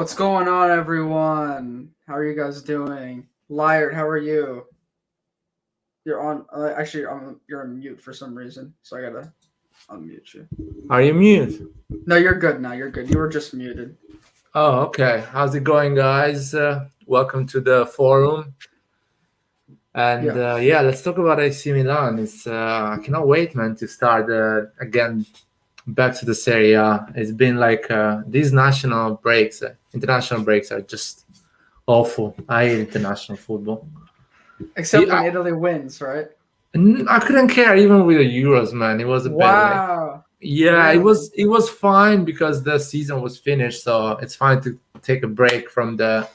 What's going on, everyone? How are you guys doing? Liard, how are you? You're on. You're on mute for some reason, so I gotta unmute you. Are you mute? No, you're good now. You're good. You were just muted. Oh, okay. How's it going, guys? Welcome to the forum. And Yeah. let's talk about AC Milan. I cannot wait, man, to start again back to the Serie A. It's been like these international breaks are just awful. I hate international football. Except when Italy wins, right? I couldn't care even with the Euros, man. It was a bit like, Wow. yeah, Really? it was fine because the season was finished, so it's fine to take a break from the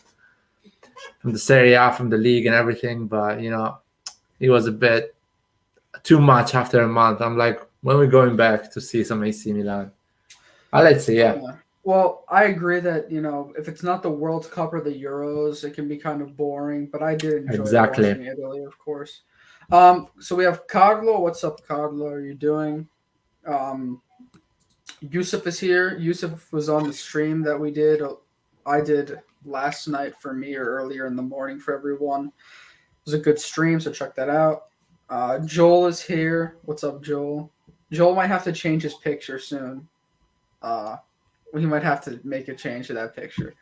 Serie A, from the league and everything. But it was a bit too much after a month. I'm like, when we're going back to see some AC Milan? Let's see, yeah. Well, I agree that if it's not the World Cup or the Euros, it can be kind of boring. But I did enjoy watching Italy, of course. So we have Carlo. What's up, Carlo? How are you doing? Yusuf is here. Yusuf was on the stream that I did last night for me, or earlier in the morning for everyone. It was a good stream, so check that out. Joel is here. What's up, Joel? Joel might have to change his picture soon. We might have to make a change to that picture.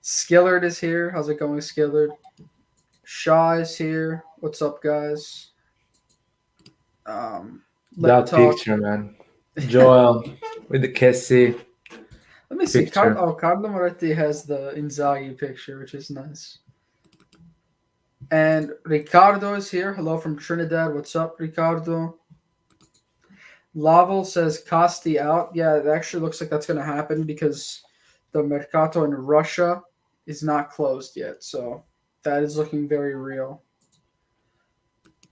Skillard is here. How's it going, Skillard? Shaw is here. What's up, guys? That picture, man. Joel with the Kessie. Let me see. Carlo Moretti has the Inzaghi picture, which is nice. And Ricardo is here. Hello from Trinidad. What's up, Ricardo? Laval says Costi out. Yeah, it actually looks like that's going to happen because the Mercato in Russia is not closed yet. So that is looking very real.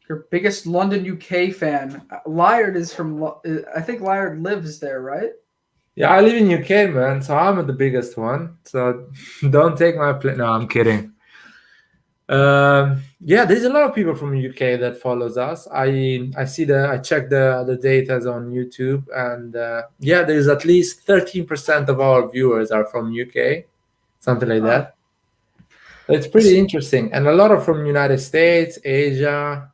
Your biggest London, UK fan. Liard is from, I think Liard lives there, right? Yeah, I live in UK, man. So I'm the biggest one. So don't take my place. No, I'm kidding. There's a lot of people from UK that follows us. I check the data on YouTube, and there's at least 13% of our viewers are from UK, something like that. It's pretty interesting, and a lot are from United States, Asia,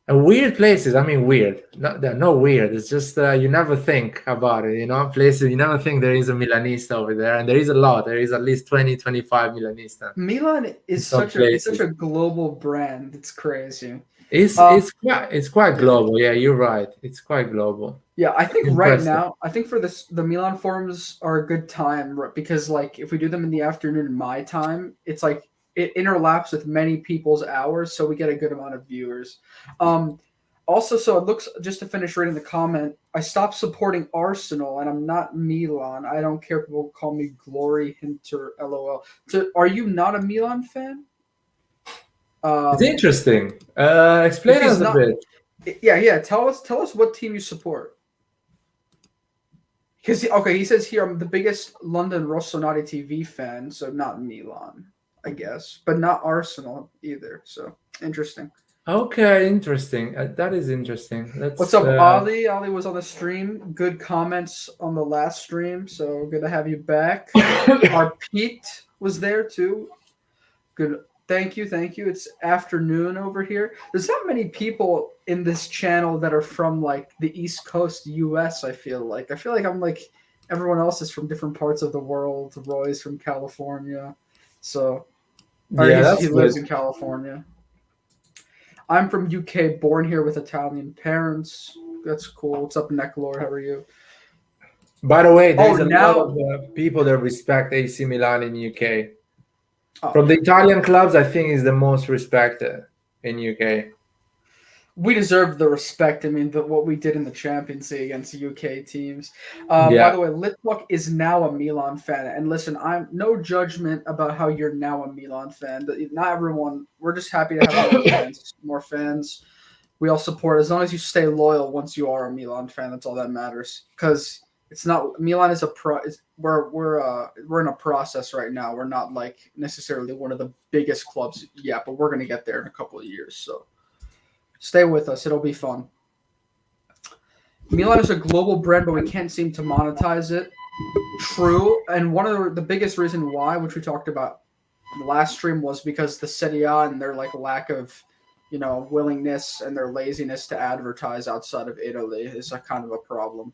and weird places. I mean, weird. They're not weird. It's just you never think about it, places you never think there is a Milanista over there, and there is a lot. There is at least 20, 25 Milanista. Milan is such a global brand. It's crazy. It's quite global. Yeah, you're right. It's quite global. Yeah, I think right now, for the Milan forums are a good time because like if we do them in the afternoon my time, it's like it interlaps with many people's hours, so we get a good amount of viewers. Also, so it looks, just to finish reading the comment, I stopped supporting Arsenal and I'm not Milan. I don't care if people call me Glory Hinter, LOL. So are you not a Milan fan? It's interesting. Explain us a bit. Yeah. Tell us what team you support. Because he says here I'm the biggest London Rossoneri TV fan, so not Milan, I guess, but not Arsenal either. So interesting. Okay, interesting. That is interesting. What's up, Ali? Ali was on the stream. Good comments on the last stream, so good to have you back. Our Pete was there too. Good. Thank you. It's afternoon over here. There's not many people in this channel that are from like the East Coast US, I feel like I'm like everyone else is from different parts of the world. Roy's from California. So he lives in California. I'm from UK, born here with Italian parents. That's cool. What's up, Necklord? How are you? By the way, there's a lot of people that respect AC Milan in UK. From the Italian clubs, I think is the most respected in UK. We deserve the respect. I mean, what we did in the Champions League against UK teams. By the way, Litwak is now a Milan fan. And listen, I'm no judgment about how you're now a Milan fan. Not everyone. We're just happy to have more fans. We all support. As long as you stay loyal once you are a Milan fan, that's all that matters. Because it's not Milan is we're in a process right now. We're not like necessarily one of the biggest clubs yet, but we're gonna get there in a couple of years. So stay with us. It'll be fun. Milan is a global brand, but we can't seem to monetize it. True, and one of the biggest reason why, which we talked about the last stream, was because the Serie A and their like lack of, willingness and their laziness to advertise outside of Italy is a kind of a problem.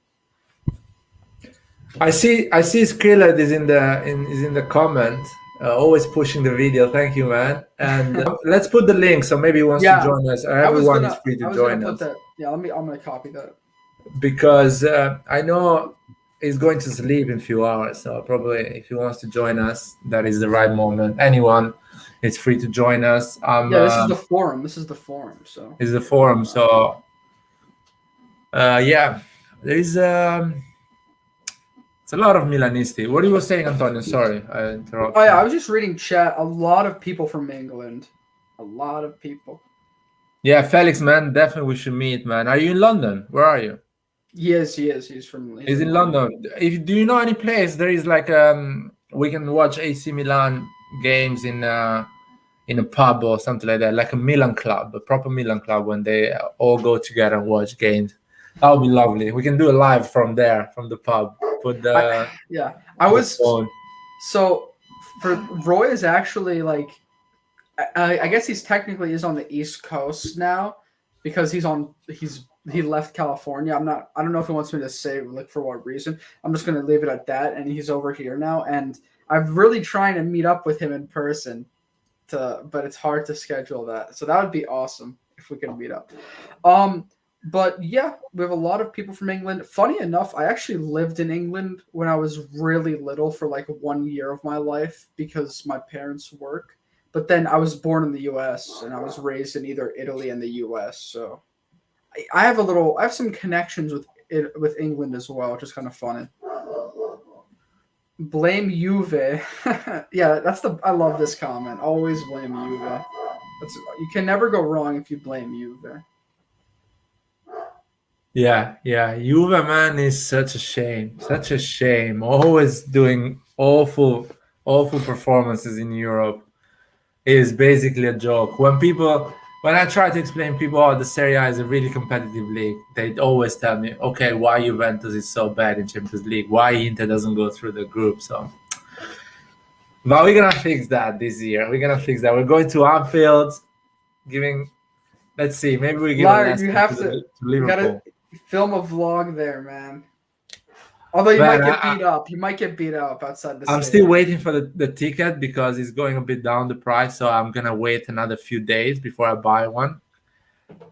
I see Skrilled is in the comment, always pushing the video. Thank you, man. And let's put the link so maybe he wants to join us. Everyone is free to join us. Yeah, I'm gonna copy that because I know he's going to sleep in a few hours. So probably if he wants to join us, that is the right moment. Anyone is free to join us. This is the forum. This is the forum. So it's the forum. So yeah, there is. It's a lot of Milanisti. What you were saying, Antonio? Sorry, I interrupted. Oh yeah, I was just reading chat. A lot of people from England. A lot of people. Yeah, Felix, man, definitely we should meet, man. Are you in London? Where are you? Yes, he is. He's in London. Do you know any place? There is like we can watch AC Milan games in a pub or something like that, like a Milan club, a proper Milan club, when they all go together and watch games. That would be lovely. We can do a live from there, from the pub. So for Roy is actually like, I guess he's technically is on the East Coast now because he left California. I don't know if he wants me to say like for what reason. I'm just gonna leave it at that. And he's over here now, and I'm really trying to meet up with him in person, but it's hard to schedule that. So that would be awesome if we could meet up. But yeah, we have a lot of people from England. Funny enough, I actually lived in England when I was really little for like 1 year of my life because my parents work. But then I was born in the U.S. and I was raised in either Italy and the U.S. So I have some connections with England as well, which is kind of funny. Blame Juve. Yeah, I love this comment. Always blame Juve. You can never go wrong if you blame Juve. Yeah. Juve, man, is such a shame. Such a shame. Always doing awful performances in Europe. It is basically a joke. When I try to explain people, the Serie A is a really competitive league, they always tell me, okay, why Juventus is so bad in Champions League? Why Inter doesn't go through the group? So, but we're gonna fix that this year. We're gonna fix that. We're going to Anfield, let's see, maybe we give a lesson to Liverpool. You gotta film a vlog there, man. Although you might get beat up. You might get beat up outside the I'm still waiting for the ticket because it's going a bit down the price. So I'm going to wait another few days before I buy one.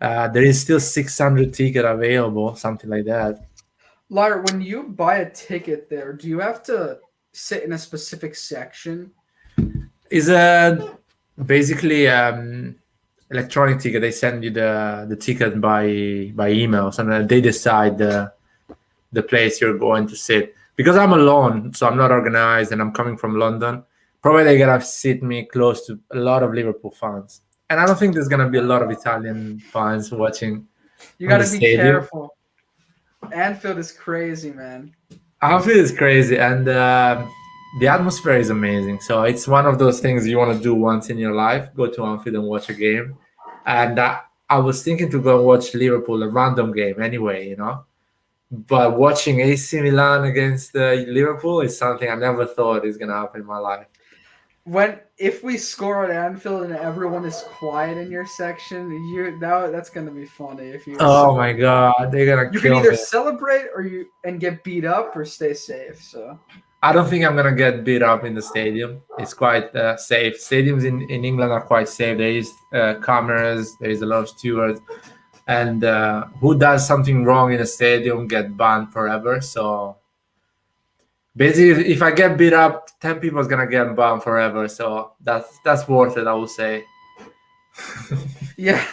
There is still 600 ticket available, something like that. Lyra, when you buy a ticket there, do you have to sit in a specific section? It's basically electronic ticket. They send you the ticket by email. So they decide the place you're going to sit. Because I'm alone, so I'm not organized, and I'm coming from London, probably they're going to sit me close to a lot of Liverpool fans. And I don't think there's going to be a lot of Italian fans watching. You got to be careful. Anfield is crazy, man. Anfield is crazy, and the atmosphere is amazing. So it's one of those things you want to do once in your life, go to Anfield and watch a game. And I was thinking to go and watch Liverpool, a random game anyway, But watching AC Milan against Liverpool is something I never thought is going to happen in my life. If we score at Anfield and everyone is quiet in your section, that's going to be funny. Oh my God, they're going to kill me. You can either celebrate and get beat up or stay safe. So I don't think I'm going to get beat up in the stadium. It's quite safe. Stadiums in England are quite safe. There is cameras. There is a lot of stewards. And who does something wrong in a stadium get banned forever. So basically, if I get beat up, 10 people is gonna get banned forever. So that's worth it, I would say. Yeah,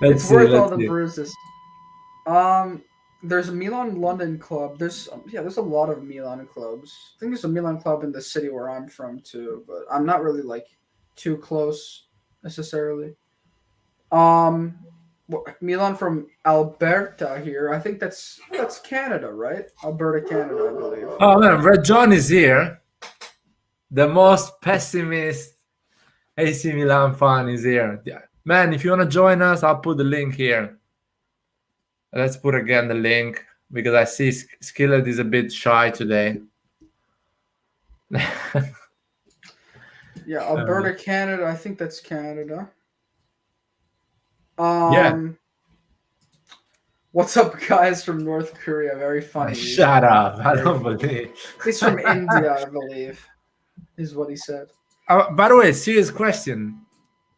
it's worth all the bruises. There's a Milan London club. There's a lot of Milan clubs. I think there's a Milan club in the city where I'm from too, but I'm not really like too close necessarily. Milan from Alberta here. I think that's Canada, right? Alberta, Canada, I believe. Oh man, Red John is here. The most pessimist AC Milan fan is here. Man, if you want to join us, I'll put the link here. Let's put again the link. because I see Skillet is a bit shy today. Yeah, Alberta, Canada. I think that's Canada. Yeah. What's up, guys from North Korea? Very funny. Shut up! I Very don't funny. believe. He's from India, I believe. Is what he said. By the way, serious question: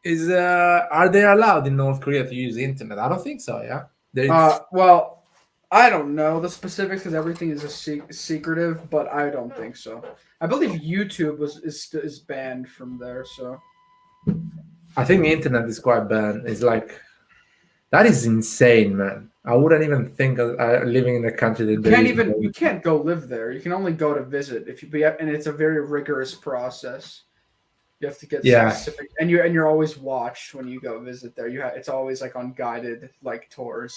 Is are they allowed in North Korea to use the internet? I don't think so. Yeah. Well, I don't know the specifics because everything is secretive, but I don't think so. I believe YouTube is banned from there. So I think the internet is quite bad. It's like that is insane, man. I wouldn't even think of living in a country that you can't go live there. You can only go to visit and it's a very rigorous process. You have to get specific, and you're always watched when you go visit there. It's always like on guided like tours,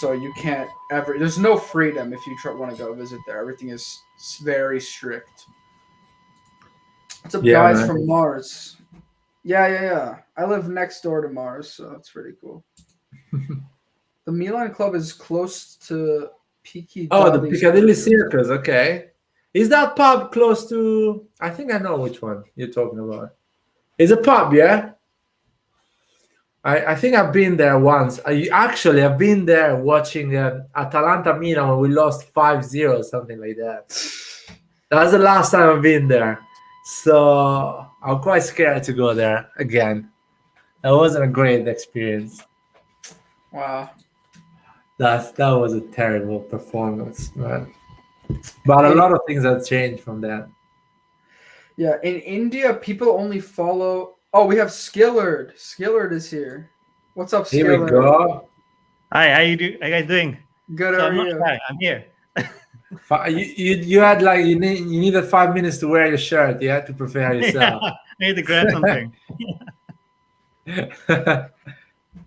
so you can't ever. There's no freedom if you want to go visit there. Everything is very strict. What's up, guys man. from Mars? Yeah. I live next door to Mars, so that's pretty cool. The Milan Club is close to Piccadilly. Oh, the Piccadilly Circus. Okay. Is that pub close to? I think I know which one you're talking about. It's a pub, yeah. I think I've been there once. I've been there watching Atalanta Milan when we lost 5-0, something like that. That was the last time I've been there. So I'm quite scared to go there again. That wasn't a great experience. Wow. That was a terrible performance, man. But a lot of things have changed from that. Yeah, in India, people only follow. Oh, we have Skillard. Skillard is here. What's up, Skillard? Here we go. Hi, how you guys doing? Good. So I'm not shy. I'm here. You had like you needed 5 minutes to wear your shirt. You had to prepare yourself. I need to grab something.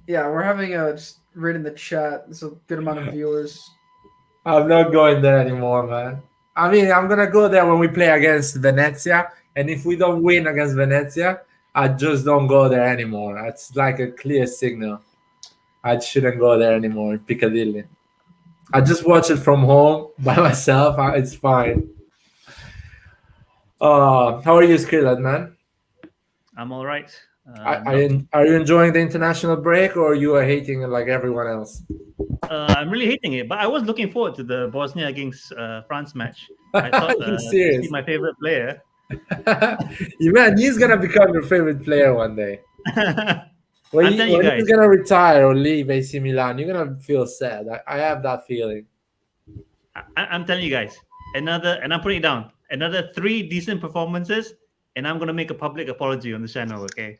Yeah, we're having just read in the chat. There's a good amount of viewers. I'm not going there anymore, man. I mean, I'm gonna go there when we play against Venezia, and if we don't win against Venezia, I just don't go there anymore. That's like a clear signal. I shouldn't go there anymore in Piccadilly. I just watch it from home by myself. It's fine. How are you, Skillet, man? I'm all right. Are you enjoying the international break, or you are hating it like everyone else? I'm really hating it, but I was looking forward to the Bosnia against France match. I thought to see my favorite player. Man, he's gonna become your favorite player one day. When he's gonna retire or leave AC Milan, you're gonna feel sad. I have that feeling. I'm telling you guys, and I'm putting it down. Another 3 decent performances, and I'm gonna make a public apology on the channel. Okay,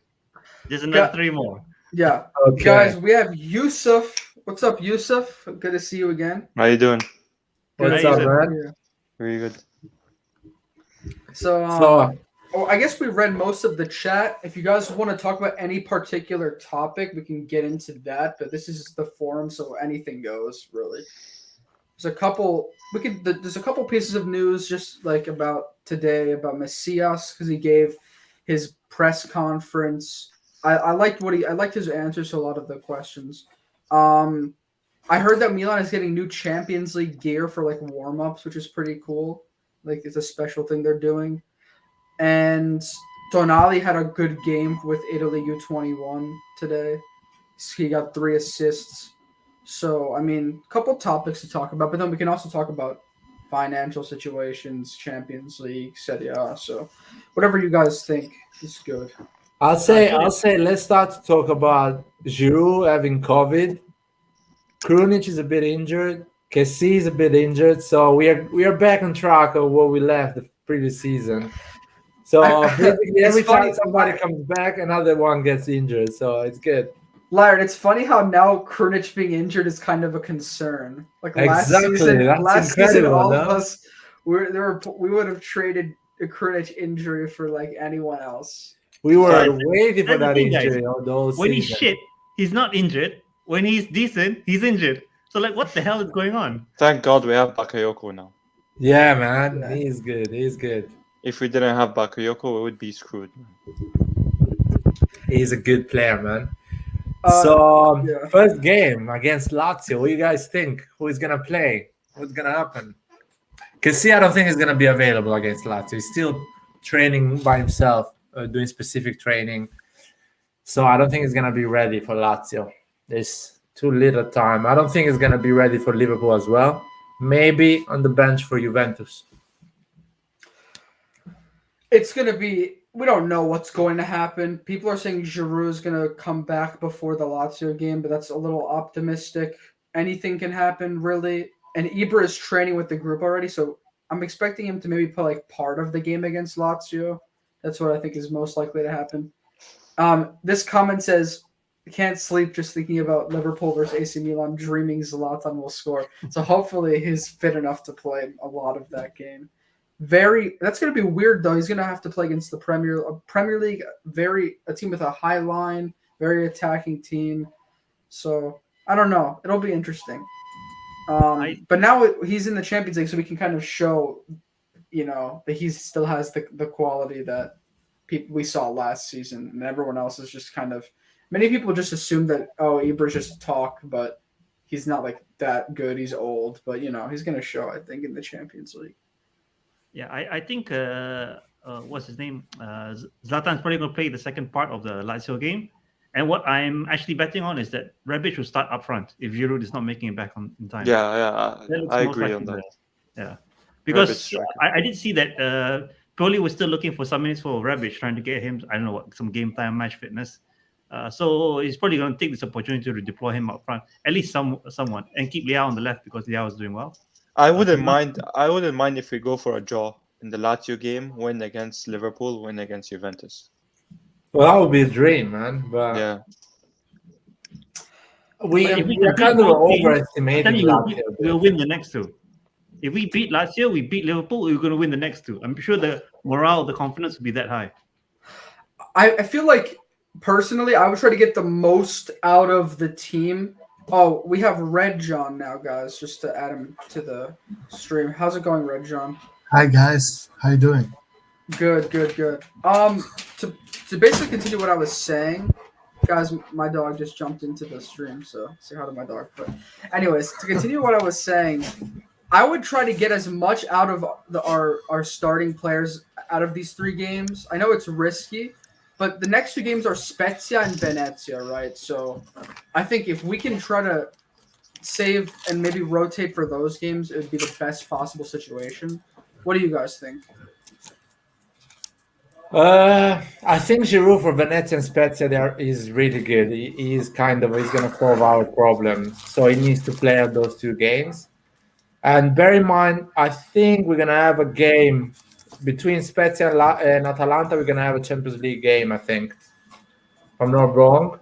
just another 3 more. Yeah, okay. Guys, we have Yusuf. What's up, Yusuf? Good to see you again. How you doing? What's up, man? Very good. So I guess we read most of the chat. If you guys want to talk about any particular topic, we can get into that. But this is the forum, so anything goes, really. There's a couple pieces of news just like about today about Messias because he gave his press conference. I liked his answers to a lot of the questions. I heard that Milan is getting new Champions League gear for like warm-ups, which is pretty cool. Like it's a special thing they're doing. And Tonali had a good game with Italy U21 today. He got 3 assists. So, I mean, a couple topics to talk about, but then we can also talk about financial situations, Champions League, Serie A. So, whatever you guys think is good. I'll say let's start to talk about Giroud having COVID. Krunic is a bit injured. Kessie is a bit injured. So we are back on track of where we left the previous season. So basically every time somebody comes back, another one gets injured. So it's good. Laird, it's funny how now Krunic being injured is kind of a concern. Like last season, all of us we would have traded a Krunic injury for like anyone else. We were waiting for that injury. When he's shit, he's not injured. When he's decent, he's injured. So like, what the hell is going on? Thank God we have Bakayoko now. Yeah, man, he's good. He's good. If we didn't have Bakayoko, we would be screwed. He's a good player, man. First game against Lazio. What do you guys think? Who is gonna play? what's gonna happen. Because I don't think he's gonna be available against Lazio. He's still training by himself, doing specific training. So I don't think he's gonna be ready for Lazio. There's too little time. I don't think he's gonna be ready for Liverpool as well. Maybe on the bench for Juventus. It's going to be. We don't know what's going to happen. People are saying Giroud is going to come back before the Lazio game, but that's a little optimistic. Anything can happen, really. And Ibra is training with the group already, so I'm expecting him to maybe play like part of the game against Lazio. That's what I think is most likely to happen. This comment says, "I can't sleep just thinking about Liverpool versus AC Milan, dreaming Zlatan will score." So hopefully he's fit enough to play a lot of that game. That's going to be weird though. He's going to have to play against the Premier League, a team with a high line, very attacking team. So I don't know. It'll be interesting. But now he's in the Champions League, so we can kind of show, that he still has the quality that we saw last season, and everyone else is just kind of. Many people just assume that Ibra's just talk, but he's not like that good. He's old, but he's going to show. I think in the Champions League. Yeah, I think what's his name? Zlatan's probably going to play the second part of the Lazio game. And what I'm actually betting on is that Rebic will start up front if Giroud is not making it back in time. Yeah, That looks I most agree likely on that. Yeah, because Rebic striker. I did see that Pioli was still looking for some minutes for Rebic, trying to get him, I don't know what, some game time, match fitness. So he's probably going to take this opportunity to deploy him up front, at least someone, and keep Leao on the left because Leao is doing well. I wouldn't mind if we go for a draw in the Lazio game, win against Liverpool, win against Juventus. Well, that would be a dream, man. But Yeah. we But if we are can kind beat of both teams, overestimating Lazio. we'll win the next two. If we beat Lazio, we beat Liverpool, we're going to win the next two. I'm sure the morale, the confidence will be that high. I feel like, personally, I would try to get the most out of the team. Oh, we have Red John now, guys, just to add him to the stream. How's it going, Red John? Hi guys, how you doing? Good. To basically continue what I was saying, guys, my dog just jumped into the stream, so say hi to my dog. But anyways, to continue what I was saying, I would try to get as much out of our starting players out of these 3 games. I know it's risky, but the next 2 games are Spezia and Venezia, right? So I think if we can try to save and maybe rotate for those games, it would be the best possible situation. What do you guys think? I think Giroud for Venezia and Spezia there is really good. He's going to solve our problem. So he needs to play out those 2 games. And bear in mind, I think we're going to have a game between Spezia and Atalanta. We're going to have a Champions League game, I think. If I'm not wrong.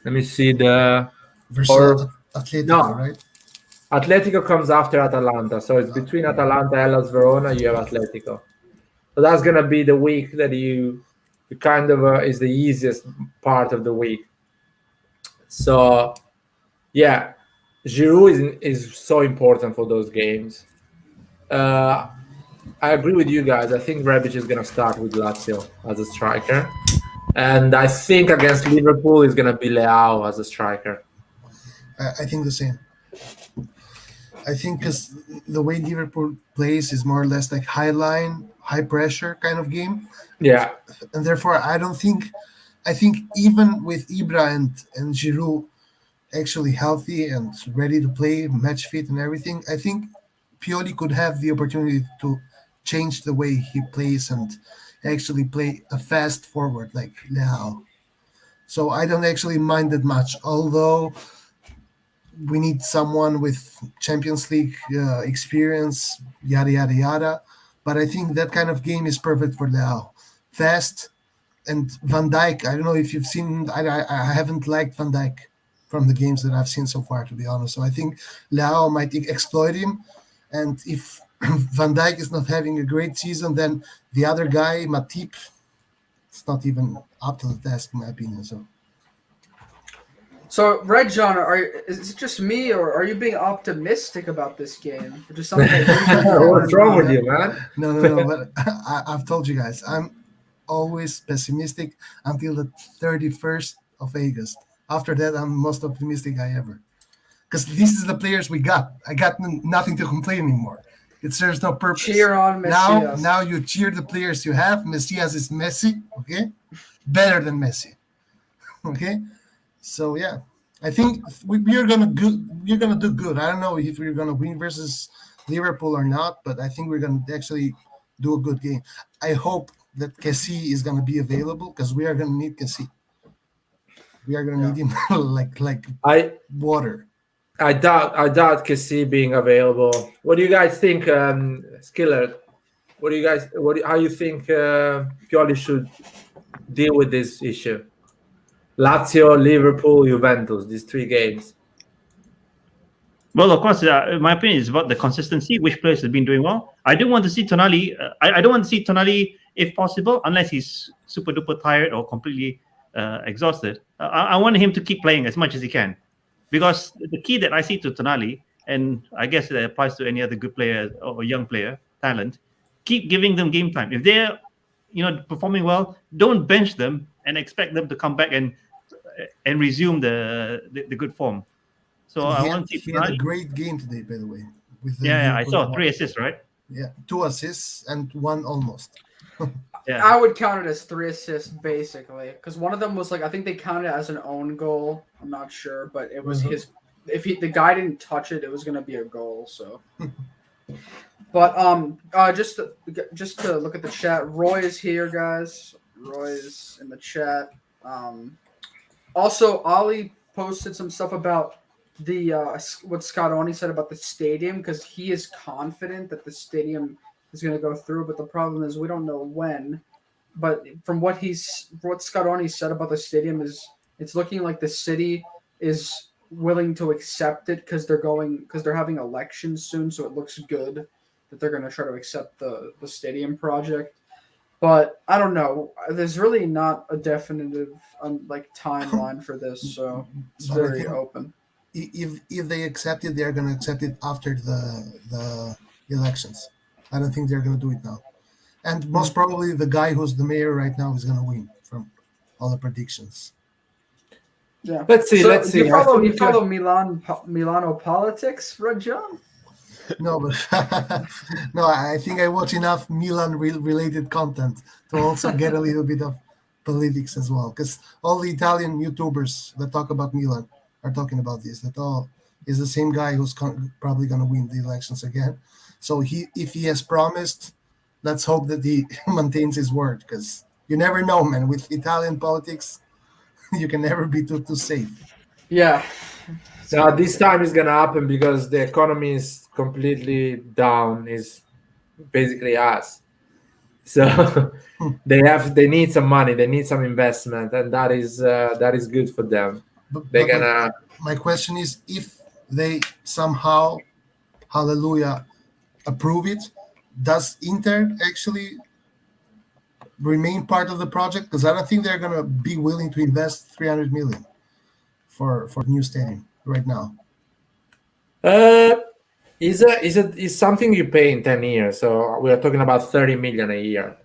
Let me see Versus Atletico, right? Atletico comes after Atalanta. So it's between Atalanta, Hellas Verona, you have Atletico. So that's going to be the week that you kind of is the easiest part of the week. So, yeah, Giroud is so important for those games. I agree with you guys. I think Rebic is going to start with Lazio as a striker. And I think against Liverpool is going to be Leao as a striker. I think the same. I think because the way Liverpool plays is more or less like high line, high pressure kind of game. Yeah. And therefore, I think even with Ibra and Giroud actually healthy and ready to play, match fit and everything, I think Pioli could have the opportunity to change the way he plays and actually play a fast forward like now. So I don't actually mind that much, although we need someone with Champions League experience, yada, yada, yada. But I think that kind of game is perfect for Leao. Fast, and Van Dijk, I don't know if you've seen, I haven't liked Van Dijk from the games that I've seen so far, to be honest. So I think Leao might exploit him. And if Van Dijk is not having a great season, then the other guy, Matip, it's not even up to the task, in my opinion. So, Red John, is it just me, or are you being optimistic about this game? Or just something What's wrong with you, man? No. But I've told you guys, I'm always pessimistic until the 31st of August. After that, I'm most optimistic I ever. because this is the players we got. I got nothing to complain anymore. It serves no purpose. Cheer on Messias. Now you cheer the players you have. Messias is Messi, okay? Better than Messi, okay? So yeah, I think we're gonna do good. I don't know if we're gonna win versus Liverpool or not, but I think we're gonna actually do a good game. I hope that Kessie is gonna be available because we are gonna need Kessie. We are gonna need him like water. I doubt Kessie being available. What do you guys think, Skiller? How you think Pioli should deal with this issue? Lazio, Liverpool, Juventus, these 3 games. Well, of course, my opinion is about the consistency, which players have been doing well. I do want to see Tonali. I don't want to see Tonali, if possible, unless he's super duper tired or completely exhausted. I want him to keep playing as much as he can. Because the key that I see to Tonali, and I guess it applies to any other good player or young player, talent, keep giving them game time. If they're performing well, don't bench them and expect them to come back and resume the good form. So I want to see he had a great game today, by the way. I saw 3 assists, right? Yeah, 2 assists and 1 almost. Yeah, I would count it as 3 assists basically, because one of them was like I think they counted it as an own goal. I'm not sure, but it was his. If the guy didn't touch it, it was going to be a goal. So, but just to look at the chat, Roy is here, guys. Roy is in the chat. Also, Ollie posted some stuff about the what Scottoni said about the stadium because he is confident that the stadium is going to go through, but the problem is we don't know when. But from what Scottoni said about the stadium is it's looking like the city is willing to accept it because they're having elections soon, so it looks good that they're going to try to accept the stadium project. But I don't know. There's really not a definitive timeline for this, so it's very open. If they accept it, they're going to accept it after the elections. I don't think they're going to do it now. And most probably the guy who's the mayor right now is going to win from all the predictions. Yeah. Let's see. You follow Milano politics, Rajan? No, but no, I think I watch enough Milan related content to also get a little bit of politics as well. Because all the Italian YouTubers that talk about Milan are talking about this. That all is the same guy who's probably going to win the elections again. So if he has promised, let's hope that he maintains his word. Because you never know, man. With Italian politics, you can never be too safe. Yeah. Now this time is gonna happen because the economy is completely down. Is basically us. So they need some money. They need some investment, and that is good for them. My question is, if they somehow, hallelujah, approve it, does Inter actually remain part of the project? Because I don't think they're gonna be willing to invest 300 million for new stadium right now. Is something you pay in 10 years. So we are talking about 30 million a year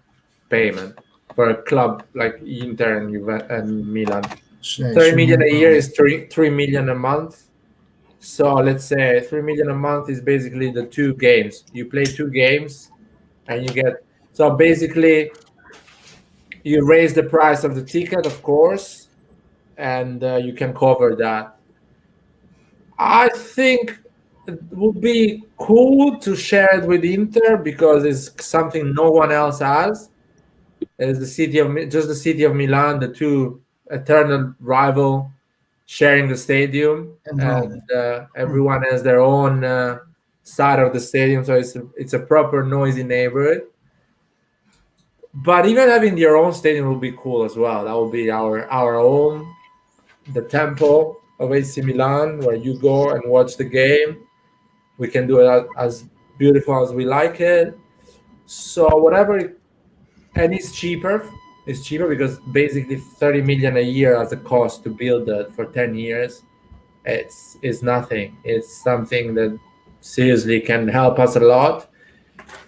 payment for a club like Inter and Milan. 30 million a year is 3 million a month. So let's say 3 million a month is basically the 2 games. You play 2 games and you get, so basically you raise the price of the ticket, of course, and you can cover that. I think it would be cool to share it with Inter because it's something no one else has. It's the city of Milan, the 2 eternal rival sharing the stadium, and everyone has their own side of the stadium, so it's a proper noisy neighborhood. But even having your own stadium will be cool as well. That will be our own, the temple of AC Milan, where you go and watch the game. We can do it as beautiful as we like it. So whatever, and it's cheaper. It's cheaper because basically 30 million a year as a cost to build that for 10 years. It's nothing. It's something that seriously can help us a lot.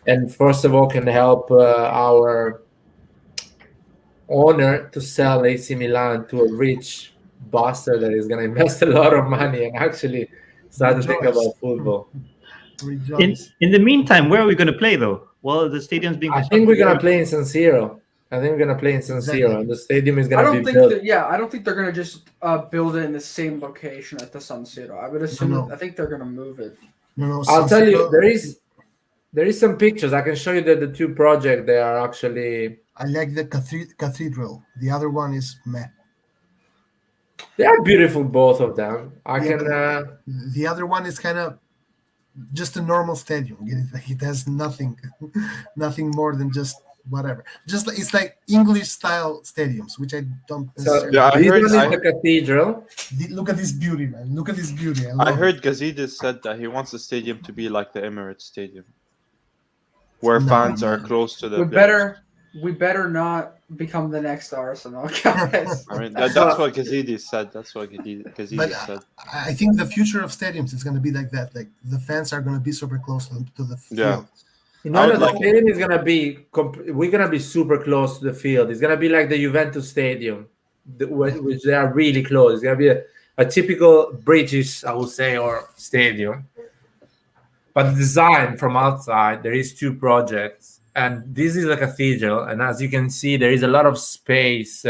And first of all, can help our owner to sell AC Milan to a rich bastard that is going to invest a lot of money and actually start to think Rejoice. about football. Rejoice. In the meantime, where are we going to play though? Well, the stadium's being I constructed. think we're gonna play in San Siro. I think we're gonna play in San Exactly. Siro, and the stadium is I gonna don't be think built. that. Yeah, I don't think they're gonna just build it in the same location at the San Siro. I would assume. No. I think they're gonna move it. No, I'll tell you, San there is some pictures. I can show you the two projects. They are actually I like the cathedral. The other one is meh. they are beautiful, both of them. I Yeah, can. The other one is kind of just a normal stadium. It has nothing, nothing more than just whatever. Just it's like English style stadiums, which I don't So necessarily. Yeah, I this heard- one is I- the cathedral. Look at this beauty, man! Look at this beauty. I love it. heard Gazidis said that he wants the stadium to be like the Emirates Stadium, where No, fans no. are close to the. We players. better not become the next Arsenal, guys. I mean, that's what Gazidis said. That's what Gazidis But said. I think the future of stadiums is going to be like that. Like the fans are going to be super close to the field. Yeah. No, I no, would the like it. stadium is gonna be. We're gonna be super close to the field. It's gonna be like the Juventus Stadium, which they are really close. It's gonna be a typical British, I would say, or stadium. But the design from outside, there is two projects, and this is a cathedral. And as you can see, there is a lot of space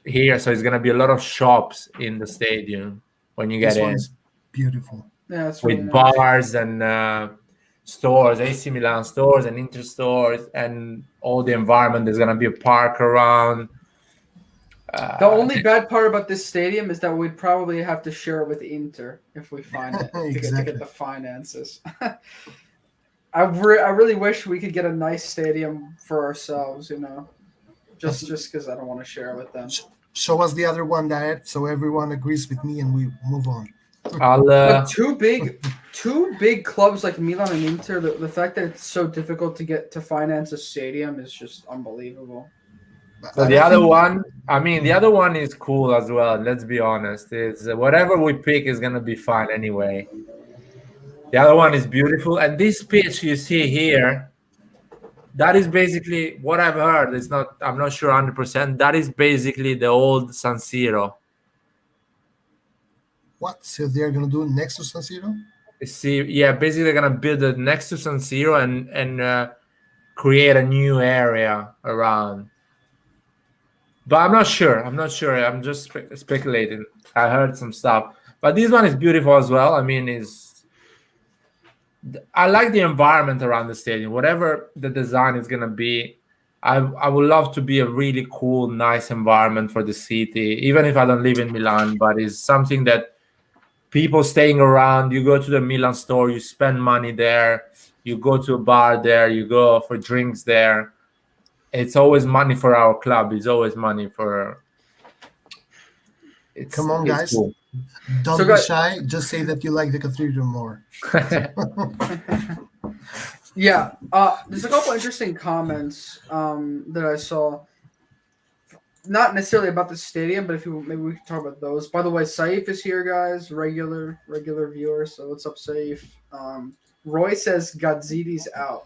here, so it's gonna be a lot of shops in the stadium when you get This one in, is beautiful. Yeah, that's really with nice. bars and stores, AC Milan stores and Inter stores, and all the environment. There's gonna be a park around. The only bad part about this stadium is that we'd probably have to share it with Inter if we find it to Exactly. get the finances. I really wish we could get a nice stadium for ourselves, just because I don't want to share it with them. Show us the other one, Diet, so everyone agrees with me and we move on. I'll But two big clubs like Milan and Inter, the fact that it's so difficult to finance a stadium is just unbelievable. So I the don't other think- one, I mean, the other one is cool as well. Let's be honest. It's whatever we pick is gonna be fine anyway. The other one is beautiful, and this pitch you see here, that is basically what I've heard. It's not. I'm not sure 100%. That is basically the old San Siro. What? So they're gonna do it next to San Siro? See, yeah, basically they're gonna build it next to San Siro and create a new area around. But I'm not sure. I'm just speculating. I heard some stuff, but this one is beautiful as well. I mean, I like the environment around the stadium. Whatever the design is gonna be, I would love to be a really cool, nice environment for the city. Even if I don't live in Milan, but it's something that people staying around. You go to the Milan store, you spend money there. You go to a bar there. You go for drinks there. It's always money for our club. It's always money for. Come on, guys. Cool. Don't So be guys- shy. Just say that you like the cathedral more. Yeah, there's a couple interesting comments that I saw. Not necessarily about the stadium, but maybe we can talk about those. By the way, Saif is here, guys. Regular viewer. So what's up, Saif? Roy says Gazzidi's out.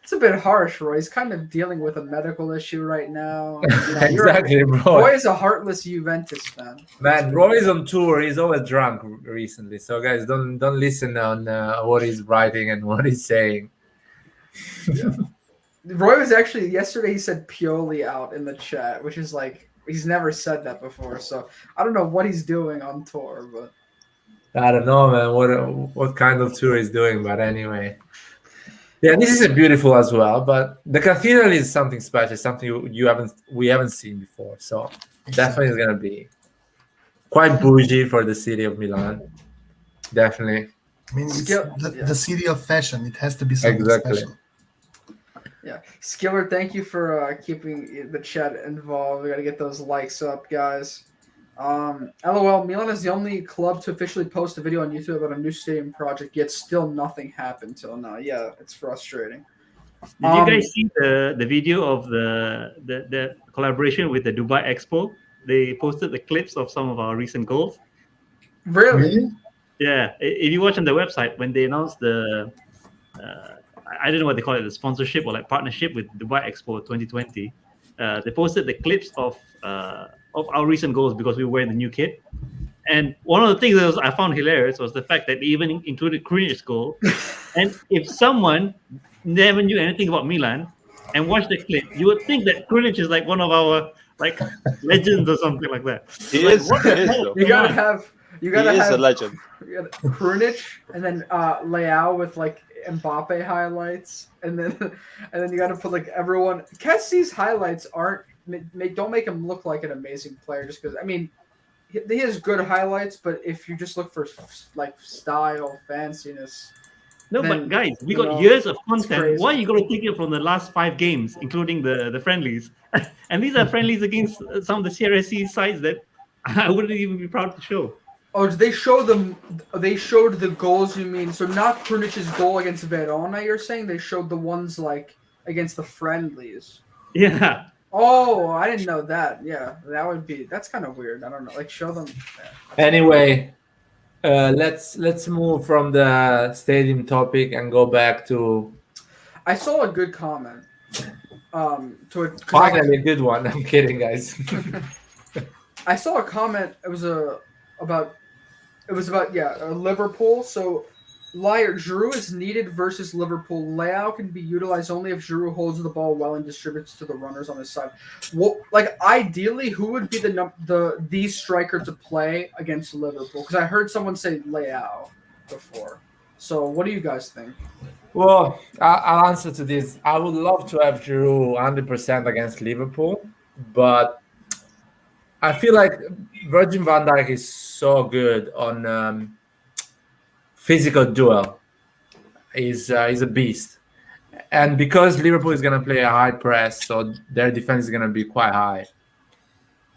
It's a bit harsh, Roy. He's kind of dealing with a medical issue right now. Exactly, bro. Roy is a heartless Juventus fan. Man, Roy's on tour. He's always drunk recently. So guys, don't listen on what he's writing and what he's saying. Roy was actually yesterday. He said Pioli out in the chat, which is like he's never said that before. So I don't know what he's doing on tour, but I don't know, man. What kind of tour he's doing? But anyway, yeah, this is beautiful as well. But the cathedral is something special, something we haven't seen before. So definitely it's gonna be quite bougie for the city of Milan. Definitely. I mean, it's Skill- the city of fashion. It has to be something Exactly. special. yeah. Skiller, thank you for keeping the chat involved. We got to get those likes up, guys. LOL, Milan is the only club to officially post a video on YouTube about a new stadium project, yet still nothing happened till now. Yeah, it's frustrating. Did you guys see the video of the collaboration with the Dubai Expo? They posted the clips of some of our recent goals. Really? Yeah, if you watch on the website when they announced I don't know what they call it, the sponsorship or like partnership with Dubai Expo 2020, they posted the clips of our recent goals because we were wearing the new kit, And one of the things that I found hilarious was the fact that they even included Krunich's goal. And if someone never knew anything about Milan and watched the clip, you would think that Krunic is like one of our like legends or something like that. He Like, is. what He the is hell? though. You Come gotta on. have you He gotta is a have legend. Krunic and then Leao with like Mbappe highlights, and then you gotta put like everyone. Kessie's highlights don't make him look like an amazing player just because. I mean, he has good highlights, but if you just look for like style, fanciness, No, then, but guys, we you got know, years of it's content. crazy. Why are you going to take it from the last 5 games, including the friendlies? And these are friendlies against some of the CRSC sides that I wouldn't even be proud to show. Oh, did they show them? They showed the goals. You mean so not Krunic's goal against Verona? You're saying they showed the ones like against the friendlies. Yeah. Oh, I didn't know that. Yeah, that's kind of weird. I don't know. Like show them. Anyway, let's move from the stadium topic and go back to I saw a good comment. To it. finally a good one. I'm kidding, guys. I saw a comment. It was about Liverpool. So, Giroud is needed versus Liverpool. Leao can be utilized only if Giroud holds the ball well and distributes to the runners on his side. Well, like ideally, who would be the striker to play against Liverpool? Because I heard someone say Leao before. So, what do you guys think? Well, I'll answer to this. I would love to have Giroud 100% against Liverpool, but I feel like Virgin van Dijk is so good on physical duel. He's a beast. And because Liverpool is going to play a high press, so their defense is going to be quite high.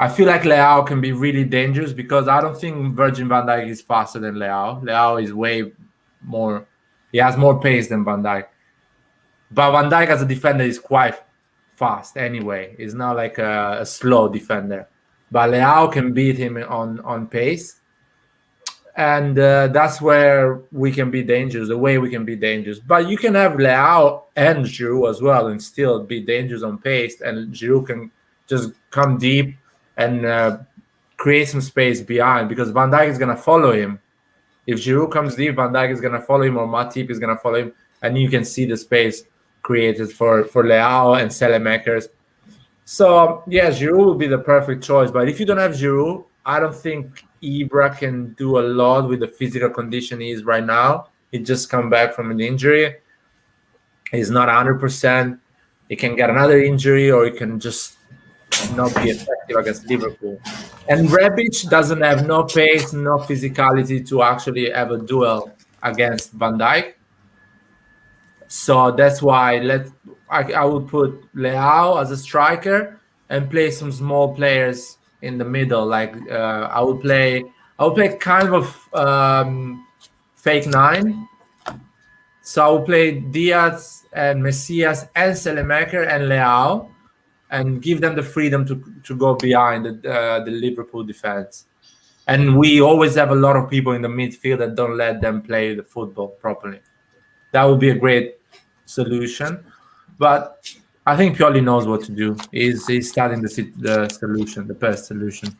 I feel like Leao can be really dangerous because I don't think Virgin van Dijk is faster than Leao. Leao is way more... He has more pace than Van Dijk. But Van Dijk as a defender is quite fast anyway. He's not like a slow defender. But Leao can beat him on pace. And that's where we can be dangerous, the way we can be dangerous. But you can have Leao and Giroud as well and still be dangerous on pace. And Giroud can just come deep and create some space behind because Van Dijk is going to follow him. If Giroud comes deep, Van Dijk is going to follow him or Matip is going to follow him. And you can see the space created for Leao and Selemakers. So, yeah, Giroud will be the perfect choice. But if you don't have Giroud, I don't think Ibra can do a lot with the physical condition he is right now. He just come back from an injury. He's not 100%. He can get another injury or he can just not be effective against Liverpool. And Rebic doesn't have no pace, no physicality to actually have a duel against Van Dijk. So that's why I would put Leao as a striker and play some small players in the middle. Like I would play kind of fake 9. So I would play Diaz and Messias and Selemaker and Leao, and give them the freedom to go behind the Liverpool defense. And we always have a lot of people in the midfield that don't let them play the football properly. That would be a great solution. But I think Pioli knows what to do. He's starting the solution, the best solution.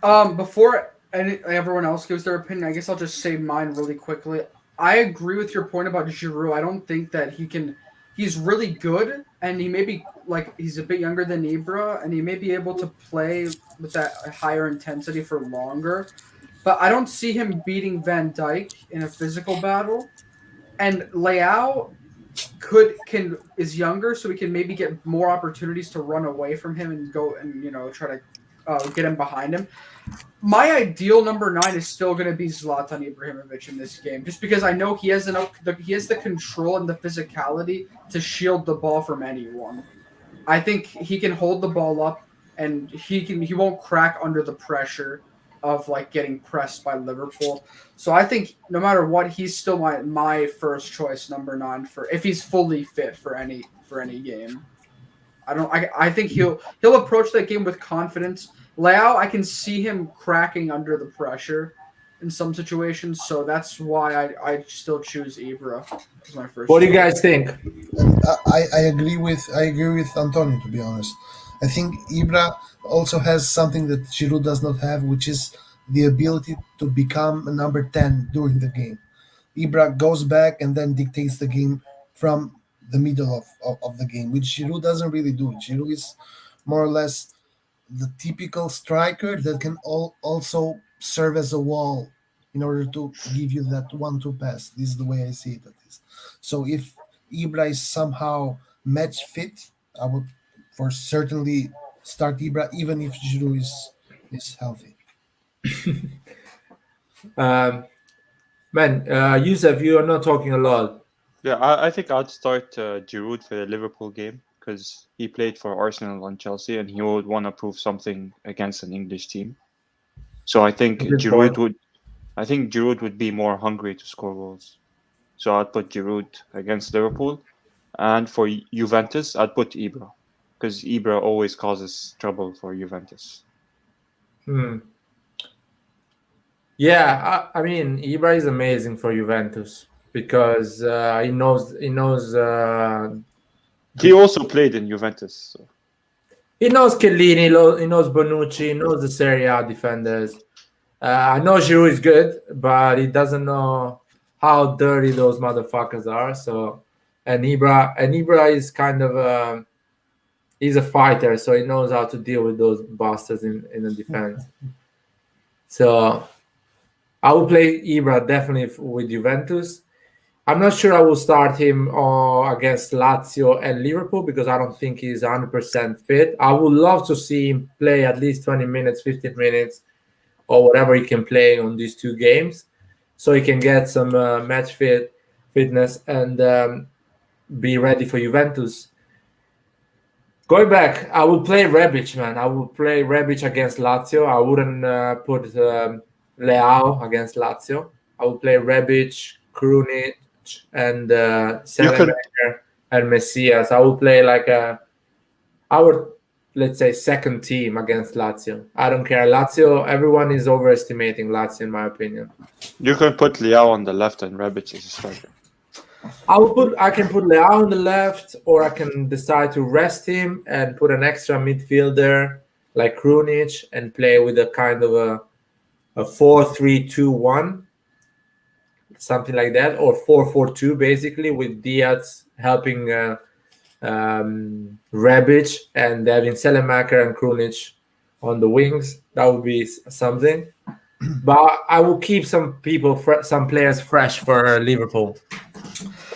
Before everyone else gives their opinion, I guess I'll just say mine really quickly. I agree with your point about Giroud. I don't think that he's really good, and he may be he's a bit younger than Ibra, and he may be able to play with that higher intensity for longer. But I don't see him beating Van Dijk in a physical battle. And Leao is younger, so we can maybe get more opportunities to run away from him and go and try to get him behind him. My ideal number 9 is still going to be Zlatan Ibrahimovic in this game, just because I know he has the control and the physicality to shield the ball from anyone. I think he can hold the ball up, and he won't crack under the pressure of getting pressed by Liverpool. So I think no matter what, he's still my first choice number 9 for if he's fully fit for any game. I think he'll approach that game with confidence. Leao, I can see him cracking under the pressure in some situations, so that's why I still choose Ibra as my first. What do you guys think? I agree with Antonio, to be honest. I think Ibra also has something that Giroud does not have, which is the ability to become a number 10 during the game. Ibra goes back and then dictates the game from the middle of the game, which Giroud doesn't really do. Giroud is more or less the typical striker that can also serve as a wall in order to give you that 1-2 pass. This is the way I see it, at least. So if Ibra is somehow match fit, I would for certainly start Ibra, even if Giroud is healthy. Man, Yusuf, you are not talking a lot. Yeah, I think I'd start Giroud for the Liverpool game because he played for Arsenal and Chelsea, and he would want to prove something against an English team. So I think Good point. Giroud would be more hungry to score goals. So I'd put Giroud against Liverpool, and for Juventus, I'd put Ibra because Ibra always causes trouble for Juventus. Yeah, I mean, Ibra is amazing for Juventus because he knows He also played in Juventus. So. he knows Chiellini, he knows Bonucci, he knows the Serie A defenders. I know Giroud is good, but he doesn't know how dirty those motherfuckers are. So, and Ibra is kind of he's a fighter, so he knows how to deal with those bastards in the defense. So, I will play Ibra definitely with Juventus. I'm not sure I will start him against Lazio and Liverpool because I don't think he's 100% fit. I would love to see him play at least 20 minutes, 15 minutes, or whatever he can play on these two games, so he can get some match fitness and be ready for Juventus. Going back, I would play Rebic, man. I would play Rebic against Lazio. I wouldn't put Leao against Lazio. I would play Rebic, Krunic, and Selemaker and Messias. I would play like our, let's say, second team against Lazio. I don't care. Lazio, everyone is overestimating Lazio, in my opinion. You can put Leao on the left and Rebic as a striker. I can put Leao on the left, or I can decide to rest him and put an extra midfielder like Krunic and play with a kind of a 4-3-2-1, something like that, or 4-4-2 basically, with Diaz helping Rebic and having Selemaker and Krunic on the wings. That would be something. But I will keep some players fresh for Liverpool.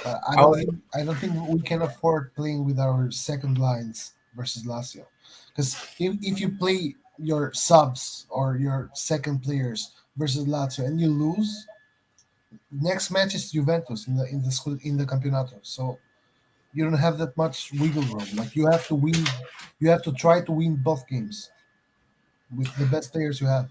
I don't think we can afford playing with our second lines versus Lazio, because if you play your subs or your second players versus Lazio and you lose, next match is Juventus in the Campeonato. So you don't have that much wiggle room. Like you have to win, you have to try to win both games with the best players you have.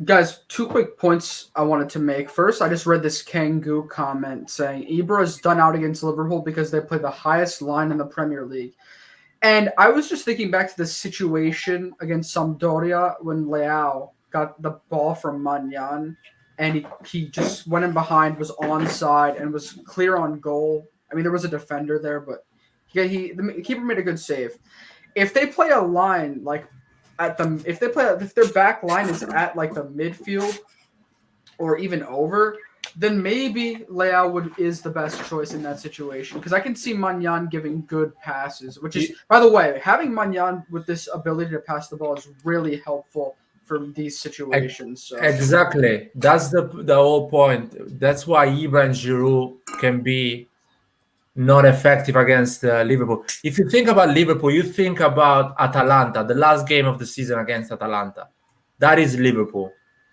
Guys, two quick points I wanted to make. First, I just read this Kangoo comment saying Ibra is done out against Liverpool because they play the highest line in the Premier League. And I was just thinking back to the situation against Sampdoria when Leao got the ball from Magnan and he just went in behind, was onside, and was clear on goal. I mean, there was a defender there, but the keeper made a good save. If they play a line like if their back line is at like the midfield or even over, then maybe Leao is the best choice in that situation, because I can see Magnan giving good passes, which is, by the way, having Magnan with this ability to pass the ball is really helpful for these situations. So. Exactly, that's the whole point. That's why Ibra and Giroud can be not effective against Liverpool. If you think about Liverpool, you think about Atalanta, the last game of the season against Atalanta. That is Liverpool.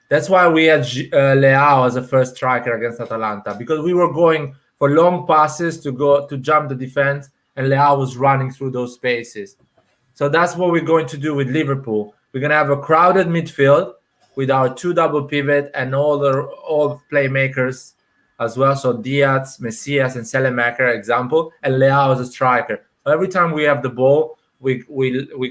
That's why we had Leao as a first striker against Atalanta, because we were going for long passes to jump the defense, and Leao was running through those spaces. So that's what we're going to do with Liverpool. We're going to have a crowded midfield with our two double pivot and all playmakers as well. So Diaz, Messias, and Selemaker, example, and Leao as a striker. So every time we have the ball, we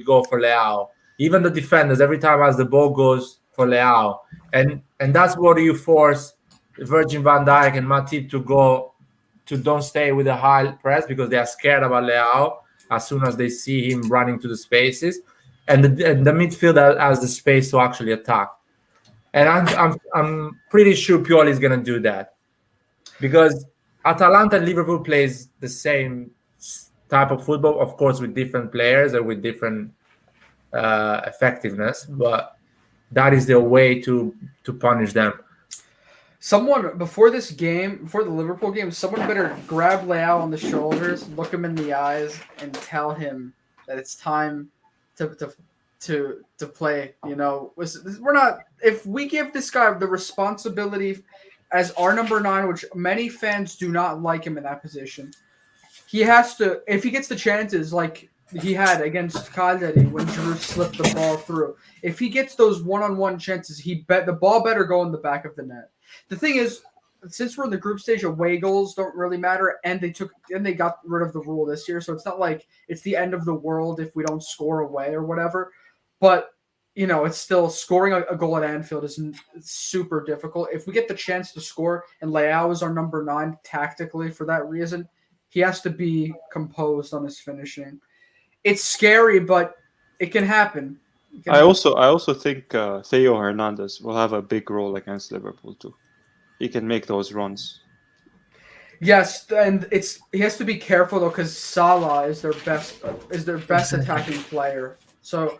go for Leao. Even the defenders, every time as the ball goes for Leao. And that's what you force Virgin van Dijk and Matip to don't stay with a high press, because they are scared about Leao as soon as they see him running to the spaces. And the midfield has the space to actually attack. and I'm pretty sure Pioli is gonna do that because Atalanta and Liverpool plays the same type of football, of course, with different players and with different effectiveness, but that is the way to punish them. Someone before this game, before the Liverpool game, someone better grab Leao on the shoulders, look him in the eyes, and tell him that it's time to play. You know, we're not. If we give this guy the responsibility as our number 9, which many fans do not like him in that position, he has to. If he gets the chances like he had against Cagliari when Giroud slipped the ball through, if he gets those one-on-one chances, the ball better go in the back of the net. The thing is, since we're in the group stage, away goals don't really matter, and they got rid of the rule this year, so it's not like it's the end of the world if we don't score away or whatever. But you know, it's still scoring a goal at Anfield is super difficult. If we get the chance to score, and Leao is our number 9 tactically for that reason, he has to be composed on his finishing. It's scary, but it can happen. I also think Theo Hernandez will have a big role against Liverpool too. He can make those runs. Yes, and he has to be careful though because Salah is their best attacking player. So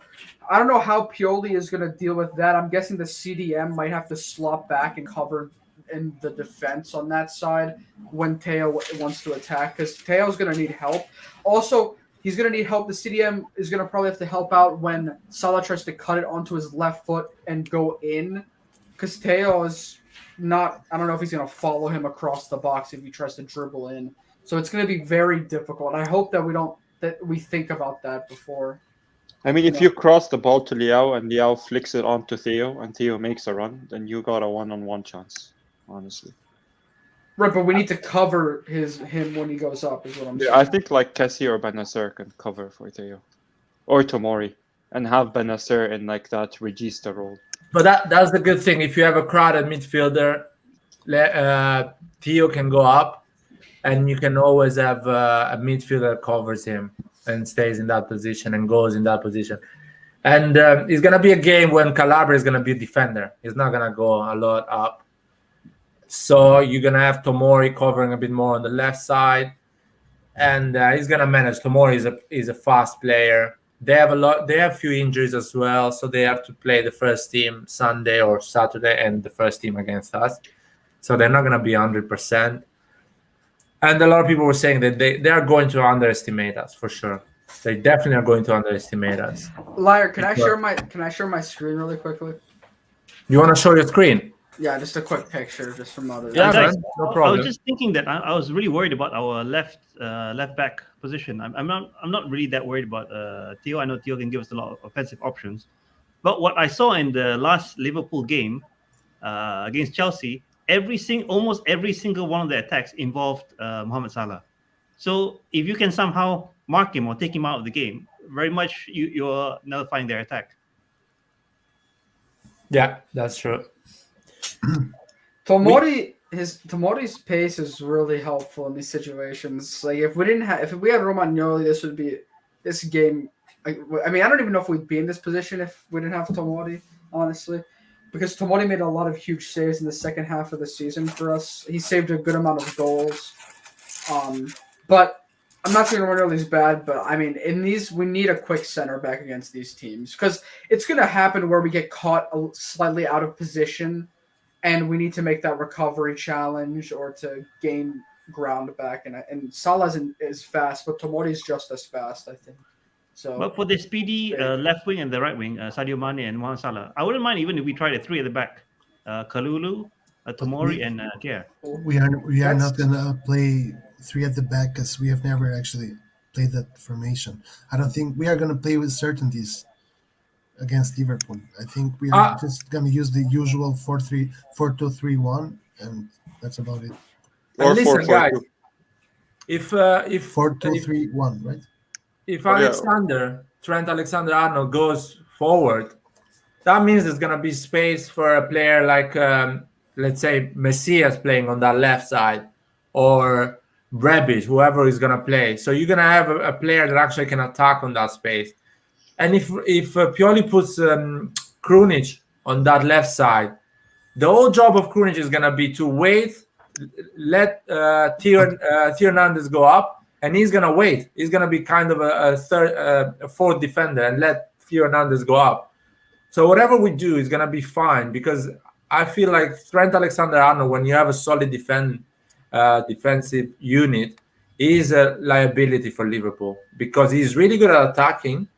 I don't know how Pioli is going to deal with that. I'm guessing the CDM might have to slot back and cover in the defense on that side when Theo wants to attack because Theo's going to need help. Also, he's going to need help. The CDM is going to probably have to help out when Salah tries to cut it onto his left foot and go in because Theo is not – I don't know if he's going to follow him across the box if he tries to dribble in. So it's going to be very difficult. I hope that we think about that before. I mean, if you cross the ball to Leao and Leao flicks it onto Theo and Theo makes a run, then you got a one-on-one chance, honestly. Right, but we need to cover him when he goes up is what I'm saying. I think like Kessie or Benacer can cover for Theo. Or Tomori. And have Benacer in like that regista role. But that's the good thing. If you have a crowded midfielder, Theo can go up and you can always have a midfielder that covers him and stays in that position and goes in that position. And it's going to be a game when Calabria is going to be a defender. He's not going to go a lot up. So you're going to have Tomori covering a bit more on the left side. And he's going to manage. Tomori is a fast player. They have a few injuries as well. So they have to play the first team Sunday or Saturday and the first team against us. So they're not going to be 100%. And a lot of people were saying that they are going to underestimate us for sure. They definitely are going to underestimate us. Liar, can I share my screen really quickly? You want to show your screen? Yeah, just a quick picture, just from others. Yeah, Guys, man, no I problem. was just thinking that I was really worried about our left back position. I'm not really that worried about Theo. I know Theo can give us a lot of offensive options, but what I saw in the last Liverpool game against Chelsea, almost every single one of the attacks involved Mohamed Salah. So if you can somehow mark him or take him out of the game, very much you're nullifying their attack. Yeah, that's true. Tomori's pace is really helpful in these situations. Like if we had Romagnoli, this game. I mean, I don't even know if we'd be in this position if we didn't have Tomori, honestly, because Tomori made a lot of huge saves in the second half of the season for us. He saved a good amount of goals. But I'm not saying Romagnoli's bad, but I mean, in these, we need a quick center back against these teams because it's going to happen where we get caught slightly out of position and we need to make that recovery challenge or to gain ground back. And Salah is fast, but Tomori's just as fast, I think. So, but for the speedy left wing and the right wing, Sadio Mane and Mohamed Salah, I wouldn't mind even if we tried a 3 at the back. Kalulu, Tomori, and Kier. We are not going to play 3 at the back because we have never actually played that formation. I don't think we are going to play with certainties against Liverpool. I think we are just going to use the usual 4-2-3-1, and that's about it. Or listen, guys, if 4-2-3-1, right? If Trent Alexander-Arnold goes forward, that means there's going to be space for a player like, let's say, Messias playing on that left side, or Rebic, whoever is going to play. So you're going to have a player that actually can attack on that space. And if Pioli puts Krunic on that left side, The whole job of Krunic is gonna be to wait, let Theo Hernandez go up, and he's gonna wait. He's gonna be kind of a fourth defender and let Theo Hernandez go up. So whatever we do is gonna be fine, because I feel like Trent Alexander-Arnold, when you have a solid defensive unit, is a liability for Liverpool, because he's really good at attacking,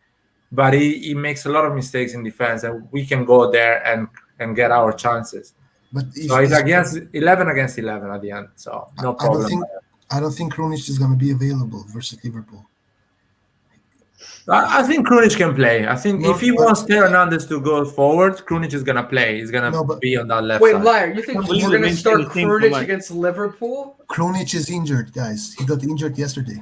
but he makes a lot of mistakes in defense, and we can go there and get our chances. But So it's against 11 against 11 at the end, so no problem. I don't think Krunic is going to be available versus Liverpool. I think Krunic can play. I think if he wants Theo Hernandez to go forward, Krunic is gonna play. He's gonna be on that left Wait, side. Liar, you think we're going to start Krunic against Liverpool? Krunic is injured, guys. He got injured yesterday.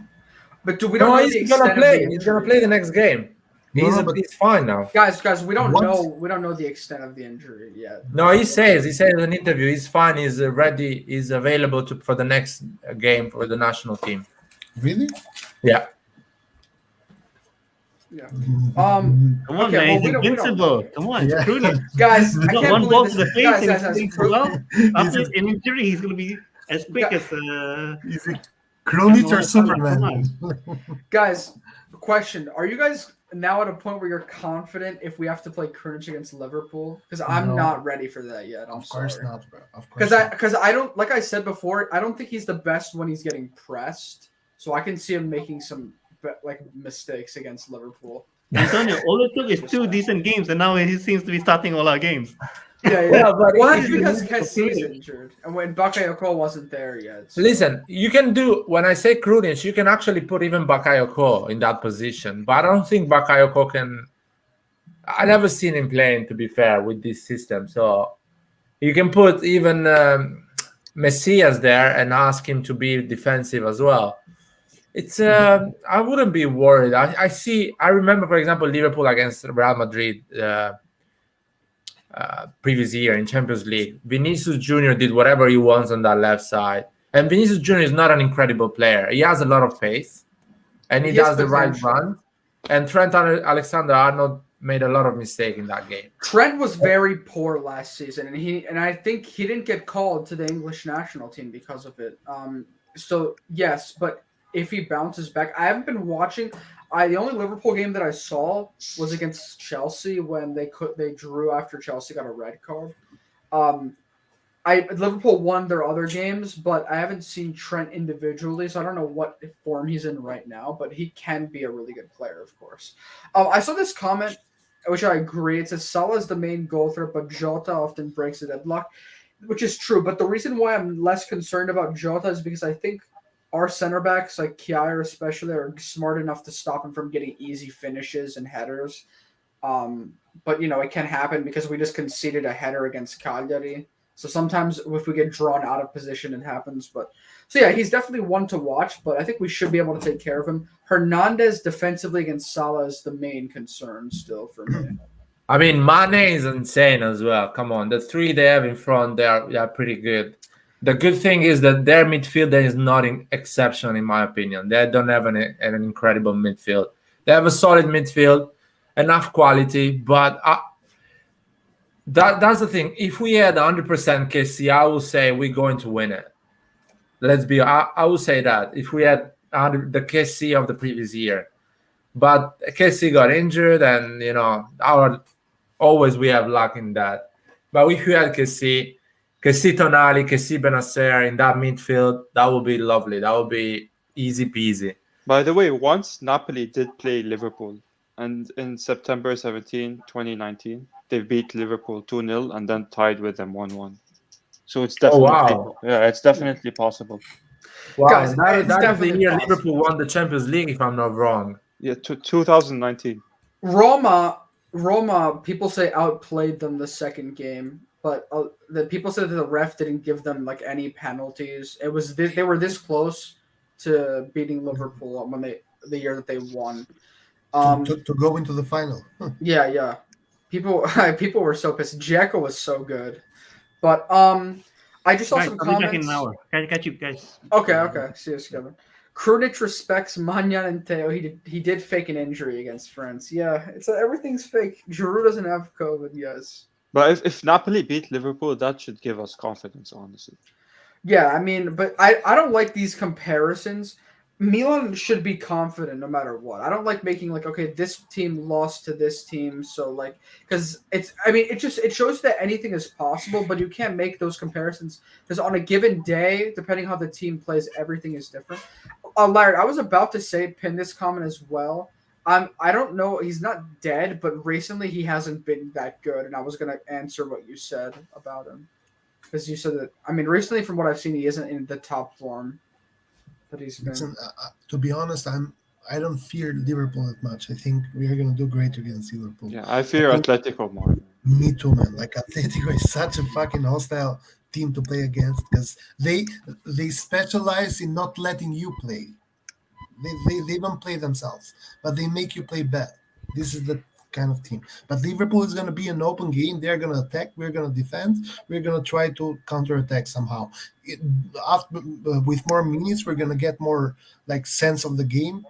But we don't know the he's extent gonna play. of the He's gonna play the next game. He's fine now. Guys, we don't know the extent of the injury yet. No, he says in an interview he's fine. He's ready. He's available for the next game for the national team. Really? Yeah. Yeah. Come on, man. He's invincible. Come on, guys. I got can't one believe ball this. to the face. Guys, after an injury, he's gonna be as quick as. Is it Krunic or Superman? Guys, question: are you guys now at a point where you're confident if we have to play Krunic against Liverpool? Because I'm not ready for that yet. Of course not, bro. Of course. Because I don't, like I said before, I don't think he's the best when he's getting pressed. So I can see him making some mistakes against Liverpool. Antonio, all it took is 2 decent games, and now he seems to be starting all our games. Yeah, but that's because Kessi's injured, and when Bakayoko wasn't there yet. So. Listen, you can do, when I say Krunic, you can actually put even Bakayoko in that position, but I don't think Bakayoko can. I never seen him playing, to be fair, with this system. So you can put even Messias there and ask him to be defensive as well. It's I wouldn't be worried. I remember, for example, Liverpool against Real Madrid previous year in Champions League. Vinicius Junior did whatever he wants on that left side, and Vinicius Junior is not an incredible player. He has a lot of pace, and he does the right run. And Trent Alexander-Arnold made a lot of mistakes in that game. Trent was very poor last season, and I think he didn't get called to the English national team because of it. So yes, but if he bounces back, I haven't been watching. The only Liverpool game that I saw was against Chelsea when they drew after Chelsea got a red card. Liverpool won their other games, but I haven't seen Trent individually, so I don't know what form he's in right now. But he can be a really good player, of course. I saw this comment, which I agree. It says Salah is the main goal threat, but Jota often breaks the deadlock, which is true. But the reason why I'm less concerned about Jota is because I think our center backs, like Kjaer especially, are smart enough to stop him from getting easy finishes and headers. But, it can happen because we just conceded a header against Cagliari. So sometimes if we get drawn out of position, it happens. So yeah, he's definitely one to watch, but I think we should be able to take care of him. Hernandez defensively against Salah is the main concern still for me. I mean, Mane is insane as well. Come on, the 3 they have in front, they are pretty good. The good thing is that their midfield is not exceptional, in my opinion. They don't have an incredible midfield. They have a solid midfield, enough quality, but that's the thing. If we had 100% KC, I would say we're going to win it. I would say that if we had the KC of the previous year, but KC got injured, and always we have luck in that. But if we had KC Tonali, KC Benacer in that midfield, that would be lovely. That would be easy peasy. By the way, once Napoli did play Liverpool, and in September 17, 2019, they beat Liverpool 2-0 and then tied with them 1-1. So it's definitely it's definitely possible. Wow, Guys, that is the year Liverpool won the Champions League, if I'm not wrong. Yeah, 2019. Roma, people say outplayed them the second game, but the people said that the ref didn't give them any penalties. It was they were this close to beating Liverpool when the year that they won. To go into the final. Yeah. People were so pissed. Dzeko was so good, but I just saw some comments. Back in an hour. Catch you guys. Okay. See you, Kevin. Krunic respects Manyan and Theo. He did fake an injury against France. Yeah, everything's fake. Giroud doesn't have COVID, yes. But if Napoli beat Liverpool, that should give us confidence, honestly. Yeah, I mean, but I don't like these comparisons. Milan should be confident no matter what. I don't like making like, okay, this team lost to this team, so like, because it's, I mean, it shows that anything is possible, but you can't make those comparisons because on a given day, depending how the team plays, everything is different. Larry, I was about to say pin this comment as well. I don't know. He's not dead, but recently he hasn't been that good, and I was gonna answer what you said about him. Because you said that, I mean, recently from what I've seen, he isn't in the top form that he's been. Listen, to be honest, I don't fear Liverpool that much. I think we are going to do great against Liverpool. Yeah, I fear Atletico more. Me too, man. Like Atletico is such a fucking hostile team to play against because they specialize in not letting you play. They don't play themselves, but they make you play bad. This is the kind of team. But Liverpool is going to be an open game. They're going to attack. We're going to defend. We're going to try to counterattack somehow. With more minutes, we're going to get more like sense of the game.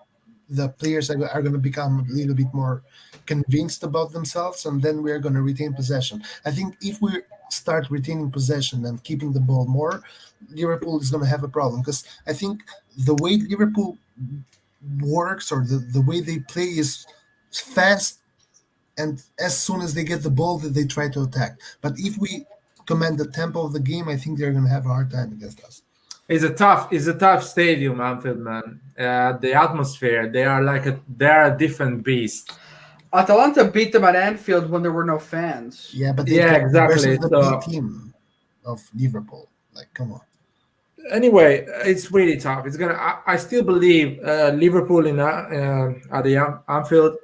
The players are going to become a little bit more convinced about themselves, and then we're going to retain possession. I think if we start retaining possession and keeping the ball more, Liverpool is going to have a problem because I think the way Liverpool works or the way they play is fast, and as soon as they get the ball, they try to attack. But if we command the tempo of the game, I think they're going to have a hard time against us. It's a tough stadium, Anfield, man. The atmosphere, they're a different beast. Atalanta beat them at Anfield when there were no fans. Yeah, but Yeah, exactly. versus the So- B team of Liverpool. Like, come on. Anyway, it's really tough. It's gonna. I still believe Liverpool at the Anfield,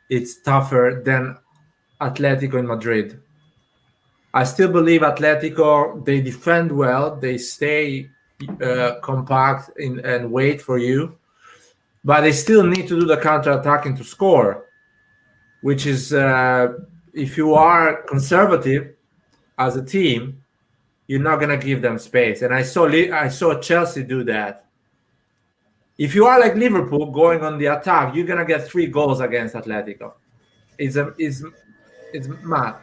it's tougher than Atletico in Madrid. I still believe Atletico. They defend well. They stay compact and wait for you, but they still need to do the counter attacking to score. Which is, if you are conservative as a team, you're not gonna give them space. And I saw Chelsea do that. If you are like Liverpool going on the attack, you're gonna get 3 goals against Atletico. It's mad.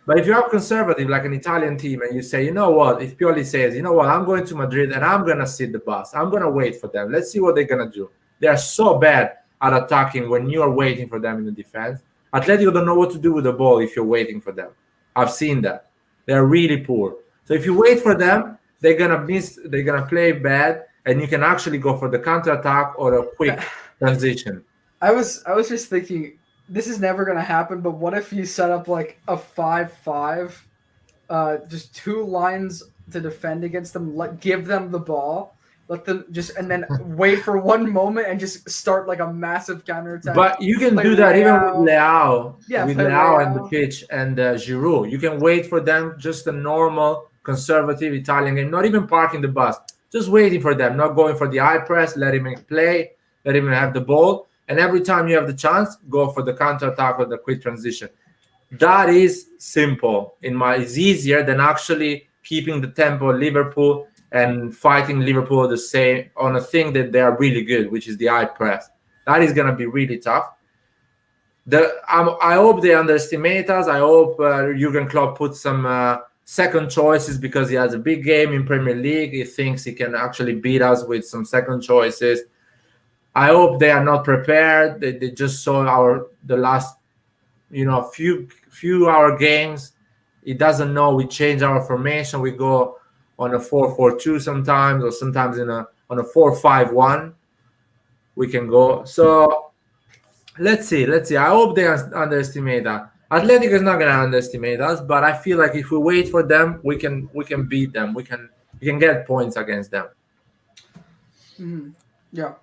But if you are conservative like an Italian team and you say, you know what, if Pioli says, you know what, I'm going to Madrid and I'm gonna sit the bus. I'm gonna wait for them. Let's see what they're gonna do. They are so bad at attacking when you are waiting for them in the defense. Atletico don't know what to do with the ball if you're waiting for them. I've seen that. They're really poor. So if you wait for them, they're gonna play bad, and you can actually go for the counter attack or a quick transition. I was just thinking, this is never gonna happen. But what if you set up like a 5-5, just 2 lines to defend against them, give them the ball, let them just, and then wait for one moment and just start like a massive counterattack. But you can Play do that even Leao. with Leao, Yeah, with play Leao and the Leao. pitch and Giroud. You can wait for them, just a normal conservative Italian game, not even parking the bus, just waiting for them, not going for the high press, let him play, let him have the ball, and every time you have the chance, go for the counter attack or the quick transition. That is simple. It's easier than actually keeping the tempo of Liverpool and fighting Liverpool the same on a thing that they are really good, which is the high press. That is going to be really tough. I hope they underestimate us. I hope Jurgen Klopp puts some second choices because he has a big game in Premier League. He thinks he can actually beat us with some second choices. I hope they are not prepared. They just saw the last few our games. It doesn't know we change our formation. We go on a 4-4-2 sometimes, or sometimes on a 4-5-1. We can go. So let's see. I hope they underestimate that. Atletico is not going to underestimate us, but I feel like if we wait for them, we can beat them. We can get points against them. Yeah.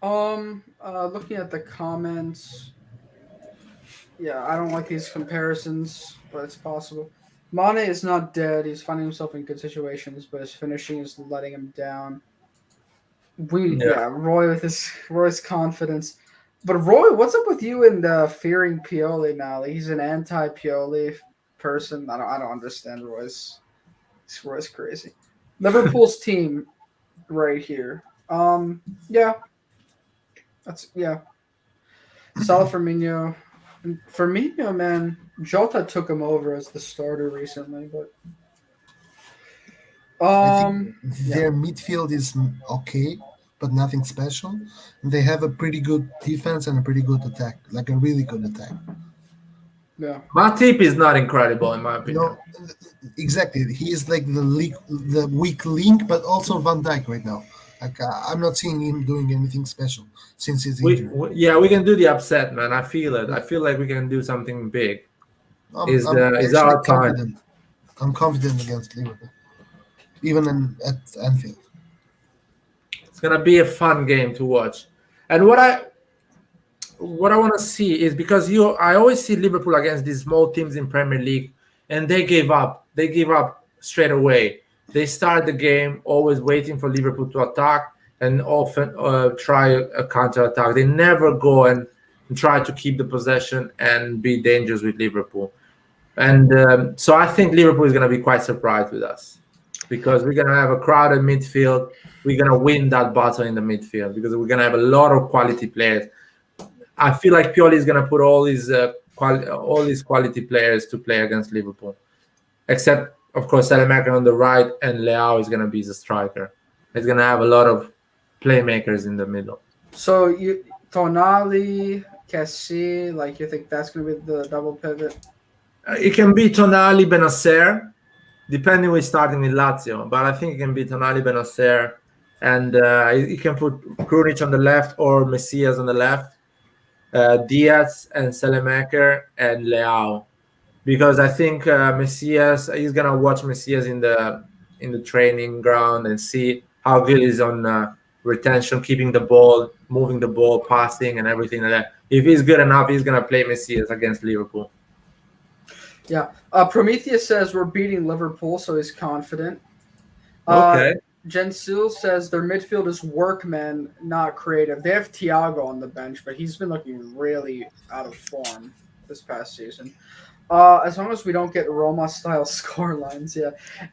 Looking at the comments. Yeah, I don't like these comparisons, but it's possible. Mane is not dead. He's finding himself in good situations, but his finishing is letting him down. Roy with Roy's confidence. But Roy, what's up with you and fearing Pioli now? Like, he's an anti-Pioli person. I don't understand Roy's crazy. Liverpool's team right here. Yeah. Salah Firmino. And Firmino, man, Jota took him over as the starter recently, but I think yeah. their midfield is okay, but nothing special. They have a pretty good defense and a pretty good attack, like a really good attack. Yeah. Matip is not incredible in my opinion. No, exactly. He is like the weak link, but also Van Dijk right now. Like I'm not seeing him doing anything special since his injury. Yeah, we can do the upset, man. I feel it. Yeah. I feel like we can do something big. I'm Is actually our time. confident. I'm confident against Liverpool, even at Anfield. It's gonna be a fun game to watch. And what I want to see is because I always see Liverpool against these small teams in Premier League, and they gave up. They give up straight away. They start the game always waiting for Liverpool to attack and often try a counter attack. They never go and try to keep the possession and be dangerous with Liverpool. And so I think Liverpool is going to be quite surprised with us because we're going to have a crowded midfield. We're going to win that battle in the midfield because we're going to have a lot of quality players. I feel like Pioli is going to put all his quality players to play against Liverpool, except of course Salamaker on the right and Leao is going to be the striker. He's going to have a lot of playmakers in the middle. So you Tonali, Cassie, like you think that's gonna be the double pivot? It can be Tonali, Benacer, depending we're starting with Lazio, but I think it can be Tonali, Benacer, and you can put Krunic on the left or Messias on the left. Diaz and Selemaker and Leao, because I think Messias he's gonna watch Messias in the training ground and see how good he's on retention, keeping the ball, moving the ball, passing, and everything like that. If he's good enough, he's gonna play Messias against Liverpool. Yeah. Prometheus says we're beating Liverpool, so he's confident. Okay. Gensil says their midfield is workmen, not creative. They have Thiago on the bench, but he's been looking really out of form this past season. As long as we don't get Roma style score lines, yeah.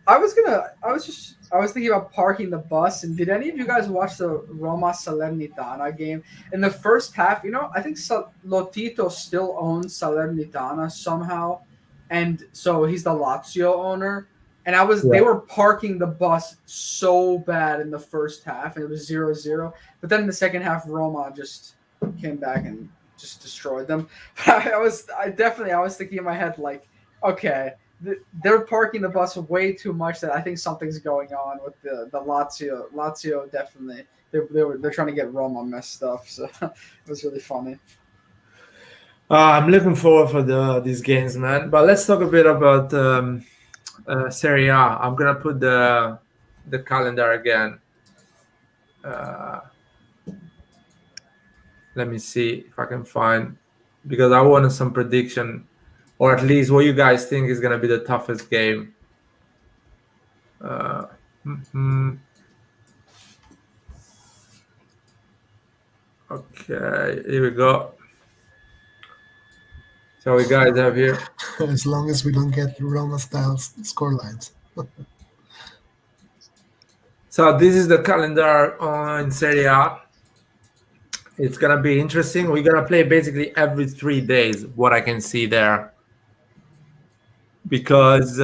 I was thinking about parking the bus. And did any of you guys watch the Roma Salernitana game in the first half? I think Lotito still owns Salernitana somehow, and so he's the Lazio owner. And they were parking the bus so bad in the first half, and it was 0-0. But then in the second half, Roma just came back and just destroyed them. I was thinking in my head, like, okay, they're parking the bus way too much that I think something's going on with the Lazio. Lazio definitely they're trying to get Roma messed up. So it was really funny. I'm looking forward for these games, man. But let's talk a bit about Serie A. I'm gonna put the calendar again. Let me see if I can find, because I wanted some prediction, or at least what you guys think is gonna be the toughest game. Okay, here we go. So we guys have here. As long as we don't get Roma style score lines. So this is the calendar in Serie A. It's gonna be interesting. We're gonna play basically every 3 days. What I can see there, because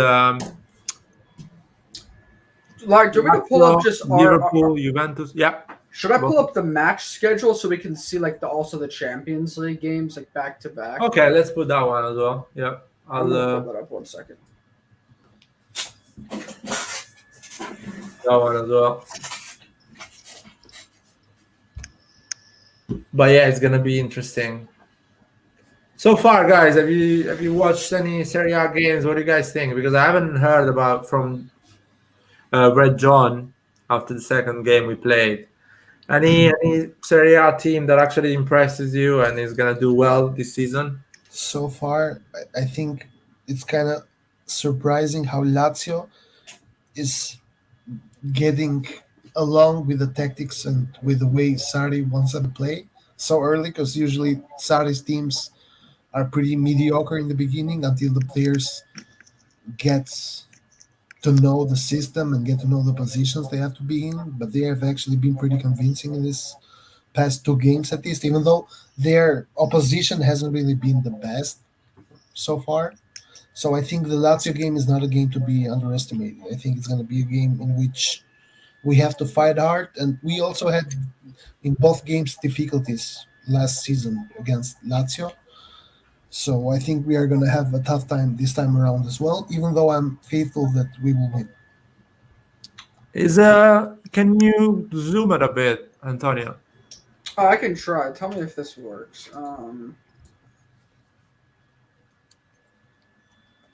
Like, do we want to pull up just Liverpool, Juventus? Yeah. Should I pull up the match schedule so we can see like also the Champions League games like back to back? Okay, let's put that one as well. Yeah, I'll pull that up 1 second. That one as well. But yeah, it's gonna be interesting. So far, guys, have you watched any Serie A games? What do you guys think? Because I haven't heard about from Red John after the second game we played. Any Serie A team that actually impresses you and is gonna do well this season? So far, I think it's kind of surprising how Lazio is getting along with the tactics and with the way Sarri wants them to play so early, because usually Sarri's teams are pretty mediocre in the beginning until the players get to know the system and get to know the positions they have to be in. But they have actually been pretty convincing in this past 2 games at least, even though their opposition hasn't really been the best so far. So I think the Lazio game is not a game to be underestimated. I think it's going to be a game in which we have to fight hard, and we also had in both games difficulties last season against Lazio. So I think we are going to have a tough time this time around as well, even though I'm faithful that we will win. Can you zoom it a bit, Antonio? Oh, I can try. Tell me if this works.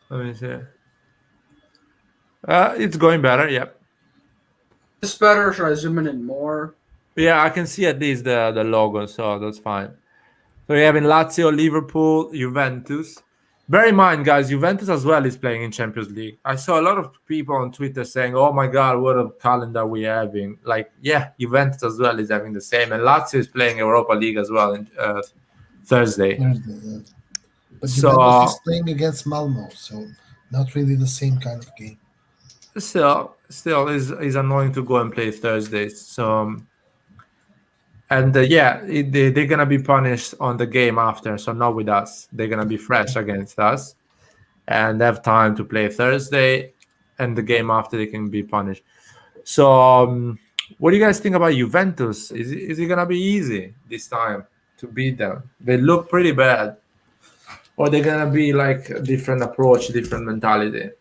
Let me see. It's going better. Yep. Is this better? Or should I zoom in more? Yeah, I can see at least the logo, so that's fine. So we have in Lazio, Liverpool, Juventus. Bear in mind, guys, Juventus as well is playing in Champions League. I saw a lot of people on Twitter saying, "Oh my God, what a calendar we're having!" Like, yeah, Juventus as well is having the same, and Lazio is playing Europa League as well on Thursday. Thursday, yeah. But So- Juventus is playing against Malmo, so not really the same kind of game. Still is annoying to go and play Thursdays. So, and they're gonna be punished on the game after. So not with us. They're gonna be fresh against us, and have time to play Thursday, and the game after they can be punished. So, what do you guys think about Juventus? Is it gonna be easy this time to beat them? They look pretty bad, or they're gonna be like a different approach, different mentality.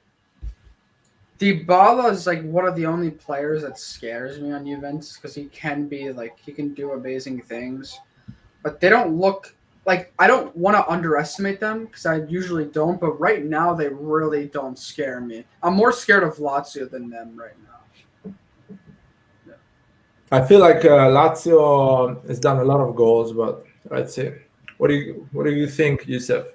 Dybala is like one of the only players that scares me on Juventus because he can do amazing things, but they don't look like, I don't want to underestimate them because I usually don't, but right now they really don't scare me. I'm more scared of Lazio than them right now. I feel like Lazio has done a lot of goals, but let's see. What do you think, Yusuf?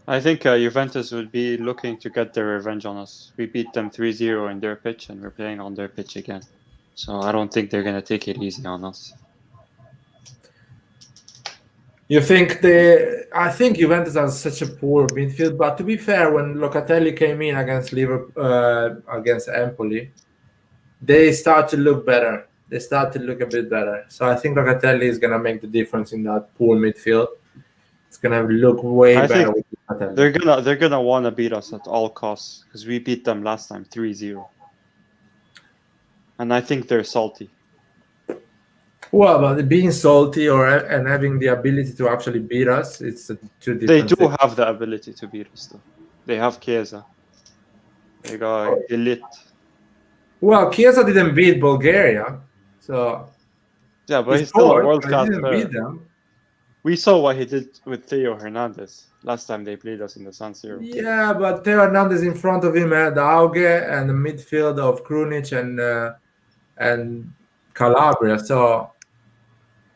I think Juventus would be looking to get their revenge on us. We beat them 3-0 in their pitch, and we're playing on their pitch again. So I don't think they're going to take it easy on us. You think I think Juventus has such a poor midfield, but to be fair, when Locatelli came in against against Empoli, they start to look better. They start to look a bit better. So I think Locatelli is going to make the difference in that poor midfield. It's going to look way I better think with Locatelli. they're gonna want to beat us at all costs because we beat them last time 3-0, and I think they're salty. Well, but being salty and having the ability to actually beat us, it's two different They do things. have the ability to beat us, though. They have Chiesa. They got Elite. Well, Chiesa didn't beat Bulgaria, so Yeah, but he he's still a scored, world but he class didn't player. beat them. We saw what he did with Theo Hernandez last time they played us in the San Siro. Yeah, but Theo Hernandez in front of him had Auge and the midfield of Krunic and Calabria. So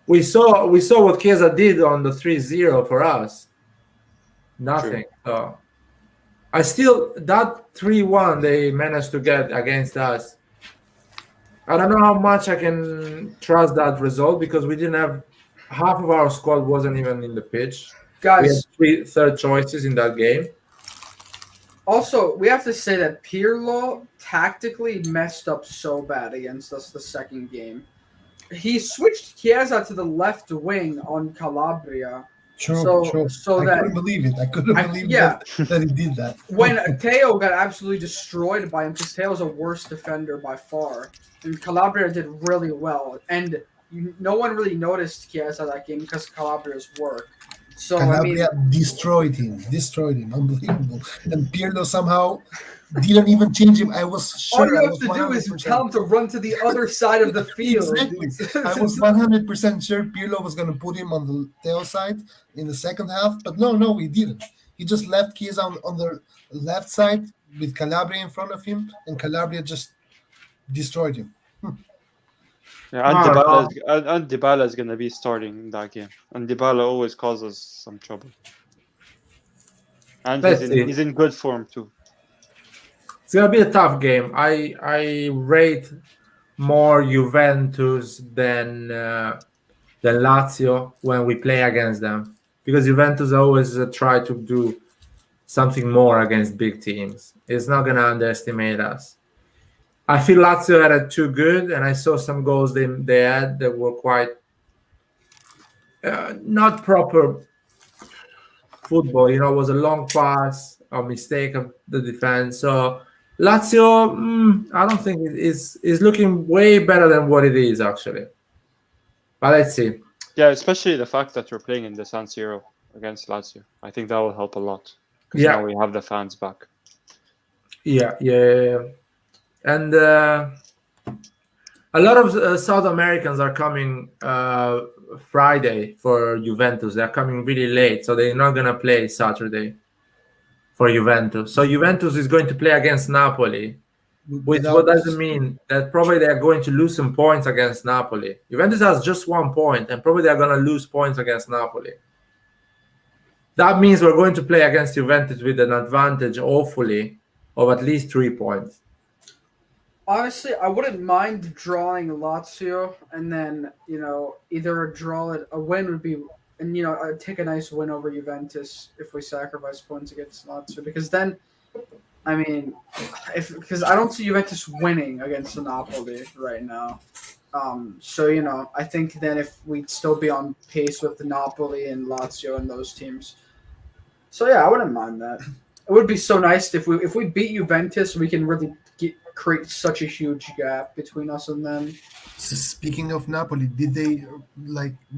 we saw what Chiesa did on the 3-0 for us. Nothing. So I still, that 3-1 they managed to get against us. I don't know how much I can trust that result because we didn't have, half of our squad wasn't even in the pitch. We had Guys, 3 third choices in that game. also, we have to say that Pirlo tactically messed up so bad against us the second game. He switched Chiesa to the left wing on Calabria. True, So- true. so I that- couldn't believe it. I couldn't believe yeah. that he did that. When Teo got absolutely destroyed by him, because Teo's a worse defender by far, and Calabria did really well, and no one really noticed Chiesa that game because of Calabria's work. So Calabria destroyed him, unbelievable. And Pirlo somehow didn't even change him. I was sure. all you I have was to do is 100%. tell him to run to the other side of the field. Exactly. I was 100% sure Pirlo was going to put him on the Theo side in the second half, but no, he didn't. He just left Chiesa on the left side with Calabria in front of him, and Calabria just destroyed him. Yeah, and Dybala is going to be starting in that game. And Dybala always causes some trouble. And Let's see. he's in good form too. It's gonna be a tough game. I rate more Juventus than Lazio when we play against them because Juventus always try to do something more against big teams. It's not gonna underestimate us. I feel Lazio had it too good, and I saw some goals they had that were quite not proper football. It was a long pass, a mistake of the defense. So Lazio, I don't think it is looking way better than what it is actually. But let's see. Yeah, especially the fact that we're playing in the San Siro against Lazio. I think that will help a lot because Yeah. now we have the fans back. Yeah. And a lot of South Americans are coming Friday for Juventus. They're coming really late, so they're not gonna play Saturday for Juventus. So Juventus is going to play against Napoli. Which what does it mean? That probably they are going to lose some points against Napoli. Juventus has just 1 point, and probably they are going to lose points against Napoli. That means we're going to play against Juventus with an advantage, hopefully, of at least 3 points. Honestly, I wouldn't mind drawing Lazio, and then either a win would be, and I'd take a nice win over Juventus if we sacrifice points against Lazio, because then, I mean, because I don't see Juventus winning against Napoli right now. So I think then if we'd still be on pace with Napoli and Lazio and those teams. So yeah, I wouldn't mind that. It would be so nice if we beat Juventus, we can really create such a huge gap between us and them. Speaking of Napoli, did they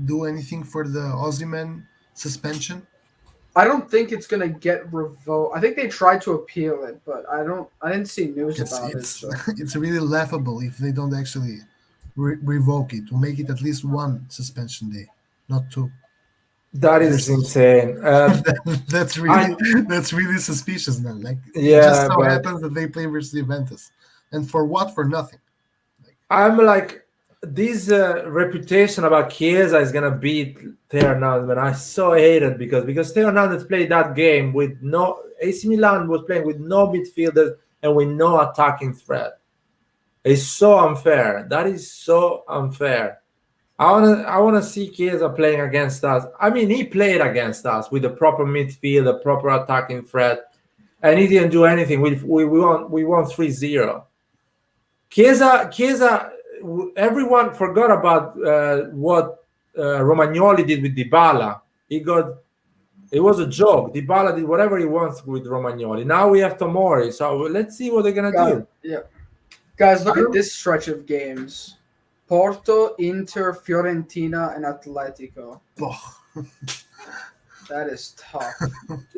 do anything for the Osimhen suspension? I don't think it's gonna get revoked. I think they tried to appeal it, but I didn't see news about it. So. It's really laughable if they don't actually revoke it, to make it at least 1 suspension day, not 2. That is insane. That's really suspicious, man. It just so happens that they play versus Juventus, and for what? For nothing. I'm like, this reputation about Chiesa is gonna beat Teo Hernandez, but I so hate it because Teo Hernandez played that game with no AC Milan was playing with no midfielders and with no attacking threat. It's so unfair. That is so unfair. I wanna see Chiesa playing against us. I mean, he played against us with a proper midfield, a proper attacking threat, and he didn't do anything. We won 3-0. Chiesa. Everyone forgot about what Romagnoli did with Dybala. It was a joke. Dybala did whatever he wants with Romagnoli. Now we have Tomori, so let's see what they're gonna do. Yeah, guys, look at this stretch of games: Porto, Inter, Fiorentina, and Atletico. Oh. That is tough.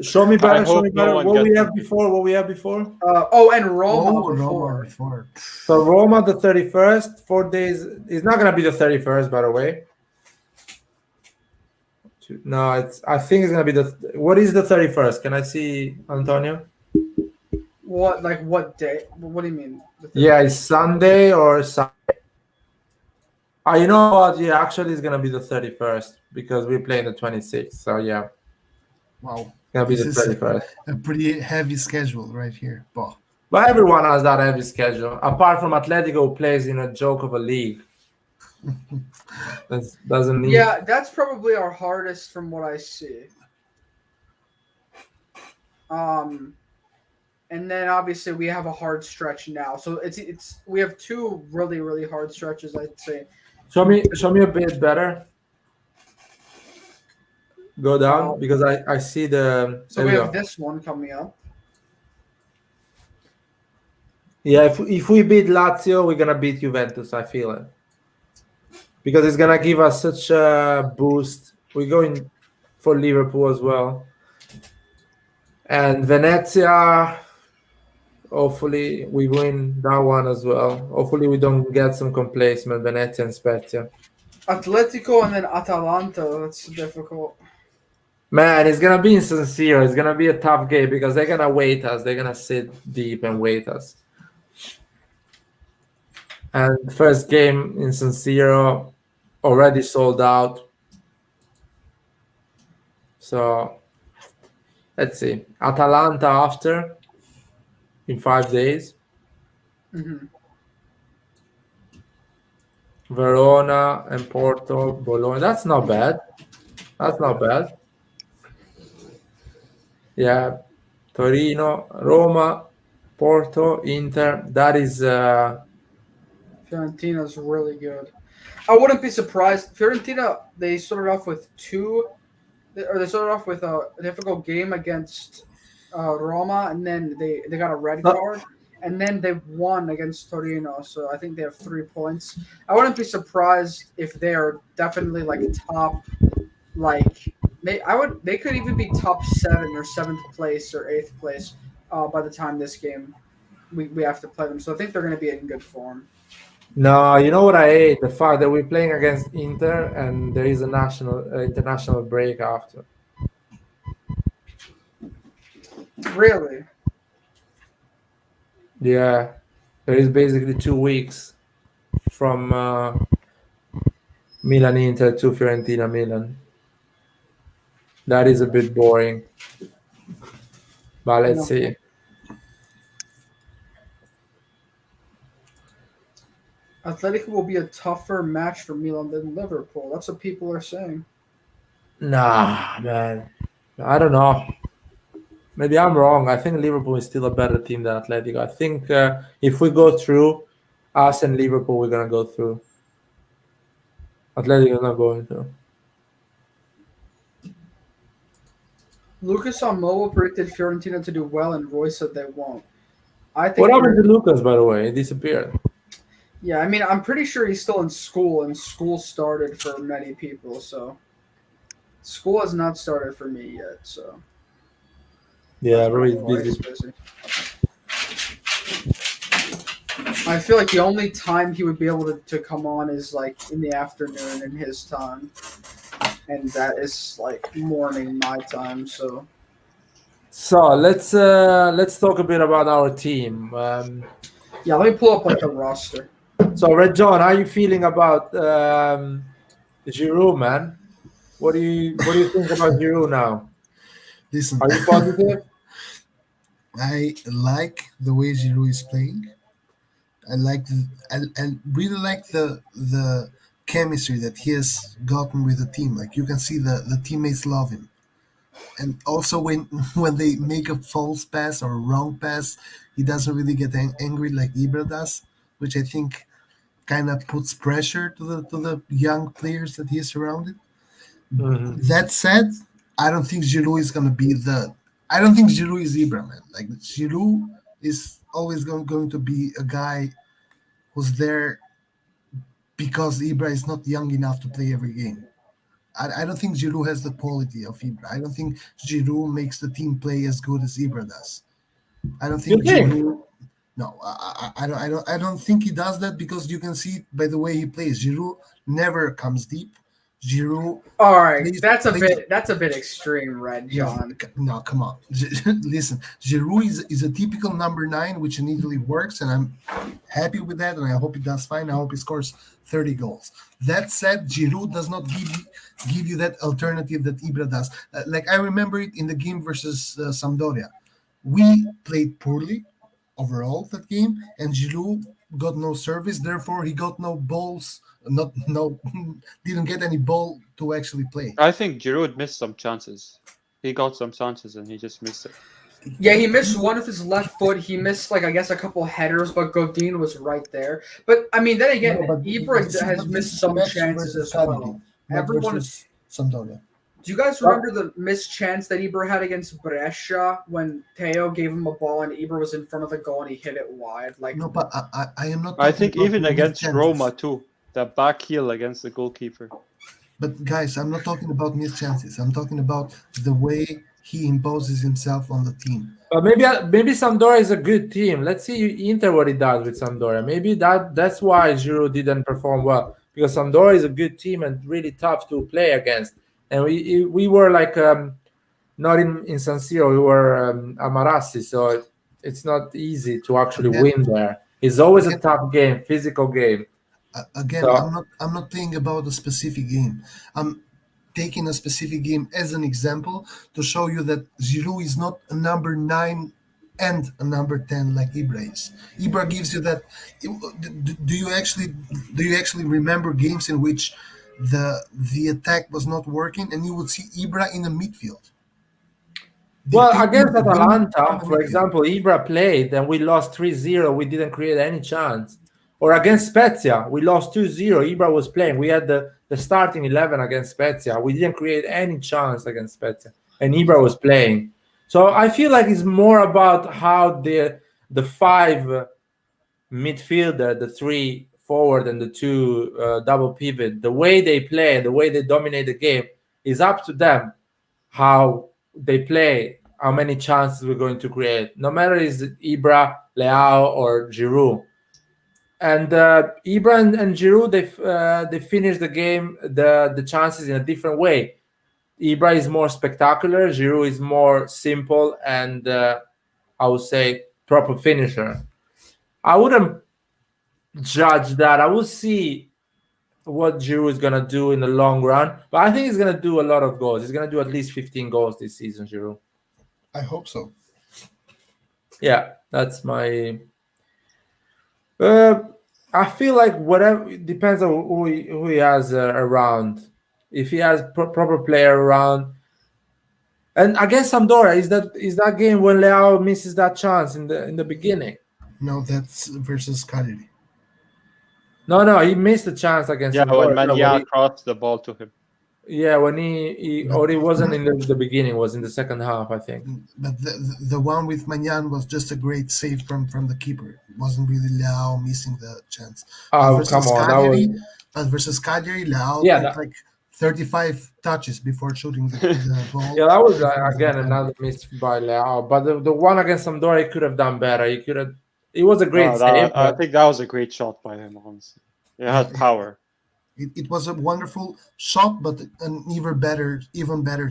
Show me better. What we have before? And Roma before. So Roma the 31st, 4 days. It's not gonna be the 31st, by the way. No, I think it's gonna be what is the 31st? Can I see, Antonio? What day? What do you mean? Yeah, it's Sunday or Saturday. You know what? Yeah, actually, it's gonna be the 31st because we're playing the 26th. So yeah. Wow. It's gonna be the 31st. A pretty heavy schedule right here. But everyone has that heavy schedule, apart from Atletico, who plays in a joke of a league. That doesn't need. Yeah, that's probably our hardest from what I see. And then obviously we have a hard stretch now. So we have 2 really, really hard stretches, I'd say. Show me a bit better. Go down because I see the. So we have this one coming up. Yeah, if we beat Lazio, we're gonna beat Juventus. I feel it because it's gonna give us such a boost. We're going for Liverpool as well, and Venezia. Hopefully, we win that one as well. Hopefully, we don't get some complacement. Venezia and Spezia. Atletico and then Atalanta. That's difficult. Man, it's gonna be in San Siro. It's gonna be a tough game because they're gonna wait us. They're gonna sit deep and wait us. And first game in San Siro already sold out. So let's see. Atalanta after in 5 days. Mm-hmm. Verona and Porto, Bologna. That's not bad. Yeah, Torino, Roma, Porto, Inter. That is Fiorentina's really good. I wouldn't be surprised. Fiorentina, they started off with they started off with a difficult game against Roma, and then they got a red No, card, and then they won against Torino. So I think they have 3 points. I wouldn't be surprised if they are definitely like top, like they could even be top 7 or 7th place or 8th place by the time this game we have to play them. So I think they're going to be in good form. no, you know what I hate? The fact that we're playing against Inter and there is a international break after. Really. Yeah, there is basically 2 weeks from Milan Inter to Fiorentina Milan. That is a bit boring, but let's No. see. Atletico will be a tougher match for Milan than Liverpool. That's what people are saying. Nah, man, I don't know. Maybe I'm wrong. I think Liverpool is still a better team than Atletico. I think if we go through, us and Liverpool, we're gonna go through. Atletico is not going to. Lucas Almoa predicted Fiorentina to do well, and Roy said they won't. I think. What happened to Lucas, by the way? He disappeared. Yeah, I mean, I'm pretty sure he's still in school, and school started for many people. So, school has not started for me yet. So, Yeah, very Roy is busy. busy. I feel like the only time he would be able to come on is like in the afternoon in his time, and that is like morning my time. So. So let's talk a bit about our team. Yeah, let me pull up like the roster. So Red John, how are you feeling about Giroud, man? What do you think about Giroud now? Listen, Are you positive? I like the way Giroud is playing. I really like the chemistry that he has gotten with the team. Like you can see the teammates love him, and also when when they make a false pass or a wrong pass, he doesn't really get angry like Ibra does, which I think kind of puts pressure to the young players that he's surrounded. Mhm. That said, I don't think Giroud is gonna be the. I don't think Giroud is Ibra, man. Like Giroud is always going to be a guy who's there because Ibra is not young enough to play every game. I don't think Giroud has the quality of Ibra. I don't think Giroud makes the team play as good as Ibra does. I don't You think think? Giroud. No, I don't think he does that because you can see it by the way he plays. Giroud never comes deep. Giroud All right, plays that's a plays bit extreme, Red No, John. no, come on. Listen, Giroud is a typical number 9, which in Italy works, and I'm happy with that, and I hope he does fine. I hope he scores 30 goals. That said, Giroud does not give you that alternative that Ibra does. Like I remember it in the game versus Sampdoria. We played poorly overall that game, and Giroud got no service. Therefore, he got no balls. Not no, didn't get any ball to actually play. I think Giroud missed some chances. He got some chances and he just missed it. Yeah, he missed one of his left foot. He missed like I guess a couple headers, but Godin was right there. But I mean, then again, No, but Ibra this has this missed is the some match chances versus as Cagliari, well. not Everyone versus Sampdoria. Do you guys remember the missed chance that Ibra had against Brescia when Teo gave him a ball and Ibra was in front of the goal and he hit it wide? Like, No, but I am not I talking think about even missed against chances. Roma too, the back heel against the goalkeeper. But guys, I'm not talking about missed chances. I'm talking about the way he imposes himself on the team. But maybe Sampdoria is a good team. Let's see Inter what he does with Sampdoria. Maybe that's why Giroud didn't perform well because Sampdoria is a good team and really tough to play against. And we were like not in San Siro, we were Amarassi, so it's not easy to actually Again, win there. It's always a again, tough game, physical game. again, So I'm not playing about a specific game. I'm taking a specific game as an example to show you that Giroud is not a number 9 and a number 10 like Ibra is. Ibra gives you that. Do you actually remember games in which the attack was not working and you would see Ibra in the midfield? well, Dictating against the game Atalanta, from the for midfield. example, Ibra played and we lost 3-0. We didn't create any chance. Or against Spezia, we lost 2-0. Ibra was playing. We had the starting 11 against Spezia. We didn't create any chance against Spezia, and Ibra was playing. So I feel like it's more about how the five midfielder, the three forward and the two double pivot, the way they play, the way they dominate the game, is up to them. How they play, how many chances we're going to create. No matter is it Ibra, Leao, or Giroud. And Ibra and Giroud, they finish the game, the chances in a different way. Ibra is more spectacular. Giroud is more simple and I would say proper finisher. I wouldn't judge that. I will see what Giroud is gonna do in the long run, but I think he's gonna do a lot of goals. He's gonna do at least 15 goals this season, Giroud. I hope so. Yeah, that's my. I feel like whatever it depends on who he has around. If he has proper player around, and against Sampdoria, is that game when Leao misses that chance in the beginning? No, that's versus Cagliari. No, he missed the chance against Yeah, when Sampdoria. Mania crossed the ball to him. Yeah, when he or it wasn't in the beginning, it was in the second half, I think. But the one with Magnan was just a great save from the keeper. It wasn't really Leao missing the chance. Oh, versus come on, Cagliari, that was but versus Cagliari, Leao Yeah, took like 35 touches before shooting the ball. yeah, that was again another miss by Leao. But the one against Sampdoria, he could have done better. He could have. It was a great No, save. I But think that was a great shot by him, honestly. It had power. It was a wonderful shot, but an even better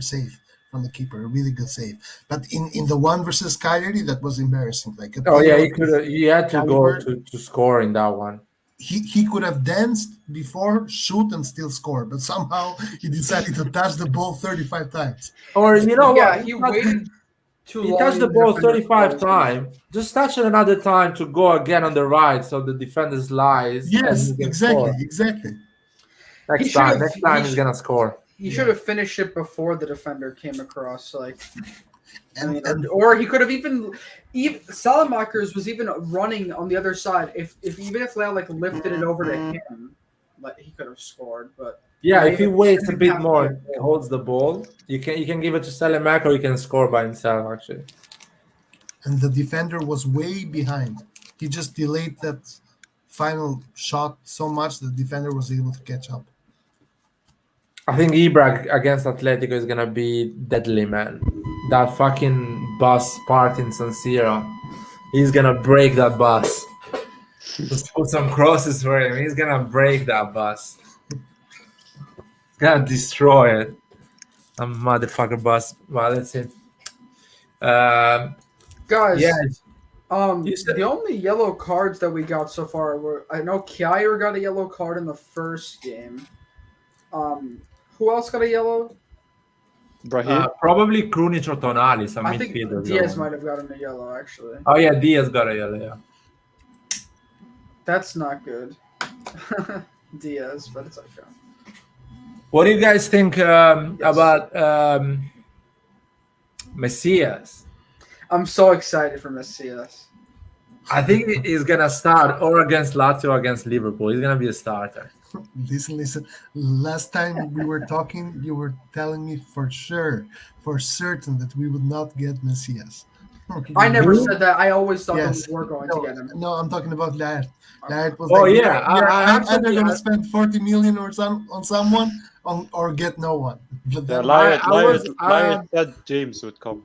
save from the keeper. A really good save. But in the one versus Cagliari, that was embarrassing. Like a oh yeah, player he could have. He had to go caliber, to score in that one. he could have danced before, shoot, and still score. But somehow he decided to touch the ball 35 times. Or you know Yeah, what? he waited too He long. touched the in ball defender 35 goals. times. Just touch it another time to go again on the right, so the defender's lies. Yes, and he can exactly, score. exactly. He Next should've- time he he's gonna score. He should have finished it before the defender came across. Like, And or he could have even Salamakers was even running on the other side. If Leao like lifted it over to him, like he could have scored. But Yeah, if he Maybe waits a didn't bit have more, to get holds the ball, you can give it to Selemak or he can score by himself. Actually, the defender was way behind. He just delayed that final shot so much the defender was able to catch up. I think Ibra against Atletico is gonna be deadly, man. That fucking bus part in San Siro, he's gonna break that bus. Just put some crosses for him. He's gonna break that bus. He's gonna destroy it. A motherfucker bus. Well, that's it. guys, Yeah. You said- the only yellow cards that we got so far were I know Kjaer got a yellow card in the first game. Who else got a yellow? Brahim. Probably Krunic or Tonali, some I think midfielder. Diaz might have gotten a yellow actually. Oh yeah, Diaz got a yellow. Yeah. That's not good. Diaz, but it's okay. What do you guys think about Messias? I'm so excited for Messias. I think he's gonna start or against Lazio or against Liverpool. He's gonna be a starter. Listen. Last time we were talking, you were telling me for certain that we would not get Messias. I never Really? said that. I always thought Yes. that we were going to get him. No, I'm talking about Laird. Laird was Oh like, yeah, you're I either actually- going to spend 40 million on someone or get no one. But Yeah, then, Lyle said James would come.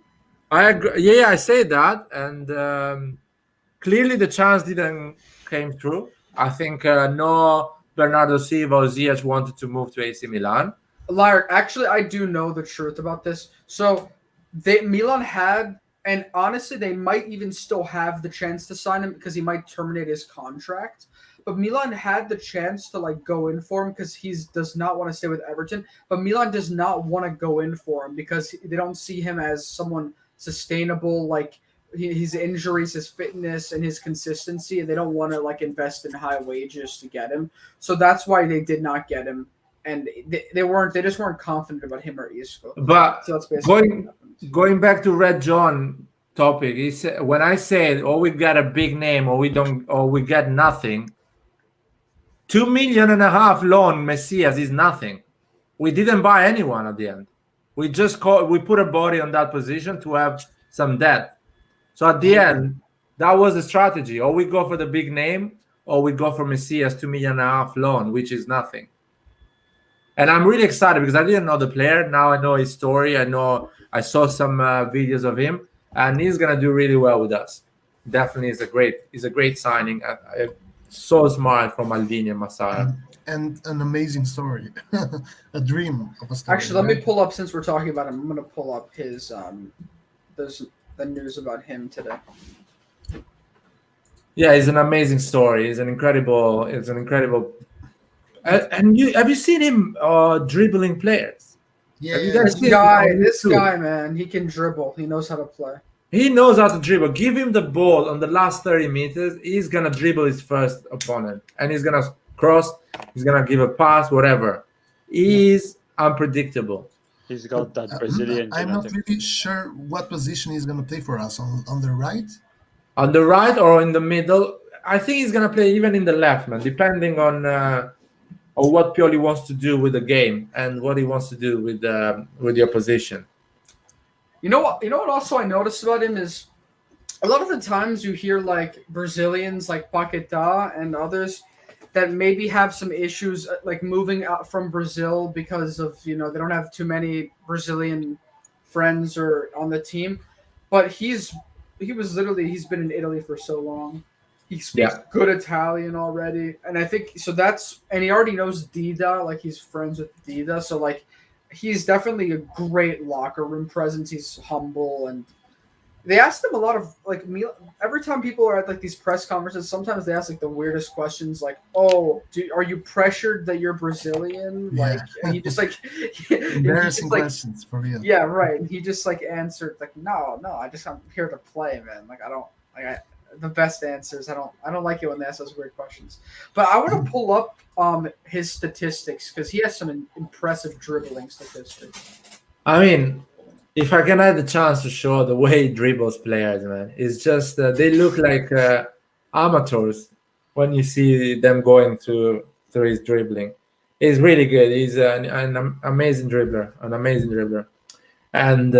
I agree. Yeah, I say that, and clearly the chance didn't came through. I think no Bernardo Silva or Ziyech wanted to move to AC Milan. Liar, actually, I do know the truth about this. So, Milan had, and honestly, they might even still have the chance to sign him because he might terminate his contract. But Milan had the chance to like go in for him because he does not want to stay with Everton. But Milan does not want to go in for him because they don't see him as someone sustainable. Like his injuries, his fitness, and his consistency, and they don't want to like invest in high wages to get him. So that's why they did not get him, and they just weren't confident about him or Isco. But So that's basically what happened. going back to Red John topic, when I said, "Oh, we got a big name, or we don't, or we got nothing," 2.5 million loan Messias is nothing. We didn't buy anyone at the end. We just we put a body on that position to have some debt. So at the end, that was the strategy. Or we go for the big name, or we go for Messias 2.5 million loan, which is nothing. And I'm really excited because I didn't know the player. Now I know his story. I saw some videos of him, and he's gonna do really well with us. Definitely is a great signing. So smart from Maldini and Massara. And an amazing story, a dream of a story. Actually, let me pull up, since we're talking about him, I'm going to pull up his there's the news about him today. Yeah, it's an amazing story. It's an incredible. And have you seen him dribbling players? Yeah, Have you guys This guy, man, he can dribble. He knows how to play. He knows how to dribble. Give him the ball on the last 30 meters. He's gonna dribble his first opponent, and he's gonna cross. He's gonna give a pass, whatever. He's unpredictable. He's got that Brazilian I'm not genetic. really sure what position he's going to play for us, on the right. On the right or in the middle, I think he's gonna play even in the left, man. Depending on what Pioli wants to do with the game and what he wants to do with the opposition. You know what? Also, I noticed about him is a lot of the times you hear like Brazilians like Paquetá and others that maybe have some issues like moving out from Brazil because of they don't have too many Brazilian friends or on the team, but he's been in Italy for so long. He speaks good Italian already, and I think so. And he already knows Dida, like he's friends with Dida, so like he's definitely a great locker room presence. He's humble, and they asked him a lot of like every time people are at like these press conferences. Sometimes they ask like the weirdest questions, like, "Oh, are you pressured that you're Brazilian?" Yeah. Like, and he just like Embarrassing questions for real. Yeah, right. And he just like answered like, "No, I'm here to play, man. Like, I don't like the best answers. I don't like it when they ask those weird questions." But I want to pull up his statistics because he has some impressive dribbling statistics. I mean, if I can have the chance to show the way he dribbles players, man, it's just they look like amateurs when you see them going through his dribbling. He's really good. He's an amazing dribbler, and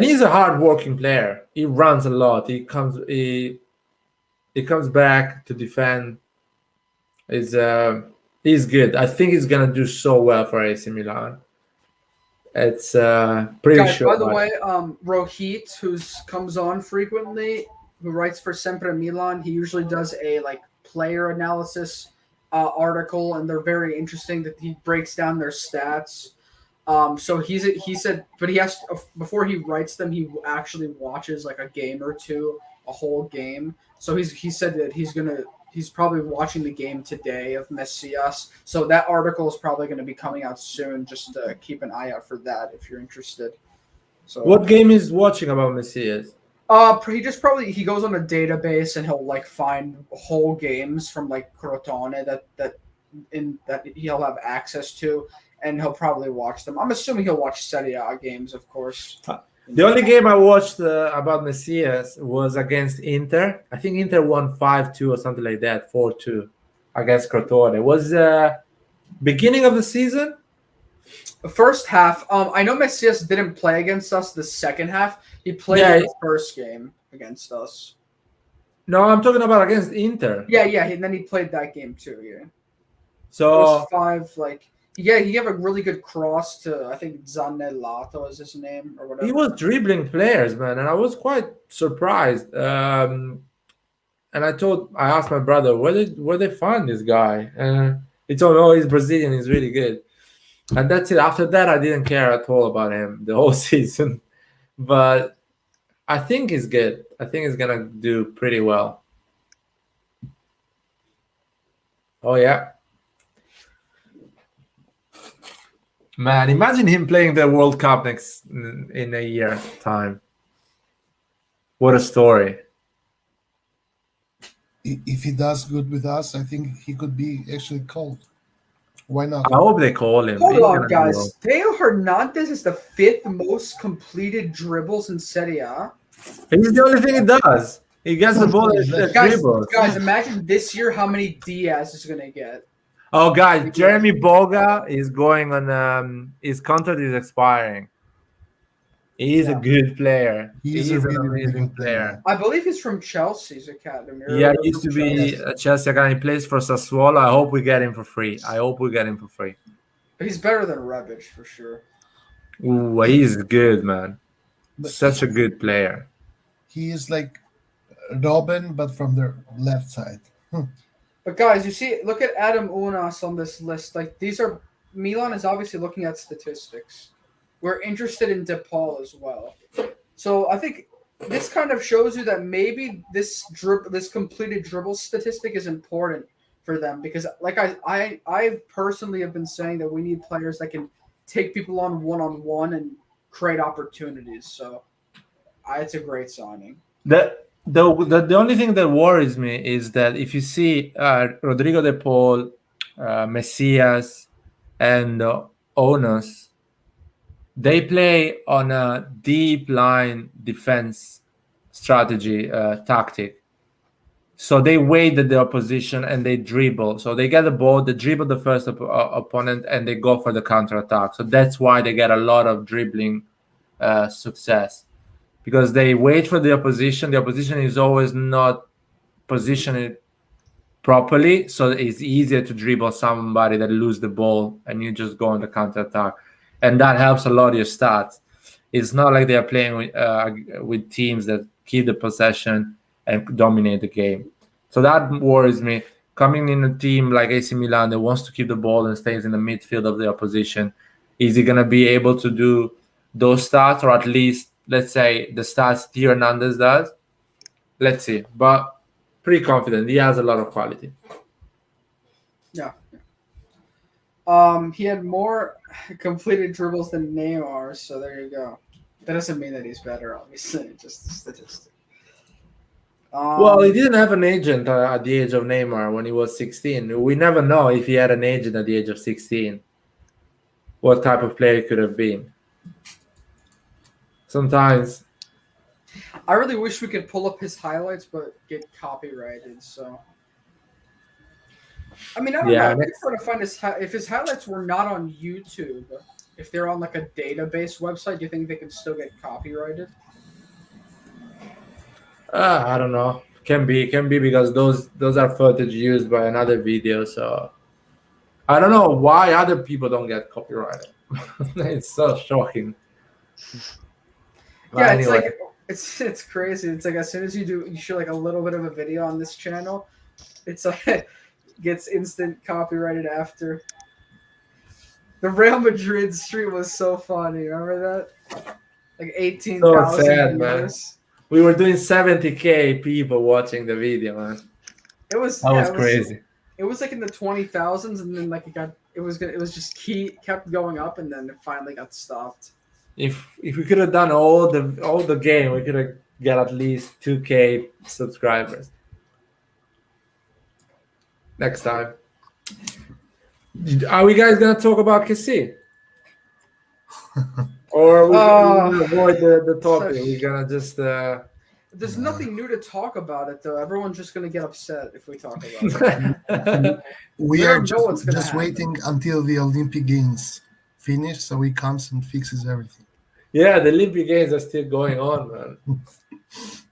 he's a hard-working player. He runs a lot. He comes back to defend. He's good. I think he's gonna do so well for AC Milan. It's pretty Guys, sure. by the way, Rohit, who comes on frequently, who writes for Sempre Milan, he usually does a like player analysis article, and they're very interesting. That he breaks down their stats. So he said, but he has before he writes them, he actually watches like a game or two, a whole game. So he said that he's probably watching the game today of Messias. So that article is probably going to be coming out soon. Just to keep an eye out for that if you're interested. So what game is watching about Messias? He goes on a database and he'll like find whole games from like Crotone that he'll have access to, and he'll probably watch them. I'm assuming he'll watch Serie A games, of course. The only game I watched about Messias was against Inter. I think Inter won 5-2 or something like that, 4-2 against Crotone. It was beginning of the season. The first half, I know Messias didn't play against us the second half. He played in the first game against us. No, I'm talking about against Inter. Yeah, and then he played that game too, yeah. So it was 5, like... Yeah, he gave a really good cross to, I think, Zanellato is his name, or whatever. He was dribbling players, man, and I was quite surprised. And I asked my brother, where they find this guy? And he told me, he's Brazilian, he's really good. And that's it. After that, I didn't care at all about him the whole season. But I think he's good. I think he's going to do pretty well. Oh, yeah. Man, imagine him playing the World Cup in a year time. What a story. If he does good with us, I think he could be actually called. Why not? I hope they call him. Hold on, guys. Theo Hernandez is the 5th most completed dribbles in Serie A. He's the only thing he does. He gets the ball and Guys, dribbles. Guys, imagine this year how many Diaz is gonna get. Oh, guys, Jeremy Boga is going on. His contract is expiring. He's a good player. He's a an really, really amazing good player. I believe he's from Chelsea's academy. Yeah, he used to be a Chelsea guy. He plays for Sassuolo. I hope we get him for free. He's better than Rebic for sure. Ooh, he's good, man. Such a good player. He is like Robin, but from the left side. But guys, you see, look at Adam Unas on this list. Like these are Milan is obviously looking at statistics. We're interested in DePaul as well. So I think this kind of shows you that maybe this completed dribble statistic is important for them because, like I personally have been saying that we need players that can take people on one and create opportunities. So it's a great signing. The only thing that worries me is that if you see Rodrigo De Paul, Messias, and Onos, they play on a deep line defense strategy tactic. So they wait at the opposition and they dribble. So they get the ball, they dribble the first opponent, and they go for the counter attack. So that's why they get a lot of dribbling success. Because they wait for the opposition. The opposition is always not positioned properly, so it's easier to dribble somebody that lose the ball and you just go on the counter attack, and that helps a lot of your stats. It's not like they are playing with teams that keep the possession and dominate the game. So that worries me. Coming in a team like AC Milan that wants to keep the ball and stays in the midfield of the opposition, is he going to be able to do those stats, or at least let's say the stats Theo Hernandez does? Let's see. But pretty confident. He has a lot of quality. Yeah. He had more completed dribbles than Neymar, so there you go. That doesn't mean that he's better, obviously. It's just a statistic. Well, he didn't have an agent at the age of Neymar when he was 16. We never know if he had an agent at the age of 16. What type of player he could have been. Sometimes. I really wish we could pull up his highlights, but get copyrighted. So, I mean, I don't know. It's hard to find if his highlights were not on YouTube. If they're on like a database website, do you think they can still get copyrighted? I don't know. Can be because those are footage used by another video. So I don't know why other people don't get copyrighted. It's so shocking. Yeah, it's like it's crazy. It's like as soon as you show like a little bit of a video on this channel, it's like gets instant copyrighted after. The Real Madrid stream was so funny. Remember that? Like 18,000 sad, viewers. Man. We were doing 70K people watching the video, man. It was crazy. It was like in the 20,000s, and then like it was just kept going up, and then it finally got stopped. If we could have done all the game, we could have got at least 2K subscribers. Next time. Are we guys gonna talk about Kessie? Or are we gonna avoid the topic? We're gonna just. There's nothing new to talk about it though. Everyone's just gonna get upset if we talk about it. We are just waiting until the Olympic Games finish, so he comes and fixes everything. Yeah, the Olympic Games are still going on, man.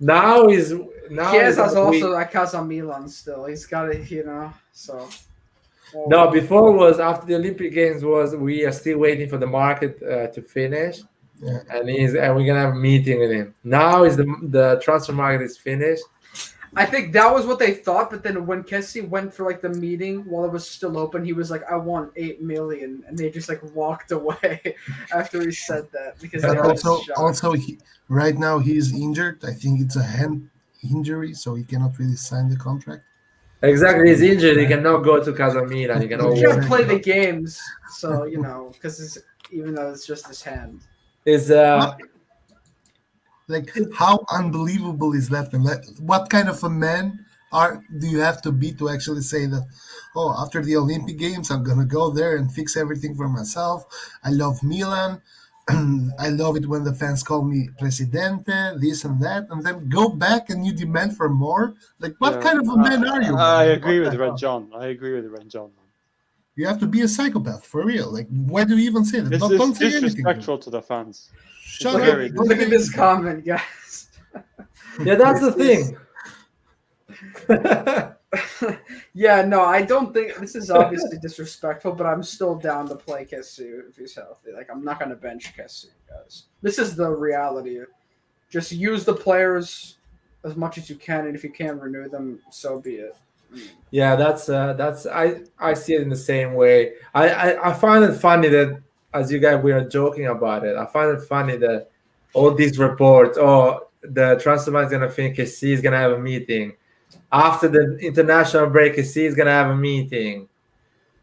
Now Chiesa has also at Casa Milan still. He's got it, so. No, before was after the Olympic Games we are still waiting for the market to finish, and we're gonna have a meeting with him. Now is the transfer market is finished. I think that was what they thought, but then when Kessie went for like the meeting while it was still open, he was like, "I want 8 million," and they just like walked away after he said that because right now he's injured. I think it's a hand injury, so he cannot really sign the contract. Exactly, he's injured. He cannot go to Casa Milan. He can't play the games, so because even though it's just his hand. Is like how unbelievable is that? And what kind of a man do you have to be to actually say that? Oh, after the Olympic Games, I'm gonna go there and fix everything for myself. I love Milan. I love it when the fans call me Presidente, this and that, and then go back and you demand for more. Like, what Yeah, kind of a man are you, man? I Like, agree what with the Red hell? John. I agree with Red John. Man. You have to be a psychopath for real. Like, why do you even say that? It's Don't say anything. Dude. disrespectful to the fans. It's Shut up. very Don't Look say at this anything. comment, guys. Yeah, that's the thing. Yeah, no, I don't think this is obviously disrespectful, but I'm still down to play Kessu if he's healthy. Like, I'm not going to bench Kessu, guys. This is the reality. Just use the players as much as you can, and if you can't renew them, so be it. Yeah, that's I see it in the same way. I find it funny that as you guys we are joking about it. I find it funny that all these reports, oh, the transfer ban is gonna finish, KC is gonna have a meeting after the international break. KC is gonna have a meeting,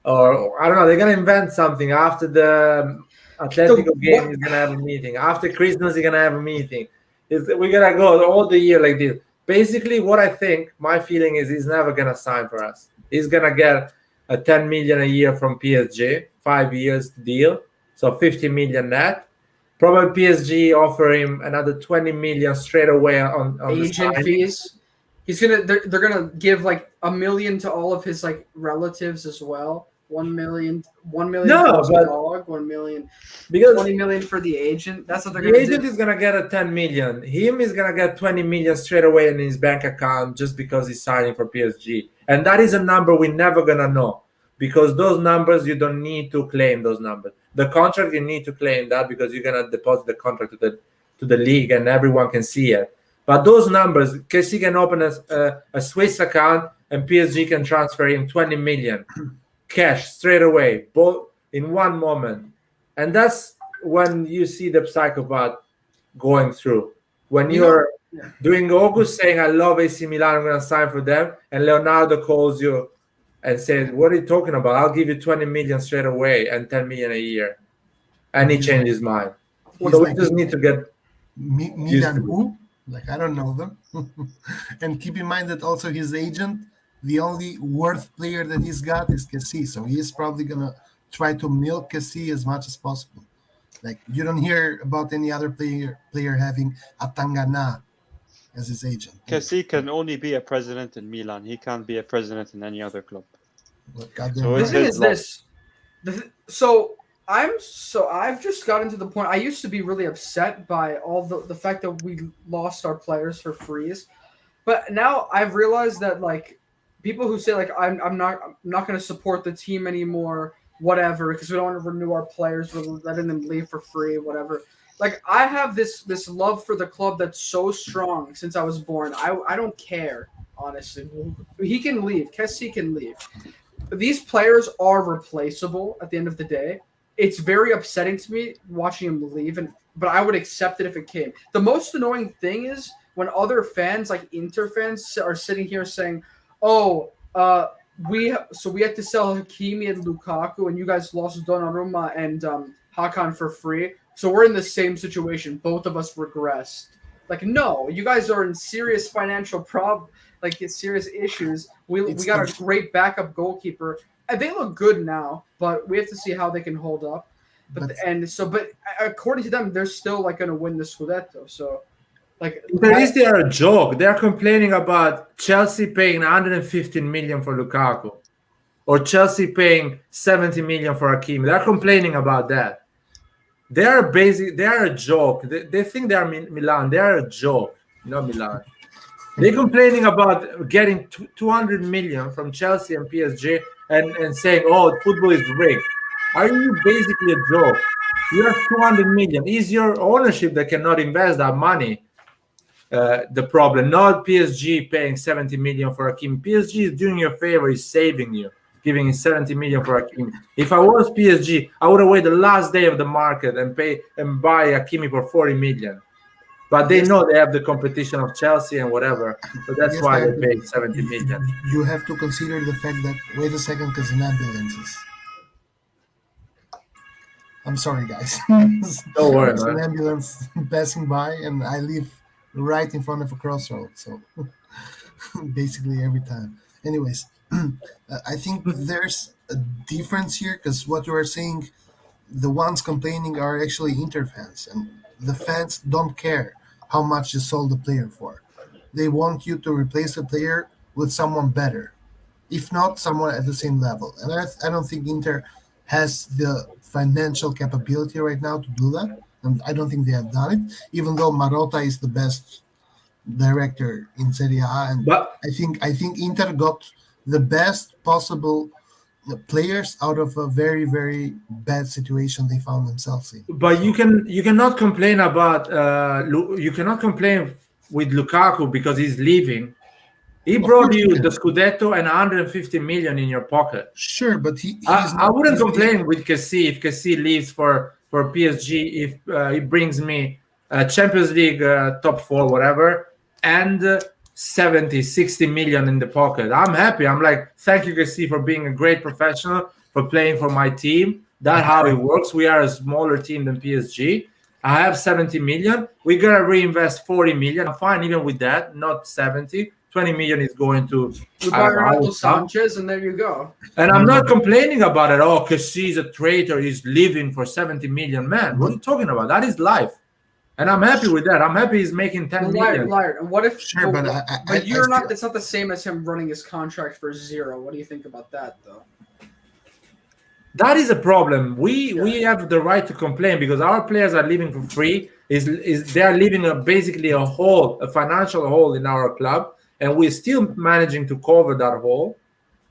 or I don't know. They're gonna invent something after the Atletico game. He's gonna have a meeting after Christmas. He's gonna have a meeting. We're gonna go all the year like this. Basically, what I think, my feeling is, he's never gonna sign for us. He's gonna get a 10 million a year from PSG, 5 years deal, so 50 million net. Probably PSG offer him another 20 million straight away on the Agent signing. fees. They're gonna give like $1 million to all of his like relatives as well. 1 million for his but dog, 1 million, because 20 million for the agent. That's what they're the gonna agent do. is gonna get a 10 million. Him is gonna get 20 million straight away in his bank account just because he's signing for PSG. And that is a number we're never gonna know. Because those numbers, you don't need to claim those numbers. The contract, you need to claim that because you're gonna deposit the contract to the league and everyone can see it. But those numbers, KC can open a Swiss account and PSG can transfer him 20 million cash straight away, both in one moment. And that's when you see the psychopath going through. When You know- you're yeah. doing August saying, I love AC Milan, I'm going to sign for them, and Leonardo calls you and says, what are you talking about? I'll give you 20 million straight away and 10 million a year. And he changed his mind. He's So we like, just need to get used Milan to it. who? Like, I don't know them. And keep in mind that also his agent, the only worth player that he's got is Kessie. So he is probably going to try to milk Kessie as much as possible. Like, you don't hear about any other player having a Tangana as his agent. Kessie can only be a president in Milan. He can't be a president in any other club. Goddamn So The it's right. thing his is loss. this. I've just gotten to the point. I used to be really upset by all the fact that we lost our players for freeze, but now I've realized that like people who say like I'm not going to support the team anymore, whatever, because we don't want to renew our players, we're letting them leave for free, whatever. Like I have this love for the club that's so strong since I was born. I don't care honestly. He can leave. Kessie can leave. These players are replaceable at the end of the day. It's very upsetting to me watching him leave, but I would accept it if it came. The most annoying thing is when other fans, like Inter fans, are sitting here saying, "Oh, we had to sell Hakimi and Lukaku, and you guys lost Donnarumma and Hakan for free. So we're in the same situation. Both of us regressed." Like, no, you guys are in serious financial serious issues. We got a great backup goalkeeper. And they look good now, but we have to see how they can hold up. But according to them, they're still like going to win the Scudetto. So, like, At least they are a joke. They are complaining about Chelsea paying 115 million for Lukaku, or Chelsea paying 70 million for Hakimi. They're complaining about that. They are a joke. They think they are Milan. They are a joke, not Milan. They're complaining about getting 200 million from Chelsea and PSG and saying, oh, football is rigged. Are you basically a joke? You have 200 million. Is your ownership that cannot invest that money the problem? Not PSG paying 70 million for Hakim. PSG is doing you a favor, is saving you, giving you 70 million for Hakim. If I was PSG, I would have waited the last day of the market and buy Hakimi for 40 million. But they know they have the competition of Chelsea and whatever, so that's why they paid 70 million. You have to consider the fact that, wait a second, because an ambulance is. I'm sorry, guys. Don't worry, There's an man. ambulance passing by, and I live right in front of a crossroad, so basically every time. Anyways, I think there's a difference here because what you are saying, the ones complaining are actually Inter fans, and the fans don't care how much you sold the player for. They want you to replace the player with someone better, if not someone at the same level. And I don't think Inter has the financial capability right now to do that. And I don't think they have done it, even though Marotta is the best director in Serie A. And But I think Inter got the best possible players out of a very, very bad situation they found themselves in. but you cannot complain about you cannot complain with Lukaku because he's leaving. He Of brought course you you can. the Scudetto and 150 million in your pocket. Sure, but he's I not. wouldn't complain with Kessie if Kessie leaves for PSG if he brings me Champions League top four, whatever, and 70, 60 million in the pocket. I'm happy. I'm like, thank you, Kessie, for being a great professional, for playing for my team. That's how it works. We are a smaller team than PSG. I have 70 million. We're going to reinvest 40 million. I'm fine even with that, not 70. 20 million is going to We I buy don't know, Ronaldo some- Sanchez, and there you go. and I'm not complaining about it. Oh, because he's a traitor. He's living for 70 million. Man, what are you talking about? That is life. And I'm happy with that. I'm happy he's making 10 million. Liar. And what if? Sure, but you're not. still- It's not the same as him running his contract for zero. What do you think about that, though? That is a problem. We have the right to complain because our players are living for free. Is they are living basically a hole, a financial hole in our club, and we're still managing to cover that hole.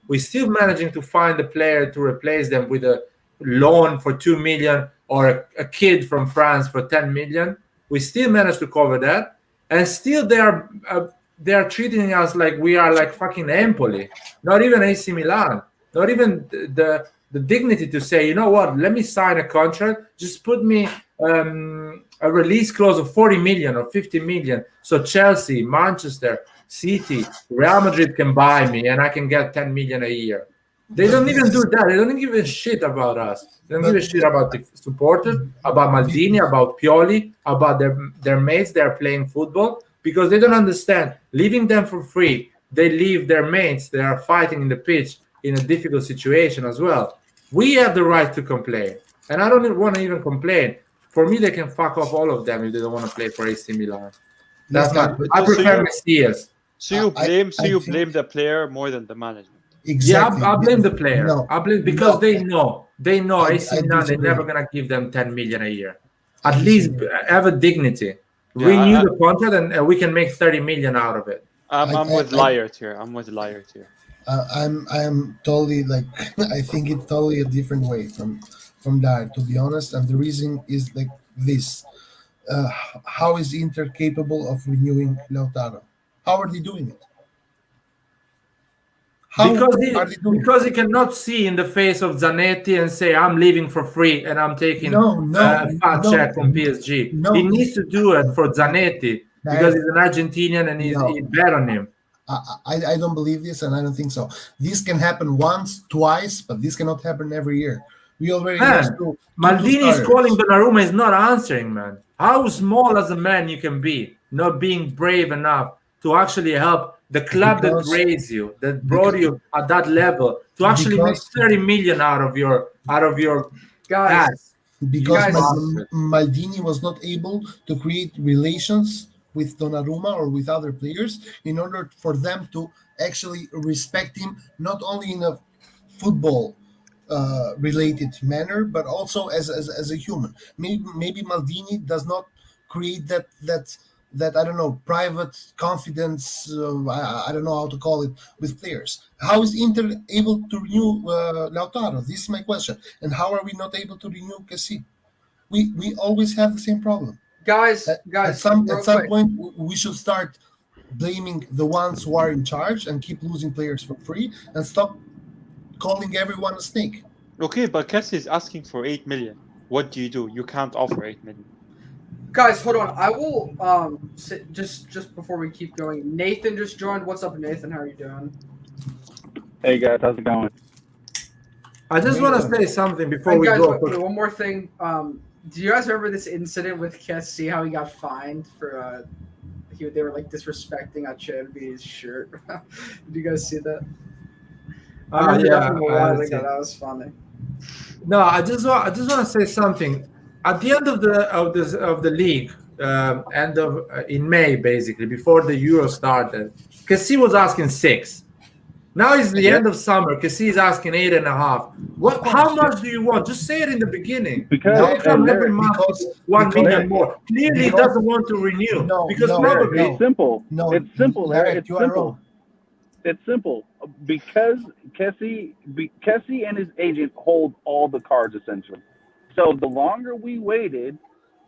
We're still managing to find a player to replace them with a loan for 2 million or a kid from France for 10 million. We still manage to cover that, and still they are treating us like we are like fucking Empoli, not even AC Milan, not even the dignity to say, you know what, let me sign a contract, just put me a release clause of 40 million or 50 million, so Chelsea, Manchester City, Real Madrid can buy me and I can get 10 million a year. They don't even do that. They don't give a shit about us. They don't give a shit about the supporters, about Maldini, about Pioli, about their mates. They're playing football because they don't understand. Leaving them for free, they leave their mates. They are fighting in the pitch in a difficult situation as well. We have the right to complain, and I don't want to even complain. For me, they can fuck off all of them if they don't want to play for AC Milan. That's Yeah, not. but I so prefer you- Messias. So you I blame think- the player more than the management. Exactly. Yeah, I blame the player. No, I blame because no. they know I AC Milan. They're disagree. never gonna give them 10 million a year. I At least disagree. have a dignity. Yeah, Renew I- the contract, and we can make 30 million out of it. I'm with I- Liart here. I'm with Liart here. I'm totally like I think it's totally a different way from that, to be honest. And the reason is like this: how is Inter capable of renewing Lautaro? How are they doing it? How Because are they doing he cannot see in the face of Zanetti and say, I'm leaving for free and I'm taking No, a fat no, check from PSG. no. He needs to do it for Zanetti because he's an Argentinian and No. he bet on him. I don't believe this, and I don't think so. This can happen once, twice, but this cannot happen every year. We already lost Man, two Maldini is starters. calling Donnarumma, is not answering, man. How small as a man you can be, not being brave enough to actually help the club Because- that raised you, that brought you at that level, to actually make because- 30 million out of your Guys, ass. Because You guys- Maldini was not able to create relations with Donnarumma or with other players in order for them to actually respect him, not only in a football related manner, but also as a human. Maybe Maldini does not create that I don't know, private confidence. I don't know how to call it, with players. How is Inter able to renew Lautaro? This is my question. And how are we not able to renew Kessie? We always have the same problem. guys, At some real quick. point, we should start blaming the ones who are in charge and keep losing players for free, and stop calling everyone a snake. Okay, but Kessie is asking for 8 million. What do? You can't offer 8 million. Guys, hold on. I will just before we keep going. Nathan just joined. What's up, Nathan? How are you doing? Hey guys, how's it going? I just want to say something before And we guys, go. wait, one more thing. Do you guys remember this incident with Kessie? How he got fined for they were like disrespecting Acerbi's shirt. Did you guys see that? I remember that from a while ago. That was funny. No, I just want to say something. At the end of the league, end of in May, basically before the Euro started, Kessie was asking 6. Now it's the end of summer. Kessie is asking 8.5. What? course. How much do you want? Just say it in the beginning. Because- Don't come and every there- month because- with 1 because- million more. Clearly, he because- doesn't want to renew No, because no, probably no. It's simple. No, it's simple. There. Larry, It's you are simple. wrong. It's simple because Kessie and his agent hold all the cards essentially. So the longer we waited,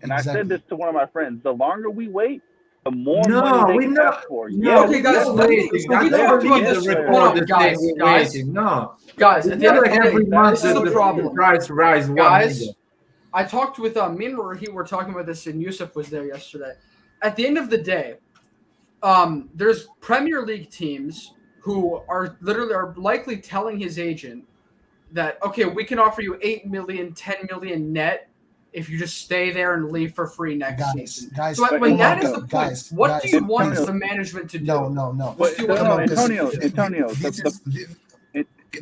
and I Exactly. said this to one of my friends, the longer we wait, the more No, money they we can know. ask for. No, Yes, Okay, guys, we're yes, let me- waiting. so I we don't talked believe about the this- report hold on, that guys, saying we're guys. waiting. No, Guys, it's at the not end of like the day, every month this is the the problem. price rise 1 Guys, million. I talked with me and Raheem were talking about this, and Yusuf was there yesterday. At the end of the day, there's Premier League teams who are likely telling his agent that, okay, we can offer you 8 million, 10 million net if you just stay there and leave for free next season. Guys, So when that is the point, guys, what do you guys, want please. the management to do? No. What do you No, want no, them to Antonio, do? Antonio, This the- is-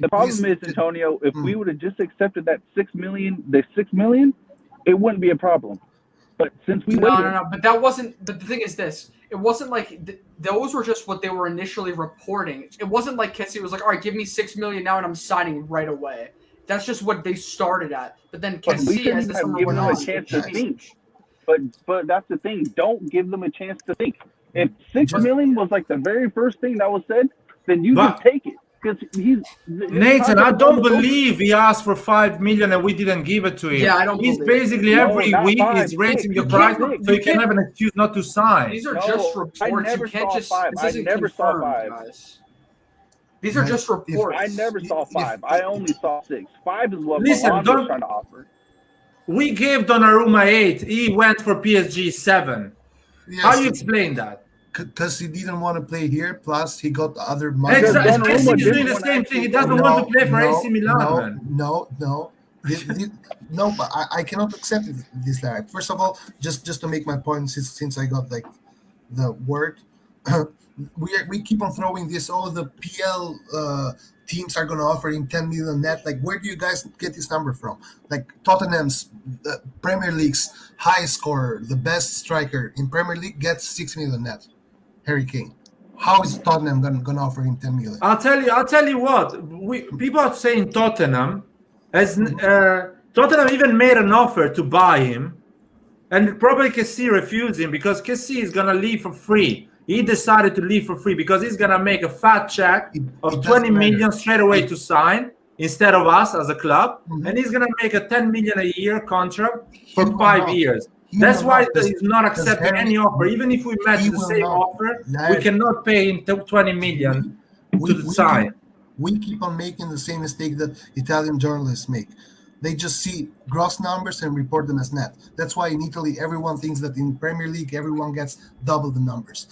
The problem please- is, Antonio, if we Mm. would have just accepted that 6 million, it wouldn't be a problem. But since we waited, No. But that wasn't. But the thing is this: it wasn't like those were just what they were initially reporting. It wasn't like Kessie was like, "All right, give me 6 million now, and I'm signing right away." That's just what they started at. But then But we Kessie, shouldn't as the have summer given went them a on, chance to changed. think. But that's the thing. Don't give them a chance to think. If 6 Just- million was like the very first thing that was said, then you But- just take it. Because his Nathan, I contract don't was over. believe he asked for 5 million and we didn't give it to him. Yeah, I don't He's believe it. basically No, every not week 5, he's raising 6. the price You so he can can't- have an excuse not to sign. These are No, just I reports. never You can't saw just. 5. This I isn't never saw confirmed, 5. guys. These are If- just reports. I never saw If- 5. I only saw 6. 5 is what Listen, Milan don't- was trying to offer. We gave Donnarumma 8. He went for PSG 7. How you explain that? Because he didn't want to play here. Plus, he got other money. Exactly. Donnarumma Kessie is didn't doing the want same to thing. He actually- doesn't want to play for AC Milan, man. No. No, but I cannot accept this, Larry. First of all, just to make my point, since I got like the word, we keep on throwing this. Oh, the PL teams are going to offer him 10 million net. Like, where do you guys get this number from? Like Tottenham's Premier League's high scorer, the best striker in Premier League, gets 6 million net. Harry Kane. How is Tottenham going to offer him 10 million? I'll tell you what. People are saying Tottenham as Tottenham even made an offer to buy him, and probably Kessie refused him because Kessie is gonna leave for free. He decided to leave for free because he's gonna make a fat check It of doesn't 20 matter. million straight away to sign instead of us as a club, Mhm. and he's gonna make a 10 million a year contract He for will 5 not. years. He That's will why not, 'cause- he's not 'cause accepting Harry- any offer. Even if we match he the will same not. offer, we Larry, cannot pay him 20 million to sign. We keep on making the same mistake that Italian journalists make. They just see gross numbers and report them as net. That's why in Italy, everyone thinks that in Premier League, everyone gets double the numbers.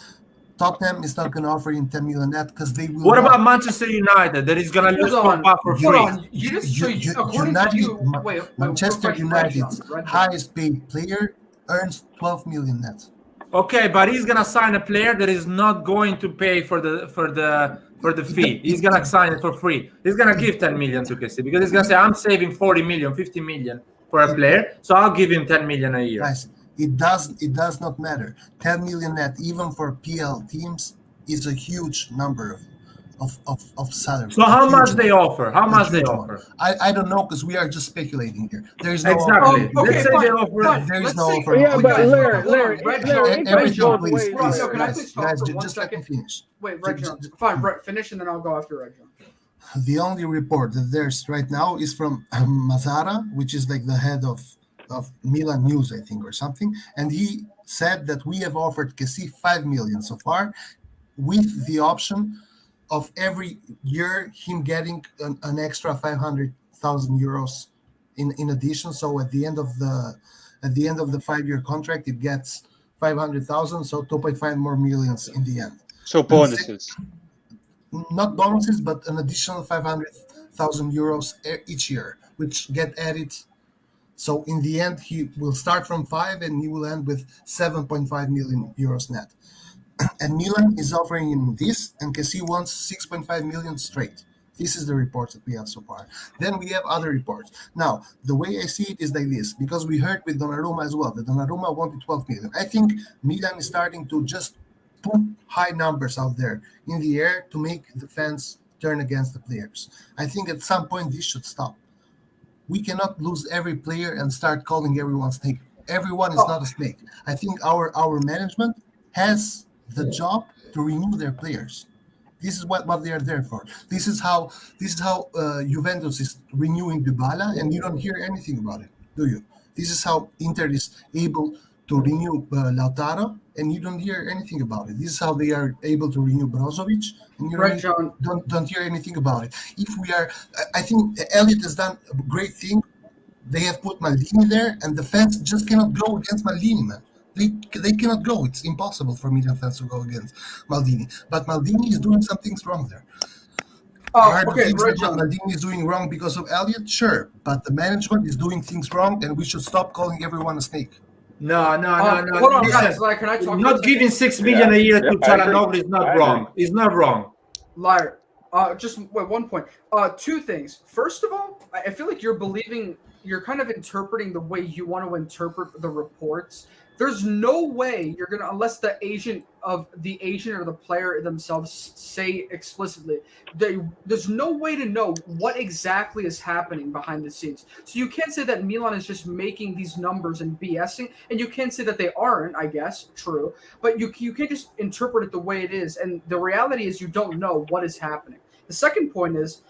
Tottenham is not going to offer him 10 million net because they will. What not. about Manchester United that is gonna lose Pogba for free? Hold on. You just so you, according to you, wait, Manchester quick question, United's Red John. highest paid player earns 12 million net. Okay, but he's gonna sign a player that is not going to pay for the fee. He's gonna sign it for free. He's gonna give 10 million to Kessie because he's gonna say, I'm saving 40 million, 50 million for a player, so I'll give him 10 million a year. Guys, it does not matter. 10 million net, even for PL teams, is a huge number of salary. So how A much huge they one. offer? How A much they huge one. offer? I don't know because we are just speculating here. There is no Exactly. offer. Let's say fine, they offer. fine. There is Let's no say- offer. Yeah, Oh, but guys, Larry, hold on, Larry, Red Larry, John, it Red goes John, both please, ways. please, Hold on, can I guys, please talk guys, for just 1 let me second? finish. Wait, Red John. Fine, finish and then I'll go after Red John. The only report that there's right now is from Mazzara, which is like the head of Milan News, I think, or something, and he said that we have offered Kessie 5 million so far, with the option of every year him getting an extra 500,000 euros in addition. So at the end of the 5-year contract, it gets 500,000, so 2.5 more millions in the end. So bonuses. Not bonuses, but an additional 500,000 euros each year, which get added. So in the end, he will start from 5 and he will end with 7.5 million euros net. And Milan is offering him this, and Kessie wants 6.5 million straight. This is the reports that we have so far. Then we have other reports. Now, the way I see it is like this, because we heard with Donnarumma as well, that Donnarumma wanted 12 million. I think Milan is starting to just put high numbers out there in the air to make the fans turn against the players. I think at some point this should stop. We cannot lose every player and start calling everyone snake. Everyone is not a snake. I think our management has the job to renew their players. This is what they are there for. This is how Juventus is renewing Dybala, and you don't hear anything about it, do you? This is how Inter is able to renew Lautaro, and you don't hear anything about it. This is how they are able to renew Brozovic, and you Right, John. don't hear anything about it. I think Elliot has done a great thing. They have put Maldini there, and the fans just cannot go against Maldini, man. They cannot go. It's impossible for Milan fans to go against Maldini. But Maldini is doing some things wrong there. Are the Okay, things right, that John. Maldini is doing wrong because of Elliot? Sure, but the management is doing things wrong, and we should stop calling everyone a snake. No. Hold on, Listen, guys. Like, can I talk? not giving 6 million a year to I agree. Çalhanoğlu is not I wrong. It's not wrong. Liar. Just wait, 1 point. Two things. First of all, I feel like you're kind of interpreting the way you want to interpret the reports. There's no way you're gonna, unless the agent or the player themselves say explicitly, there's no way to know what exactly is happening behind the scenes. So you can't say that Milan is just making these numbers and BSing, and you can't say that they aren't. I guess true, but you can't just interpret it the way it is. And the reality is you don't know what is happening. The second point is,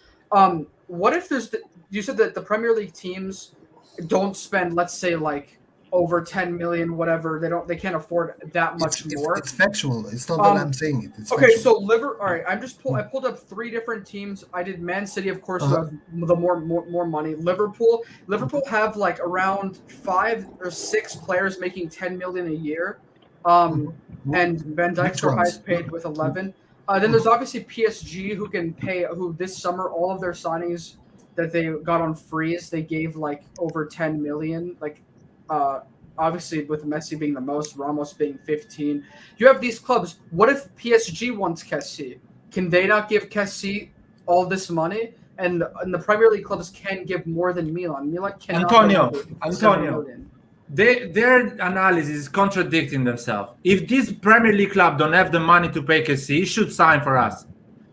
what if you said that the Premier League teams don't spend, let's say, like over 10 million, whatever. They can't afford that much more. It's factual. It's not that I'm saying it. It's okay, factual. so all right, I pulled up 3 different teams. I did Man City, of course, who have the more money. Liverpool have like around 5 or 6 players making 10 million a year. And Van Dijk's their highest paid with 11. Then there's obviously PSG who this summer all of their signings that they got on freeze, they gave like over 10 million, like obviously with Messi being the most, Ramos being 15. You have these clubs. What if PSG wants Kessie? Can they not give Kessie all this money? And the Premier League clubs can give more than Milan. Milan cannot. Antonio, their analysis is contradicting themselves. If this Premier League club don't have the money to pay Kessie, he should sign for us.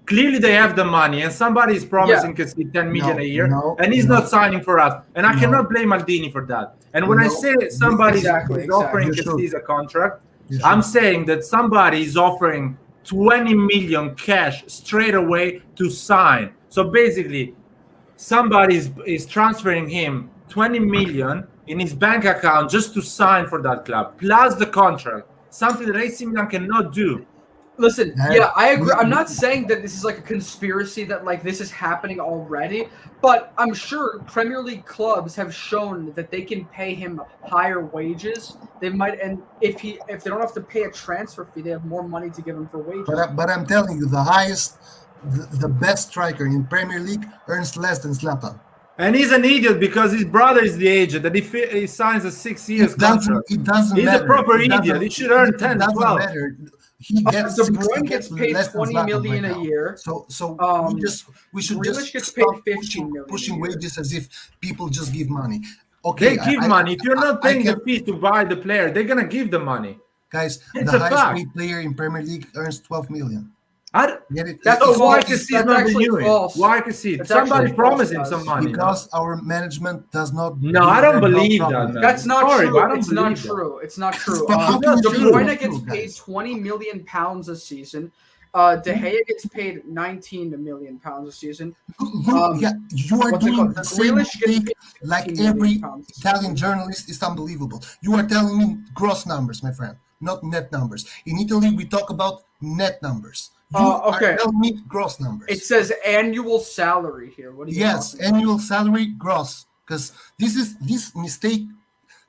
Clearly, they have the money, and somebody is promising Kessie 10 million a year, and he's not signing for us. And I cannot blame Maldini for that. And when I say somebody is offering Kessie a contract, I'm saying that somebody is offering 20 million cash straight away to sign. So basically, somebody is transferring him 20 million in his bank account just to sign for that club, plus the contract, something that AC Milan cannot do. Listen, yeah, I agree. I'm not saying that this is like a conspiracy that like this is happening already, but I'm sure Premier League clubs have shown that they can pay him higher wages. They might, and if they don't have to pay a transfer fee, they have more money to give him for wages. But I'm telling you, the best striker in Premier League earns less than Zlatan. And he's an idiot because his brother is the agent, and if he signs a 6 years contract, it doesn't he's matter. a proper idiot. He should earn 10, 12. Matter. He gets De Bruyne gets paid less than 20 Zlatan million right a now. year. So we should Grealish just gets paid stop 15 million pushing a year. wages as if people just give money. Okay, They give money. If you're not paying the fee to buy the player, they're gonna give the money. Guys, It's the a highest fact. paid player in Premier League earns 12 million. Get it? That's So why false. Kessie That's not actually renewing? false. Why Kessie? That's Somebody actually promised false, him some guys. money. Because our management does not. No, I don't give them believe no that, problem. man. That's not Sorry, true. but I don't It's not believe that. true. It's not true. But how can De you do Bruyne that? gets True, paid guys. 20 million pounds a season. De Gea gets paid 19 million pounds a season. Yeah, you are what's it doing called? the same Grealish gets mistake paid like 15 every million pounds. Italian journalist. Is unbelievable. You are telling me gross numbers, my friend, not net numbers. In Italy, we talk about net numbers. You Okay. are telling me gross numbers. It says annual salary here. What are you Yes, talking about? annual salary gross. Because this mistake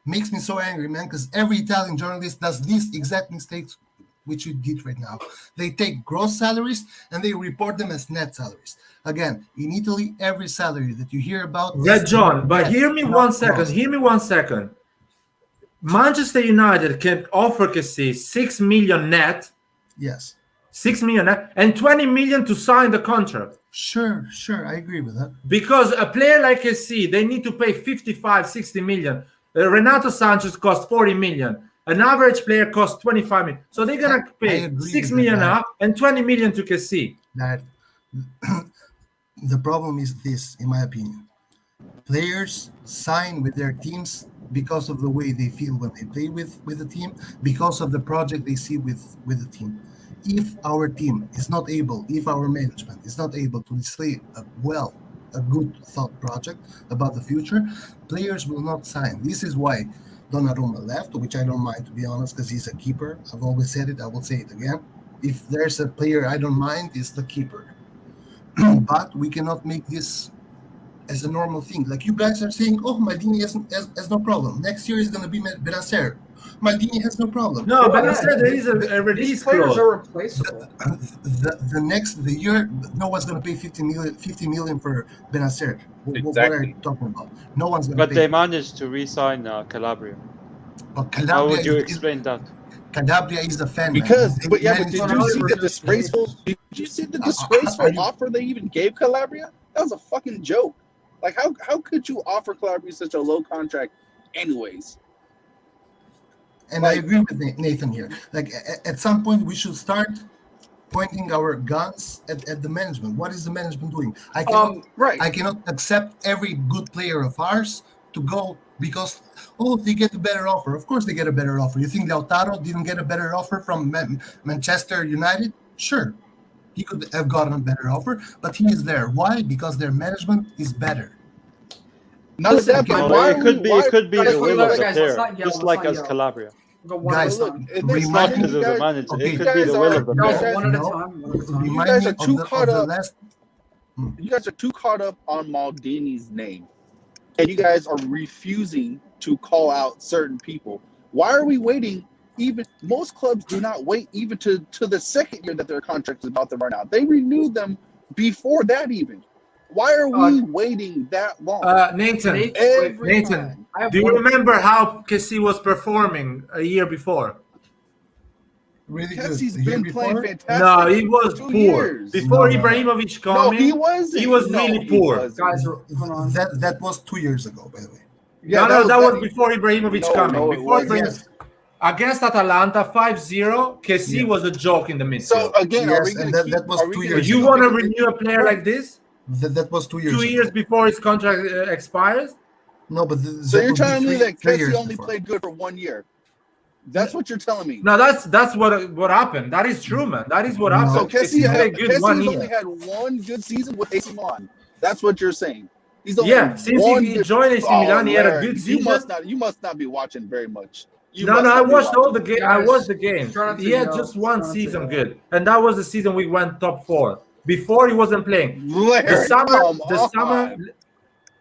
makes me so angry, man. Because every Italian journalist does this exact mistake, which you did right now. They take gross salaries and they report them as net salaries. Again, in Italy, every salary that you hear about. Red is John, but net, hear me not one second. gross. Hear me 1 second. Manchester United can offer Kessie 6 million net, Yes. 6 million and 20 million to sign the contract. Sure, I agree with that. Because a player like SC, they need to pay 55, 60 million. Renato Sanchez costs 40 million. An average player costs 25 million. So they're going to pay 6 million up and 20 million to KC. That the problem is this, in my opinion. Players sign with their teams because of the way they feel when they play with the team, because of the project they see with the team. If our team is not able, if our management is not able to display a good thought project about the future, players will not sign. This is why Donnarumma left, which I don't mind, to be honest, because he's a keeper. I've always said it, I will say it again. If there's a player I don't mind, it's the keeper. But we cannot make this as a normal thing. Like you guys are saying, oh, Maldini has no problem. Next year is going to be Benacer. Maldini has no problem. No, but I said there is a release These players clause. are replaceable. The year, no one's going to pay 50 million for Benacer. What are Exactly. you talking about? No one's going to But pay. they managed to re-sign Calabria. But How would you is- explain that? Calabria is the fan. Because, man. but yeah, They but did managed you to- see the disgraceful? Did you see the disgraceful Are you- offer they even gave Calabria? That was a fucking joke. Like, how could you offer Calabria such a low contract, anyways? And I agree with Nathan here. Like at some point, we should start pointing our guns at the management. What is the management doing? I cannot accept every good player of ours to go because they get a better offer. Of course, they get a better offer. You think Lautaro didn't get a better offer from Manchester United? Sure, he could have gotten a better offer, but he is there. Why? Because their management is better. Not Listen, that, but guys, why it could be guys, the will let's of the not player, yell, just let's like not as yell. Calabria. Go one Guys, at a time. look, It's Remind not me- because of the guys- manager. okay. It could You be guys the will are- of the Guys, player. one at a No. time. One at a time. You Remind guys me are too of caught the up. last. You guys are too caught up on Maldini's name, and you guys are refusing to call out certain people. Why are we waiting? Even most clubs do not wait even to the second year that their contract is about to run out. They renewed them before that even. Why are we waiting that long? Nathan, Every Nathan, time. I have do you one- remember how KC was performing a year before? Really good. Kessie's The year been playing before? fantastic. No, he was for 2 poor. years. Before No. Ibrahimovic No, coming, he wasn't. he was No, really he poor. wasn't. Guys, hold on. That was 2 years ago, by the way. Yeah, that was before Ibrahimovic No, coming. no, it Before wasn't. Ibrahimovic. Against Atalanta 5-0, KC Yeah. was a joke in the midfield. So again, are we Yes, going and to that- keep? that was are we 2 gonna years you keep- want to renew a player like this That was 2 years 2 ago. years before his contract expires? No, but So you're telling me that three Kessie years only before. played good for 1 year? That's what you're telling me. No, that's what happened. That is true, man. That is what No. happened. So Kessie played good Kessie's 1 only year. had one good season with AC Milan. That's what you're saying. He's only Yeah, since one he good- joined AC Milan, he had a Larry, good You must season. not be watching very much. You No, must I not be watched all watching. the game. Guys, I watched the game. try not to He had yell. just one Try not to season yell. good, and that was the season we went top 4. Before he wasn't playing. Larry, The come summer. on.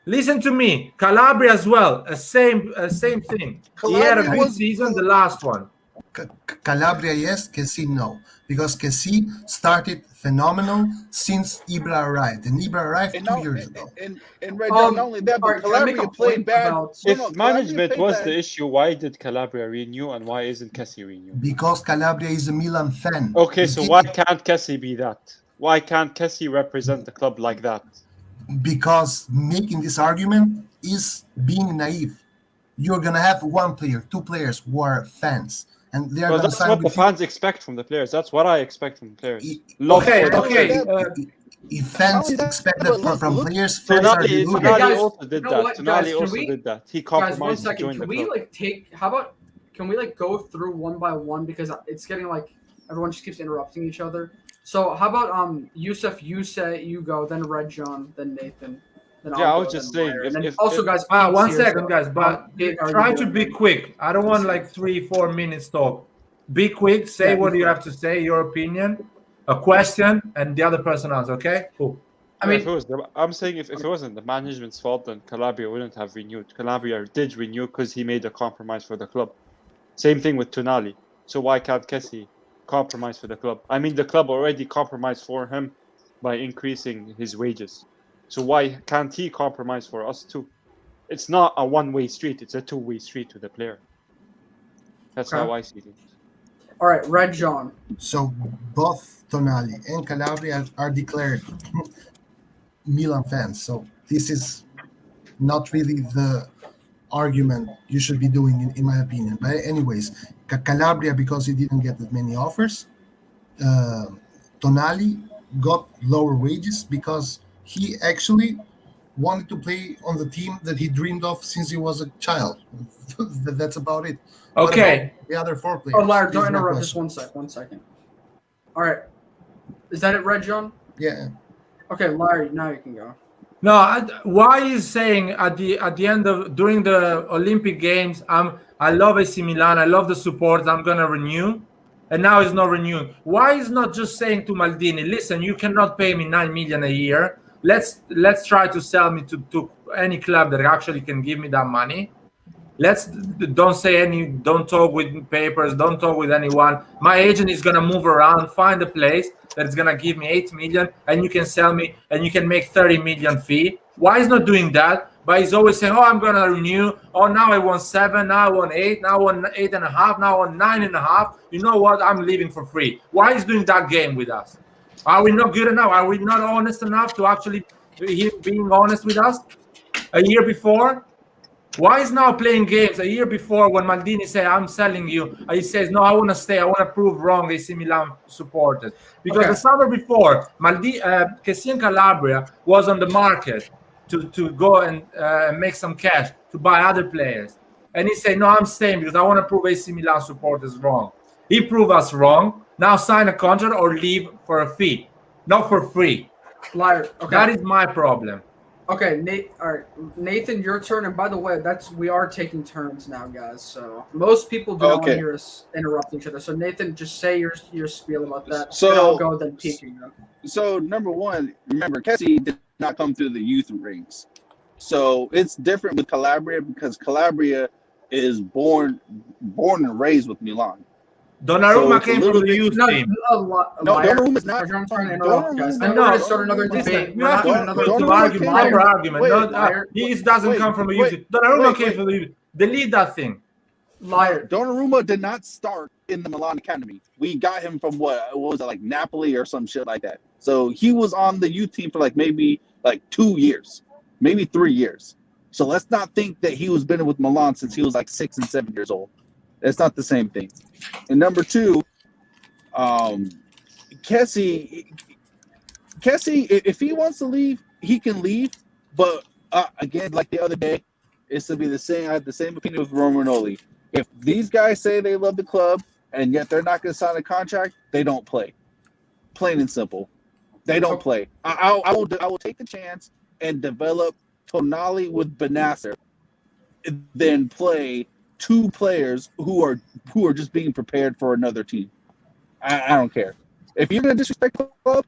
Listen to me, Calabria as well. Same thing. He had a Calabria good was- season, the last one. Calabria, yes. Kessie, no. Because Kessie started phenomenal since Ibra arrived. And Ibra arrived And 2 no, years ago. and Red Dog, not only that, but alright, can I make Calabria a played point bad. about- No, If Calabria management played was bad. the issue, why did Calabria renew and why isn't Kessie renew? Because Calabria is a Milan fan. Okay, He's so getting- why can't Kessie be that? Why can't Kessie represent the club like that? Because making this argument is being naive. You're gonna have one player, 2 players who are fans, and they're Well, gonna that's sign what the with you. fans expect from the players. That's what I expect from the players. I- Love Okay, for the okay. players. If fans expect that from players, fans are Tonali, deluded. Okay, Tonali guys, also did you know that. what, guys, Tonali can also we- did that. He Guys, 1 compromised to second. join Can the we club. can we go through one by one because it's getting like everyone just keeps interrupting each other. So how about Yusuf, you say you go, then Red John, then Nathan, then Yeah, I I'll was go, just then saying, Meyer. if- And then if- also if- guys, Ah, Pete's 1 here, second, so guys, but big try argument to be then. quick. I don't want like 3-4 minutes talk. Be quick. Say Yeah, be what you quick. have to say. Your opinion, a question, and the other person answers. Okay, cool. I Yeah, mean, if it was I'm saying if it wasn't the management's fault, then Calabria wouldn't have renewed. Calabria did renew because he made a compromise for the club. Same thing with Tonali. So why can't Kessie compromise for the club? I mean, the club already compromised for him by increasing his wages. So why can't he compromise for us too? It's not a one-way street. It's a two-way street to the player. That's Okay. how I see it. All right, Red John. So both Tonali and Calabria are declared Milan fans. So this is not really the argument you should be doing, in my opinion. But anyways, Calabria, because he didn't get that many offers. Tonali got lower wages because he actually wanted to play on the team that he dreamed of since he was a child. That's about it. What about Okay. the other 4 players? Oh, Larry, This don't is my interrupt. Just question. 1 second. All right. Is that it, Red John? Yeah. Okay, Larry, now you can go. No, why is saying at the end of during the Olympic Games, I love AC Milan, I love the support, I'm gonna renew, and now he's not renewing. Why is not just saying to Maldini, listen, you cannot pay me 9 million a year. Let's try to sell me to any club that actually can give me that money. Don't talk with papers, don't talk with anyone. My agent is gonna move around, find a place that's gonna give me 8 million, and you can sell me, and you can make 30 million fee. Why is not doing that? But he's always saying, "Oh, I'm gonna renew. Oh, now I want 7. Now I want 8. Now I want 8.5. Now I want 9.5. You know what? I'm leaving for free." Why is doing that game with us? Are we not good enough? Are we not honest enough to actually being honest with us a year before? Why is now playing games a year before when Maldini said, I'm selling you? He says, no, I want to stay. I want to prove wrong AC Milan supporters. Because Okay. the summer before, Cassian Calabria was on the market to go and make some cash to buy other players. And he said, no, I'm staying because I want to prove AC Milan supporters wrong. He proved us wrong. Now sign a contract or leave for a fee, not for free. Larry, okay. That is my problem. Okay, all right, Nathan, your turn. And by the way, we are taking turns now, guys. So most people do not want to hear us interrupt each other. So Nathan, just say your spiel about that. So and I'll go then Pete can go. So number one, remember Kessie did not come through the youth ranks. So it's different with Calabria because Calabria is born and raised with Milan. Donnarumma came from the youth team. No, Donnarumma is not. I'm trying to interrupt, guys. I'm Donnarumma- going to start another debate. You have to argue, proper argument. He doesn't come from a youth. Donnarumma came from the youth. Delete that thing. Liar. Donnarumma did not start in the Milan Academy. We got him from what was it, like Napoli or some shit like that. So he was on the youth team for maybe 2 years, maybe 3 years. So let's not think that he was been with Milan since he was 6 and 7 years old. That's not the same thing. And number two, Kessie, if he wants to leave, he can leave. But again, like the other day, it's to be the same. I have the same opinion with Romagnoli. If these guys say they love the club and yet they're not going to sign a contract, they don't play. Plain and simple, they don't play. I will take the chance and develop Tonali with Benasser, then play 2 players who are just being prepared for another team. I don't care. If you're going to disrespect the club,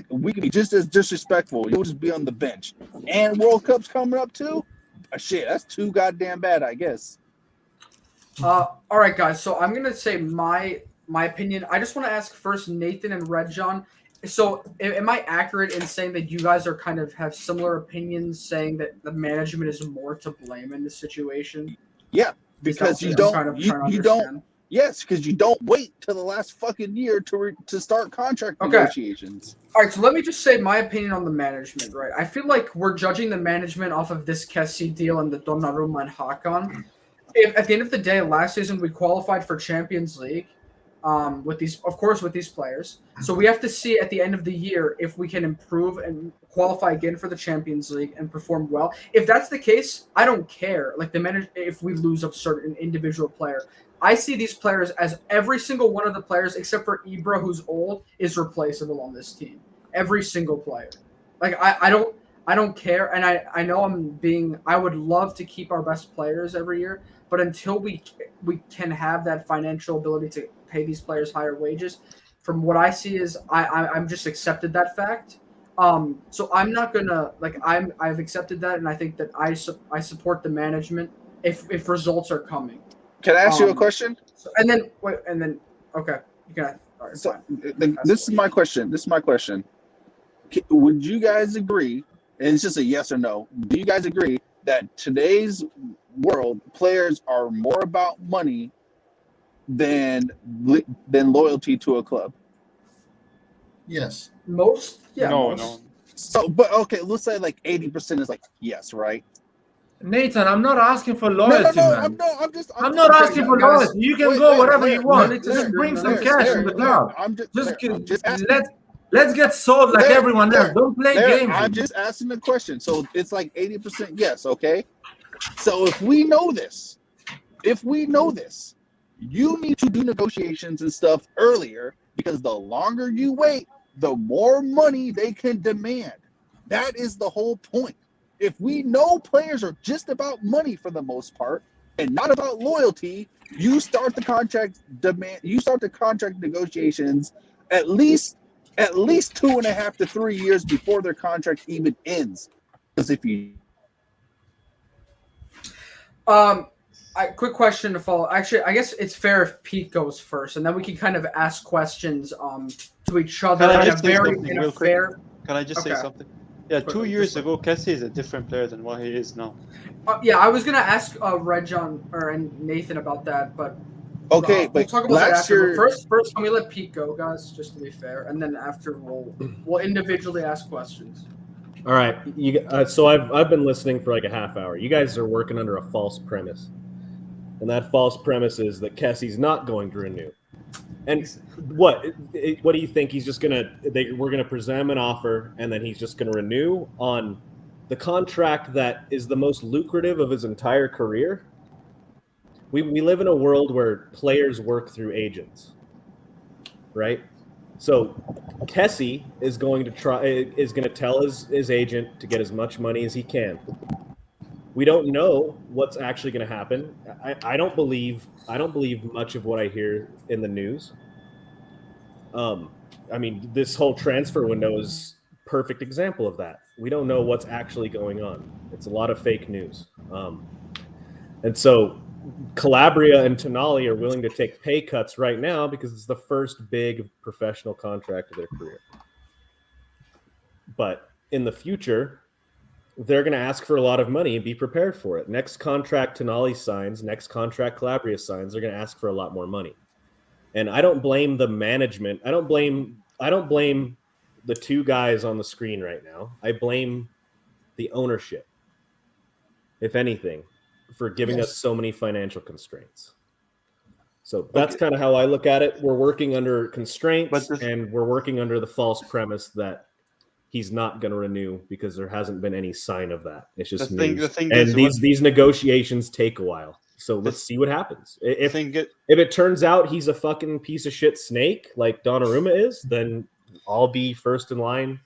we can be just as disrespectful. You'll just be on the bench. And World Cup's coming up too. Shit, that's too goddamn bad, I guess. All right, guys. So I'm gonna say my opinion. I just want to ask first, Nathan and Red John. So am I accurate in saying that you guys are kind of have similar opinions, saying that the management is more to blame in this situation? Yeah, because you don't. Yes, because you don't wait till the last fucking year to start contract negotiations. All right, so let me just say my opinion on the management, right? I feel like we're judging the management off of this Kessie deal and the Donnarumma and Hakan. If at the end of the day, last season we qualified for Champions League with these players. So we have to see at the end of the year if we can improve and qualify again for the Champions League and perform well. If that's the case, I don't care. If we lose a certain individual player. I see these players as every single one of the players, except for Ibra, who's old, is replaceable on this team. Every single player. I don't care, and I know I would love to keep our best players every year, but until we can have that financial ability to pay these players higher wages, from what I see is I'm just accepted that fact. So I'm not gonna I've accepted that, and I think that I support the management if results are coming. Can I ask you a question? Okay, you can. All right, so this is my question. Would you guys agree? And it's just a yes or no. Do you guys agree that today's world players are more about money than loyalty to a club. Yes. Most, yeah, no, most. no. So, but okay, let's say like 80% is like yes, right? Nathan, I'm not asking for No, loyalty, man. I'm not just- asking for guys, loyalty. You can wait, go wait, wherever Larry, you want. Larry, Just bring some Larry, cash Larry, in the Larry, club. I'm just asking. Let's get sold like Larry, everyone else. Larry, Don't play Larry, games. I'm just asking the question. So it's like 80% yes, okay? So if we know this, you need to do negotiations and stuff earlier, because the longer you wait, the more money they can demand. That is the whole point. If we know players are just about money for the most part and not about loyalty, you start the contract negotiations at least 2.5 to 3 years before their contract even ends. Because if you Quick question to follow. Actually, I guess it's fair if Pete goes first, and then we can kind of ask questions to each other Can I in a just say very something real quick? fair. Can I just say Okay. something? Yeah, Quickly, 2 years just ago, Kessie is a different player than what he is now. Yeah, I was gonna ask Reg and Nathan about that, but okay, we'll but talk about that last after. year, But first, can we let Pete go, guys, just to be fair, and then after we'll individually ask questions. All right, so I've been listening for like a half hour. You guys are working under a false premise, and that false premise is that Kessie's not going to renew. And what do you think? He's just we're gonna present him an offer, and then he's just gonna renew on the contract that is the most lucrative of his entire career? We live in a world where players work through agents, right? So Kessie is going to tell his agent to get as much money as he can. We don't know what's actually going to happen. I don't believe much of what I hear in the news. I mean, this whole transfer window is a perfect example of that. We don't know what's actually going on. It's a lot of fake news. And so Calabria and Tonali are willing to take pay cuts right now because it's the first big professional contract of their career. But in the future, they're going to ask for a lot of money and be prepared for it. Next contract Tonali signs, next contract Calabria signs, they're going to ask for a lot more money. And I don't blame the management. I don't blame the two guys on the screen right now. I blame the ownership, if anything, for giving us so many financial constraints. So that's kind of how I look at it. We're working under constraints, and we're working under the false premise that he's not going to renew because there hasn't been any sign of that. It's just news. The thing and is, these negotiations take a while. So let's see what happens. If it turns out he's a fucking piece of shit snake like Donnarumma is, then I'll be first in line.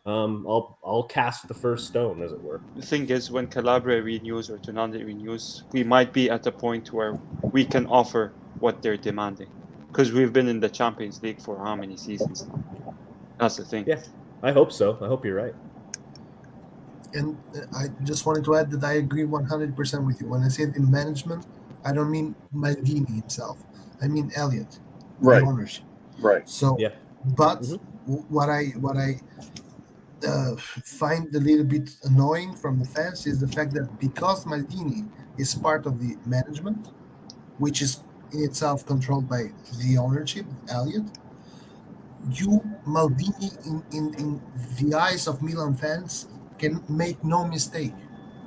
I'll cast the first stone, as it were. The thing is, when Calabria renews or Tonali renews, we might be at a point where we can offer what they're demanding, because we've been in the Champions League for how many seasons now? That's the thing. Yeah, I hope so. I hope you're right. And I just wanted to add that I agree 100% with you. When I say the management, I don't mean Maldini himself. I mean Elliott, right? The ownership. Right. So, yeah. But what I find a little bit annoying from the fans is the fact that because Maldini is part of the management, which is in itself controlled by the ownership, Elliott, Maldini in the eyes of Milan fans can make no mistake.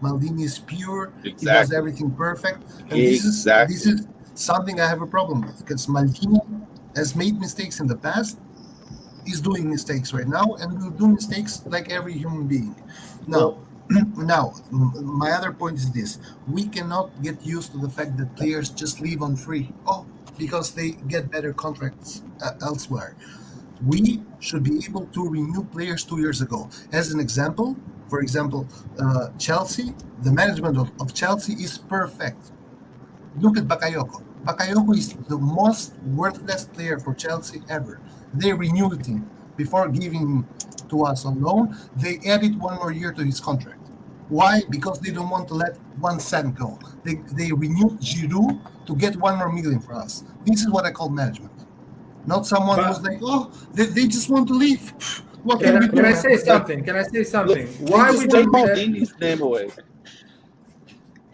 Maldini is pure. Exactly. He does everything perfect. And this is something I have a problem with, because Maldini has made mistakes in the past. He's doing mistakes right now, and will do mistakes like every human being. Now, my other point is this: we cannot get used to the fact that players just leave on free. Because they get better contracts elsewhere. We should be able to renew players 2 years ago. As an example, for example, Chelsea, the management of Chelsea is perfect. Look at Bakayoko. Bakayoko is the most worthless player for Chelsea ever. They renewed him before giving him to us on loan. They added 1 more year to his contract. Why? Because they don't want to let 1 cent go. They renewed Giroud to get 1 more million for us. This is what I call management. Not someone who's like, they just want to leave. What can we do? Can I say something? Why we take Maldini's name away?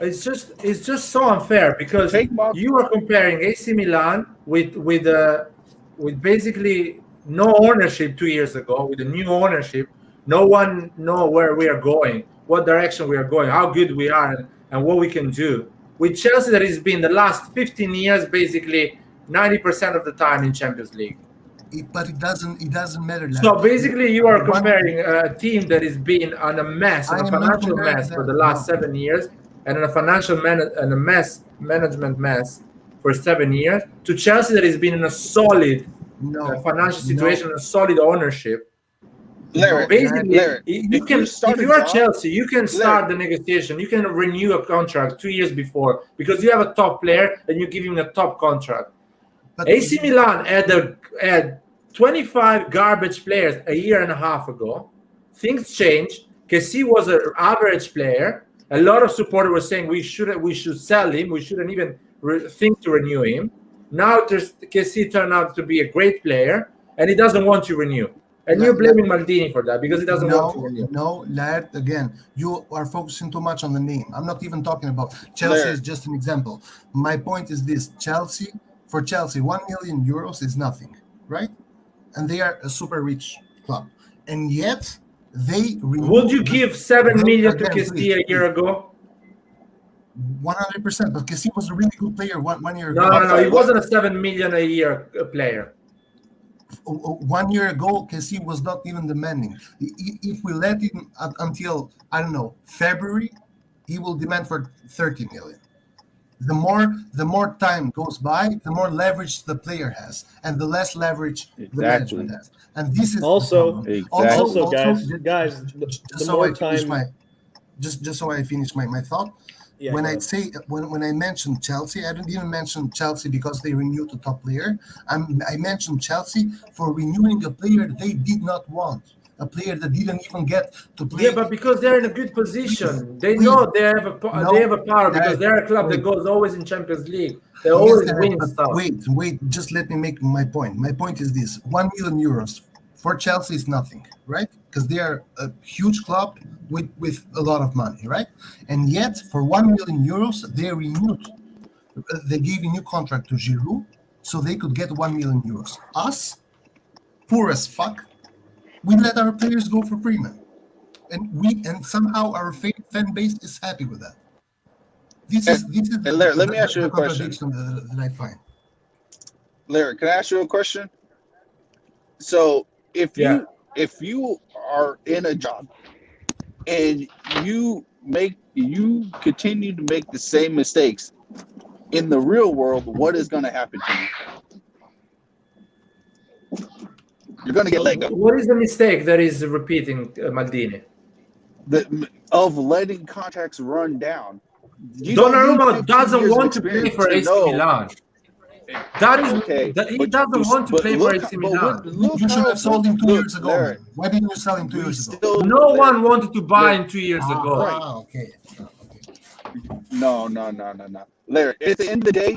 It's just so unfair because Take Mark. you are comparing AC Milan with basically no ownership 2 years ago with the new ownership. No one know where we are going, what direction we are going, how good we are, and what we can do. With Chelsea, that has been the last 15 years, basically 90% of the time in Champions League. But it doesn't matter. So basically, you are One- comparing a team that has been on a mess, I on a am not financial comparing mess for that, the last no. 7 years, and in a financial and a management mess for 7 years, to Chelsea that has been in a solid No, financial situation, a solid ownership. Larry, Basically, Larry, if you are Chelsea, you can start the negotiation. You can renew a contract 2 years before because you have a top player and you give him a top contract. But AC Milan had 25 garbage players a year and a half ago. Things changed. Kessie was an average player. A lot of supporters were saying we should sell him. We shouldn't even think to renew him. Now Kessie turned out to be a great player, and he doesn't want to renew. And you're blaming Maldini for that because he doesn't want to renew. No, Laird, again, you are focusing too much on the name. I'm not even talking about Chelsea is just an example. My point is this: for Chelsea, 1 million euros is nothing, right? And they are a super rich club, and yet they would you give 7 million to Kessie a year ago? 100%, but Kessie was a really good player one year ago. No, he wasn't a 7 million a year player. 1 year ago, Kessie was not even demanding. If we let him until, I don't know, February, he will demand for 30 million. The more time goes by, the more leverage the player has, and the less leverage the management has. And this is also, guys, just so I finish my thought. Yeah, when I mentioned Chelsea, I didn't even mention Chelsea because they renewed the top player. I mentioned Chelsea for renewing a player they did not want, a player that didn't even get to play. Yeah, but because they're in a good position, they know they have a power because they're a club that goes always in Champions League. They always win stuff. Wait, just let me make my point. My point is this: 1 million euros for Chelsea is nothing, right? Because they are a huge club with a lot of money, right? And yet, for 1 million euros, they renewed. They gave a new contract to Giroud, so they could get 1 million euros. Us, poor as fuck, we let our players go for free, man. And somehow our fan base is happy with that. This is Larry, let me ask you a question that I find. Larry, can I ask you a question? So if you are in a job and you continue to make the same mistakes in the real world, what is going to happen to you? You're going to get let go. What is the mistake that is repeating Maldini? Of letting contracts run down. Donnarumma doesn't want to play for AC Milan. That is okay. He doesn't want to play for AC Milan. You should have sold him 2 years ago. Larry, why didn't you sell him 2 years ago? No one wanted to buy him 2 years ago. Okay. No. Larry, at the end of the day,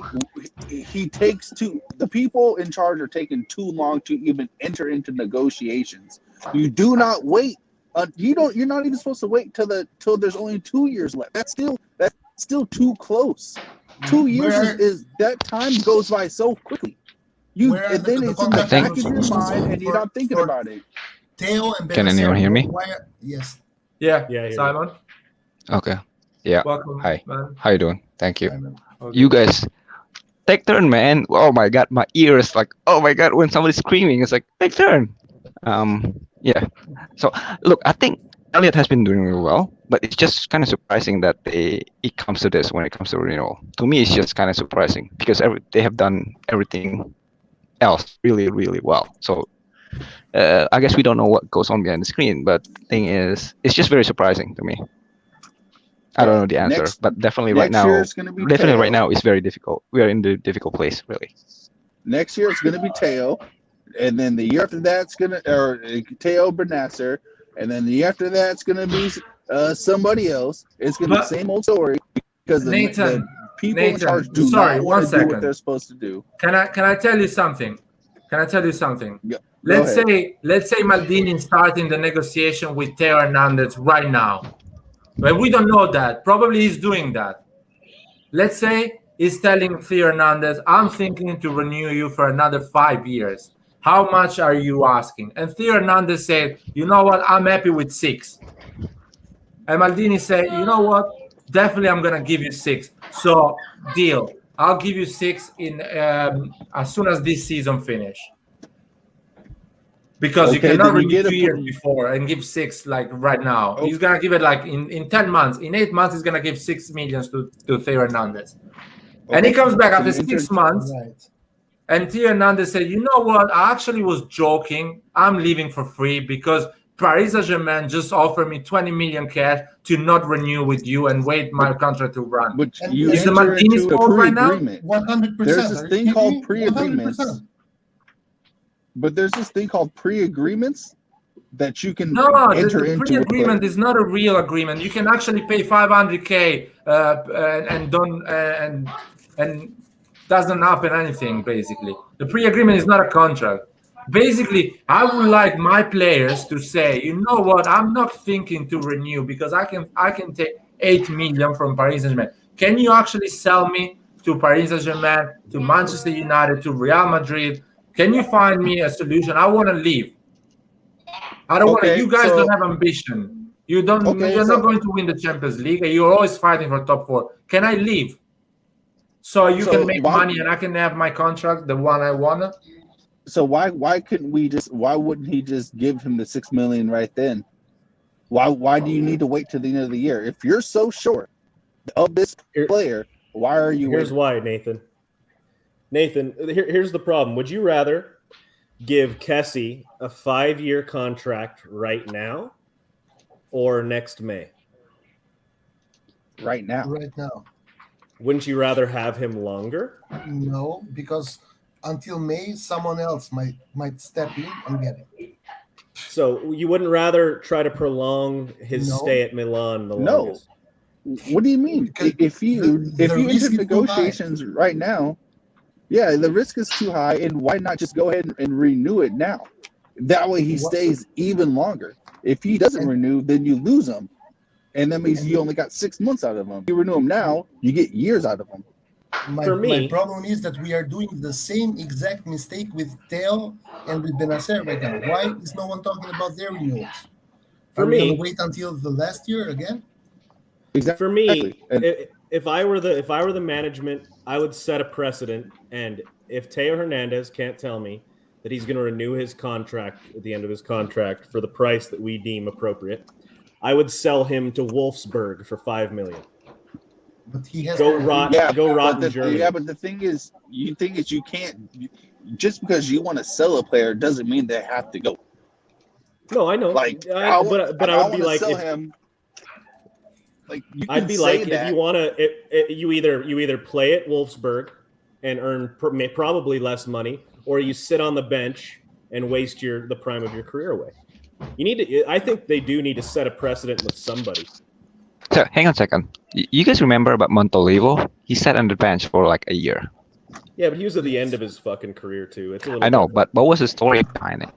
the people in charge are taking too long to even enter into negotiations. You do not wait. You're not even supposed to wait till there's only 2 years left. That's still too close. 2 years is that time goes by so quickly. And then it's in the back of your mind, and you're not thinking about it. Theo and Can anyone hear me? Yes. Yeah, Simon. Okay. Yeah. Welcome. Hi. Man. How you doing? Thank you. Okay. You guys take turn, man. Oh my god, my ear is like, oh my god, when somebody's screaming, it's like, take turn. Yeah. So look, I think Elliot has been doing really well, but it's just kind of surprising that it comes to this when it comes to renewal. To me, it's just kind of surprising because they have done everything else really, really well. So I guess we don't know what goes on behind the screen, but the thing is, it's just very surprising to me. I don't know the answer, but definitely right now, it's very difficult. We are in the difficult place, really. Next year it's going to be Teo, and then the year after that's Teo Benasser, and then the year after that's going to be somebody else. It's going to be the same old story because the people in charge do not want to do what they're supposed to do. Can I tell you something? Yeah, let's say Maldini is starting the negotiation with Teo Hernandez right now. But we don't know that. Probably he's doing that. Let's say he's telling Theo Hernandez, I'm thinking to renew you for another 5 years. How much are you asking? And Theo Hernandez said, you know what, I'm happy with 6. And Maldini said, you know what, definitely I'm going to give you 6. So deal. I'll give you 6 in as soon as this season finish. Because you cannot renew 2 years before and give 6 like right now. Okay. He's gonna give it like in 10 months. In 8 months, he's gonna give 6 million to Theo Hernandez. And he comes back after 6 months, and Theo Hernandez said, you know what? I actually was joking. I'm leaving for free because Paris Saint-Germain just offered me 20 million cash to not renew with you and wait my contract to run. But you Is the enter Maldini's into a fault right now? pre-agreement. 100%. There's this thing called pre-agreements. 100%. But there's this thing called pre-agreements that you can No, enter the into. pre-agreement is not a real agreement. You can actually pay 500K and don't and doesn't happen anything. Basically, the pre-agreement is not a contract. Basically, I would like my players to say, you know what, I'm not thinking to renew because I can take 8 million from Paris Saint-Germain. Can you actually sell me to Paris Saint-Germain, to Manchester United, to Real Madrid? Can you find me a solution? I want to leave. I don't want to. You guys don't have ambition. You don't. You're not going to win the Champions League. You're always fighting for top 4. Can I leave? So you can make money and I can have my contract, the one I want. So why couldn't we just? Why wouldn't he just give him the 6 million right then? Why do you need to wait till the end of the year? If you're so short of this player, why are you? Here's why, Nathan. Nathan, here's the problem. Would you rather give Kessie a 5-year contract right now or next May? Right now. Right now. Wouldn't you rather have him longer? No, because until May, someone else might step in and get him. So you wouldn't rather try to prolong his stay at Milan the longest? What do you mean? If you enter negotiations right now, yeah, the risk is too high, and why not just go ahead and renew it now? That way he stays even longer. If he doesn't renew, then you lose him. And that means you only got 6 months out of him. If you renew him now, you get years out of him. My problem is that we are doing the same exact mistake with Theo and with Benacer right now. Why is no one talking about their renewals? For are we me, gonna wait until the last year again? Exactly. For me, if I were the management, I would set a precedent. And if Theo Hernandez can't tell me that he's going to renew his contract at the end of his contract for the price that we deem appropriate, I would sell him to Wolfsburg for $5 million. But he has go rot in Germany. Yeah, but the thing is, you can't just because you want to sell a player doesn't mean they have to go. No, I know. Like, but I would be like, sell him. Like, I'd be like, if you want to, you either play at Wolfsburg and earn probably less money, or you sit on the bench and waste the prime of your career away. You need to. I think they do need to set a precedent with somebody. So hang on a second. You guys remember about Montolivo? He sat on the bench for like a year. Yeah, but he was at the end of his fucking career too. It's a little. I know, but what was the story behind it?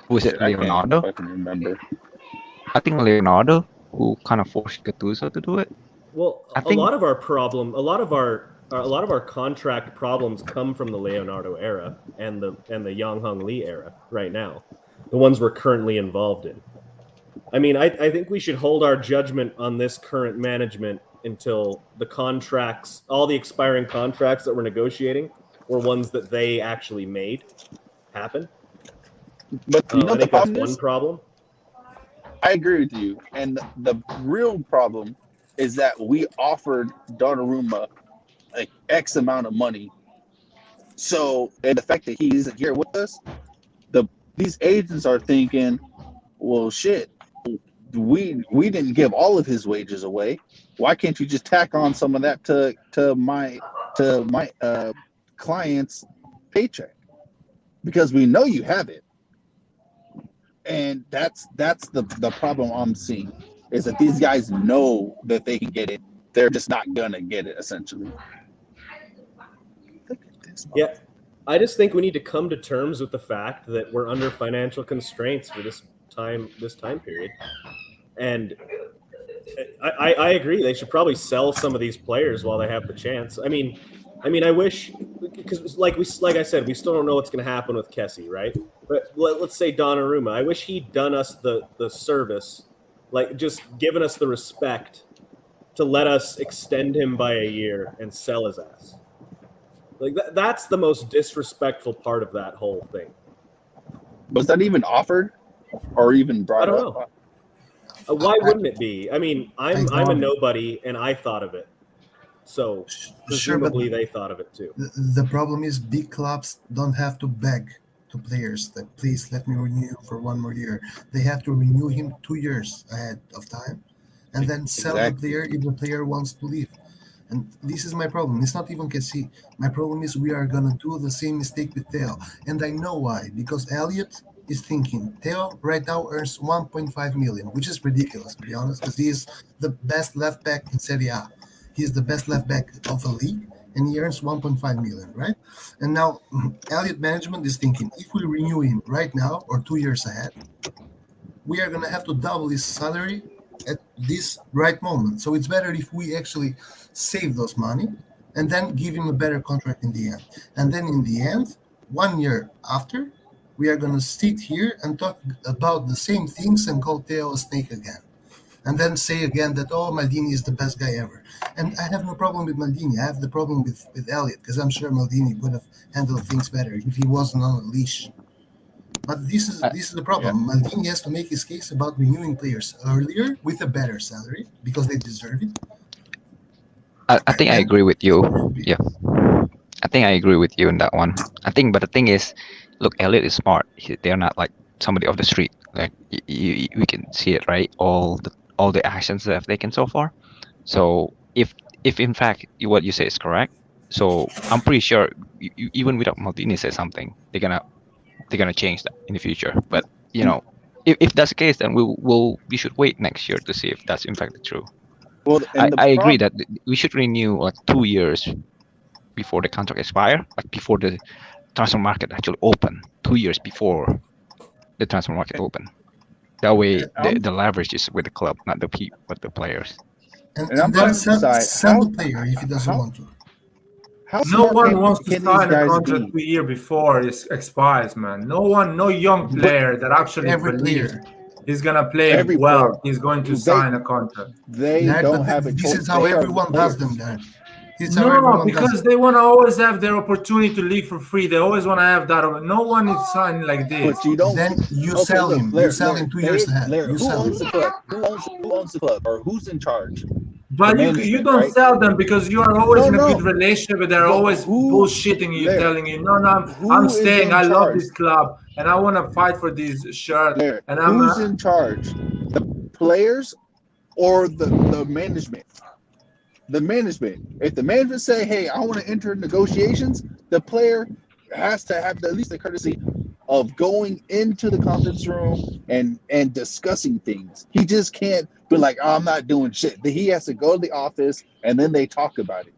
Was it Leonardo? I can remember. I think Leonardo, who kind of forced Gattuso to do it. Well, a lot of our contract problems come from the Leonardo era and the Yang Hung Lee era right now, the ones we're currently involved in. I mean, I think we should hold our judgment on this current management until the contracts, all the expiring contracts that we're negotiating, were ones that they actually made happen. But you know, I think that's one problem. I agree with you. And the real problem is that we offered Donnarumma like X amount of money. So, and the fact that he isn't here with us, these agents are thinking, well, shit, we didn't give all of his wages away. Why can't you just tack on some of that to my client's paycheck? Because we know you have it. And that's the problem I'm seeing, is that these guys know that they can get it. They're just not gonna get it, essentially. Yeah, I just think we need to come to terms with the fact that we're under financial constraints for this time period, and I agree. They should probably sell some of these players while they have the chance. I mean, I wish, because like I said, we still don't know what's going to happen with Kessie, right? But let's say Donnarumma. I wish he'd done us the service, like just given us the respect to let us extend him by a year and sell his ass. Like that's the most disrespectful part of that whole thing. Was that even offered or even brought I don't up? know. Why wouldn't it be? I mean, I'm a nobody, and I thought of it. So presumably they thought of it too. The problem is big clubs don't have to beg to players that please let me renew you for one more year. They have to renew him 2 years ahead of time, and then sell the player if the player wants to leave. And this is my problem. It's not even Kessie. My problem is we are gonna do the same mistake with Theo, and I know why. Because Elliot is thinking Theo right now earns 1.5 million, which is ridiculous to be honest, because he is the best left back in Serie A. He's the best left back of the league, and he earns 1.5 million, right? And now Elliot management is thinking if we renew him right now or 2 years ahead, we are gonna have to double his salary at this right moment. So it's better if we actually save those money and then give him a better contract in the end. And then in the end, 1 year after, we are going to sit here and talk about the same things and call Theo a snake again. And then say again that, oh, Maldini is the best guy ever. And I have no problem with Maldini. I have the problem with Elliot, because I'm sure Maldini would have handled things better if he wasn't on a leash. But this is the problem. Yeah. Maldini has to make his case about renewing players earlier with a better salary because they deserve it. I think I agree with you. Yeah, I think I agree with you in that one. But the thing is, look, Elliot is smart. They're not like somebody off the street. Like we can see it, right? All the actions that have taken so far. So if in fact what you say is correct, so I'm pretty sure even without Maldini say something, they're gonna change that in the future. But you know, if that's the case, then we should wait next year to see if that's in fact true. Well, I agree that we should renew like 2 years before the contract expire, like before the transfer market actually open. 2 years before the transfer market open. That way, the leverage is with the club, not the players. And I'm then sell the player if he doesn't want to. No one wants to sign a contract 2 years before it expires, man. No young player that actually believes he's gonna play well. He's going to sign a contract. They don't have a choice. This is how everyone does them, Dan. No, because they want to always have their opportunity to leave for free. They always want to have that. No one is signing like this. But you don't. Then you sell him. You sell him 2 years ahead. Who owns the club? Who owns the club? Or who's in charge? But you don't sell them because you are always in a good relationship, but they're always bullshitting you, telling you, no, I'm staying. I love this club, and I want to fight for this shirt. And who's in charge? The players or the management? The management. If the management say, hey, I want to enter negotiations, the player has to have at least the courtesy of going into the conference room and discussing things. He just can't be like, oh, I'm not doing shit. He has to go to the office and then they talk about it.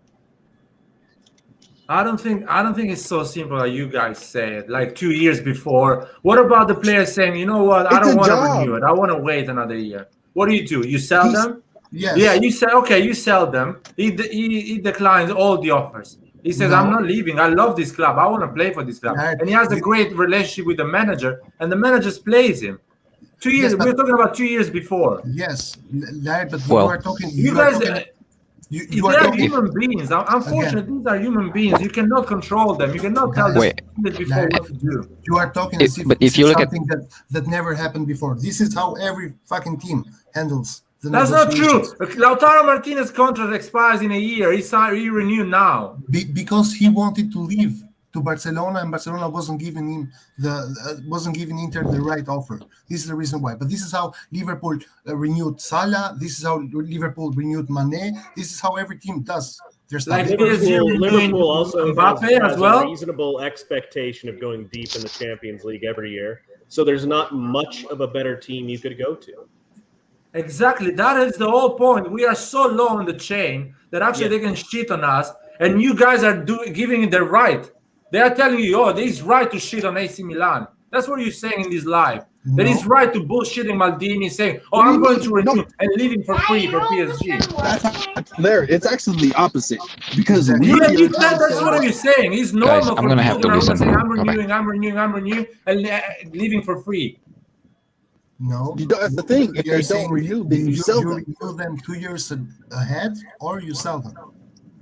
I don't think it's so simple like you guys say it, like 2 years before. What about the players saying, you know what, I don't want to renew it. I want to wait another year. What do? You sell them? Yes. Yeah, you say, okay, you sell them. He declines all the offers. He says, I'm not leaving. I love this club. I want to play for this club. And he has a great relationship with the manager, and the manager plays him. 2 years. Yes, we're talking about 2 years before. Yes, but you are talking. You guys, they are human beings. Unfortunately, these are human beings. You cannot control them. You cannot tell them before what to do. You are talking as if you look something that never happened before. This is how every fucking team handles. That's not true. Lautaro Martinez's contract expires in a year. He renewed now because he wanted to leave to Barcelona, and Barcelona wasn't giving him Inter the right offer. This is the reason why. But this is how Liverpool renewed Salah. This is how Liverpool renewed Mane. This is how every team does. Like Liverpool also has a reasonable expectation of going deep in the Champions League every year. So there's not much of a better team you could go to. Exactly. That is the whole point. We are so low on the chain that actually they can shit on us, and you guys are giving it the right. They are telling you, oh, it's right to shit on AC Milan. That's what you're saying in this live. That is No. right to bullshitting Maldini saying, "Oh, What do I'm you going mean? to renew No. and leaving for free for PSG." There, it's actually the opposite because Exactly. You, we you That's that, what that's I'm what saying. you're saying. It's Guys, normal I'm for gonna have to Donnarumma listen. saying, "I'm Okay. renewing," and leaving for free. No. that's the thing. If You're they don't saying renew, then you sell them. renew them 2 years ahead, or you sell them.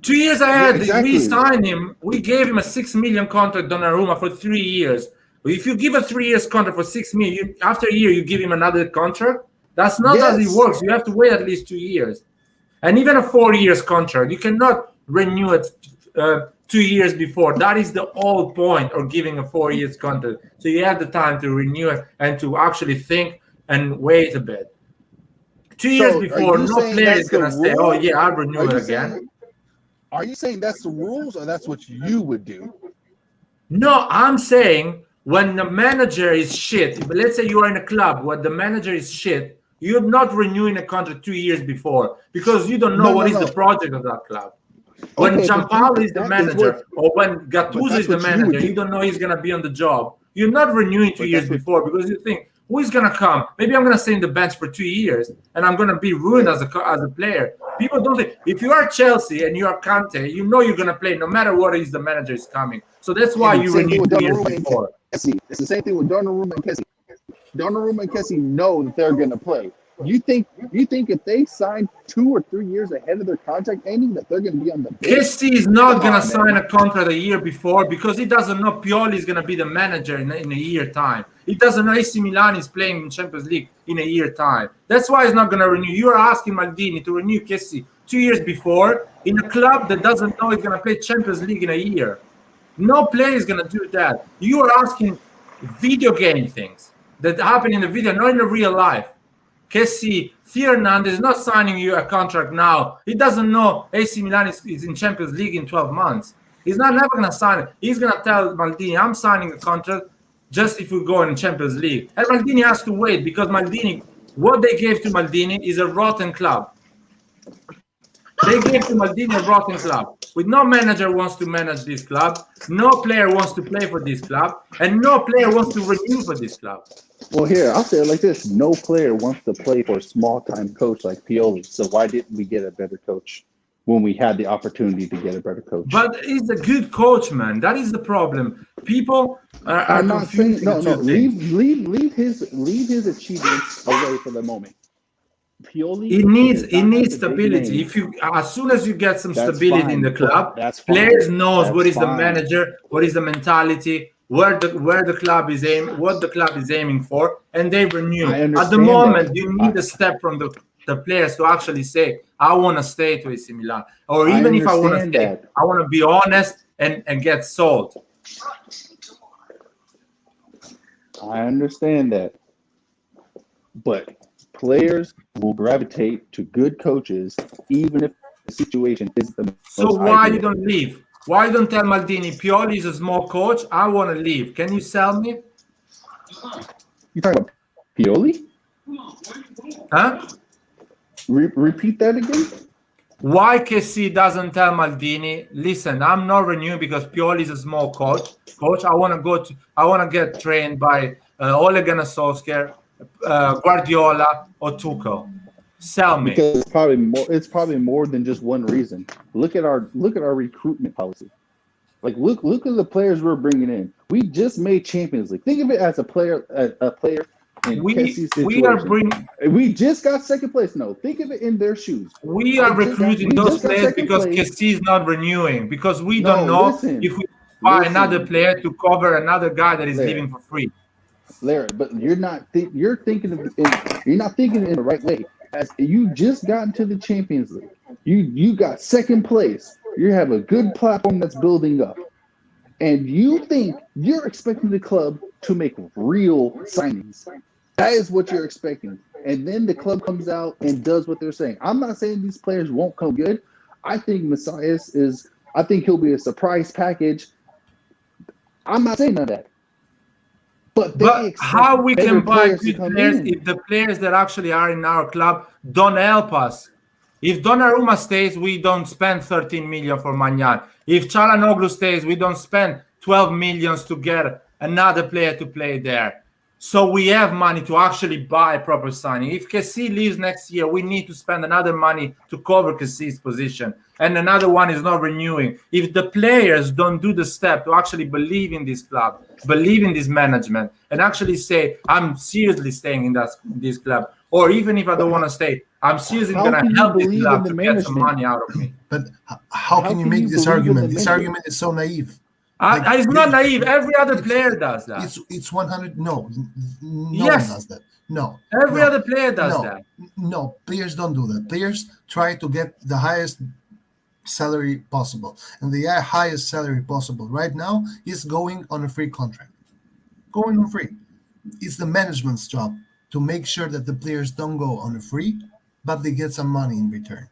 2 years ahead, exactly. we signed him. We gave him a 6 million contract, Donnarumma, for 3 years. If you give a 3 years contract for 6 million, after a year you give him another contract. That's not as it Yes. works. You have to wait at least 2 years, and even a 4 years contract, you cannot renew it 2 years before. That is the whole point of giving a 4 years contract. So you have the time to renew it and to actually think and wait a bit. 2 years So, are before, you no saying player that's is gonna the say, "Oh rule? yeah, I'll renew Are it you again." saying? Are you saying that's the rules, or that's what you would do? No, I'm saying when the manager is shit, but let's say you are in a club where the manager is shit, you're not renewing a contract 2 years before because you don't know No, what no, is the no. project of that club. When Okay, but Gianpaolo is the that is manager, what. or when But Gattuso that's is the what you would manager, do. you don't know he's gonna be on the job. You're not renewing 2 But years that's what. before because you think, who is gonna come? Maybe I'm gonna stay in the bench for 2 years and I'm gonna be ruined as a player. People don't think if you are Chelsea and you are Kante, you know you're gonna play no matter what is the manager is coming. So that's why And you same renew thing with 2 years Donnarumma and before. Kessie. It's the same thing with Donnarumma and Kessie. Donnarumma and Kessie know that they're going to play. You think if they sign 2 or 3 years ahead of their contract ending that they're going to be on the bench? Kessie is not Come going to on, sign man. a contract a year before because he doesn't know Pioli is going to be the manager in a year time. He doesn't know AC Milan is playing in Champions League in a year time. That's why he's not going to renew. You are asking Maldini to renew Kessie 2 years before in a club that doesn't know he's going to play Champions League in a year. No player is going to do that. You are asking video game things that happen in the video, not in the real life. Kessie, Fernandez is not signing you a contract now. He doesn't know AC Milan is in Champions League in 12 months. He's never going to sign it. He's going to tell Maldini, I'm signing a contract just if we go in Champions League. And Maldini has to wait because Maldini, what they gave to Maldini is a rotten club. They gave to Maldini a rotten club. With no manager wants to manage this club, no player wants to play for this club, and no player wants to renew for this club. Well, here, I'll say it like this. No player wants to play for a small-time coach like Pioli. So why didn't we get a better coach when we had the opportunity to get a better coach? But he's a good coach, man. That is the problem. People are I'm not saying confusing no. the two things. Leave his achievements away for the moment. Pioli. He needs does not have the big stability. name. If you as soon as you get some That's stability in fine, the club, that's fine. players knows what That's is the fine. manager, what is the mentality, where the club is what the club is aiming for, and they renew. I At the understand moment, that. you need a step from the players to actually say, I want to stay to AC Milan. Or I even if I want to understand stay, that. I want to be honest and get sold. I understand that. But players will gravitate to good coaches even if the situation isn't the So most why ideal. you don't leave? Why you don't tell Maldini, Pioli is a small coach, I want to leave. Can you sell me? You talking about Pioli? Huh? Repeat that again? Why Kessie doesn't tell Maldini, listen, I'm not renewing because Pioli is a small coach. I want to get trained by Ole Gunnar Solskjaer, Guardiola, or Tuchel. Sell me. Because it's probably more than just one reason. Look at our recruitment policy. Like look at the players we're bringing in. We just made Champions League. Think of it as a player in Kessie's situation. We just got second place. No, think of it in their shoes. We are recruiting those players because Kessie is not renewing, because we don't know if we buy another player to cover another guy that is leaving for free. Larry, but you're not thinking in the right way. As you just got into the Champions League, you got second place. You have a good platform that's building up, and you think you're expecting the club to make real signings. That is what you're expecting, and then the club comes out and does what they're saying. I'm not saying these players won't come good. I think Messias is. I think he'll be a surprise package. I'm not saying none of that. But how we can buy good players if the players that actually are in our club don't help us? If Donnarumma stays, we don't spend 13 million for Magnan. If Çalhanoğlu stays, we don't spend 12 millions to get another player to play there. so we have money to actually buy proper signing. If Kessie leaves next year, we need to spend another money to cover Kessie's position, and another one is not renewing. If the players don't do the step to actually believe in this club, believe in this management, and actually say, I'm seriously staying in this club, or even if I don't want to stay, I'm seriously How going can to you help this believe club in the to get some management? money out of me. But how can you make this believe in argument? the This management? argument is so naive. It's not naive. Every other player does that. It's 100. No Yes. one does that. No. Every no, other player does no, that. No, players don't do that. Players try to get the highest salary possible, and the highest salary possible right now is going on a free contract. Going on free. It's the management's job to make sure that the players don't go on a free, but they get some money in return.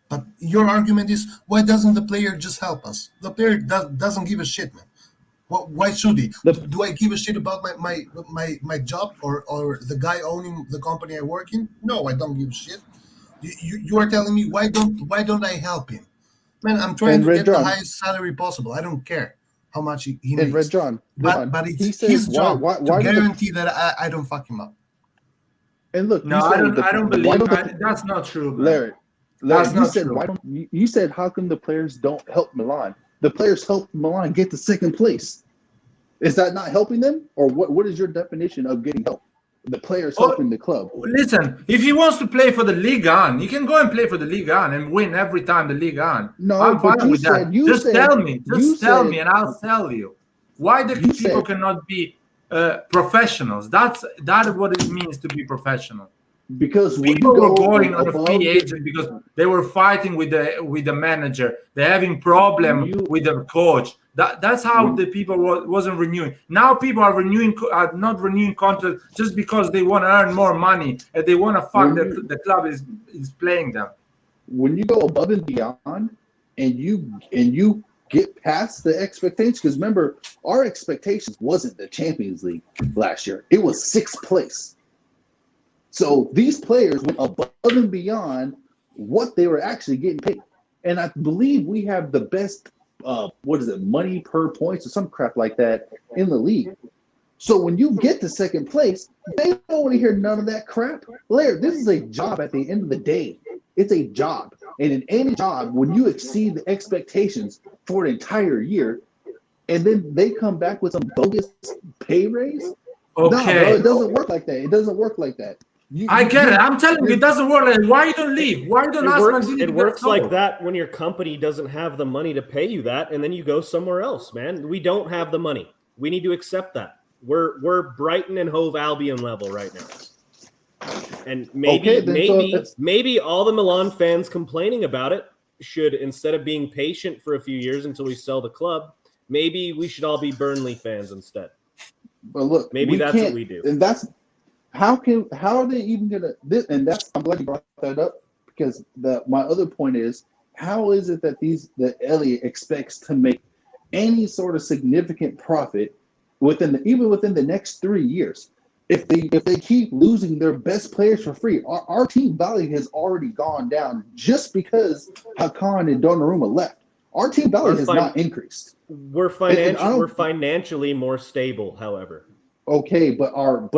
But your argument is, why doesn't the player just help us? The player doesn't give a shit, man. Why should he? Do I give a shit about my job or the guy owning the company I work in? No, I don't give a shit. You are telling me why don't I help him? Man, I'm trying And to Red get the John- highest salary possible. I don't care how much he And makes. Red John, But he it's said, his job why to do the- guarantee that I don't fuck him up. And look, No, you I said don't. I don't believe don't the- that's not true, man. Larry, That's you not said true. why don't you said how come the players don't help Milan? The players help Milan get to second place. Is that not helping them, or what is your definition of getting help? The players helping the club. Listen, if he wants to play for the Ligue 1, he can go and play for the Ligue 1 and win every time the Ligue 1. No, I'm but fine you with that. said- you Just said- tell me. you Just tell said- me, and I'll tell you. Why the You people said- cannot be professionals? That's what it means to be professional. Because when People you were go going on a above free the- agent because they were fighting with the manager. They're having problem with the coach. That's how the people wasn't renewing. Now people are not renewing contracts just because they want to earn more money and they want to fuck the club is playing them. when you go above and beyond, and you get past the expectations, because remember, our expectations wasn't the Champions League last year; it was sixth place. So these players went above and beyond what they were actually getting paid, and I believe we have the best, money per points or some crap like that in the league. So when you get to second place, they don't want to hear none of that crap. Larry, this is a job at the end of the day. It's a job. And in any job, when you exceed the expectations for an entire year, and then they come back with some bogus pay raise, no, bro, Okay. it doesn't work like that. It doesn't work like that. I get it. I'm telling you, it doesn't work. Like, why you don't leave? Why you don't ask Maldini to It get works sold? like that when your company doesn't have the money to pay you that, and then you go somewhere else, man. We don't have the money. We need to accept that. We're Brighton and Hove Albion level right now. And maybe all the Milan fans complaining about it should, instead of being patient for a few years until we sell the club, maybe we should all be Burnley fans instead. But look, Maybe that's what we do. And that's how are they even gonna this? And that's, I'm glad you brought that up, because my other point is, how is it that Elliott expects to make any sort of significant profit even within the next 3 years? If they keep losing their best players for free, our team value has already gone down just because Hakan and Donnarumma left. Our team value has not increased. We're financially more stable, however. Okay, but our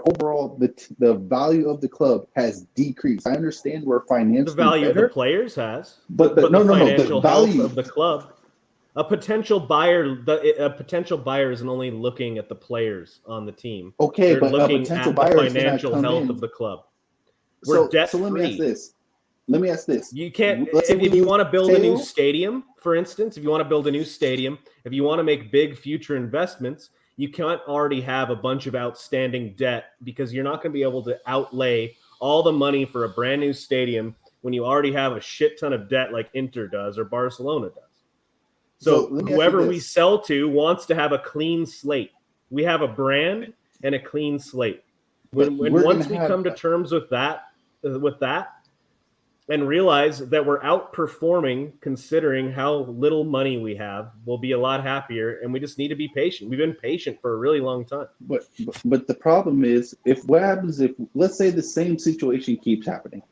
overall the value of the club has decreased. I understand we're financially The value better, of the players has, but the the financial value health of the club. A potential buyer isn't only looking at the players on the team. Okay, They're but a looking potential at buyer the is gonna financial come health in. of the club. We're debt So let me ask this. You can't. Let's say If you want to build a new Theo. stadium, for instance, if you want to build a new stadium, if you want to make big future investments, you can't already have a bunch of outstanding debt, because you're not going to be able to outlay all the money for a brand new stadium when you already have a shit ton of debt like Inter does or Barcelona does. So let me ask you whoever we this. sell to wants to have a clean slate. We have a brand and a clean slate. But we're Once gonna we have- come to terms with that, and realize that we're outperforming, considering how little money we have, we'll be a lot happier. And we just need to be patient. We've been patient for a really long time. But the problem is, what happens if, let's say, the same situation keeps happening?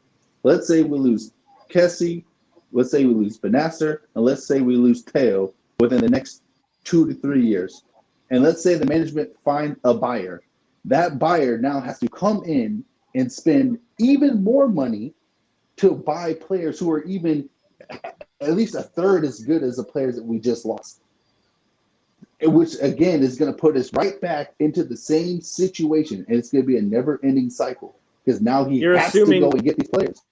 Let's say we lose Kessie, let's say we lose Benasser, and let's say we lose Theo within the next 2 to 3 years. And let's say the management find a buyer. that buyer now has to come in and spend even more money to buy players who are even at least a third as good as the players that we just lost. Which, again, is going to put us right back into the same situation. And it's going to be a never-ending cycle because now he has to go and get these players.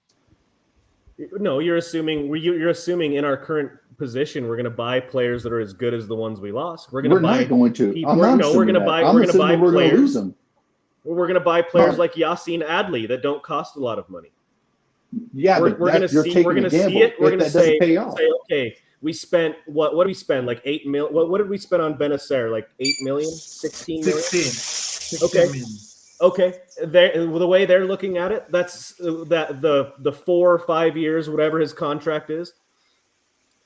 No, you're assuming in our current position we're going to buy players that are as good as the ones we lost. We're going to buy. Not going to. People, I'm not no, we're going to buy. We're going to buy players. Lose them. We're going to buy players like Yassine Adli that don't cost a lot of money. Yeah, we're going to see. We're going to see it. We're going to say, okay, we spent what did we spend? Like 8 million. What did we spend on Benacer? Like 8 million, 16 million. 16 okay. million. Okay, the way they're looking at it, that's the 4 or 5 years, whatever his contract is.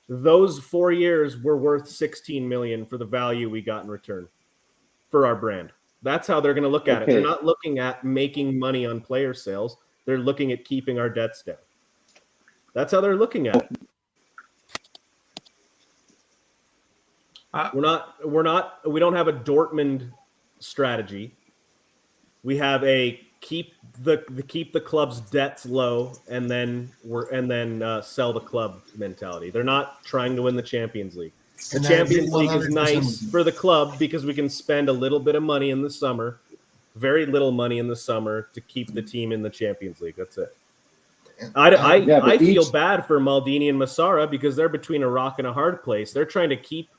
Those 4 years were worth 16 million for the value we got in return for our brand. That's how they're going to look at it. They're not looking at making money on player sales. They're looking at keeping our debts down. That's how they're looking at it. We don't have a Dortmund strategy. We have a keep the club's debts low and then sell the club mentality. They're not trying to win the Champions League. The Champions League is nice for the club because we can spend a little bit of money in the summer, very little money in the summer to keep the team in the Champions League. That's it. I feel bad for Maldini and Massara because they're between a rock and a hard place. They're trying to keep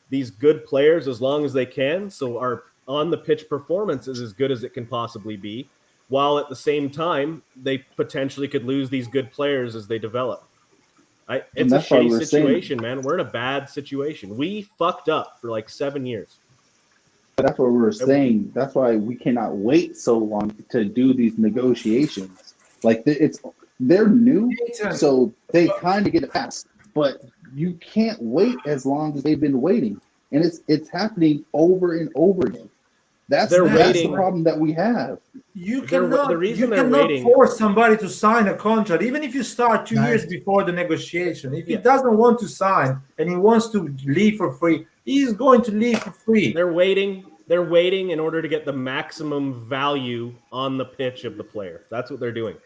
these good players as long as they can, so our on the pitch performance is as good as it can possibly be, while at the same time they potentially could lose these good players as they develop. It's a shitty situation, man. We're in a bad situation. We fucked up for like 7 years. But that's what we're saying. That's why we cannot wait so long to do these negotiations. Like they're new, so they kind of get it passed. But you can't wait as long as they've been waiting, and it's happening over and over again. That's the problem that we have. You cannot force somebody to sign a contract, even if you start 2 years before the negotiation. If he doesn't want to sign and he wants to leave for free, he's going to leave for free. They're waiting in order to get the maximum value on the pitch of the player. That's what they're doing.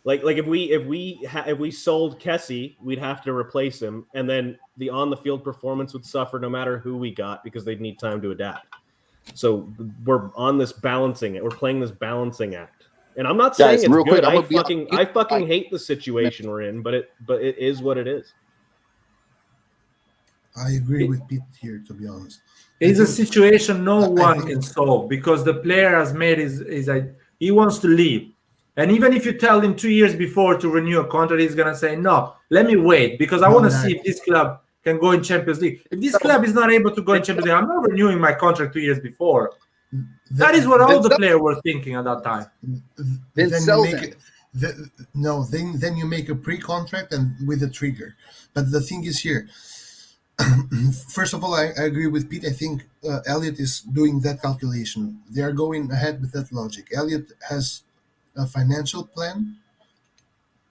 Like if we sold Kessie, we'd have to replace him, and then the on the field performance would suffer no matter who we got because they'd need time to adapt. So we're on this balancing. We're playing this balancing act, and I'm not saying it's good. Quick, I fucking hate the situation we're in, but it is what it is. I agree with Pete here, to be honest. It's a situation no one can solve because the player has made he wants to leave. And even if you tell him 2 years before to renew a contract, he's going to say, no, let me wait because I want to see if this club can go in Champions League. If this club is not able to go in Champions League, I'm not renewing my contract 2 years before. That is what all the players were thinking at that time. Then you make a pre-contract and with a trigger. But the thing is here, first of all, I agree with Pete. I think Elliot is doing that calculation. They are going ahead with that logic. Elliot has a financial plan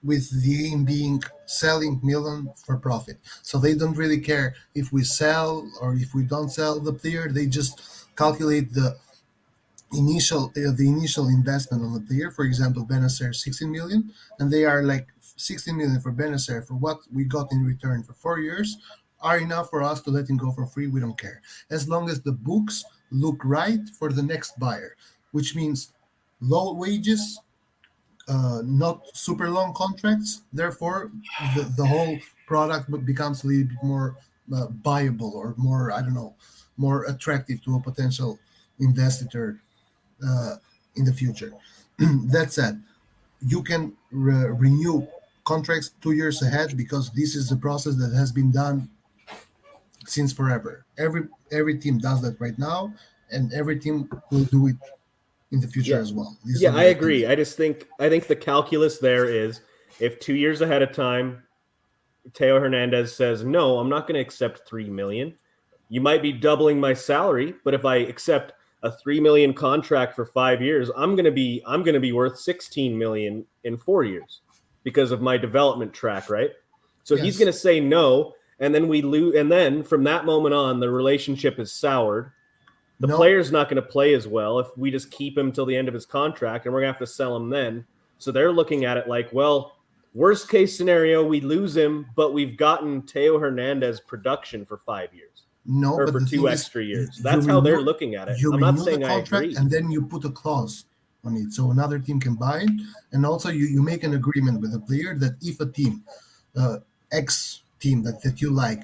with the aim being selling Milan for profit. So they don't really care if we sell or if we don't sell the player. They just calculate the initial investment on the player. For example, Benacer 16 million, and they are like 16 million for Benacer for what we got in return for 4 years are enough for us to let him go for free. We don't care as long as the books look right for the next buyer, which means low wages, not super long contracts. Therefore, the whole product becomes a little bit more buyable or more attractive to a potential investor in the future. That said, you can renew contracts 2 years ahead because this is a process that has been done since forever. Every team does that right now, and every team will do it in the future as well. I agree. I think the calculus there is if 2 years ahead of time, Teo Hernandez says, no, I'm not going to accept 3 million. You might be doubling my salary, but if I accept a 3 million contract for 5 years, I'm going to be worth 16 million in 4 years because of my development track, right? So he's going to say no, and then we lose, and then from that moment on, the relationship is soured. The No. player's not going to play as well if we just keep him till the end of his contract, and we're going to have to sell him then. So they're looking at it like, well, worst case scenario, we lose him, but we've gotten Teo Hernandez production for 5 years. No, Or but for the 2 thing is, extra years. you That's how they're renew- looking at it. You I'm not renew saying the I contract agree. and then you put a clause on it so another team can buy it, and also you make an agreement with the player that if a team, X team that you like,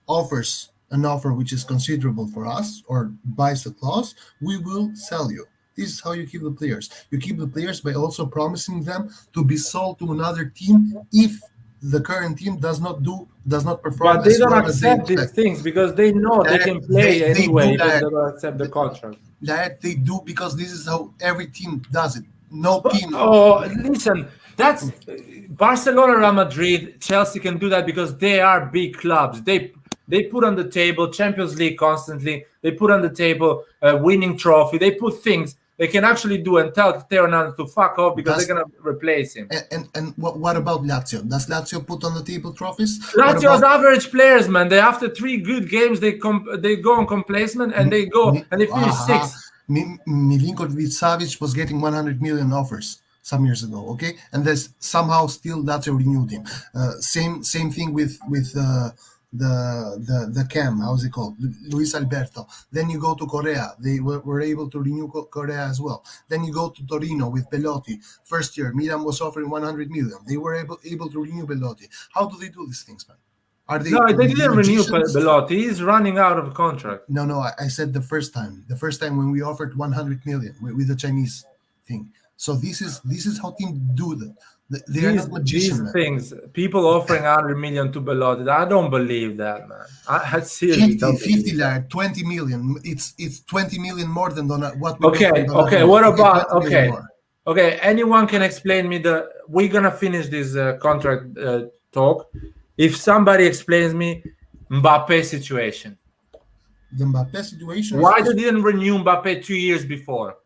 offers an offer which is considerable for us or buys the clause, we will sell you. This is how you keep the players. You keep the players by also promising them to be sold to another team if the current team does not perform But they as don't well as they accept these expect. things because they know they can play They anyway do if they that. don't accept the contract. That they do because this is how every team does it. No team. Oh, listen, that's Barcelona, Real Madrid, Chelsea can do that because they are big clubs. They put on the table Champions League constantly. They put on the table a winning trophy. They put things they can actually do and tell Teo Hernandez to fuck off because they're gonna replace him. And what about Lazio? Does Lazio put on the table trophies? What Lazio's about average players, man. They after 3 good games they go on complacement and they go and they finish sixth. Milinkovic Savic was getting 100 million offers some years ago, okay, and there's somehow still Lazio renewed him. Same thing with the Cam, how's it called, Luis Alberto. Then you go to Correa, they were able to renew Correa as well. Then you go to Torino with Belotti. First year, Milan was offering 100 million. They were able to renew Belotti. How do they do these things, man? Are they? No, they didn't renew magicians? Belotti. He's running out of contract. No, I said the first time when we offered 100 million with the Chinese thing. So this is how teams do that. They are not magicians. These things, people offering 100 million to Belotti, I don't believe that, man. I seriously don't 50 lakh, 20 million. It's 20 million more than what we Okay. What about okay? Anyone can explain me we're gonna finish this contract talk. If somebody explains me Mbappe situation, the Mbappe situation. Why they didn't renew Mbappe 2 years before?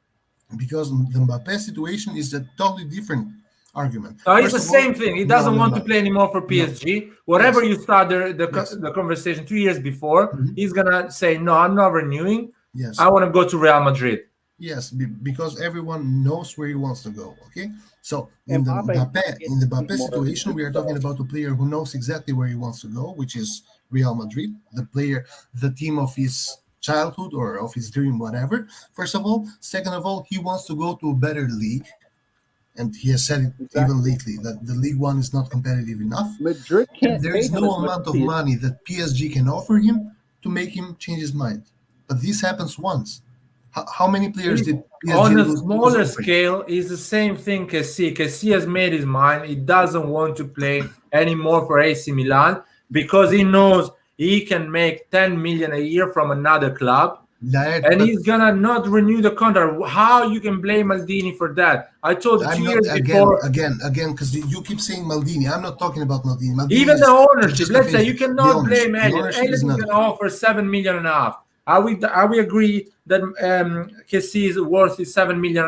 Because the Mbappe situation is a totally different argument. It's the same thing. He doesn't want to play anymore for PSG. Whatever you start the conversation 2 years before, he's gonna say, "No, I'm not renewing. Yes, I want to go to Real Madrid." Yes, because everyone knows where he wants to go. Okay, so in the Mbappe situation, we are talking about a player who knows exactly where he wants to go, which is Real Madrid, the team of his childhood or of his dream, whatever. First of all, second of all, he wants to go to a better league, and he has said it even lately that the League One is not competitive enough. Madrid can't. There is no amount of money that PSG can offer him to make him change his mind. But this happens once. How many players did PSG on a lose smaller scale? Is the same thing. Kessie has made his mind. He doesn't want to play anymore for AC Milan because he knows he can make 10 million a year from another club, and he's gonna not renew the contract. How you can blame Maldini for that? I told you 2 years before. Again, because you keep saying Maldini. I'm not talking about Maldini. Even the ownership. Let's say you cannot blame Elliot. Elliot is gonna offer 7.5 million. Are we agree that Kessie is worth 7.5 million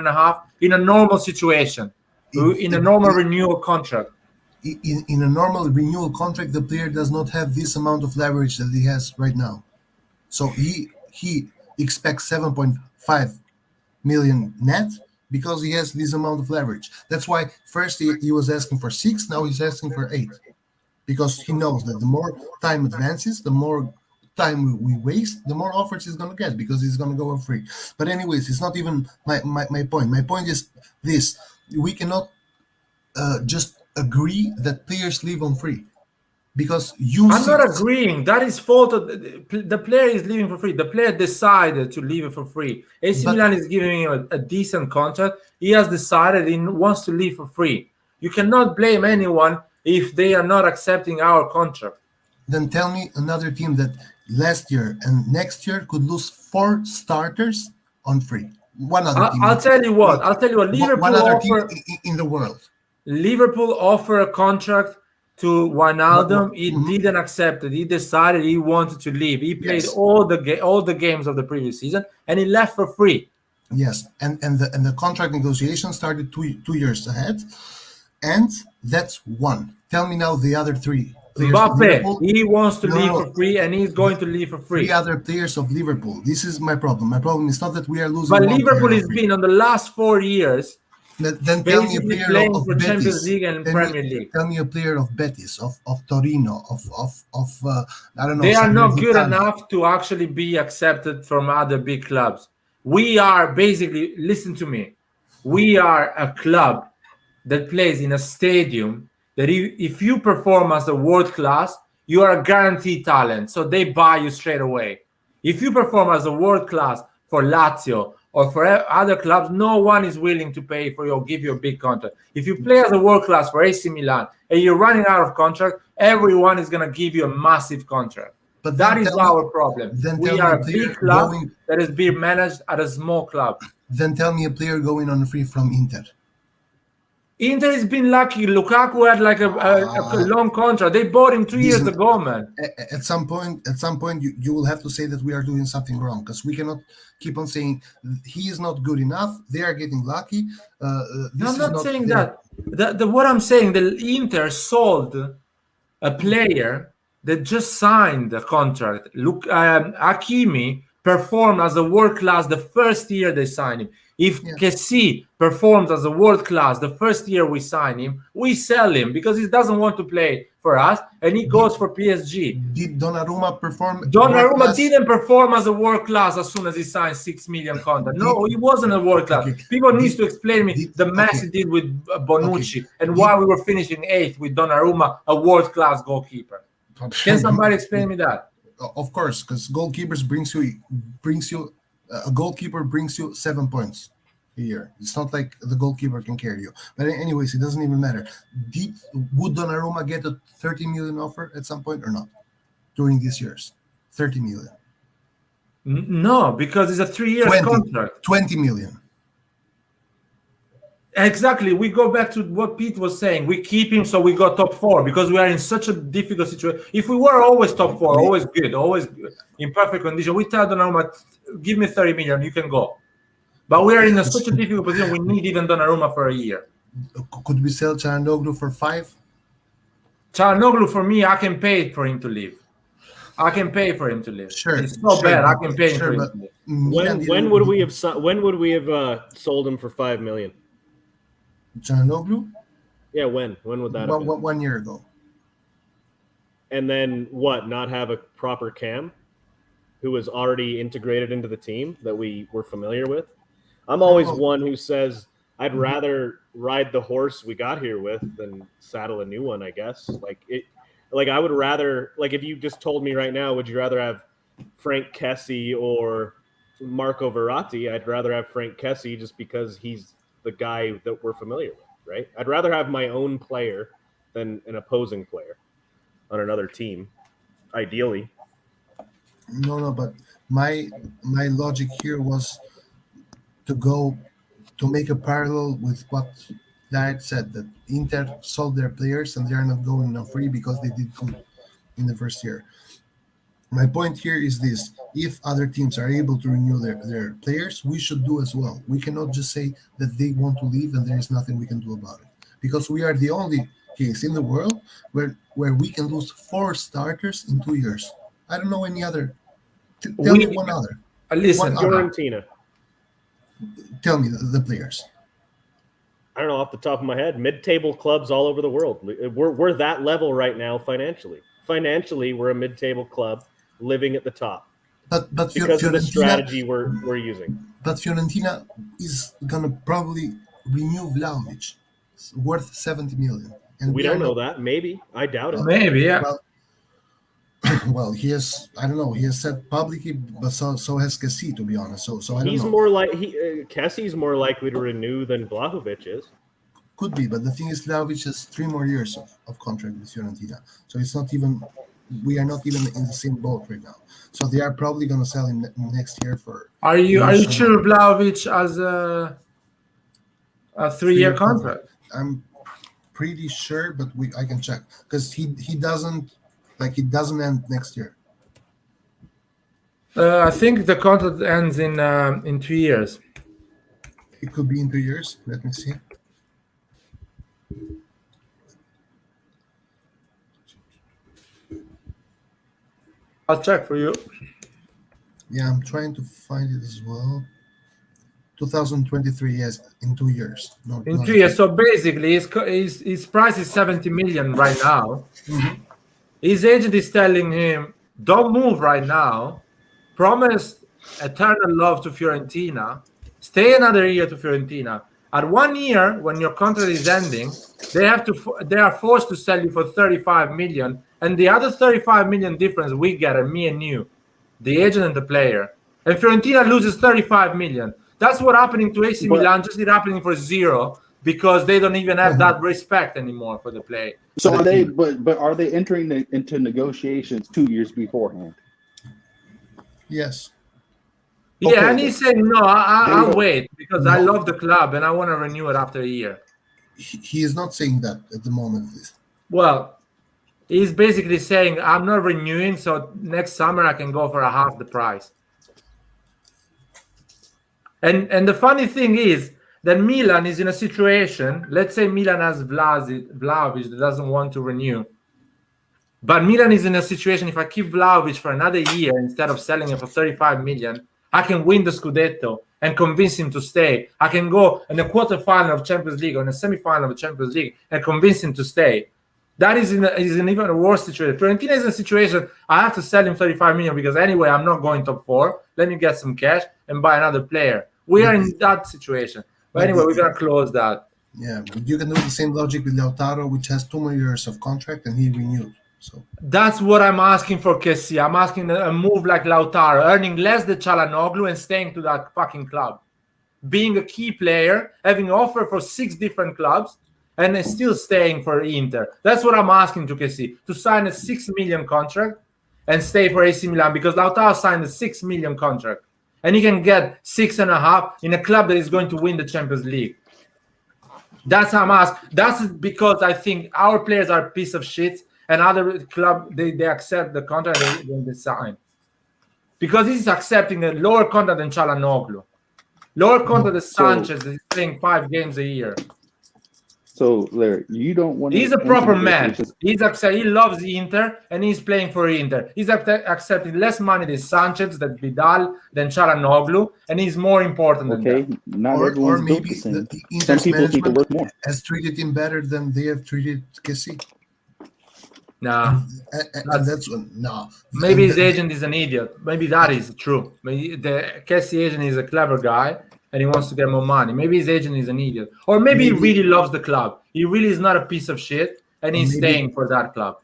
in a normal situation, in a normal renewal contract? In a normal renewal contract, the player does not have this amount of leverage that he has right now. So he expects 7.5 million net because he has this amount of leverage. That's why first he was asking for 6, now he's asking for 8, because he knows that the more time advances, the more time we waste, the more offers he's going to get because he's going to go for free. But anyways, it's not even my point. My point is this: we cannot just agree that players leave on free because I'm not agreeing. That is fault. The player is leaving for free. The player decided to leave it for free. AC Milan is giving him a decent contract. He has decided he wants to leave for free. You cannot blame anyone if they are not accepting our contract. Then tell me another team that last year and next year could lose 4 starters on free. One other team. I'll tell you what. Liverpool one other offer, team in the world. Liverpool offered a contract to Wijnaldum. He didn't accept it. He decided he wanted to leave. He played all the games of the previous season, and he left for free. Yes, and the contract negotiation started two years ahead, and that's one. Tell me now the other 3 players of Mbappe, Liverpool. he wants to No, leave no, for free, and he's going to leave for free. 3 other players of Liverpool. This is my problem. My problem is not that we are losing. But one Liverpool player has of free. been on the last 4 years Then tell me a basically player playing of for Champions Betis. League and Premier League. Tell me a player of Betis, of Torino, of I don't know. They are not good Salernitana. enough to actually be accepted from other big clubs. We are basically, listen to me, we are a club that plays in a stadium that if you perform as a world class, you are a guaranteed talent. So they buy you straight away. If you perform as a world class for Lazio or for other clubs, no one is willing to pay for you or give you a big contract. If you play as a world class for AC Milan and you're running out of contract, everyone is going to give you a massive contract. But that then is tell me- our problem. then We tell me are a a player big club going- that is being managed at a small club. Then tell me a player going on free from Inter. Inter has been lucky. Lukaku had like a long contract. They bought him 2 years Listen, ago, man. At some point, you will have to say that we are doing something wrong, because we cannot keep on saying he is not good enough. They are getting lucky. This I'm is not saying their- that. What I'm saying, the Inter sold a player that just signed the contract. Look, Hakimi performed as a world class the first year they signed him. If Yeah. Kessie performs as a world class the first year we sign him, we sell him because he doesn't want to play for us, and he goes for PSG. Did Donnarumma perform? Donnarumma world-class? didn't perform as a world class as soon as he signed 6 million contract. No, he wasn't a world class. Okay. People Did- needs to explain me did- the mess okay. he did with Bonucci and Did- why we were finishing 8th with Donnarumma, a world class goalkeeper. Can somebody explain me that? Of course, because goalkeepers brings you a goalkeeper brings you 7 points a year. It's not like the goalkeeper can carry you. But anyways, it doesn't even matter. Would Donnarumma get a 30 million offer at some point or not during these years? 30 million, No, because it's a 3 years 20. contract. 20 million. Exactly. We go back to what Pete was saying. We keep him so we got top 4 because we are in such a difficult situation. If we were always top 4, always good, always in perfect condition, we tell Donnarumma, give me 30 million, you can go. But we are in such a difficult position. We need even Donnarumma for a year. Could we sell Çalhanoğlu for 5? Çalhanoğlu, for me, I can pay for him to leave. I can pay for him to leave. Sure, It's so sure, bad. I but- can pay him sure, for him but- to leave. Milan When would we have sold him for 5 million? Çalhanoğlu? Yeah, when would that have been? 1 year ago. And then what? Not have a proper cam who was already integrated into the team that we were familiar with. I'm always Oh. one who says I'd rather ride the horse we got here with than saddle a new one, I guess. Like I would rather, like, if you just told me right now, would you rather have Frank Kessie or Marco Verratti? I'd rather have Frank Kessie just because he's the guy that we're familiar with, right? I'd rather have my own player than an opposing player on another team, ideally. No, but my logic here was to make a parallel with what Laird said, that Inter sold their players and they are not going on free because they did good in the first year. My point here is this: if other teams are able to renew their players, we should do as well. We cannot just say that they want to leave and there is nothing we can do about it, because we are the only case in the world where we can lose 4 starters in 2 years. I don't know any other. Tell me one other. Listen, One other. Fiorentina. Tell me the players. I don't know off the top of my head. Mid-table clubs all over the world. We're that level right now financially. Financially, we're a mid-table club living at the top But because of the Fiorentina, strategy we're using. but Fiorentina is gonna probably renew Vlahovic. It's worth 70 million. And We are don't know not- that. Maybe. I doubt it. maybe, yeah. Well, well, he has. I don't know. He has said publicly, but so has Kessie, to be honest. So I don't He's know. more like Kessie's more likely to renew than Vlahovic is. Could be, but the thing is, Vlahovic has 3 more years of contract with Fiorentina. So it's not even. We are not even in the same boat right now. So they are probably gonna sell him next year for. Are you Initial- sure Vlahovic has a 3-year contract? I'm pretty sure, but I can check, because he doesn't end next year. I think the contract ends in 2 years. It could be in 2 years. Let me see. I'll check for you. Yeah, I'm trying to find it as well. 2023, yes, in 2 years. No, In not 2 years. So basically, his price is 70 million right now. Mhm. His agent is telling him, don't move right now. Promise eternal love to Fiorentina. Stay another year to Fiorentina. At 1 year, when your contract is ending, they are forced to sell you for 35 million. And the other 35 million difference we get are me and you, the agent and the player. And Fiorentina loses 35 million. That's what happening to AC Milan, just it happening for zero, because they don't even have that respect anymore for the play. So for the are they? team. But are they entering into negotiations 2 years beforehand? Yes. Yeah, Okay, and then. he's saying, no, There you I'll go. wait because I No. love the club and I want to renew it after a year. He is not saying that at the moment. Well, he's basically saying, I'm not renewing, so next summer I can go for a half the price. And the funny thing is that Milan is in a situation, let's say Milan has Vlahovic that doesn't want to renew. But Milan is in a situation, if I keep Vlahovic for another year instead of selling him for 35 million, I can win the Scudetto and convince him to stay. I can go in the quarterfinal of Champions League or in the semi-final of Champions League and convince him to stay. That is in an even worse situation. Fiorentina is in a situation, I have to sell him 35 million because anyway, I'm not going top four. Let me get some cash and buy another player. We are in that situation. But anyway, we're going to close that. Yeah, but you can do the same logic with Lautaro, which has 2 more years of contract, and he renewed. So That's what I'm asking for Kessie. I'm asking a move like Lautaro, earning less than Çalhanoğlu and staying to that fucking club. Being a key player, having offer for 6 different clubs, and then still staying for Inter. That's what I'm asking to Kessie, to sign a 6 million contract and stay for AC Milan, because Lautaro signed a 6 million contract. And he can get 6.5 in a club that is going to win the Champions League. That's how I'm asking. That's because I think our players are a piece of shit, and other club they accept the contract when they sign. Because he's accepting a lower contract than Çalhanoğlu. Lower contract than Sanchez is playing 5 games a year. So Larry, you don't want to. He's a proper man. He loves Inter and he's playing for Inter. He's accepting less money than Sanchez, than Vidal, than Çalhanoğlu, and he's more important than that. Not or everyone's built maybe the same. the Some Inter's people need to management work more. has treated him better than they have treated Kessie. Nah. And that's no. Maybe his agent is an idiot. Maybe that is true. Maybe the Kessie agent is a clever guy and he wants to get more money. Maybe his agent is an idiot. Or maybe he really loves the club. He really is not a piece of shit and he's staying for that club.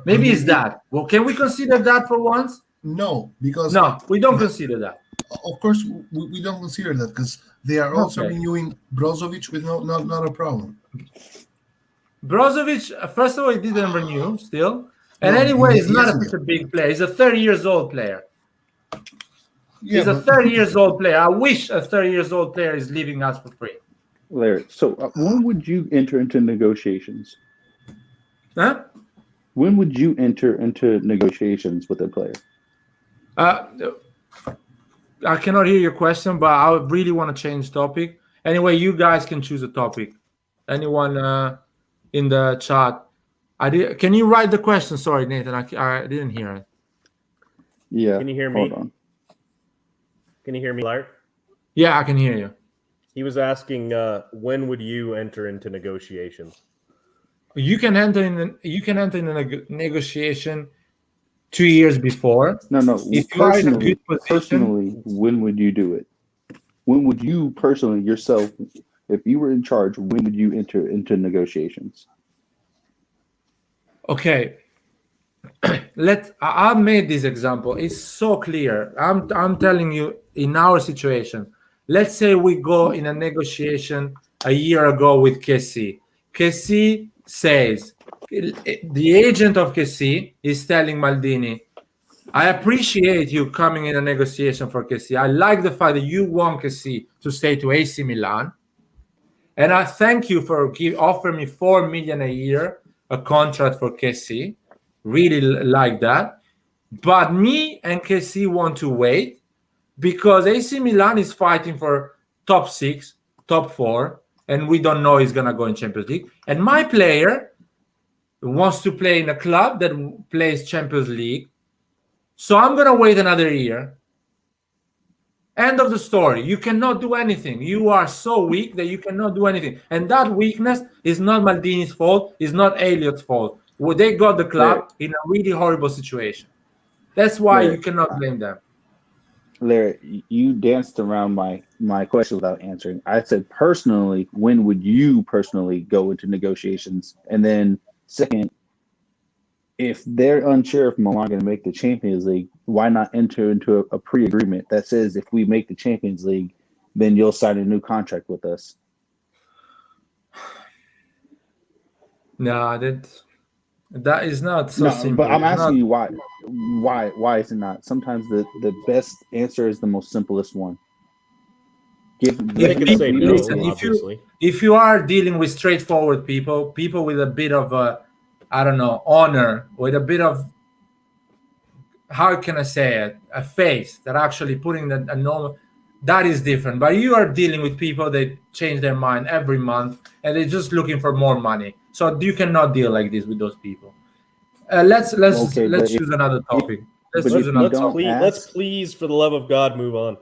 Maybe it's that. Well, can we consider that for once? No, because no, we don't consider that. Of course, we don't consider that because they are also renewing Brozovic with not a problem. Brozovic, first of all, he didn't renew still. And anyway, he's not such a big player. He's a 30 years old player. Yeah, he's a 30 years old player. I wish a 30 years old player is leaving us for free. Larry, so when would you enter into negotiations? Huh? When would you enter into negotiations with a player? I cannot hear your question, but I really want to change topic. Anyway, you guys can choose a topic. Anyone in the chat? Can you write the question? Sorry, Nathan, I didn't hear it. Yeah. Can you hear me? Hold on. Can you hear me, Larry? Yeah, I can hear you. He was asking, when would you enter into negotiations? You can enter in a negotiation 2 years before. No. If you are in a good position, personally, when would you do it? When would you personally yourself, if you were in charge, when would you enter into negotiations? Okay. I made this example. It's so clear. I'm telling you, in our situation, let's say we go in a negotiation a year ago with Kessie. Kessie says, the agent of Kessie is telling Maldini, I appreciate you coming in a negotiation for Kessie. I like the fact that you want Kessie to stay to AC Milan. And I thank you for offering me 4 million a year, a contract for Kessie. Really like that. But me and Kessie want to wait because AC Milan is fighting for top 6, top 4, and we don't know he's going to go in Champions League. And my player wants to play in a club that plays Champions League. So I'm gonna wait another year. End of the story. You cannot do anything. You are so weak that you cannot do anything. And that weakness is not Maldini's fault. It's not Elliot's fault. Well, they got the club in a really horrible situation. That's why Larry, you cannot blame them. Larry, you danced around my question without answering. I said personally, when would you personally go into negotiations? And then second, if they're unsure if Milan going to make the Champions League, why not enter into a pre-agreement that says if we make the Champions League, then you'll sign a new contract with us? No, that is not so No, simple. but I'm It's asking not- you why is it not? Sometimes the best answer is the most simplest one. They If can say no, listen, obviously. if you are dealing with straightforward people with a bit of I don't know, honor, with a bit of, how can I say it, a face that actually putting a normal, that is different. But you are dealing with people that change their mind every month and they're just looking for more money. So you cannot deal like this with those people. Let's Okay, but choose another topic. Let's but choose if another you don't topic. ask, Let's please, for the love of God, move on.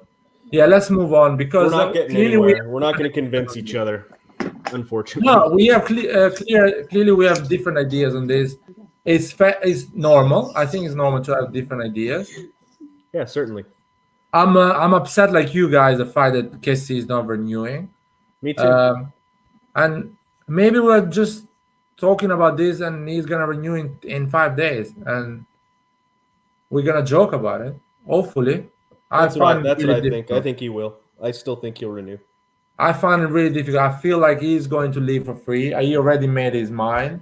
Yeah, let's move on We're because not getting clearly anywhere. We're not going to convince each other, unfortunately. No, we have clearly we have different ideas on this. It's normal. I think it's normal to have different ideas. Yeah, certainly. I'm upset like you guys the fact that Kessie is not renewing. Me too. And maybe we're just talking about this and he's gonna renew in 5 days and we're gonna joke about it. Hopefully. That's what I think. I difficult. think he will. I still think he'll renew. I find it really difficult. I feel like he's going to leave for free. He already made his mind,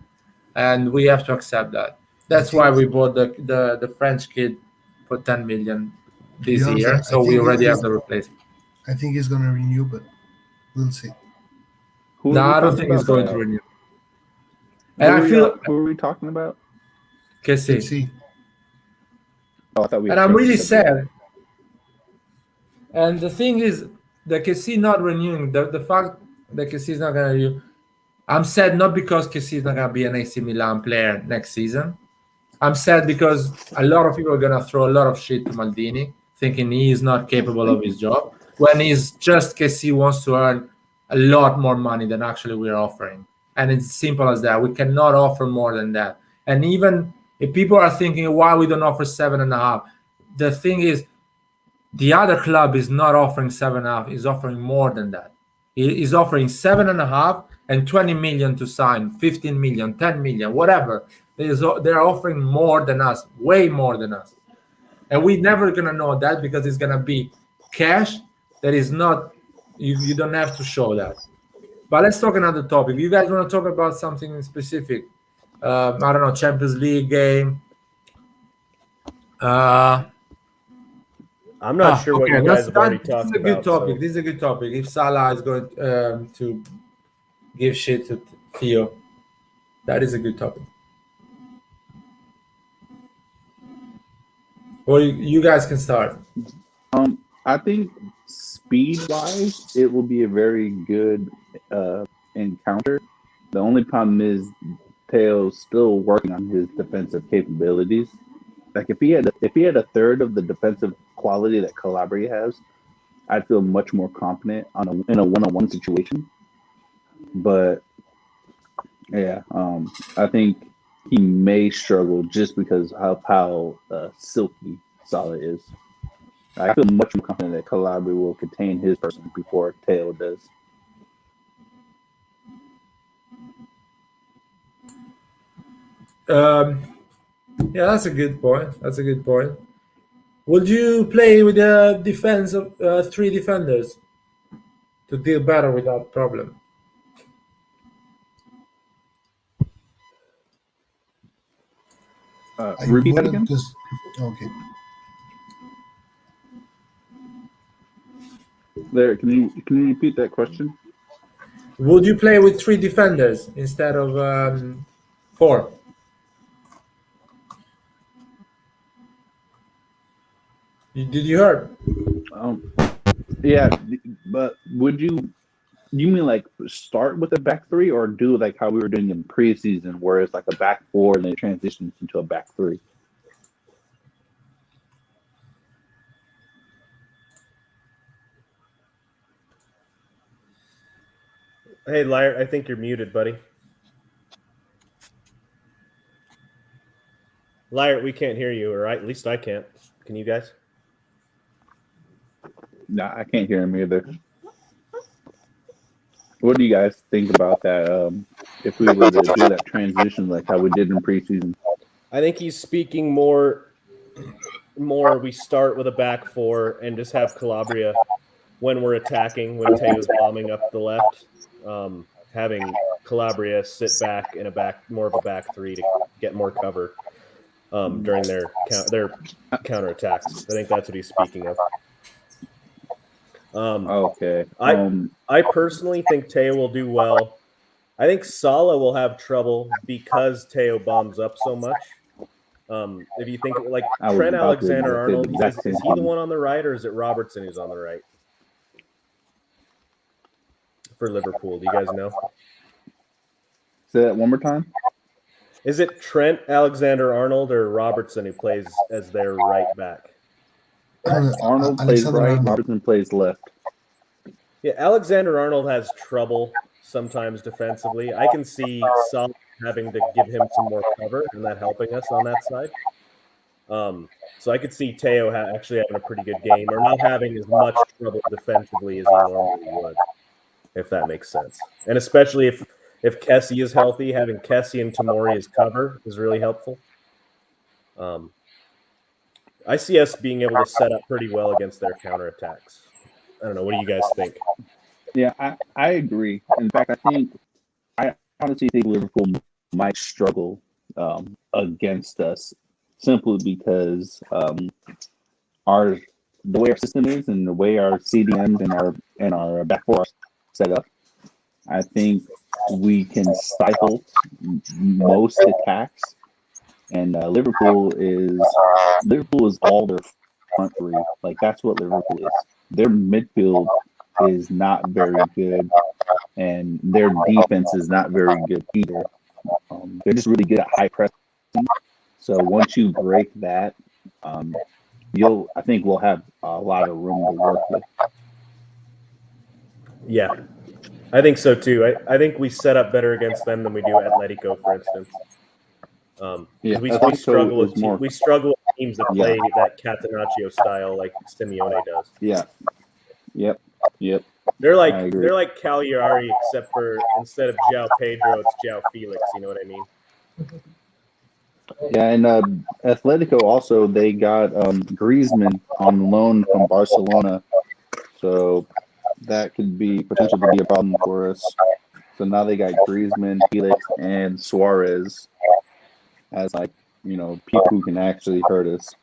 and we have to accept that. That's why we bought the French kid for 10 million this honest, year. I So we think already he's- have the replacement. I think he's gonna renew, but we'll see. who No, are we I don't talking think he's about? going to renew. And I feel Who are we talking about? Kessie. Let's see. Oh, I thought we. And I'm really sad. And the thing is, the Kessie not renewing, the fact that Kessie is not going to renew, I'm sad not because Kessie is not going to be an AC Milan player next season. I'm sad because a lot of people are going to throw a lot of shit to Maldini, thinking he is not capable of his job, when he's just Kessie wants to earn a lot more money than actually we're offering. And it's simple as that. We cannot offer more than that. And even if people are thinking why we don't offer 7.5, the thing is, the other club is not offering 7.5, is offering more than that. He's offering 7.5 and 20 million to sign, 15 million, 10 million, whatever. They're offering more than us, way more than us. And we're never gonna know that because it's gonna be cash that is not, you don't have to show that. But let's talk another topic. You guys want to talk about something specific? I don't know, Champions League game. I'm not sure what you guys have already This is talked a good about. topic. So. This is a good topic. If Salah is going to give shit to Theo, that is a good topic. Well, you guys can start. I think speed-wise, it will be a very good encounter. The only problem is Teo's still working on his defensive capabilities. Like if he had a third of the defensive quality that Calabria has, I'd feel much more confident in a one-on-one situation. But yeah, I think he may struggle just because of how silky Salah is. I feel much more confident that Calabria will contain his person before Teo does. Yeah, that's a good point. That's a good point. Would you play with a defense of 3 defenders to deal better with that problem? Repeat that again? Because okay. There, can you repeat that question? Would you play with 3 defenders instead of 4? Did you hear? Yeah, but would you mean like start with a back 3 or do like how we were doing in preseason where it's like a back 4 and then it transitions into a back 3? Hey, Liar, I think you're muted, buddy. Liar, we can't hear you, or at least I can't. Can you guys? Nah, I can't hear him either. What do you guys think about that? If we were to do that transition like how we did in preseason? I think he's speaking more. We start with a back four and just have Calabria when we're attacking, when Teo's bombing up the left, having Calabria sit back in more of a back three to get more cover during their counterattacks. I think that's what he's speaking of. Okay. I personally think Teo will do well. I think Salah will have trouble because Teo bombs up so much. If you think like Trent Alexander-Arnold, is he the one on the right, or is it Robertson who's on the right for Liverpool? Do you guys know? Say that one more time. Is it Trent Alexander-Arnold or Robertson who plays as their right back? Arnold plays right, Robertson plays left. Yeah, Alexander-Arnold has trouble sometimes defensively. I can see Salah having to give him some more cover and that helping us on that side. So I could see Teo actually having a pretty good game or not having as much trouble defensively as he normally would, if that makes sense. And especially if Kessie is healthy, having Kessie and Tomori as cover is really helpful. I see us being able to set up pretty well against their counterattacks. I don't know. What do you guys think? Yeah, I agree. In fact, I honestly think Liverpool might struggle against us simply because the way our system is and the way our CDMs and our back four are set up. I think we can stifle most attacks, and Liverpool is all their front three. Like that's what Liverpool is. Their midfield is not very good, and their defense is not very good either. They're just really good at high pressing. So once you break that, I think we'll have a lot of room to work with. Yeah, I think so too. I think we set up better against them than we do Atletico, for instance. We struggle with teams that play that Catenaccio style like Simeone does. Yeah. Yep. They're like Cagliari, except for instead of João Pedro, it's João Felix. You know what I mean? Yeah, and Atletico also they got Griezmann on loan from Barcelona, so that could be potentially be a problem for us. So now they got Griezmann, Felix, and Suarez as people who can actually hurt us.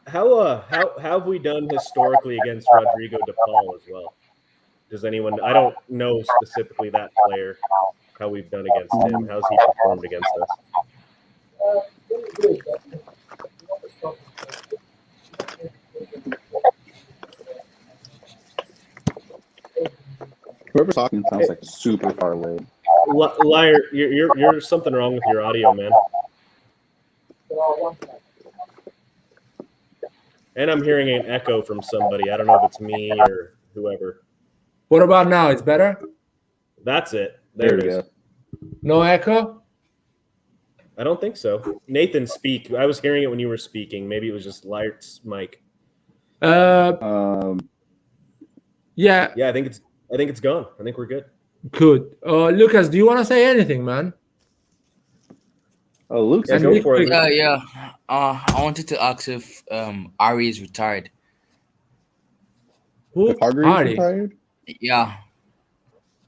How have we done historically against Rodrigo de Paul as well? Does anyone? I don't know specifically that player. How we've done against him? How's he performed against us? Whoever's talking sounds like super far away. Liar, you're something wrong with your audio, man. And I'm hearing an echo from somebody. I don't know if it's me or whoever. What about now? It's better? That's it. There it is. Go. No echo? I don't think so. Nathan, speak. I was hearing it when you were speaking. Maybe it was just Liart's mic. Yeah. Yeah, I think it's gone. I think we're good. Good. Lucas, do you want to say anything, man? Oh, Lucas, go for it. Yeah. I wanted to ask if Ari is retired. Who? If Hargreaves retired? Yeah.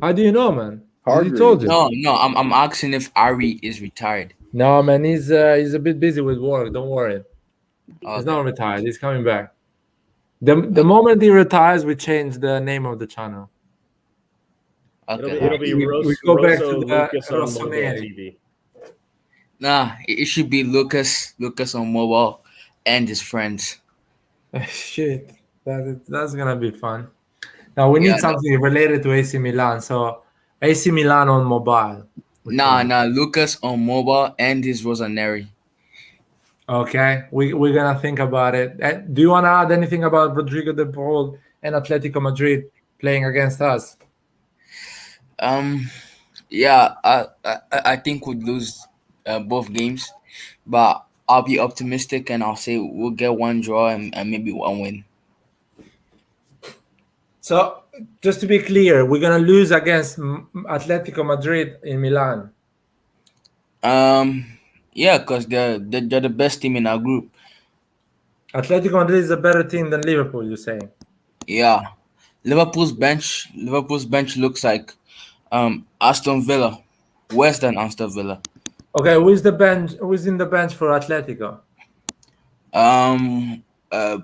How do you know, man? Hargreaves. He told you. No. I'm asking if Ari is retired. No, man. He's a bit busy with work. Don't worry. Okay. He's not retired. He's coming back. The moment he retires, we change the name of the channel. Okay. It'll be we go back to the Lucas on mobile Rossoneri. TV. Nah, it should be Lucas on mobile and his friends. Shit, that's gonna be fun. Now we need something related to AC Milan. So AC Milan on mobile. Nah, Lucas on mobile and his Rossoneri. Okay, we're gonna think about it. Do you want to add anything about Rodrigo de Paul and Atletico Madrid playing against us? Yeah, I think we'd lose both games, but I'll be optimistic and I'll say we'll get one draw and maybe one win. So, just to be clear, we're gonna lose against Atletico Madrid in Milan. Yeah, because they're the best team in our group. Atletico Madrid is a better team than Liverpool. You're saying? Yeah, Liverpool's bench looks like Aston Villa, worse than Aston Villa. Okay, who's the bench? Who's in the bench for Atletico? The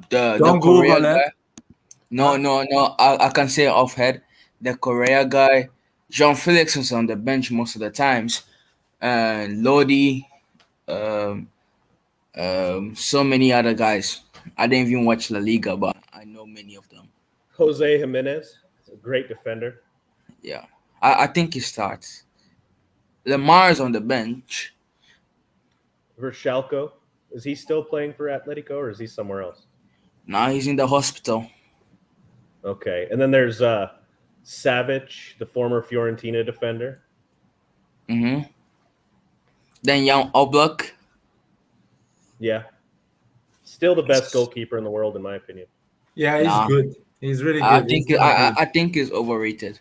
Don't Korea Google it. guy. No. I can say it off head. The Korea guy, Jean Felix was on the bench most of the times. Lodi, so many other guys. I didn't even watch La Liga, but I know many of them. Jose Jimenez, a great defender. Yeah, I think he starts. Lamar is on the bench. Verschalco, is he still playing for Atletico or is he somewhere else? Now he's in the hospital. Okay, and then there's Savic, the former Fiorentina defender. Mm-hmm. Then Jan Oblak. Yeah, still the best goalkeeper in the world in my opinion. Yeah, he's Nah. good. He's really good. I think He's really good. I think he's overrated.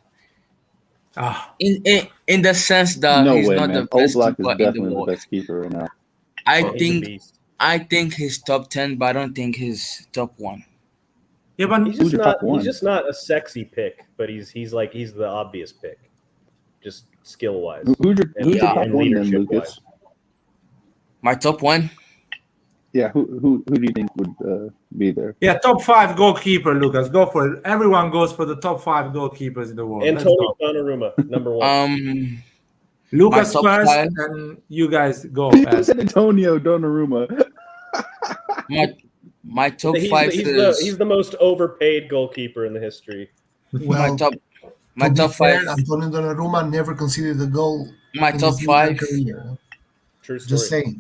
Ah, In the sense that No he's way, not man. the best Oblak is keeper in the definitely the world. best keeper right now. I He's a think beast. I think he's top 10, but I don't think he's top 1. yeah, but He's Who's just your not. top one? He's just not a sexy pick, but he's the obvious pick, just skill wise Who's your Yeah, top and one then, leadership Lucas? wise. My top 1. Yeah, who do you think would be there? yeah, top 5 goalkeeper, Lucas. Go for it. Everyone goes for the top 5 goalkeepers in the world. Let's Antonio go. Donnarumma, number one. Lucas top first, 5. and you guys go. He Ed. said Antonio Donnarumma. My top He's 5 he's the most overpaid goalkeeper in the history. Well, my to top be fair, 5. Antonio Donnarumma never conceded a goal My in top his entire 5. career. True story.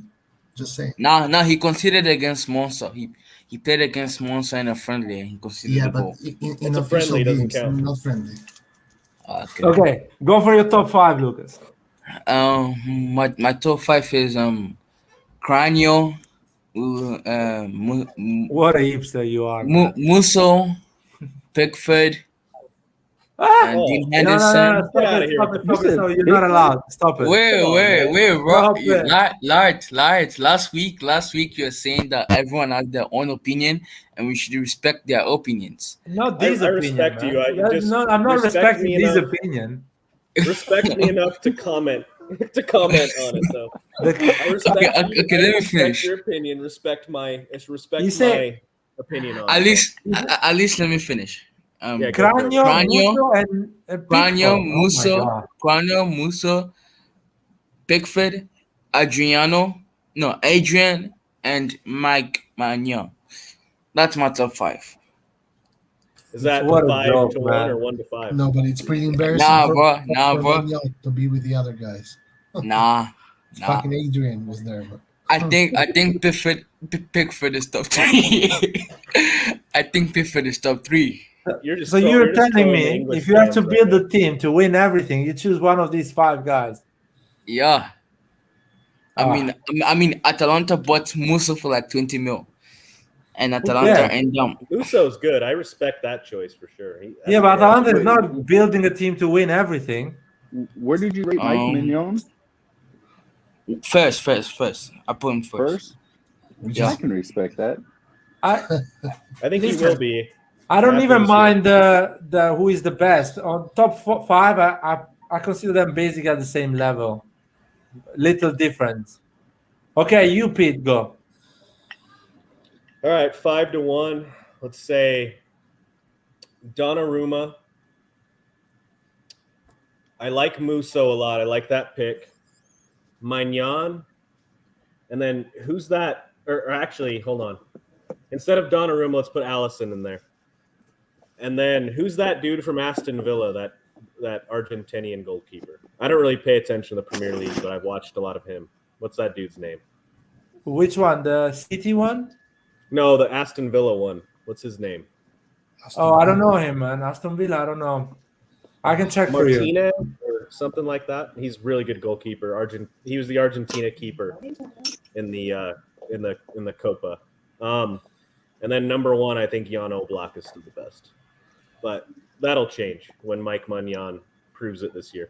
Just saying. Nah, he conceded against Monza. He played against Monza in a friendly and he conceded Yeah, the but goal. in It's a official friendly, doesn't games, count. not friendly. Okay. Okay, go for your top 5, Lucas. My top 5 is Cranio, What a hipster you are, man. Musso, Pickford, Ah! and Dean Oh, No, Henderson. Get outta here stop with it, the stop it, stop it. You're Pickford? not allowed. Stop it. Wait, Come on, man. bro. Stop it. Lart. Last week you were saying that everyone has their own opinion and we should respect their opinions. Not I this opinion, respect man. you. I'm not respect respecting me this enough. opinion. Respect me enough to comment on it, though. I respect Okay, I let me respect finish. your opinion. Respect my You say- my opinion on At it. least let me finish. Yeah, go for it. Cranio, Cranio, Musso, and Pickford. Oh my God. Musso, Pickford, Adrian, and Mike Magnon. That's my top 5. Is that What a 5 joke, to 1 man. or 1 to 5? No, but it's pretty embarrassing Nah, for bro. Manuel to be with the other guys. Nah. Fucking Adrian was there, but I think Pickford is top 3. I think Pickford is top 3. You're just So you're you're just telling trolling the me English if you have to fans build right a team to win everything, you choose one of these 5 guys. Yeah. Ah. I mean, Atalanta bought Musa for like 20 mil, and Atalanta cares? end up. now. Uso's good. I respect that choice for sure. Yeah, but Atalanta is Wait, not building a team to win everything. Where did you rate Mike Um, Mignon? First. I put him first. First? Yeah. I can respect that. I I think he Listen. will be. I don't After even this year. mind the who is the best on top 5. I consider them basically at the same level. Little difference. Okay, you Pete, go. All right, 5 to 1. Let's say Donnarumma. I like Musso a lot. I like that pick. Magnan. And then who's that? Or actually, hold on. Instead of Donnarumma, let's put Allison in there. And then who's that dude from Aston Villa, that Argentinian goalkeeper? I don't really pay attention to the Premier League, but I've watched a lot of him. What's that dude's name? Which one? The City one? No, the Aston Villa one. What's his name? Oh, I don't know him, man. Aston Villa, I don't know. I can check for you. Martinez something like that. He's a really good goalkeeper. He was the Argentina keeper in the Copa. And then number 1, I think Jan Oblak is still the best, but that'll change when Mike Magnan proves it this year.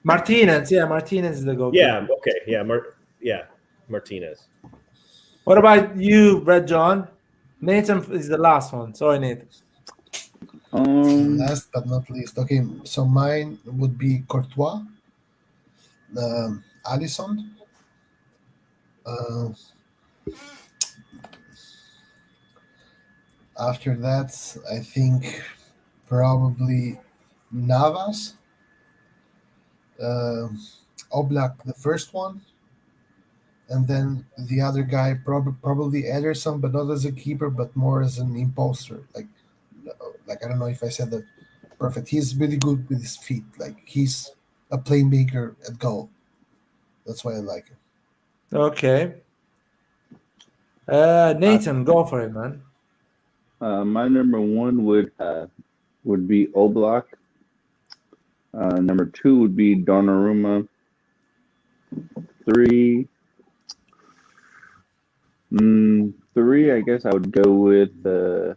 Martinez, Martinez is the goalkeeper. Yeah, okay, yeah, Martinez. What about you, Brett John? Nathan is the last one. Sorry, Nathan. Last but not least, okay. So mine would be Courtois, Allison. After that, I think probably Navas, Oblak, the first one, and then the other guy probably Ederson, but not as a keeper, but more as an imposter. Like I don't know if I said that perfect. He's really good with his feet. Like he's a playmaker at goal. That's why I like him. Okay. Nathan, go for it, man. My number 1 would be Oblak. Number 2 would be Donnarumma. 3, I guess I would go with Ter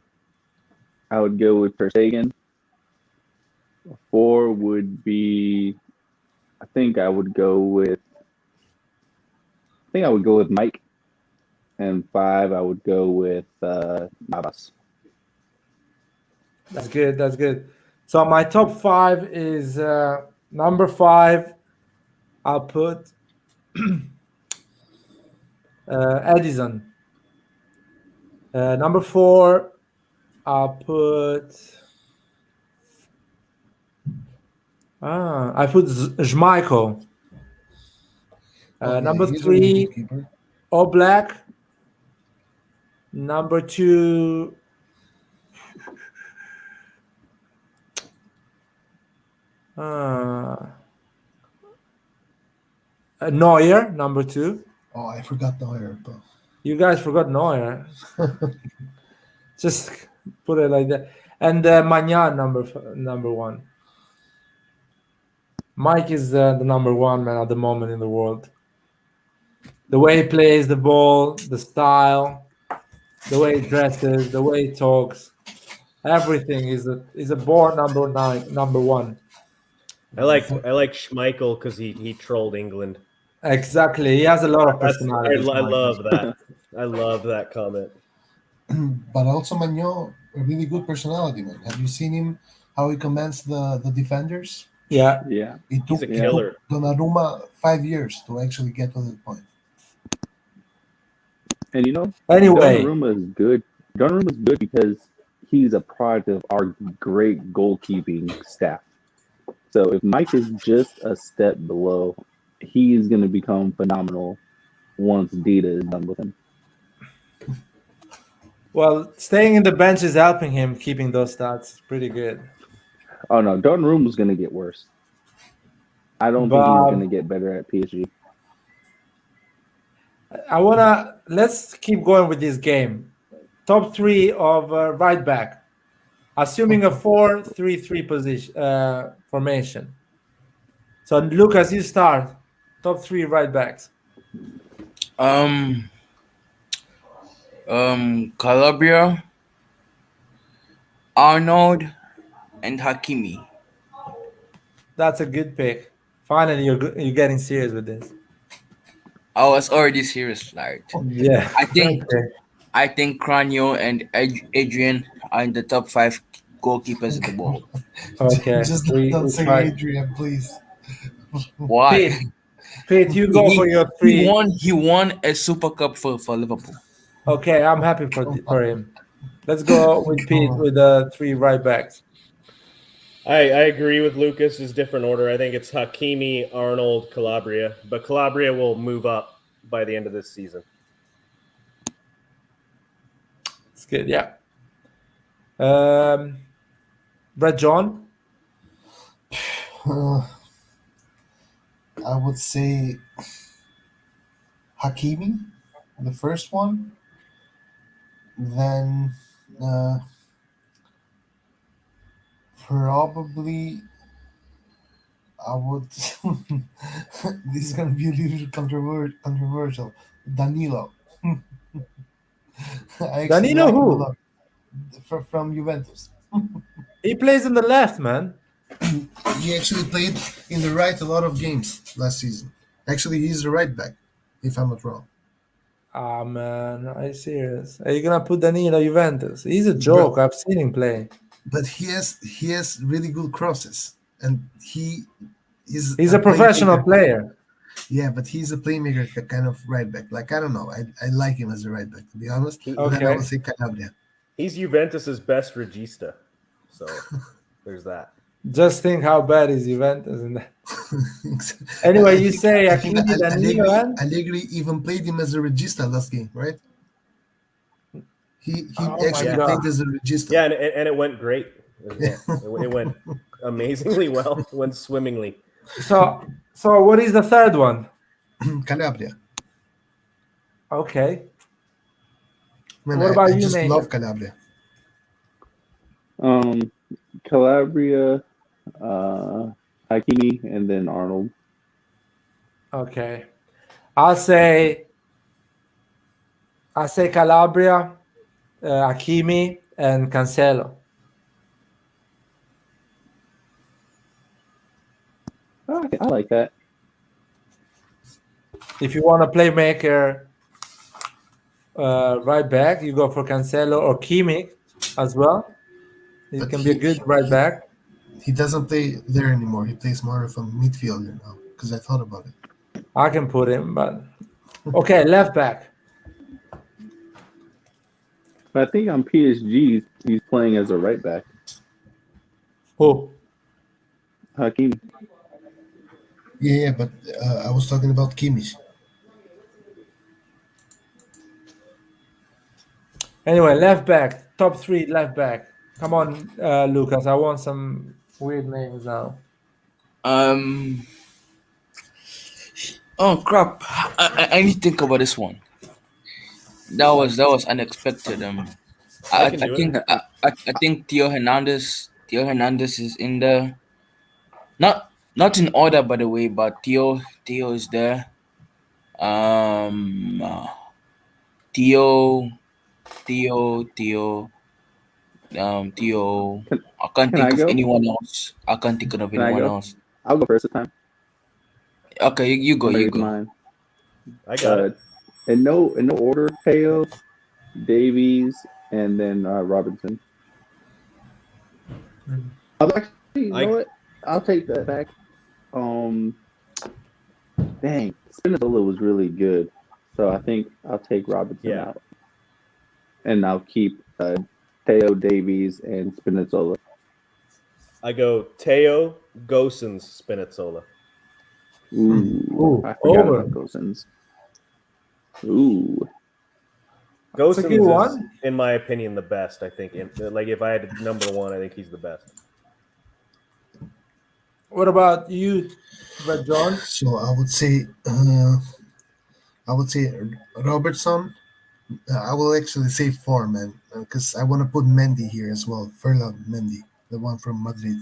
Stegen. 4 would be, I think I would go with Mike, and 5 I would go with Navas. That's good. That's good. So my top 5 is number 5. I'll put Edison. Number 4, I'll put. I put Schmeichel. Number he's a 3, really good keeper. Oblak. Number 2, Neuer. Number 2. Oh, I forgot Neuer. But You guys forgot Neuer. Just put it like that. And Magnan, number 1. Mike is the number 1 man at the moment in the world. The way he plays the ball, the style, the way he dresses, the way he talks, everything is a born number 1. I like Schmeichel because he trolled England. Exactly, he has a lot of personality. I love that. I love that comment. but also Magnon, a really good personality, man. Have you seen him? How he commands the defenders? Yeah. It took He's a killer. Donnarumma 5 years to actually get to that point. And Anyway, Donnarumma is good. Donnarumma is good because he's a product of our great goalkeeping staff. So if Mike is just a step below, he is going to become phenomenal once Dita is done with him. Well, staying in the bench is helping him keeping those stats pretty good. Oh no, Donnarumma is going to get worse. I don't think he's going to get better at PSG. Let's keep going with this game. Top 3 of right back, assuming a 4-3-3 position formation. So Lucas, you start. Top 3 right backs. Calabria, Arnold, and Hakimi. That's a good pick. Finally, you're getting serious with this. I was already serious, like. Yeah. I think Cranio and Adrian are in the top 5 goalkeepers in the world. Okay. Just don't say Adrian, please. Why? Pete, you go for your 3. He won a Super Cup for Liverpool. Okay, I'm happy for him. Let's go with Pete with the 3 right backs. I agree with Lucas. Is different order. I think it's Hakimi, Arnold, Calabria, but Calabria will move up by the end of this season. It's good, yeah. Brett John? I would say Hakimi, the first one. Then Probably I would. This is gonna be a little controversial. Danilo. I actually Danilo like him a who? lot. From Juventus. He plays on the left, man. He actually played in the right a lot of games last season. Actually, he's the right back, if I'm not wrong. Ah man, are you serious? Are you gonna put Danilo Juventus? He's a But joke. I've seen him play. he has really good crosses, and he is He's a a professional playmaker. player. Yeah, but he's a playmaker, kind of right back. Like I don't know, I like him as a right back, to be honest. He- And then I Okay. would say Calabria. He's Juventus's best regista. So there's that. Just think how bad is Juventus in that. Anyway, you say I think Hakimi, Danilo, and Allegri even played him as a regista last game, right? He Oh actually my played God. as a regista. Yeah, and it went great as well. It went amazingly well. It went swimmingly. So what is the third one? Calabria. Okay. Man, What about I you, just Nate? love Calabria. Calabria, Hakimi, and then Arnold. Okay. I'll say Calabria, Hakimi, and Cancelo. Okay, I like that. If you want a playmaker right back, you go for Cancelo or Kimmich as well. He But can be a good right back. He doesn't play there anymore. He plays more of a midfielder now. Because I thought about it. I can put him, but okay, left back. But I think on PSG, he's playing as a right back. Who? Hakimi. Yeah, but I was talking about Kimmich. Anyway, left back. Top 3 left back. Come on, Lucas. I want some weird names now. Oh crap! I need to think about this one. That was unexpected. I I can do think it. I think Theo Hernandez is in there. Not in order, by the way, but Theo is there. Um, uh, Theo Theo. Theo. Can, I can't can think I of go? anyone else. I can't think of Can I anyone go? else. I'll go first this time. Okay, you go. I'll You raise go. mine. I got it. In no order, Teo, Davies, and then Robinson. I'll actually, you know what? I'll take that back. Dang, Spinazzola was really good, so I think I'll take Robinson out, and I'll keep Teo, Davies, and Spinazzola. I go Teo, Gosens, Spinazzola. Ooh, I forgot over. about Gosens. Ooh, That's a good Gosens is, one. in my opinion, the best. I think. Like if I had number one, I think he's the best. What about you, John? So I would say Robertson. I will actually say 4, man, because I want to put Mendy here as well. Ferland Mendy, the one from Madrid.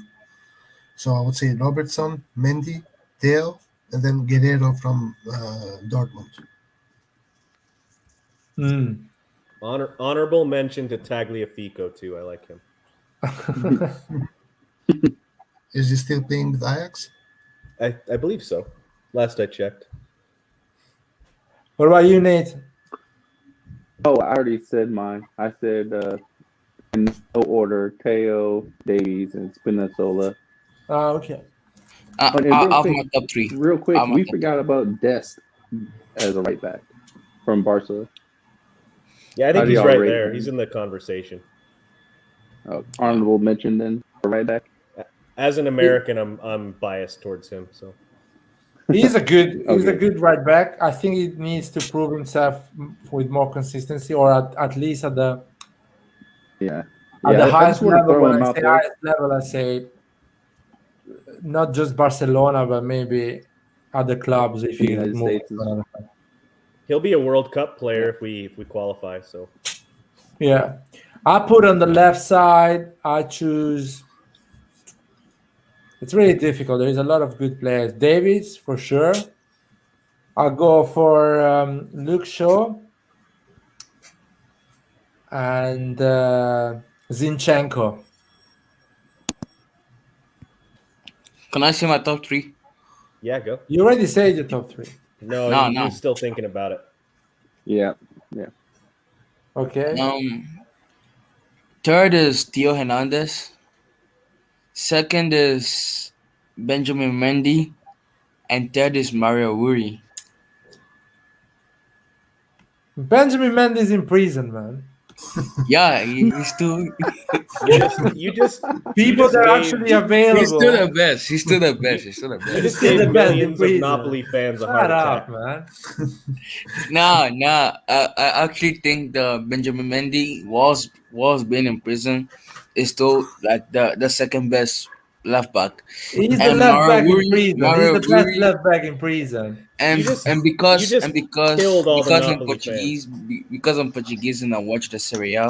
So I would say Robertson, Mendy, Dale, and then Guerrero from Dortmund. Honorable mention to Tagliafico too. I like him. Is he still playing with Ajax? I believe so. Last I checked. What about you, Nate? Oh, I already said mine. I said in no order: Teo, Davies, and Spinazzola. Okay. I have my top 3. Real quick, we forgot about Dest as a right back from Barca. Yeah, I think he's right there. He's in the conversation. Honorable mention then for right back. As an American, I'm biased towards him. So he's a good right back. I think he needs to prove himself with more consistency, or at least at the highest level. When I say highest level, I say not just Barcelona, but maybe other clubs if he moves. He'll be a World Cup player if we qualify. So yeah, I put on the left side. I choose It's really difficult. There is a lot of good players. Davies for sure. I'll go for Luke Shaw and Zinchenko. Can I say my top three? Yeah, go. You already said your top three. No, No, he no. was still thinking about it. Yeah. Okay. Third is Theo Hernandez. Second is Benjamin Mendy, and third is Mario Uri. Benjamin Mendy's in prison, man. Yeah, he's still You just People just that are gave- actually he's available. still the best. He's still the best. He's still the you best. just still gave the best in millions of prison. Napoli fans a Shut heart up, attack. man. No. I actually think the Benjamin Mendy was being in prison is still like the second best left back. He's the And left back in prison. He's Mario the best Uri, left back in prison. and just because killed all the because in Napoli Portuguese because I'm Portuguese and I watch the Serie A,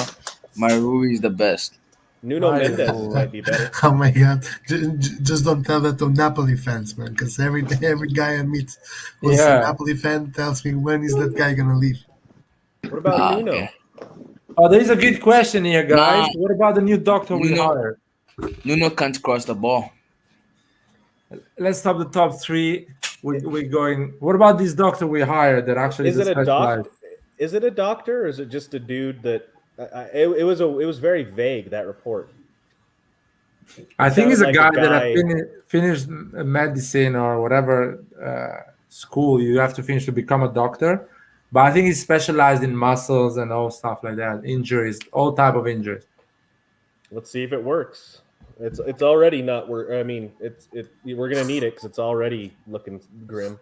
Mario Uri is the best. Nuno Mario Mendes Uri. might be better. Oh my God! Just don't tell that to Napoli fans, man. Because every guy I meet who's a Yeah. Napoli fan tells me, when is that guy gonna leave? What about Nuno? Okay. Oh, there is a good question here, guys. Nah. What about the new doctor we Nuno. hired? Nuno can't cross the ball. Let's stop the top three. We're going. What about this doctor we hired that actually Is it a specialized? doc? Is it a doctor or is it just a dude that? It was very vague, that report. I think it's a sounded guy like a that guy- have finished medicine or whatever school you have to finish to become a doctor. But I think he's specialized in muscles and all stuff like that, injuries, all type of injuries. Let's see if it works. It's already not work. I mean, we're gonna need it because it's already looking grim.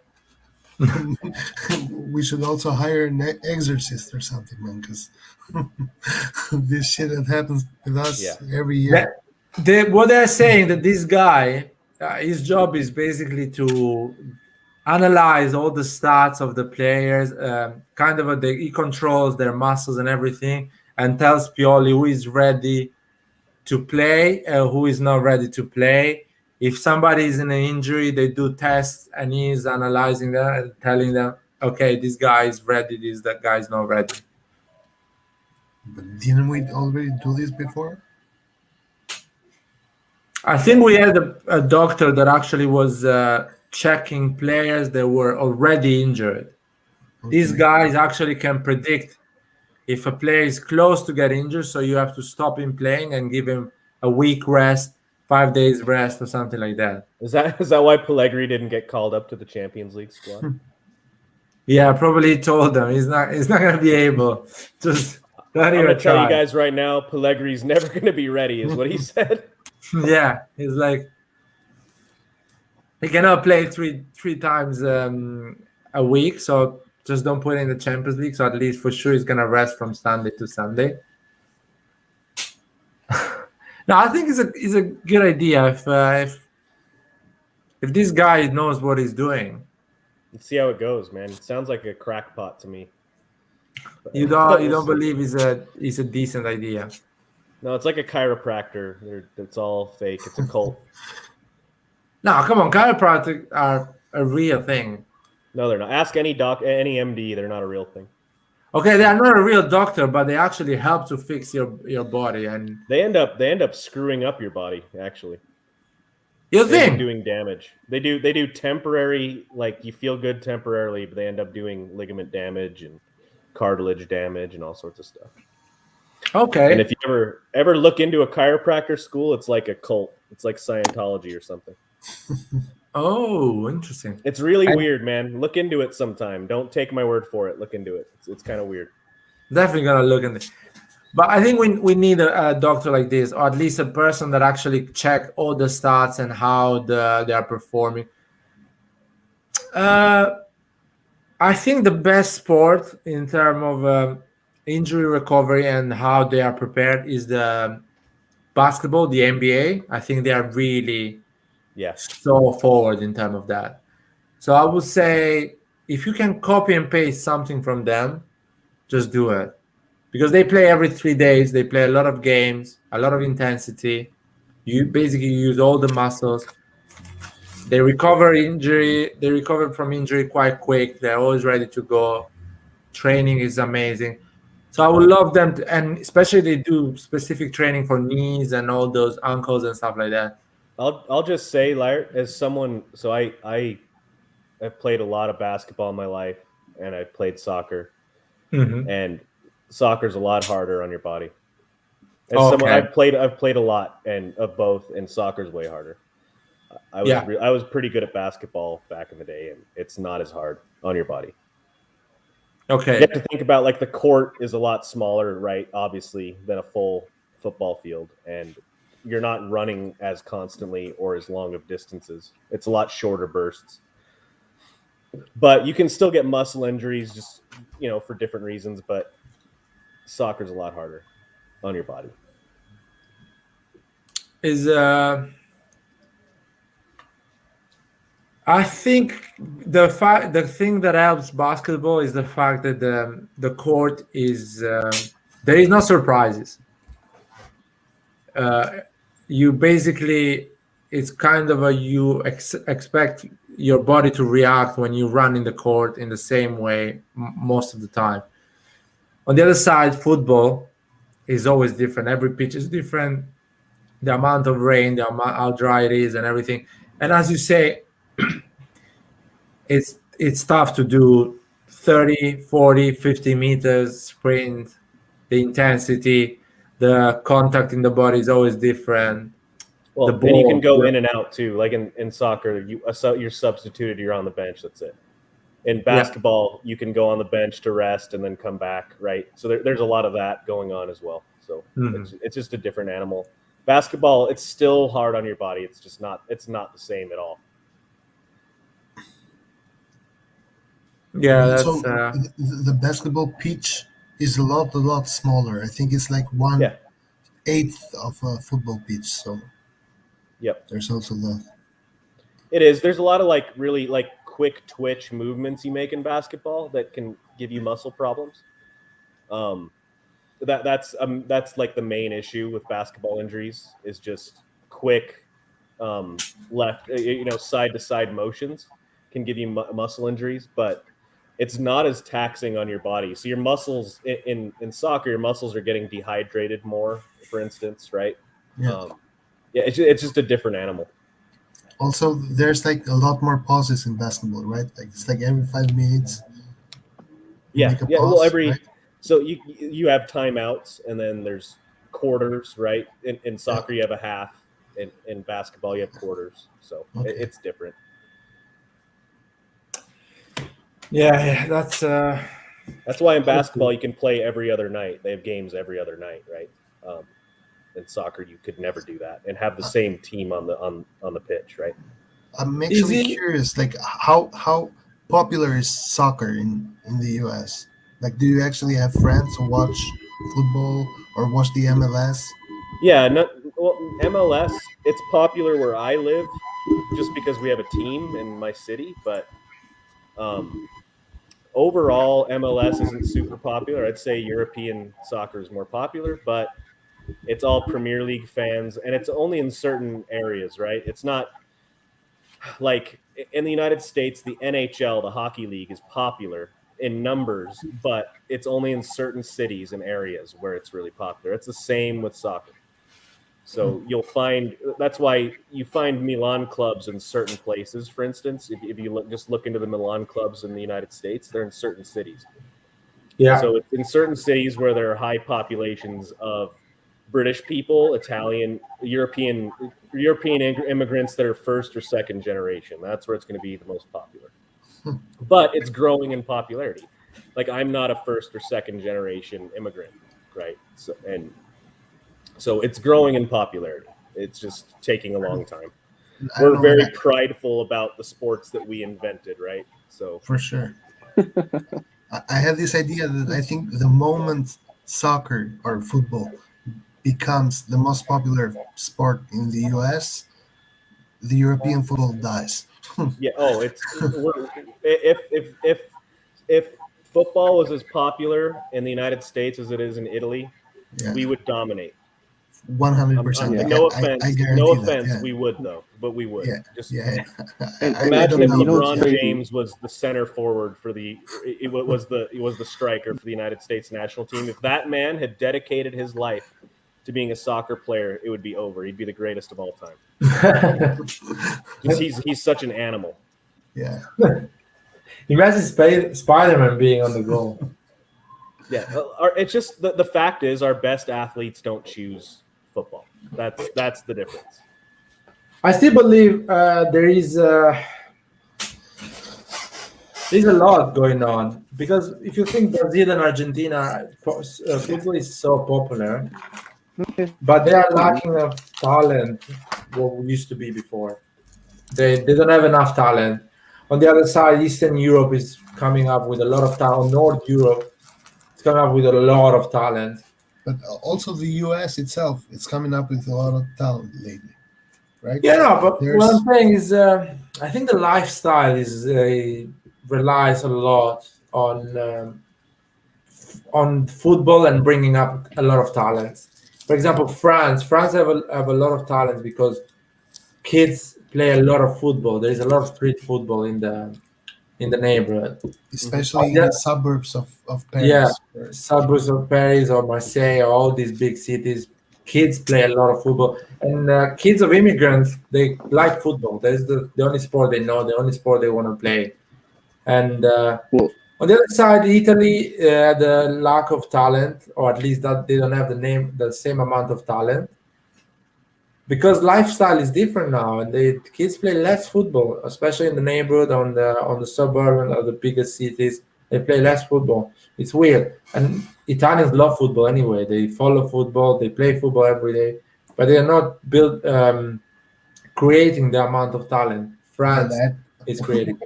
We should also hire an exorcist or something, man. Because this shit that happens with us Yeah. every year. What they're saying that this guy, his job is basically to analyze all the stats of the players, he controls their muscles and everything, and tells Pioli who is ready to play, who is not ready to play. If somebody is in an injury, they do tests, and he is analyzing that and telling them, okay, this guy is ready, that guy is not ready. But didn't we already do this before? I think we had a doctor that actually was checking players that were already injured. These guys actually can predict if a player is close to get injured, so you have to stop him playing and give him a week rest, 5 days rest, or something like that. Is that why Pellegrini didn't get called up to the Champions League squad? Yeah, probably told them he's not going to be able. Just don't I'm even gonna tell try. you guys right now, Pellegrini's never gonna be ready, is what he said. Yeah, he's like he cannot play three times a week, so just don't put it in the Champions League. So at least for sure he's gonna rest from Sunday to Sunday. No, I think it's a good idea if this guy knows what he's doing. Let's see how it goes, man. It sounds like a crackpot to me. You don't believe it's a decent idea. No, it's like a chiropractor. It's all fake. It's a cult. No, come on, chiropractic are a real thing. No, they're not. Ask any any MD. They're not a real thing. Okay, they are not a real doctor, but they actually help to fix your body, and They end up screwing up your body. Actually, you they end up think doing damage. They do temporary, like you feel good temporarily, but they end up doing ligament damage and cartilage damage and all sorts of stuff. okay. And if you ever look into a chiropractor school, it's like a cult. It's like Scientology or something. Oh, interesting. It's really weird, man. Look into it sometime. Don't take my word for it. Look into it. It's kind of weird. Definitely gonna look at it. But I think we need a doctor like this, or at least a person that actually check all the stats and how they are performing. I think the best sport in terms of injury recovery and how they are prepared is the basketball, the NBA. I think they are really so forward in terms of that. So I would say if you can copy and paste something from them, just do it. Because they play every 3 days, they play a lot of games, a lot of intensity. You basically use all the muscles. They recover injury. They recover from injury quite quick. They're always ready to go. Training is amazing. So I would love them to, and especially they do specific training for knees and all those ankles and stuff like that. I'll just say, Laird, as someone, so I've played a lot of basketball in my life, and I've played soccer, and soccer's a lot harder on your body. As someone, I've played a lot and of both, and soccer's way harder. I was pretty good at basketball back in the day, and it's not as hard on your body. Okay. You have to think about, like, the court is a lot smaller, right? Obviously, than a full football field, and you're not running as constantly or as long of distances. It's a lot shorter bursts. But you can still get muscle injuries, just, for different reasons. But soccer's a lot harder on your body. I think the thing that helps basketball is the fact that the court is there is no surprises. You basically, it's kind of you expect your body to react when you run in the court in the same way most of the time. On the other side, football is always different. Every pitch is different. The amount of rain, the amount how dry it is, and everything. And as you say, it's tough to do 30, 40, 50 meters sprint. The intensity, the contact in the body is always different. Well, and you can go in and out too. Like in soccer, you're substituted, you're on the bench, that's it. In basketball, you can go on the bench to rest and then come back, right? So there's a lot of that going on as well. So it's just a different animal. Basketball, it's still hard on your body. It's not the same at all. Yeah, that's so the basketball pitch is a lot smaller. I think it's like 1/8 of a football pitch. So there's also that. It is. There's a lot of really quick twitch movements you make in basketball that can give you muscle problems. That's like the main issue with basketball injuries is just quick left, side to side motions can give you muscle injuries, but it's not as taxing on your body. So your muscles in soccer, your muscles are getting dehydrated more, for instance, right? Yeah. It's just a different animal. Also, there's like a lot more pauses in basketball, right? Like it's like every 5 minutes. So you have timeouts, and then there's quarters, right? In soccer, you have a half. In basketball, you have quarters. So it's different. Yeah, that's why in basketball you can play every other night. They have games every other night, right? In soccer, you could never do that and have the same team on the pitch, right? I'm actually curious, like how popular is soccer in the US? Like, do you actually have friends who watch football or watch the MLS? Yeah, MLS, it's popular where I live just because we have a team in my city, but overall, MLS isn't super popular. I'd say European soccer is more popular, but it's all Premier League fans, and it's only in certain areas, right? It's not like in the United States, the NHL, the hockey league, is popular in numbers, but it's only in certain cities and areas where it's really popular. It's the same with soccer. So that's why you find Milan clubs in certain places. For instance, if you look into the Milan clubs in the United States, they're in certain cities. Yeah. So it's in certain cities where there are high populations of British people, Italian, European immigrants that are first or second generation. That's where it's going to be the most popular. But it's growing in popularity. Like, I'm not a first or second generation immigrant, right? So it's growing in popularity. It's just taking a long time. We're very prideful about the sports that we invented, right? So for sure. I have this idea that I think the moment soccer or football becomes the most popular sport in the US, the European football dies. Yeah. Oh, if football was as popular in the United States as it is in Italy, we would dominate. 100%. Yeah, Like, no I offense, guarantee no that. offense, Yeah. we would though, but we would. Yeah. Just Yeah. And- I imagine if don't you know know. what's LeBron crazy? James was the center forward for it was the striker for the United States national team. If that man had dedicated his life to being a soccer player, it would be over. He'd be the greatest of all time. Just he's such an animal. Yeah. Imagine Spider-Man being on the goal. Yeah, it's just the fact is our best athletes don't choose football. That's the difference. I still believe there's a lot going on, because if you think Brazil and Argentina, football is so popular, but they are lacking of talent. What used to be before, they don't have enough talent. On the other side, Eastern Europe is coming up with a lot of talent. North Europe is coming up with a lot of talent. But also the US itself, it's coming up with a lot of talent lately, right? Yeah, no, but There's what I'm saying is, I think the lifestyle is relies a lot on football and bringing up a lot of talents. For example, France have a lot of talent because kids play a lot of football. There is a lot of street football in the neighborhood. especially in Yeah. the suburbs of Yeah, Paris. Right? suburbs of Paris or Marseille or all these big cities, kids play a lot of football. And kids of immigrants, they like football. That's the only sport they know, the only sport they want to play. And Well, on the other side, Italy, the lack of talent, or at least that they don't have the same amount of talent, because lifestyle is different now, and the kids play less football, especially in the neighborhood, on the suburban or the biggest cities. They play less football. It's weird, and Italians love football anyway. They follow football, they play football every day, but they are not built creating the amount of talent France That is creating.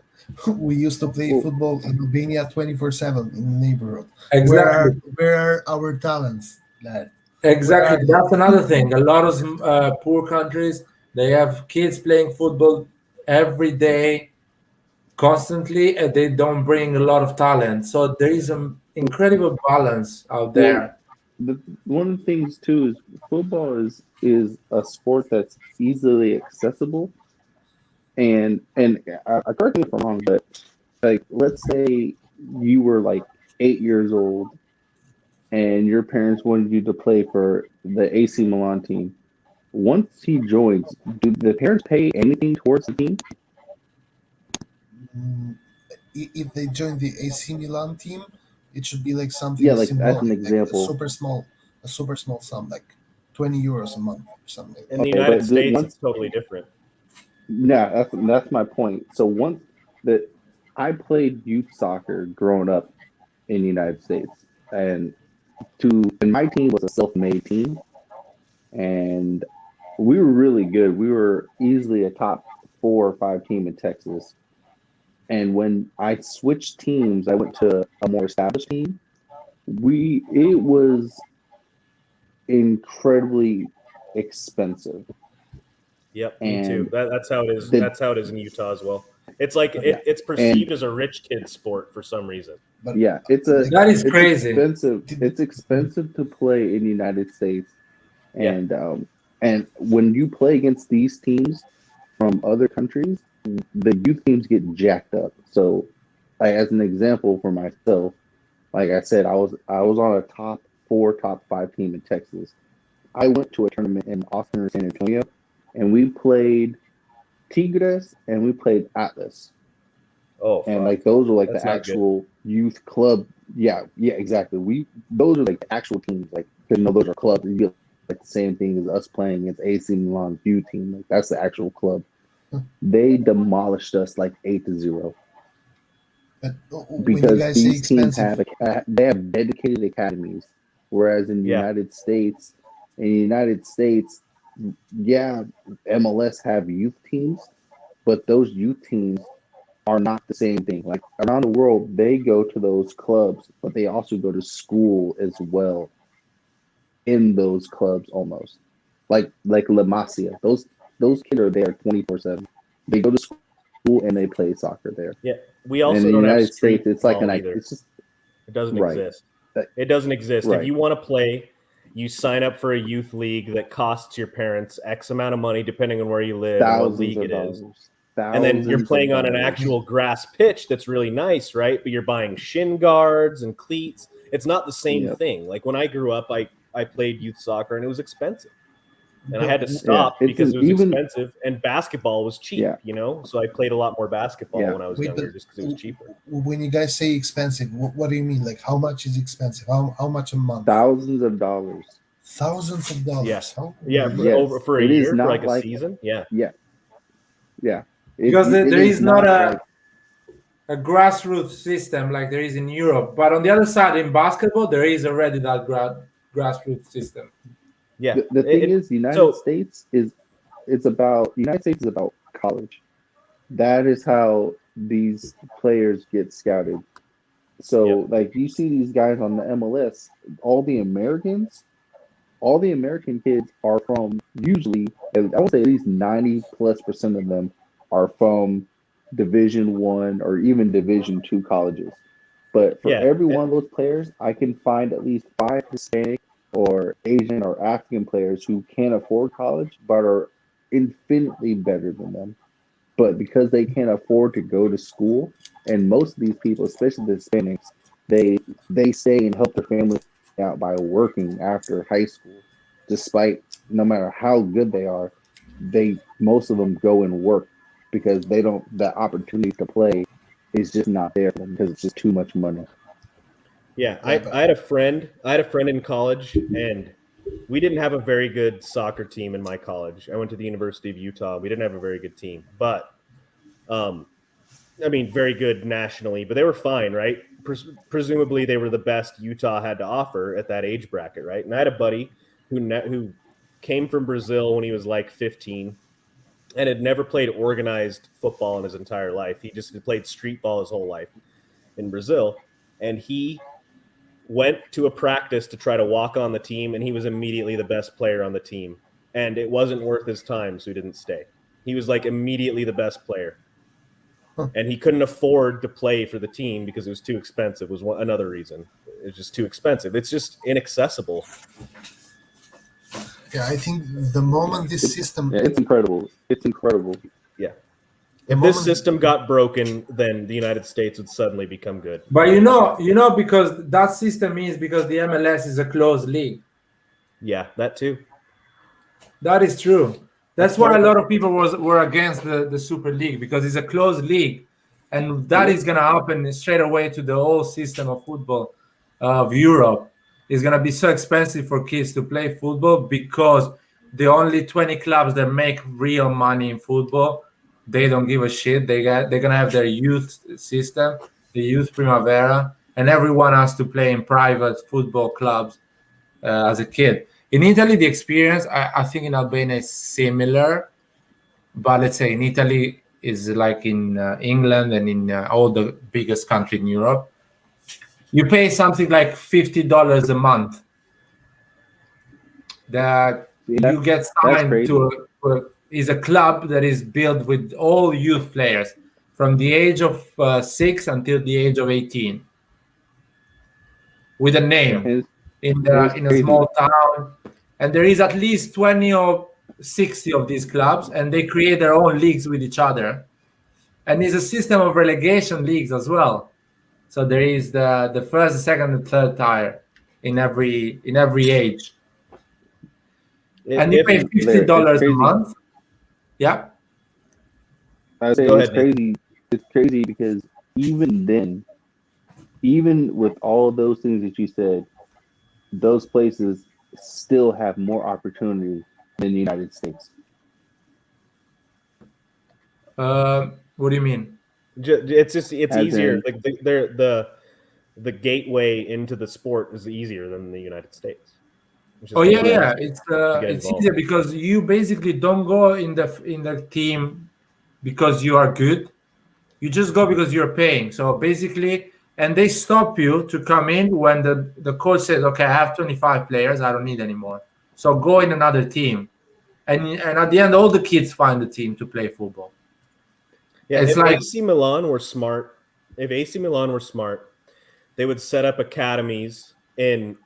we used to play Well- football in Albania 24/7 in the neighborhood. Exactly. Where are our talents, lad? Exactly. Where are That's another thing. A lot of poor countries, they have kids playing football every day, constantly, and they don't bring a lot of talent. So there is an incredible balance out there. one of the things too is football is a sport that's easily accessible, and I correct me if I'm wrong, but like let's say you were like 8 years old and your parents wanted you to play for the AC Milan team. Once he joins, do the parents pay anything towards the team? Mm, if they join the AC Milan team, it should be like something Yeah, like as symbolic, an like example. a super small sum, like 20 euros a month or something. In the Okay, United but States, once it's totally different. Yeah, that's my point. So once that I played youth soccer growing up in the United States, and my team was a self-made team, and we were really good. We were easily a top 4 or 5 team in Texas. And when I switched teams, I went to a more established team. It was incredibly expensive. Yep, me too. And That's how it is. the- That's how it is in Utah as well. It's like Yeah. it's perceived as a rich kid sport for some reason. But Yeah, That is it's crazy. expensive. It's expensive to play in the United States, Yeah. and when you play against these teams from other countries, the youth teams get jacked up. So, as an example for myself, like I said, I was on a top 4, top 5 team in Texas. I went to a tournament in Austin or San Antonio, and we played Tigres and we played Atlas. Oh, And fuck. like those are like That's the not actual youth club. Yeah, exactly. Those are like the actual teams. Like, because those are clubs. You get like the same thing as us playing against AC Milan's U team. Like that's the actual club. They demolished us like 8-0 But when you because guys say these teams expensive, they have dedicated academies, whereas in the Yeah. United States, yeah, MLS have youth teams, but those youth teams are not the same thing. Like around the world, they go to those clubs, but they also go to school as well in those clubs almost. Like La Masia. Those kids are there 24/7. They go to school and they play soccer there. Yeah, we And also in the don't have United street States, it's like ball either. it's just It doesn't Right. exist. That- It doesn't exist. If Right. you want to play, you sign up for a youth league that costs your parents X amount of money depending on where you live and what Thousands league of it is. dollars. And then you're Thousands playing of on an dollars. actual grass pitch that's really nice, right? But you're buying shin guards and cleats. It's not the same Yep. thing. Like when I grew up, I played youth soccer and it was expensive. And I had to Yeah, stop it's because it was even expensive, and basketball was cheap, Yeah. you know? So I played a lot more basketball Yeah. when I was Wait, younger but just because it was cheaper. when you guys say expensive, what do you mean? Like, how much is expensive? How much a month? thousands of dollars. Thousands of dollars. Yeah. How? Yeah, Yes, for a it is year, for not like a like season. Yeah. yeah. Because there is not like a grassroots system like there is in Europe. But on the other side, in basketball, there is already that grassroots system. Yeah. the thing is, United so States is about college. That is how these players get scouted. So Yep. like you see these guys on the MLS, all the American kids are from usually, I would say at least 90+% of them are from Division 1 or even Division 2 colleges. But for Yeah. every one of those players, I can find at least 5 Hispanic or Asian or African players who can't afford college but are infinitely better than them. But because they can't afford to go to school, and most of these people, especially the Hispanics, they stay and help their family out by working after high school. Despite no matter how good they are, most of them go and work because they don't the opportunity to play is just not there for them because it's just too much money. Yeah, I had a friend. I had a friend in college, and we didn't have a very good soccer team in my college. I went to the University of Utah. We didn't have a very good team, but I mean, very good nationally. But they were fine, right? Presumably, they were the best Utah had to offer at that age bracket, right? And I had a buddy who came from Brazil when he was like 15 and had never played organized football in his entire life. He just had played street ball his whole life in Brazil, and he went to a practice to try to walk on the team, and he was immediately the best player on the team. And it wasn't worth his time, so he didn't stay. He was like immediately the best player. And he couldn't afford to play for the team because it was too expensive. Was another reason. It was just too expensive. It's just inaccessible. Yeah, I think the moment this system, It's incredible. It's incredible. Yeah. the If this moment, system got broken, then the United States would suddenly become good. But because that system is because the MLS is a closed league. Yeah, that too. That is true. That's why a part of lot of people were against the Super League, because it's a closed league, and that is going to happen straight away to the whole system of football of Europe. It's going to be so expensive for kids to play football because the only 20 clubs that make real money in football, they don't give a shit. They're going to have their youth system, the youth Primavera, and everyone has to play in private football clubs as a kid. In Italy, the experience, I think in Albania is similar, but let's say in Italy is like in England and in all the biggest country in Europe. You pay something like $50 a month that you get signed to is a club that is built with all youth players from the age of 6 until the age of 18 with a name in a small town. And there is at least 20 or 60 of these clubs, and they create their own leagues with each other. And it's a system of relegation leagues as well. So there is the first, the second, and third tier in every age. And you pay $50 a month. Yeah. I would say Go it's ahead, Nick. crazy. It's crazy because even then, even with all of those things that you said, those places still have more opportunity than the United States. What do you mean? It's As easier. in- Like the gateway into the sport is easier than the United States. Oh yeah. get It's involved. easier because you basically don't go in the team because you are good. You just go because you're paying. So basically, and they stop you to come in when the coach says, "Okay, I have 25 players. I don't need anymore. So go in another team." And at the end, all the kids find a team to play football. Yeah, It's if like AC Milan were smart, they would set up academies in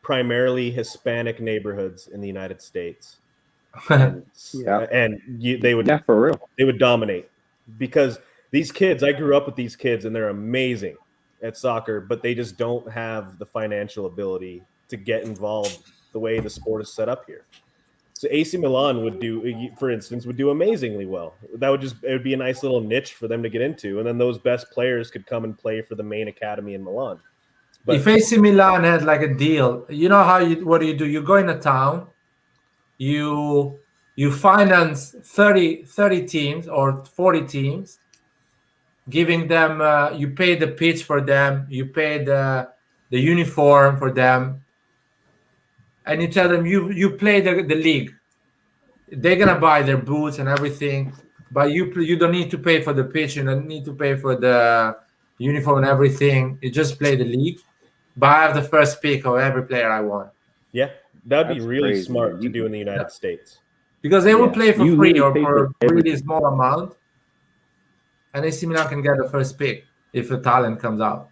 primarily Hispanic neighborhoods in the United States, and, Yeah. they would Yeah, for real. they would dominate because these kids. I grew up with these kids, and they're amazing at soccer, but they just don't have the financial ability to get involved the way the sport is set up here. So AC Milan would do, for instance, would do amazingly well. It would be a nice little niche for them to get into, and then those best players could come and play for the main academy in Milan. But if AC Milan had like a deal, you know what do? You go in a town, you finance 30 teams or 40 teams, giving them you pay the pitch for them, you pay the uniform for them, and you tell them you play the league. They're gonna buy their boots and everything, but you don't need to pay for the pitch, you don't need to pay for the uniform and everything. You just play the league, but I have the first pick of every player I want. yeah, that'd be That's really crazy, smart man. to do in the United States. Because they will Yeah. play for You free literally or pay for for a really everything. small amount, and AC Milan can get the first pick if a talent comes out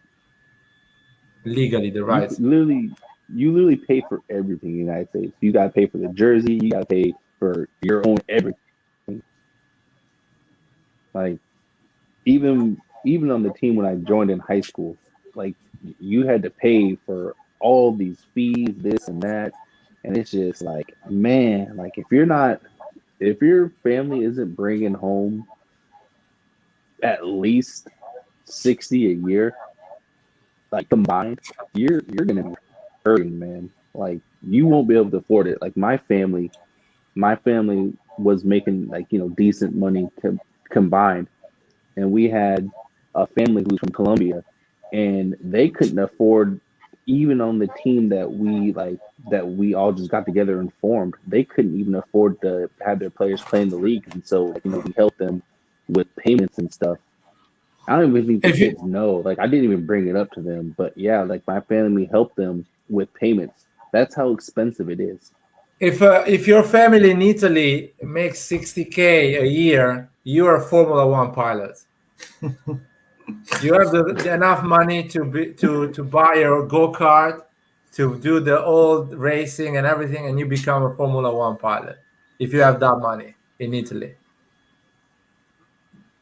legally, the rights. You literally pay for everything in the United States. You gotta pay for the jersey. You gotta pay for your own everything. Like even on the team when I joined in high school, like you had to pay for all these fees, this and that, and it's just like, man, like if your family isn't bringing home at least 60 a year, like combined, you're gonna be hurting, man. Like you won't be able to afford it. Like my family was making like decent money combined, and we had a family who's from Colombia, and they couldn't afford, even on the team that we all just got together and formed, they couldn't even afford to have their players play in the league, and so we helped them with payments and stuff. I don't even think the kids know. Like I didn't even bring it up to them, but yeah, like my family helped them with payments. That's how expensive it is. If your family in Italy makes 60K a year, you are a Formula One pilot. You have enough money to buy your go-kart, to do the old racing and everything, and you become a Formula One pilot. If you have that money in Italy,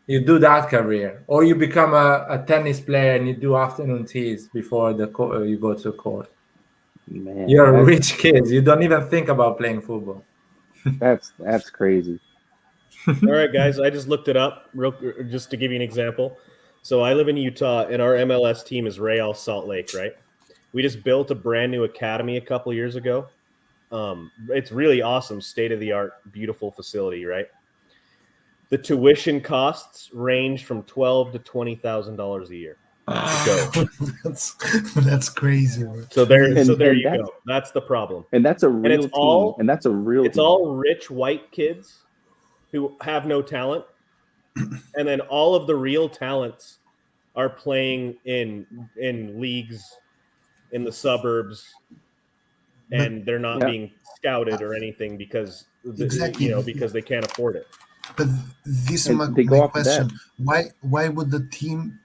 you do that career, or you become a tennis player and you do afternoon teas before you go to court. Man, You're a rich kid. You don't even think about playing football. that's crazy. All right, guys, I just looked it up just to give you an example. So I live in Utah, and our MLS team is Real Salt Lake, right? We just built a brand new academy a couple years ago. It's really awesome, state-of-the-art, beautiful facility, right? The tuition costs range from $12,000 to $20,000 a year. That's crazy. Bro. So there you go. That's the problem. And that's a real team. And that's a real It's team. all rich white kids who have no talent. And then all of the real talents are playing in leagues in the suburbs, and they're not being scouted or anything because because they can't afford it. But this is my question: why would the team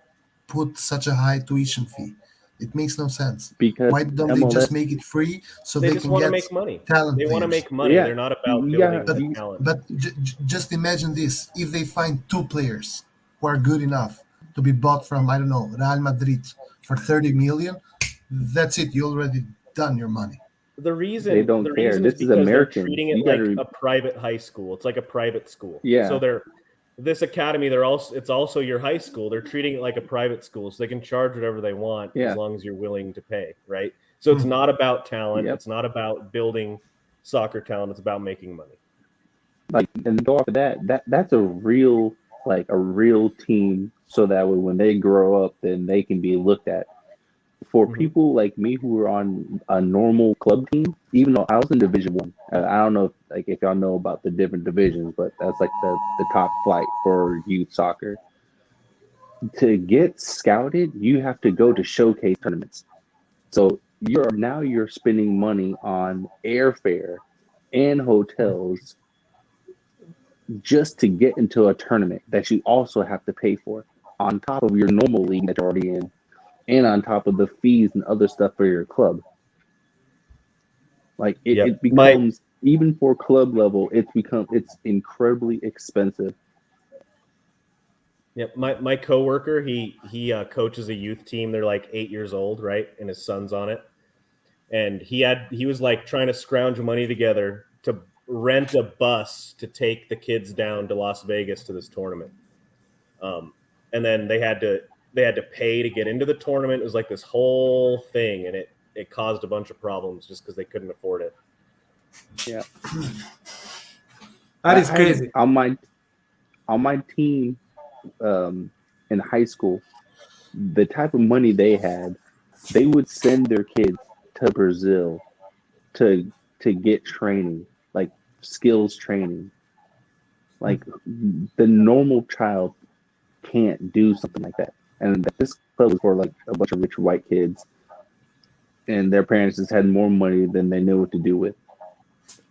put such a high tuition fee? It makes no sense. Because why don't they just make it free so they just can want get to make money? Talent they want to players? make money. Yeah. They're not about building talent. But just imagine this: if they find two players who are good enough to be bought from, I don't know, Real Madrid for 30 million, that's it. You already done your money. The reason they don't care. This is American. They're treating it like a private high school. It's like a private school. Yeah. So this academy, it's also your high school. They're treating it like a private school, so they can charge whatever they want as long as you're willing to pay, right? So it's not about talent. It's not about building soccer talent. It's about making money. Like, and go off of that's a real team, so that way when they grow up, then they can be looked at. For people like me who are on a normal club team, even though I was in Division One, I don't know if y'all know about the different divisions, but that's like the top flight for youth soccer. To get scouted, you have to go to showcase tournaments. So you're spending money on airfare and hotels just to get into a tournament that you also have to pay for on top of your normal league that you're already in. And on top of the fees and other stuff for your club. Like it, Yep. it becomes even for club level, it's incredibly expensive. Yep. My coworker, he coaches a youth team. They're like 8 years old, right? And his son's on it. And he was like trying to scrounge money together to rent a bus to take the kids down to Las Vegas to this tournament. And then they had to pay to get into the tournament. It was like this whole thing, and it caused a bunch of problems just because they couldn't afford it. Yeah. That is crazy. On my team in high school, the type of money they had, they would send their kids to Brazil to get training, like skills training. Like the normal child can't do something like that. And this club was for like a bunch of rich white kids, and their parents just had more money than they knew what to do with.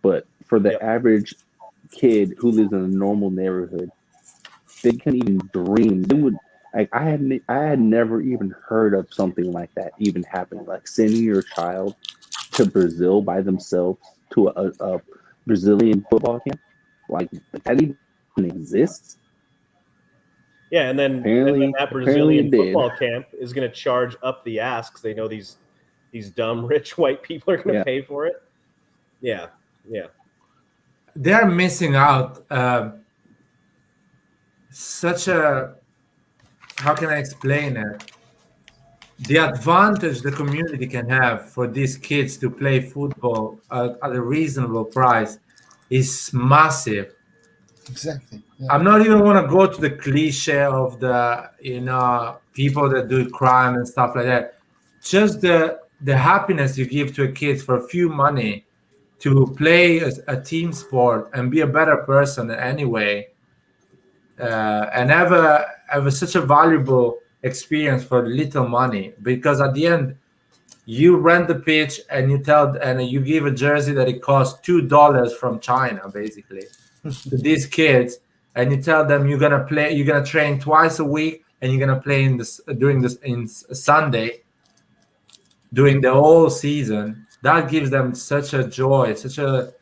But for the average kid who lives in a normal neighborhood, they can't even dream. They would like I had never even heard of something like that even happening. Like sending your child to Brazil by themselves to a Brazilian football camp, like that even exists. Yeah, and then that Brazilian football camp is going to charge up the ass because they know these dumb rich white people are going to pay for it. Yeah. They're missing out such a, how can I explain it? The advantage the community can have for these kids to play football at a reasonable price is massive. Exactly. Yeah. I'm not even want to go to the cliche of the people that do crime and stuff like that. Just the happiness you give to a kid for a few money to play a team sport and be a better person anyway, and have such a valuable experience for little money. Because at the end, you rent the pitch and you give a jersey that it costs $2 from China, basically, to these kids, and you tell them you're gonna train twice a week, and you're gonna play in Sunday during the whole season. That gives them such a joy, such a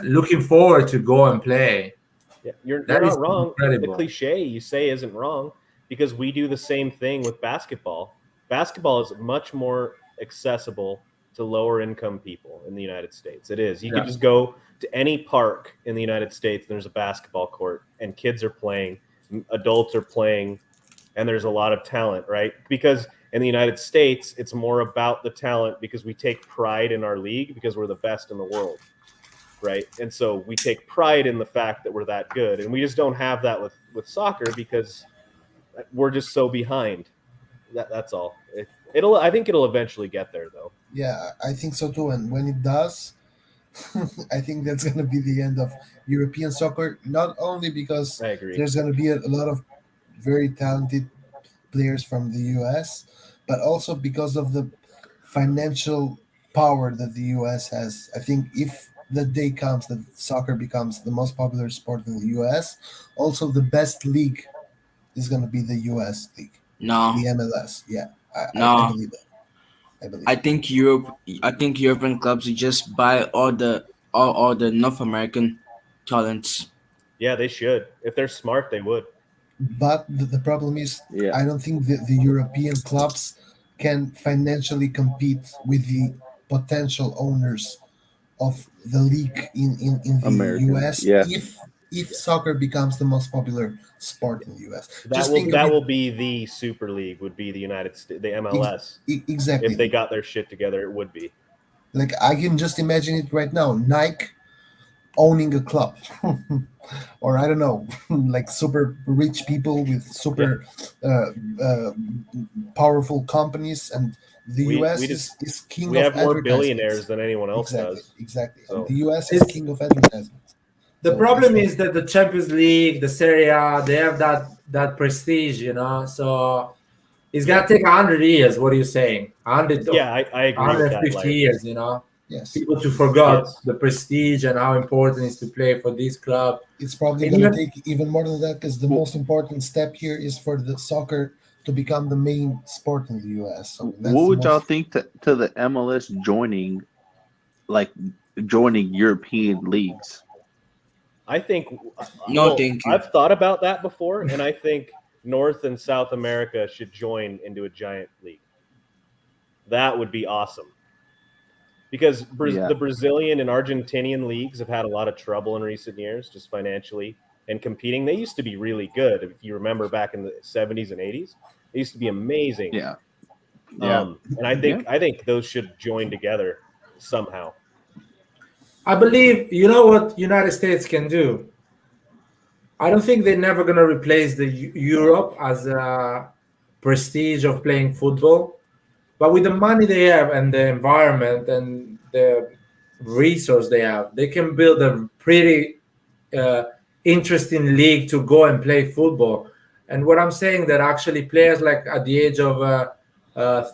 looking forward to go and play. Yeah, you're That is not wrong. incredible. The cliche you say isn't wrong because we do the same thing with basketball. Basketball is much more accessible to lower income people in the United States. It is. You can just go to any park in the United States, there's a basketball court, and kids are playing, adults are playing, and there's a lot of talent, right? Because in the United States, it's more about the talent because we take pride in our league because we're the best in the world. Right. And so we take pride in the fact that we're that good. And we just don't have that with soccer because we're just so behind. That's all. I think it'll eventually get there, though. Yeah, I think so too. And when it does, I think that's going to be the end of European soccer. Not only because I agree. there's going to be a lot of very talented players from the US, but also because of the financial power that the US has. I think if the day comes that soccer becomes the most popular sport in the US, also the best league is going to be the US league, No, the MLS. Yeah, I no. believe that. I believe. I think European clubs just buy all the North American talents. Yeah, they should. If they're smart, they would. But the problem is, Yeah. I don't think the European clubs can financially compete with the potential owners of the league in the American, US yeah. if soccer becomes the most popular sport in the US. That will be the Super League, would be the United States, the MLS. Exactly. If they got their shit together, it would be. Like I can just imagine it right now. Nike owning a club. Or I don't know, like super rich people with super powerful companies, and the US is king we of have more advertisements. billionaires than anyone else does. Exactly. So. And the US is king of advertisements. The problem is that the Champions League, the Serie A, they have that prestige, So it's gonna take 100 years. What are you saying? 100? Yeah, I agree. 150 years, Yes. People to forget the prestige and how important it is to play for this club. It's probably going to take even more than that because the most important step here is for the soccer to become the main sport in the US. So what would y'all think to the MLS joining like joining European leagues. I think No, thank you. I've thought about that before, and I think North and South America should join into a giant league. That would be awesome. Because Yeah. the Brazilian and Argentinian leagues have had a lot of trouble in recent years, just financially and competing. They used to be really good. If you remember back in the 70s and 80s, they used to be amazing. Yeah. Yeah. And I think those should join together somehow. I believe you know what United States can do. I don't think they're never gonna replace the Europe as a prestige of playing football, but with the money they have and the environment and the resource they have, they can build a pretty uh, interesting league to go and play football. And what I'm saying that actually players like at the age of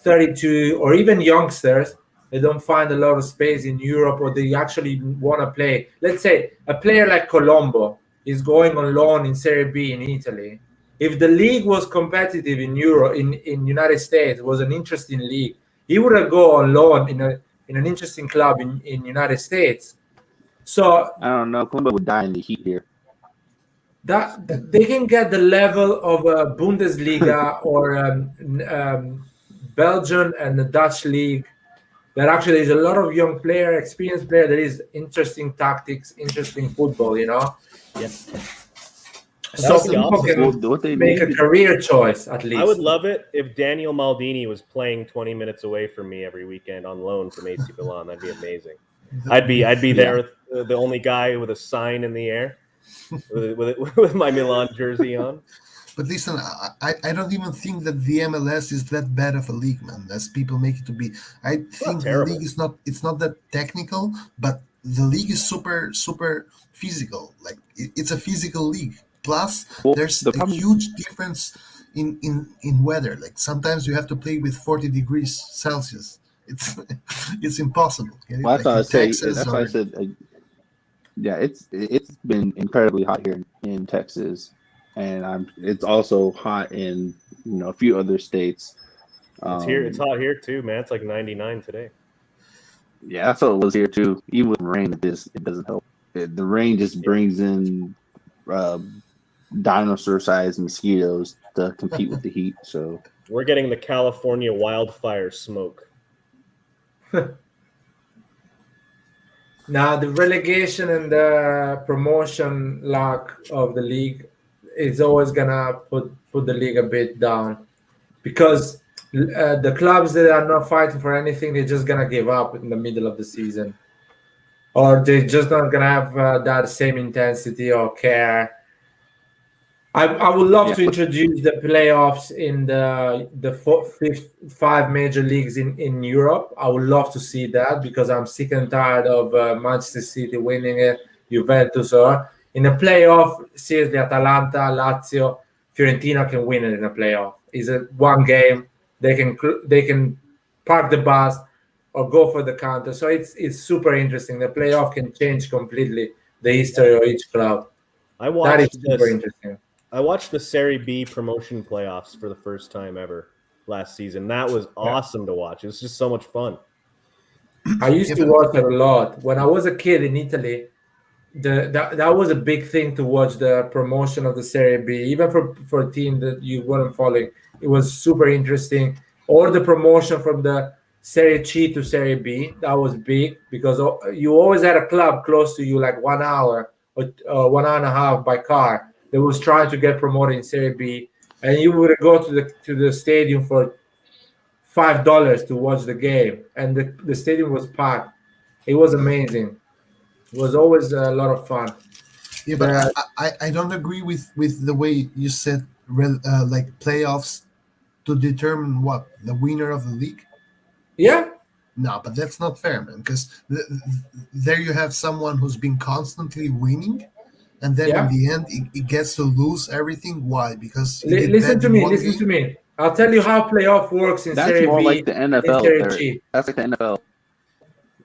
32 or even youngsters, they don't find a lot of space in Europe or they actually want to play. Let's say a player like Colombo is going on loan in Serie B in Italy. If the league was competitive in Europe, in United States, it was an interesting league, he would have go on loan in an interesting club in United States. So I don't know. Colombo would die in the heat here. that they can get the level of a Bundesliga or Belgian and the Dutch league. That actually is a lot of young player, experienced player. There is interesting tactics, interesting football. Yeah. So would be people awesome. can Well, what they make a need- career choice at least. I would love it if Daniel Maldini was playing 20 minutes away from me every weekend on loan from AC Milan. That'd be amazing. I'd be there with the only guy with a sign in the air with my Milan jersey on. But listen, I don't even think that the MLS is that bad of a league, man, as people make it to be. I think the terrible. league it's not that technical, but the league is super physical. Like it's a physical league. Plus, Well, there's the a problem- huge difference in weather. Like sometimes you have to play with 40 degrees Celsius. It's impossible. Get it? Well, Like that's why I in say. Texas That's why I or- said. Yeah, it's been incredibly hot here in Texas, and it's also hot in a few other states. It's hot here too, man. It's like 99 today. Yeah, that's what it was here too. Even with rain, it doesn't help. The rain just brings in dinosaur-sized mosquitoes to compete with the heat. So We're getting the California wildfire smoke. Now the relegation and the promotion lack of the league is always gonna put the league a bit down because the clubs that are not fighting for anything, they're just gonna give up in the middle of the season, or they're just not gonna have that same intensity or care. I would love to introduce the playoffs in the five major leagues in Europe. I would love to see that because I'm sick and tired of Manchester City winning it, Juventus, or in a playoff. Seriously, Atalanta, Lazio, Fiorentina can win it in a playoff. It's a one game. They can park the bus or go for the counter. So it's super interesting. The playoff can change completely the history of each club. I That is watched super interesting. I watched the Serie B promotion playoffs for the first time ever last season. That was awesome to watch. It was just so much fun. I used to watch it a lot when I was a kid in Italy. That was a big thing to watch the promotion of the Serie B, even for a team that you weren't following. It was super interesting. Or the promotion from the Serie C to Serie B, that was big because you always had a club close to you, like 1 hour or 1 hour and a half by car, that was trying to get promoted in Serie B, and you would go to the stadium for $5 to watch the game, and the stadium was packed. It was amazing. It was always a lot of fun. Yeah, but I don't agree with the way you said like playoffs to determine what the winner of the league. Yeah. No, but that's not fair, man. Because there you have someone who's been constantly winning, and then in the end, it gets to lose everything. Why? Because listen to me. I'll tell you how playoff works in Serie B. That's more like the NFL. That's like the NFL.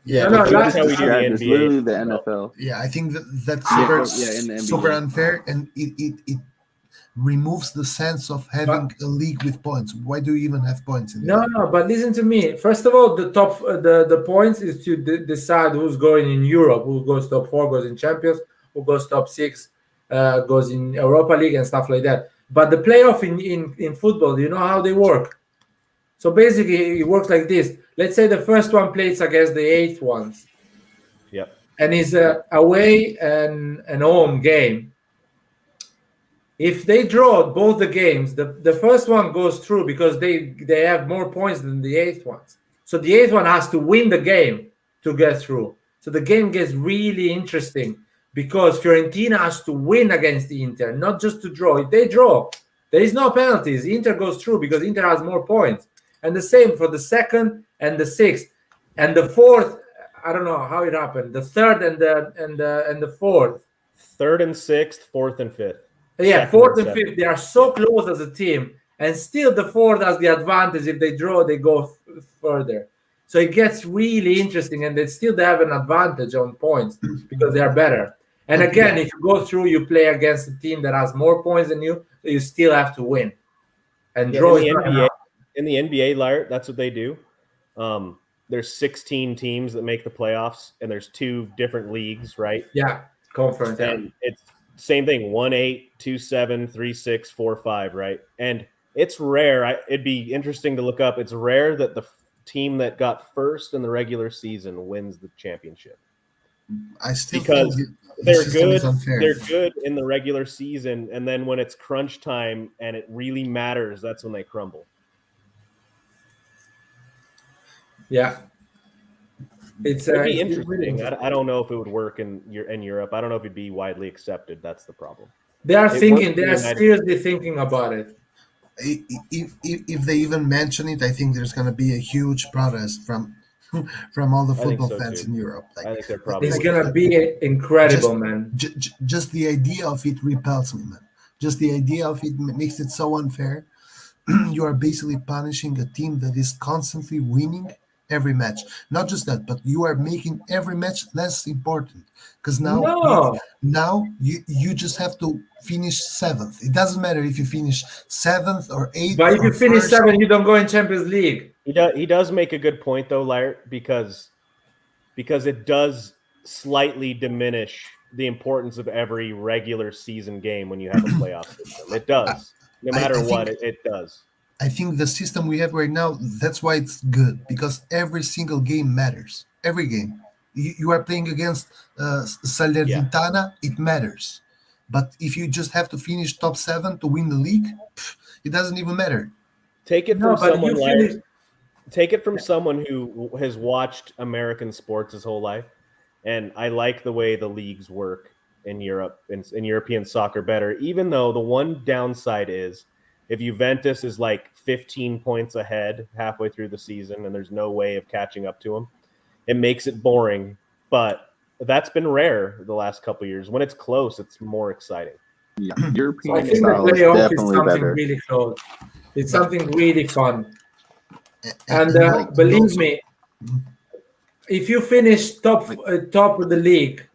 Yeah, that's how we do the It's NBA. literally the NFL. Yeah, I think that's in the NBA. super unfair, and it removes the sense of having a league with points. Why do you even have points in No, it? no, but listen to me. First of all, the top, the points is to decide who's going in Europe, who goes top 4, goes in Champions, who goes top 6, goes in Europa League and stuff like that. But the playoff in football, you know how they work. So basically, it works like this. Let's say the first one plays against the 8th ones, Yep. and is a away and an home game. If they draw both the games, the first one goes through because they have more points than the 8th ones. So the 8th one has to win the game to get through. So the game gets really interesting because Fiorentina has to win against the Inter, not just to draw. If they draw, there is no penalties. Inter goes through because Inter has more points. And the same for the 2nd and the 6th. And the 4th, I don't know how it happened. The 3rd and the 4th. 3rd and 6th, 4th and 5th. Yeah, 2nd 4th and 7th. 5th, they are so close as a team, and still the 4th has the advantage. If they draw, they go further. So it gets really interesting, and they still have an advantage on points because they are better. And again, if you go through, you play against a team that has more points than you, so you still have to win. And Yeah, draw in is the not NBA, enough. in the NBA, Lair, that's what they do. There's 16 teams that make the playoffs, and there's 2 different leagues, right? Yeah, conference. Yeah. And it's same thing: 1-8, 2-7, 3-6, 4-5, right? And it's rare. It'd be interesting to look up. It's rare that the team that got first in the regular season wins the championship. I still Because think the they're system good. is unfair. They're good in the regular season, and then when it's crunch time and it really matters, that's when they crumble. Yeah. It'd be it's interesting. I don't know if it would work in Europe. I don't know if it'd be widely accepted. That's the problem. They are It thinking. worked They in the are United seriously thinking about it. If they even mention it, I think there's going to be a huge protest from all the I think football so, fans too. in Europe. I think they're probably It's gonna be incredible, man. Just the idea of it repels me, man. Just the idea of it makes it so unfair. You are basically punishing a team that is constantly winning every match. Not just that, but you are making every match less important because now you just have to finish 7th. It doesn't matter if you finish 7th or 8th. But if you finish 1st. 7, you don't go in Champions League. He does make a good point though, Lair, because it does slightly diminish the importance of every regular season game when you have a playoff system. It does. No matter what, it does. I think the system we have right now, that's why it's good, because every single game matters. Every game. You are playing against Salernitana, it matters. But if you just have to finish top 7 to win the league, it doesn't even matter. Take it from someone like take it from someone who has watched American sports his whole life, and I like the way the leagues work in Europe, in European soccer better, even though the one downside is if Juventus is like 15 points ahead halfway through the season and there's no way of catching up to them, it makes it boring. But that's been rare the last couple of years. When it's close, it's more exciting. Yeah, European I think the style is playoff is definitely something better. really close. It's something really fun. And like believe those- me, if you finish top of the league,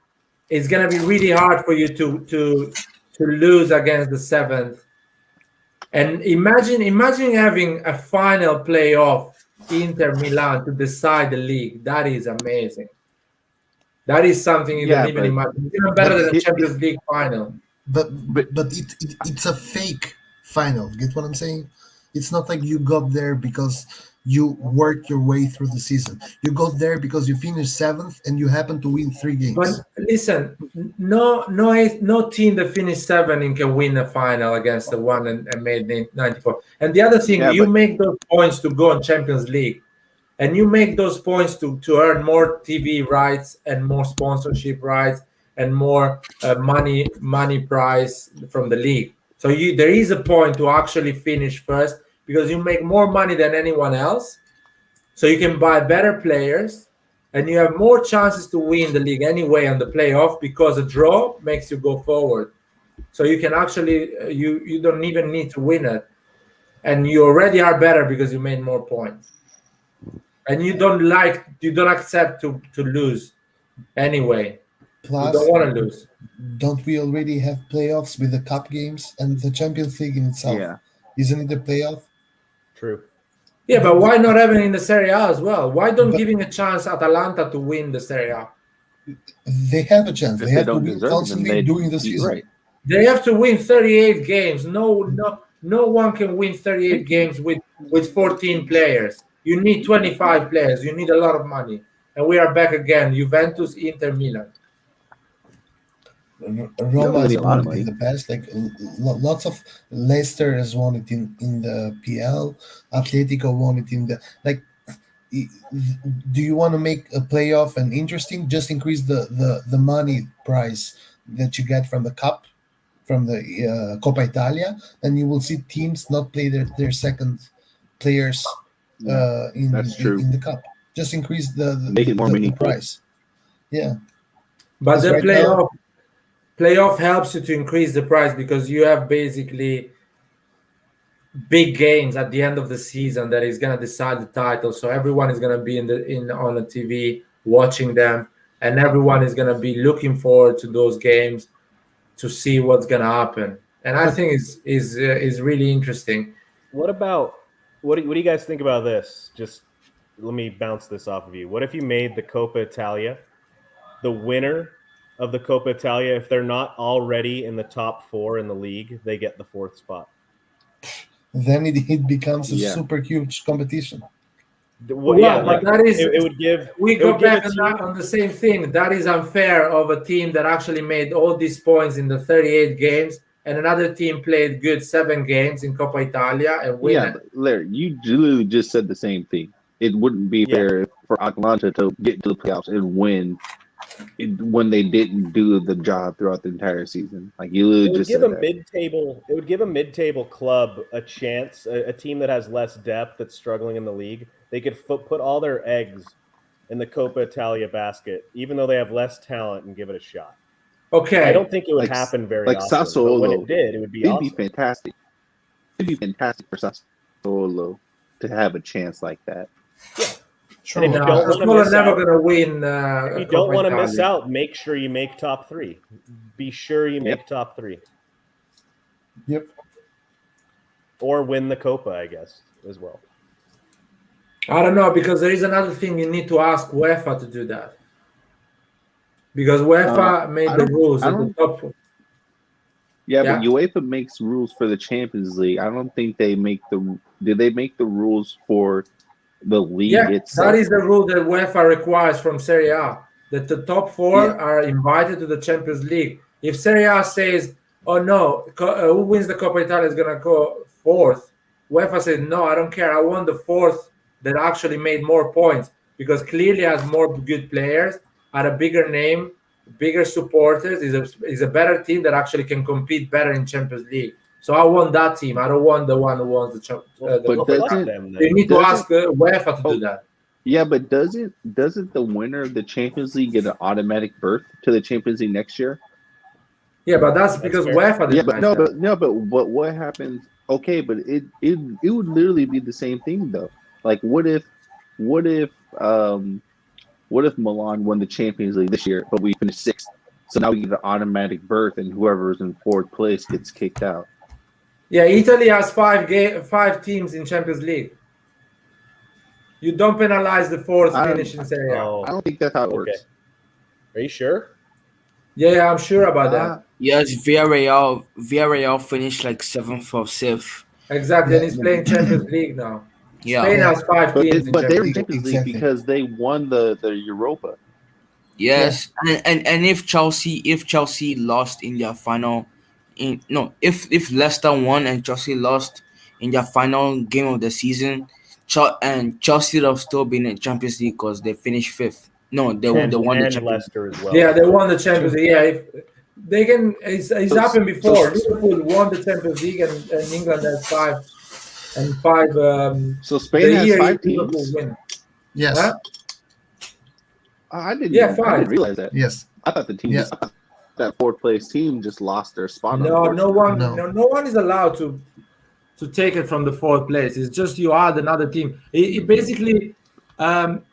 it's gonna be really hard for you to lose against the 7th. And imagine having a final playoff Inter Milan to decide the league. That is amazing. That is something you don't even imagine. It's even better than a Champions League final. But it's a fake final. Get what I'm saying? It's not like you got there because you worked your way through the season. You got there because you finished 7th and you happen to win 3 games. But listen, no team that finished 7 can win a final against the one and made 94. And the other thing, you make those points to go on Champions League, and you make those points to earn more TV rights and more sponsorship rights and more money prize from the league. So there is a point to actually finish first because you make more money than anyone else. So you can buy better players and you have more chances to win the league anyway on the playoff because a draw makes you go forward. So you can actually, you don't even need to win it. And you already are better because you made more points. And you don't accept to lose anyway. We Plus, don't want to lose. don't we already have playoffs with the cup games and the Champions League in itself? Yeah. Isn't it a playoff? True. Yeah, but why not having in the Serie A as well? Why don't But- giving a chance Atalanta to win the Serie A? They have a chance. If They they have to don't win deserve it, then constantly they during the season. right. They have to win 38 games. No one can win 38 games with 14 players. You need 25 players. You need a lot of money. And we are back again. Juventus, Inter, Milan. Roma really has need a lot of won it in money. the past. Like lots of Leicester has won it in the PL. Atletico won it in the like. Do you want to make a playoff and interesting? Just increase the money price that you get from the cup, from the Coppa Italia, and you will see teams not play their second players Yeah, that's true. in the cup. Just increase the Make it more the meaningful. price. Yeah. But Because the right now- playoff helps you to increase the price because you have basically big games at the end of the season that is going to decide the title. So everyone is going to be on the TV watching them, and everyone is going to be looking forward to those games to see what's going to happen. And I think is really interesting. What about what do you guys think about this? Just let me bounce this off of you. What if you made the Coppa Italia the winner of the Coppa Italia? If they're not already in the top 4 in the league, they get the 4th spot. Then it becomes a Yeah. super huge competition. Well, Yeah, yeah, but like that is it would give. we it go would give back a team- on the same thing. That is unfair of a team that actually made all these points in the 38 games, and another team played good 7 games in Coppa Italia and win Yeah, it. but Larry, you literally just said the same thing. It wouldn't be Yeah. fair for Atalanta to get to the playoffs and win when they didn't do the job throughout the entire season. Like you It literally would just give said a that. mid-table. It would give a mid-table club a chance. A team that has less depth, that's struggling in the league, they could put all their eggs in the Coppa Italia basket, even though they have less talent, and give it a shot. Okay, I don't think it would Like- happen very like often, but when Sassuolo, it did, it would be It'd awesome. be fantastic. It'd be fantastic for Sassuolo to have a chance like that. Sure. And if you don't want to Sassuolo miss never out, going to win. if you don't Coppa want to miss Italia. out, make sure you make top 3. Be sure you make top 3, Yep. or win the Copa, I guess, as well. I don't know, because there is another thing you need to ask UEFA to do that. Because UEFA made I the don't- rules I at the don't- top. Yeah, Yeah. but UEFA makes rules for the Champions League. I don't think they make the. Did they make the rules for the league Yeah, itself? that is the rule that UEFA requires from Serie A, that the top 4 Yeah. are invited to the Champions League. If Serie A says, "Oh no, who wins the Coppa Italia is gonna go 4th," UEFA says, "No, I don't care. I want the 4th that actually made more points because clearly has more good players, had a bigger name, bigger supporters, is a better team that actually can compete better in Champions League. So I want that team. I don't want the one who wants the But Well, doesn't- fuck them, then. You need to doesn't- ask UEFA to Oh. do that. Yeah, but doesn't the winner of the Champions League get an automatic berth to the Champions League next year? Yeah, but that's That's because fair. UEFA Yeah, didn't but what happens? Okay, but it would literally be the same thing though. Like, what if Milan won the Champions League this year, but we finished 6th? So now we get an automatic berth, and whoever is in 4th place gets kicked out. Yeah, Italy has 5 teams in Champions League. You don't penalize the 4th I don't- finish in Serie A. Oh, I don't think that's how it Okay. works. are you sure? Yeah, I'm sure about that. Yes, Villarreal finished like 7th or 6th. Exactly, and he's Yeah. playing Champions League now. Yeah. Spain has 5 But, teams in but they're in Champions League. Champions League Exactly. because they won the Europa. Yes, and if Chelsea lost in their final, if Leicester won and Chelsea lost in their final game of the season, Chelsea would have still been in Champions League because they finished 5th. No, they won the And Champions League. Leicester as well. Yeah, they won the Champions League. Yeah, if they can. It's So- happened before. so- Liverpool won the Champions League, and England has 5 and 5. So Spain has 5 Liverpool teams. win. Yes. Huh? I didn't. Yeah, I 5. didn't realize that. Yes. I thought the team. Yeah. I thought that 4th place team just lost their spot. No, no one, No. no one is allowed to take it from the 4th place. It's just you add another team. It basically,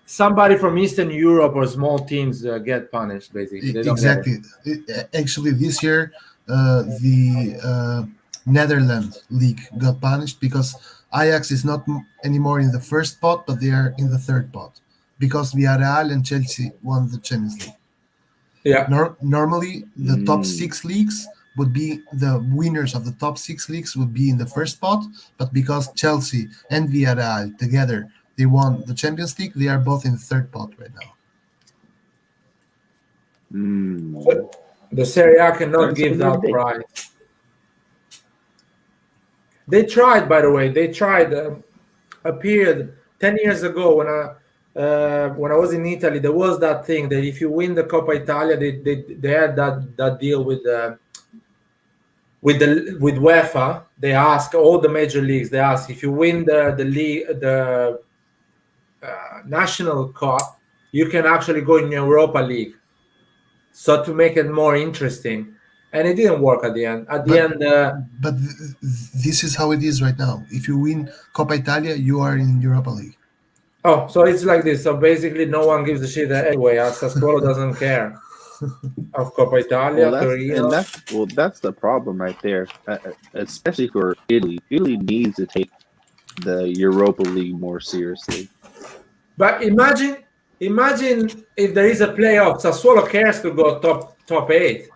Somebody from Eastern Europe or small teams get punished. Basically, they don't Exactly. Actually, this year, the Netherlands League got punished because Ajax is not anymore in the first pot, but they are in the third pot because Villarreal and Chelsea won the Champions League. Yeah. Normally, the top 6 leagues would be the winners of the top 6 leagues would be in the first pot, but because Chelsea and Villarreal together they won the Champions League, they are both in the third pot right now. The Serie A cannot That's give what that they did. prize. They tried, by the way. They tried a period 10 years ago when I was in Italy. There was that thing that if you win the Coppa Italia, they had that deal with UEFA. They ask all the major leagues. They ask if you win the league the national cup, you can actually go in Europa League. So to make it more interesting, and it didn't work at the end. But this is how it is right now. If you win Coppa Italia, you are in Europa League. Oh, so it's like this. So basically, no one gives a shit anyway. Sassuolo doesn't care of Coppa Italia, Torino. That's the problem right there, especially for Italy. Italy needs to take the Europa League more seriously. But imagine if there is a playoff. Sassuolo cares to go top 8.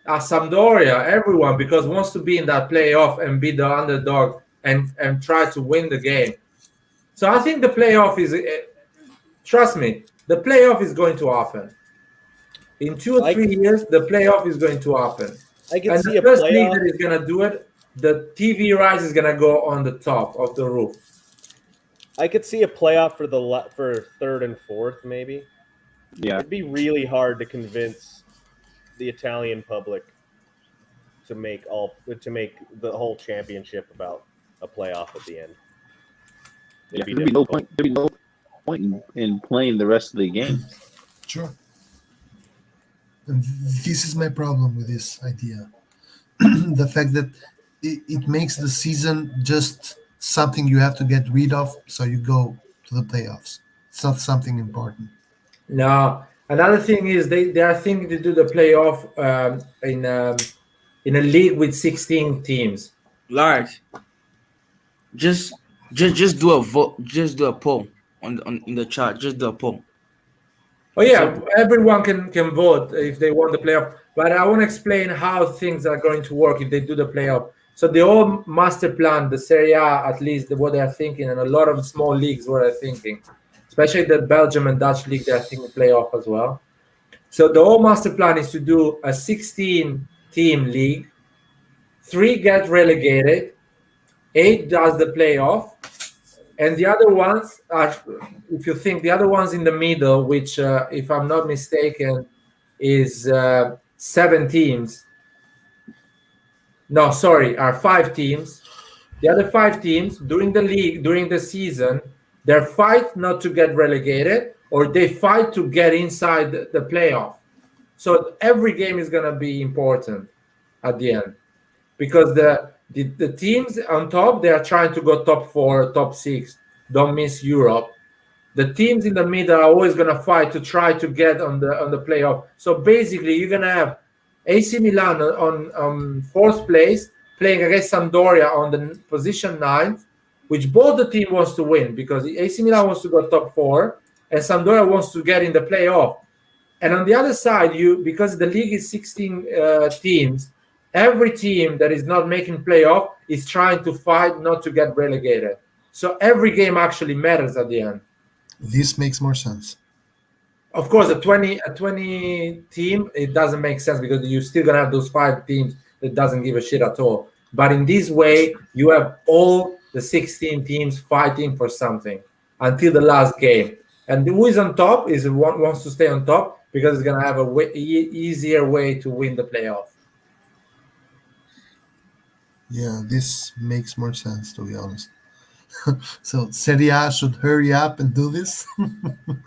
Sampdoria, everyone, because wants to be in that playoff and be the underdog and try to win the game. So I think the playoff is. Trust me, the playoff is going to happen. In 2 or 3 years, the playoff is going to happen. And the first league that is going to do it, the TV rights is going to go on the top of the roof. I could see a playoff for third and fourth, maybe. Yeah, it'd be really hard to convince the Italian public to make the whole championship about a playoff at the end. there'd be no point in playing the rest of the games. Sure. And this is my problem with this idea. The fact that it makes the season just something you have to get rid of, so you go to the playoffs. It's not something important. No. Another thing is they are thinking to do the playoff in a league with 16 teams. Large. Just do a vote. Just do a poll in the chat. Just do a poll. Oh yeah, everyone can vote if they want the playoff. But I want to explain how things are going to work if they do the playoff. So the whole master plan, the Serie A, at least what they are thinking, and a lot of small leagues what they're thinking, especially the Belgium and Dutch league, they're thinking playoff as well. So the whole master plan is to do a 16-team league. 3 get relegated, 8 does the playoff, and the other ones are, if you think the other ones in the middle, which if I'm not mistaken is 7 teams. No, sorry, are 5 teams. The other 5 teams during the season, they fight not to get relegated, or they fight to get inside the playoff. So every game is going to be important at the end, because the teams on top, they are trying to go top 4, top 6. Don't miss Europe. The teams in the middle are always going to fight to try to get on the playoff. So basically, you're going to have AC Milan on 4th place playing against Sampdoria on the position 9th, which both the team wants to win, because AC Milan wants to go top 4 and Sampdoria wants to get in the playoff. And on the other side, because the league is 16 teams, every team that is not making playoff is trying to fight not to get relegated. So every game actually matters at the end. This makes more sense. Of course, a 20 team, it doesn't make sense, because you're still gonna have those 5 teams that doesn't give a shit at all. But in this way, you have all the 16 teams fighting for something until the last game. And who is on top is wants to stay on top, because it's gonna have a easier way to win the playoff. Yeah, this makes more sense, to be honest. So Serie A should hurry up and do this.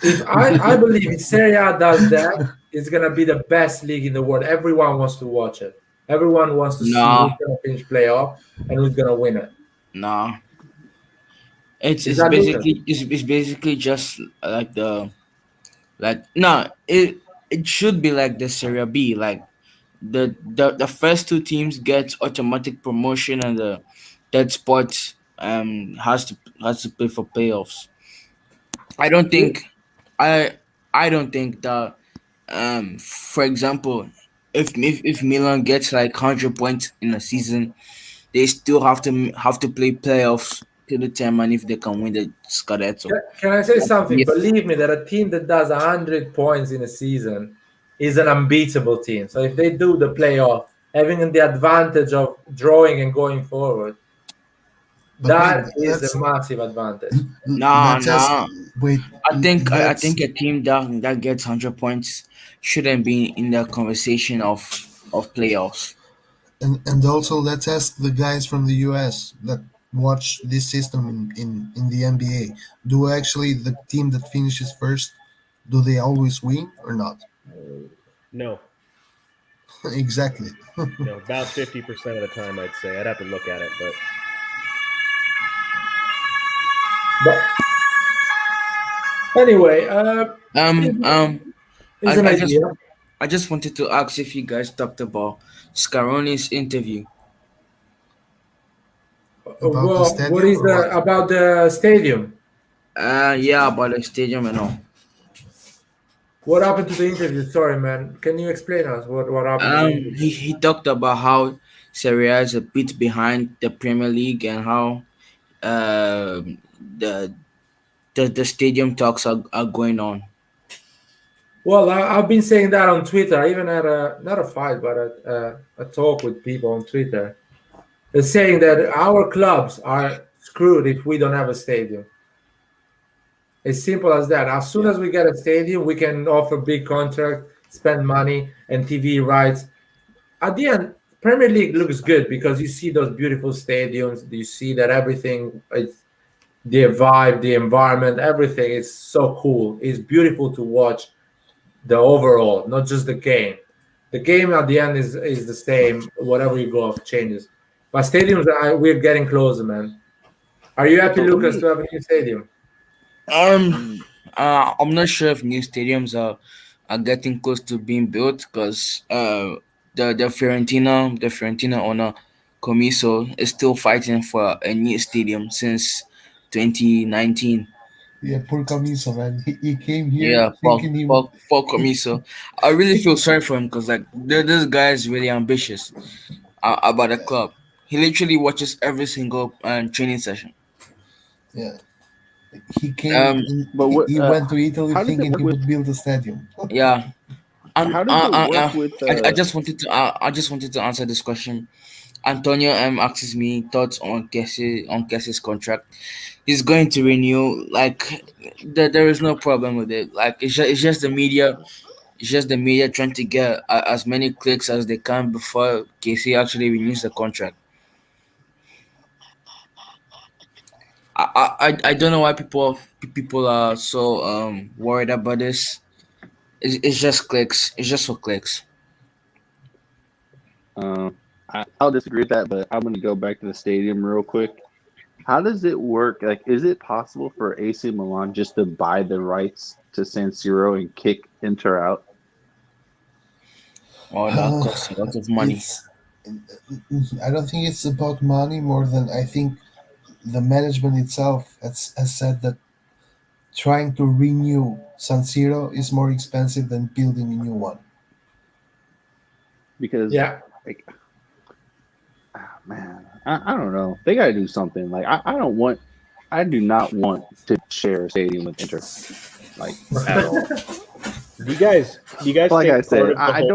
If I believe if Serie A does that, it's gonna be the best league in the world. Everyone wants to watch it. Everyone wants to see who's gonna finish playoff and who's gonna win it. Nah. It's Is it's that Lucas? basically it's basically just like no, it should be like the Serie B. Like the first two teams get automatic promotion, and the third spot has to play for playoffs. I don't think I I don't think that for example, if Milan gets like 100 points in a season, they still have to play playoffs to determine if they can win the Scudetto. Can I say something? Yeah. Believe me, that a team that does 100 points in a season is an unbeatable team. So if they do the playoff, having the advantage of drawing and going forward, But that wait, is a massive advantage. Nah, let's ask. nah. Wait, I let's think a team that gets 100 points shouldn't be in the conversation of playoffs. and also let's ask the guys from the US that watch this system in the NBA. Do actually the team that finishes first, do they always win or not? No, Exactly. no, about 50% of the time, I'd say. I'd have to look at it, but But anyway, is I, an I just idea. I just wanted to ask if you guys talked about Scaroni's interview. About the Well, what stadium is or what? about the stadium? Yeah, about the stadium and all. What happened to the interview? Sorry, man. Can you explain us what happened to the interview? He talked about how Serie A is a bit behind the Premier League, and how the the stadium talks are going on. Well, I've been saying that on Twitter. I even had not a fight, but a talk with people on Twitter. They're saying that our clubs are screwed if we don't have a stadium. It's simple as that. As soon as we get a stadium, we can offer big contract, spend money, and TV rights. At the end, Premier League looks good because you see those beautiful stadiums. You see that everything is the vibe, the environment, everything is so cool. It's beautiful to watch the overall, not just the game. The game at the end is the same. Whatever you go off changes. But stadiums, we're getting closer, man. Are you happy, So let Lucas, me. to have a new stadium? Um, I'm not sure if new stadiums are getting close to being built, because the Fiorentina owner Comiso is still fighting for a new stadium since 2019. Yeah, poor Camiso, man. He came here Yeah, thinking he would. Paul Comiso. I really feel sorry for him, because like this guy is really ambitious about the club. He literally watches every single training session. Yeah, he came. Um, But what? He went to Italy How does it thinking work he with? would build a stadium. yeah. How does it work with? I just wanted to answer this question. Antonio asks me thoughts on Kesse's contract. He's going to renew. Like there is no problem with it. Like it's just the media. It's just the media trying to get as many clicks as they can before Casey actually renews the contract. I don't know why people are so worried about this. It's just clicks. It's just for clicks. I'll disagree with that, but I'm going to go back to the stadium real quick. How does it work? Like, is it possible for AC Milan just to buy the rights to San Siro and kick Inter out? Oh, that costs a lot of money. It's. I don't think it's about money more than I think the management itself has said that trying to renew San Siro is more expensive than building a new one. Because, Yeah. like, man, I don't know. They got to do something. Like, I do not want to share a stadium with Inter, like at all. do you guys Like think I said, part of the I whole-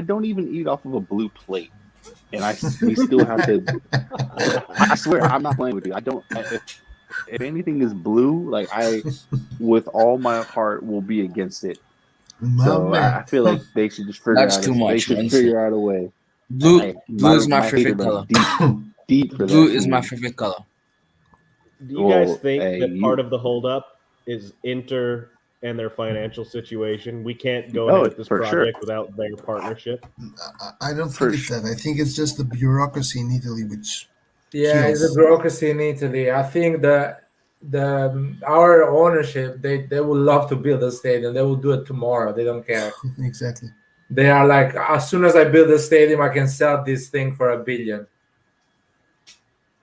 don't even eat off of a blue plate, and we still have to. I swear, I'm not playing with you. I don't. If anything is blue, like with all my heart, will be against it. My So man. I feel like they should just figure That's out. too They much, should honestly. figure out a way. Blue is my hate favorite runs color. deep for Blue that is my team. favorite color. Do you guys Well, think hey, that part of the holdup is Inter and their financial situation? We can't go Oh, ahead with this for sure. project without their partnership. I don't For think it's that. I think it's just the bureaucracy in Italy, which Yeah, it's the kills. bureaucracy in Italy. I think that our ownership, they would love to build a stadium. They will do it tomorrow. They don't care. Exactly. They are like, as soon as I build a stadium, I can sell this thing for $1 billion,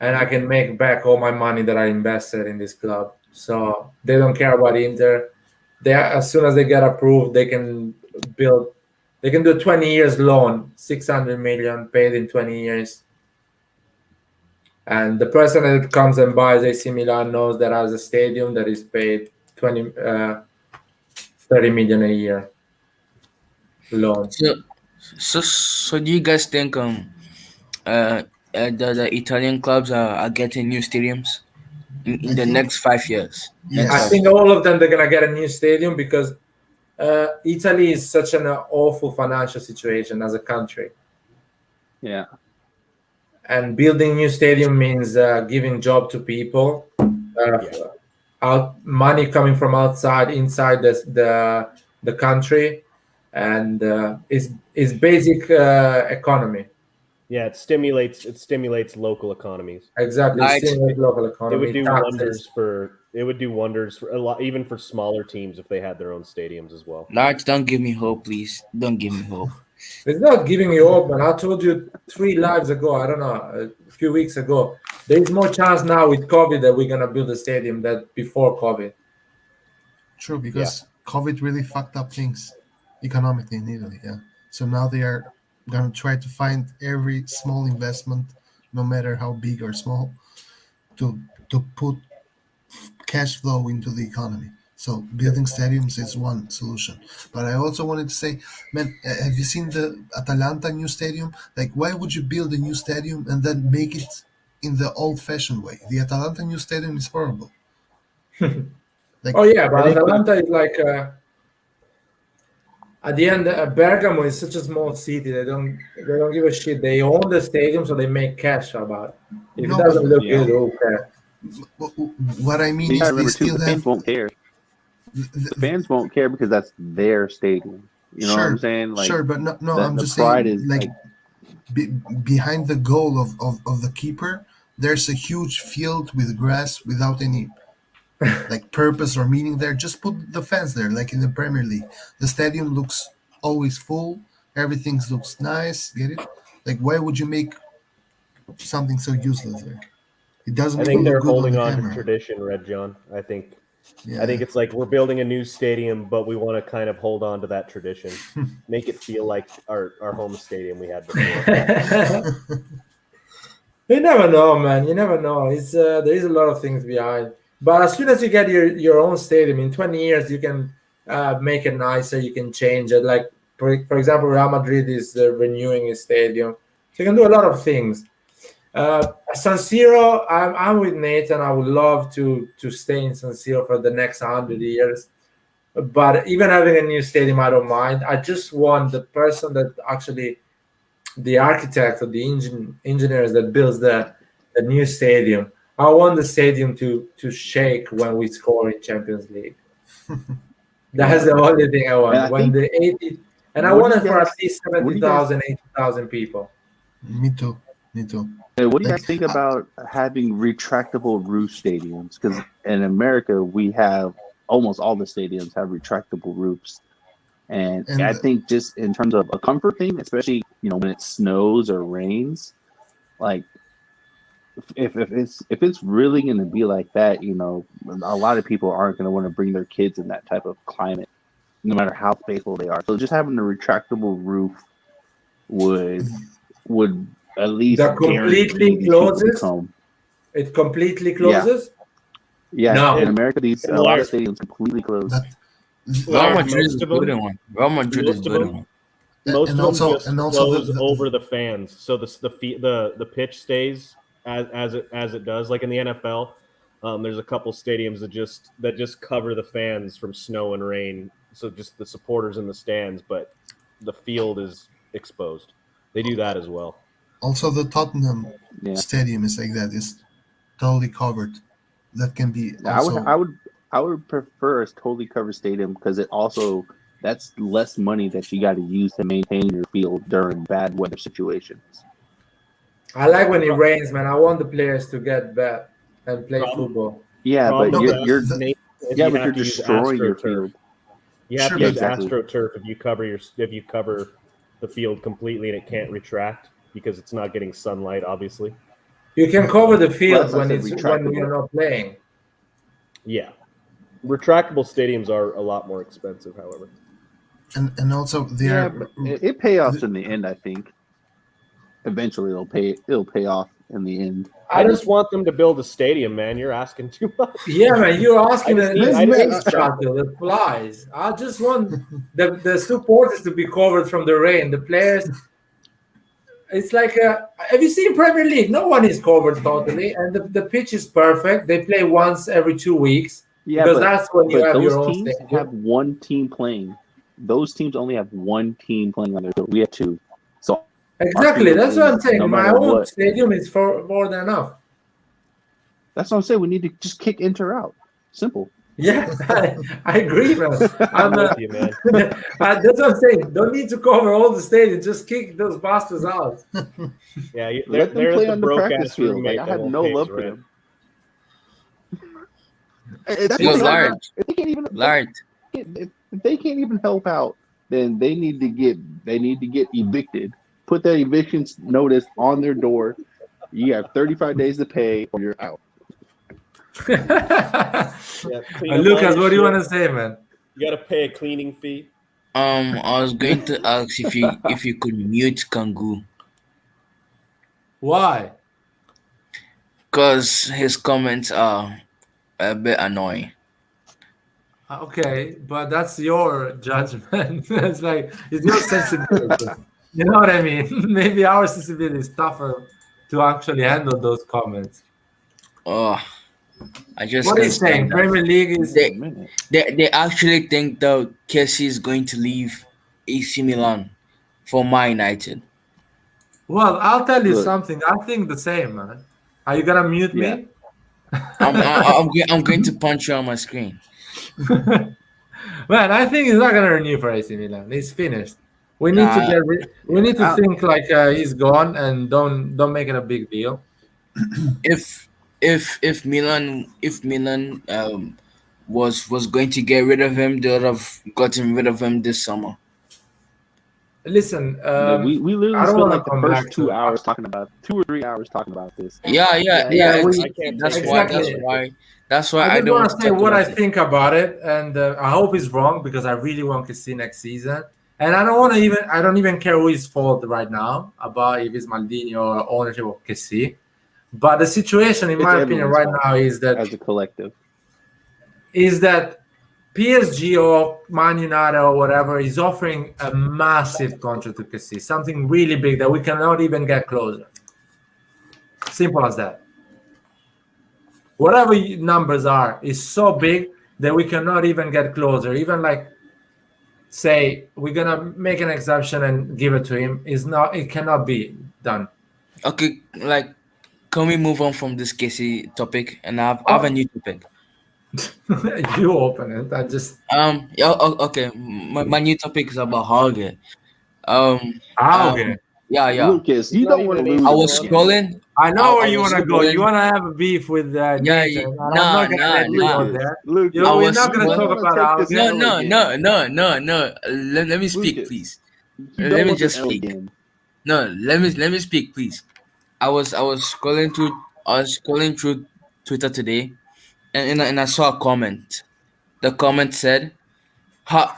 and I can make back all my money that I invested in this club. So they don't care about Inter. As soon as they get approved, they can build. They can do a 20 years loan, 600 million paid in 20 years. And the person that comes and buys AC Milan knows that has a stadium that is paid 30 million a year loan. So do you guys think the Italian clubs are getting new stadiums in I the think- next 5 years? Yes. I think all of them, they're gonna get a new stadium because Italy is such an awful financial situation as a country, Yeah. and building new stadium means giving job to people, out money coming from outside inside the country, and it's basic economy. Yeah, it stimulates local economies. Exactly, Like- stimulate local It economy. would do taxes. wonders for a lot, even for smaller teams if they had their own stadiums as well. Large, don't give me hope, please. Don't give me hope. It's not giving you hope, man. I told you 3 lives ago, I don't know, a few weeks ago, there is more chance now with COVID that we're gonna build a stadium than before COVID. True, because COVID really fucked up things economically in Italy. Yeah. So now they are gonna try to find every small investment, no matter how big or small, to put cash flow into the economy. So building stadiums is one solution. But I also wanted to say, man, have you seen the Atalanta new stadium? Like, why would you build a new stadium and then make it in the old-fashioned way? The Atalanta new stadium is horrible. Like, Oh yeah, but I think Atalanta is like at the end, Bergamo is such a small city. They don't give a shit. They own the stadium, so they make cash about it. If No, it doesn't but- look Yeah. good, who cares? what I mean You is gotta they remember too, still the have. fans won't care. The fans won't care because that's their stadium. You know what I'm saying? Like, sure, but no, the, I'm the just pride saying, is like, behind the goal of the keeper, there's a huge field with grass without any like purpose or meaning there. Just put the fans there, like in the Premier League. The stadium looks always full. Everything looks nice. Get it? Like, why would you make something so useless there? It doesn't I even think they're look good on holding the on camera. to tradition, Red John. I think Yeah. it's like we're building a new stadium, but we want to kind of hold on to that tradition, make it feel like our home stadium we had before. You never know, man. You never know. It's there is a lot of things behind. But as soon as you get your own stadium in 20 years, you can make it nicer. You can change it. Like for example, Real Madrid is renewing his stadium, so you can do a lot of things. San Siro, I'm with Nathan. I would love to stay in San Siro for the next 100 years. But even having a new stadium, I don't mind. I just want the person that actually, the architect or the engineers that builds the new stadium. I want the stadium to shake when we score in Champions League. That's the only thing I want. And I When think- the 80, and I what want do it you for guys- at least what do you guys- 70,000, 80,000 people. Me too. Me too. Hey, what do you Like, guys think about having retractable roof stadiums? Because in America, we have almost all the stadiums have retractable roofs, and And- I think just in terms of a comfort thing, especially when it snows or rains, like if it's really going to be like that, a lot of people aren't going to want to bring their kids in that type of climate, no matter how faithful they are. So just having a retractable roof would at least That completely guarantee these people to closes? come. It completely closes. Yeah, No. in America, a In lot of large- stadiums completely closed. But Real Large, Madrid is most of them- building one. Real Madrid is most of building them- one. Most and of them also- just and also close the- over the fans, so the pitch stays as it does. Like in the NFL, there's a couple stadiums that just cover the fans from snow and rain, so just the supporters in the stands, but the field is exposed. They do that as well. Also, the Tottenham Yeah. stadium is like that. It's totally covered. That can be also. I would prefer a totally covered stadium because that's less money that you got to use to maintain your field during bad weather situations. I like when it rains, man. I want the players to get bad and play Problem- football. Yeah, but Problem No, with you're that name is yeah, you but have you're to use destroying your AstroTurf. field. You have Sure, to use exactly. AstroTurf if you cover the field completely and it can't retract because it's not getting sunlight, obviously. You can cover the Well, field that's why I when said it's when retractable. you're not playing. Yeah. Retractable stadiums are a lot more expensive, however. and also they Yeah, are. but it pay off in the end. I think eventually it'll pay off in the end. I just want them to build a stadium, man. You're asking too much. Yeah, man, you're asking I the just space need shuttle that flies. I just want the supporters to be covered from the rain. The players, it's like have you seen Premier League? No one is covered totally, and the pitch is perfect. They play once every 2 weeks Yeah, because that's when you but have those your own teams stadium. have one team playing. Those teams only have one team playing on their field. We have two. So Exactly, field that's what I'm is, saying. no My matter own what, stadium is for more than enough. that's what I'm saying. We need to just kick Inter out. Simple. Yeah, I agree, man. I'm with you, man. That's what I'm saying. Don't need to cover all the stadium. Just kick those bastards out. Yeah, Let them they're play the on the practice broke-ass field. roommate Like, I that have won't no pay love his for rent. them. That's Yo, what they- Lard, if they can't even Lard. if they can't even help out, then they need to get evicted. Put that eviction notice on their door. You have 35 days to pay, or you're out. Yeah, clean up all Lucas, your what do you shit. want to say, man? You got to pay a cleaning fee. I was going to ask if you could mute Kangu Why? because his comments are a bit annoying. Okay, but that's your judgment. It's like it's your sensibility. You know what I mean? Maybe our sensibility is tougher to actually handle those comments. Oh, I just What are you can't stand saying? that. Premier League is They, A minute. they actually think that Kessie is going to leave AC Milan for Man United. well. I'll tell you Look, something. I think the same, man. Are you gonna mute yeah. me? I'm going to punch you on my screen. Man, I think he's not gonna renew for AC Milan. He's finished. We need to Nah, we need to I- think like he's gone and don't make it a big deal. if Milan was going to get rid of him, they would have gotten rid of him this summer. Listen, Like, we I literally don't spent want to like the come first back 2 to hours talking about 2 or 3 hours talking about this. Yeah, Yeah, we- that's exactly. why I I just don't want want to to say talk what I about it. think about it, and I hope it's wrong because I really want to see next season. And I don't even care who is fault right now about if it's Maldini or ownership of KC. But the situation, in It's my opinion, everyone's right fault now is as a collective. that PSG or Man United or whatever is offering a massive contract to KC, something really big that we cannot even get closer. Simple as that. Whatever numbers are is so big that we cannot even get closer. Even like say we're gonna make an exception and give it to him it cannot be done. Okay, like, can we move on from this Casey topic and I have a new topic? You open it. I just Yeah, okay. My new topic is about Hargett. okay. Yeah. Lucas, He's you not don't want to even lose. an I AC was again. scrolling. I know where I you was want to go. You scrolling. want to have a beef with Yeah, Nathan, and I'm not gonna let you go there. Lucas, I We're was not gonna scrolling. talk about take this Algen. L again. No. Let me speak, Lucas, please. You Let don't me want just this L speak. again. No, let me speak, please. I was scrolling through Twitter today, and I saw a comment. The comment said,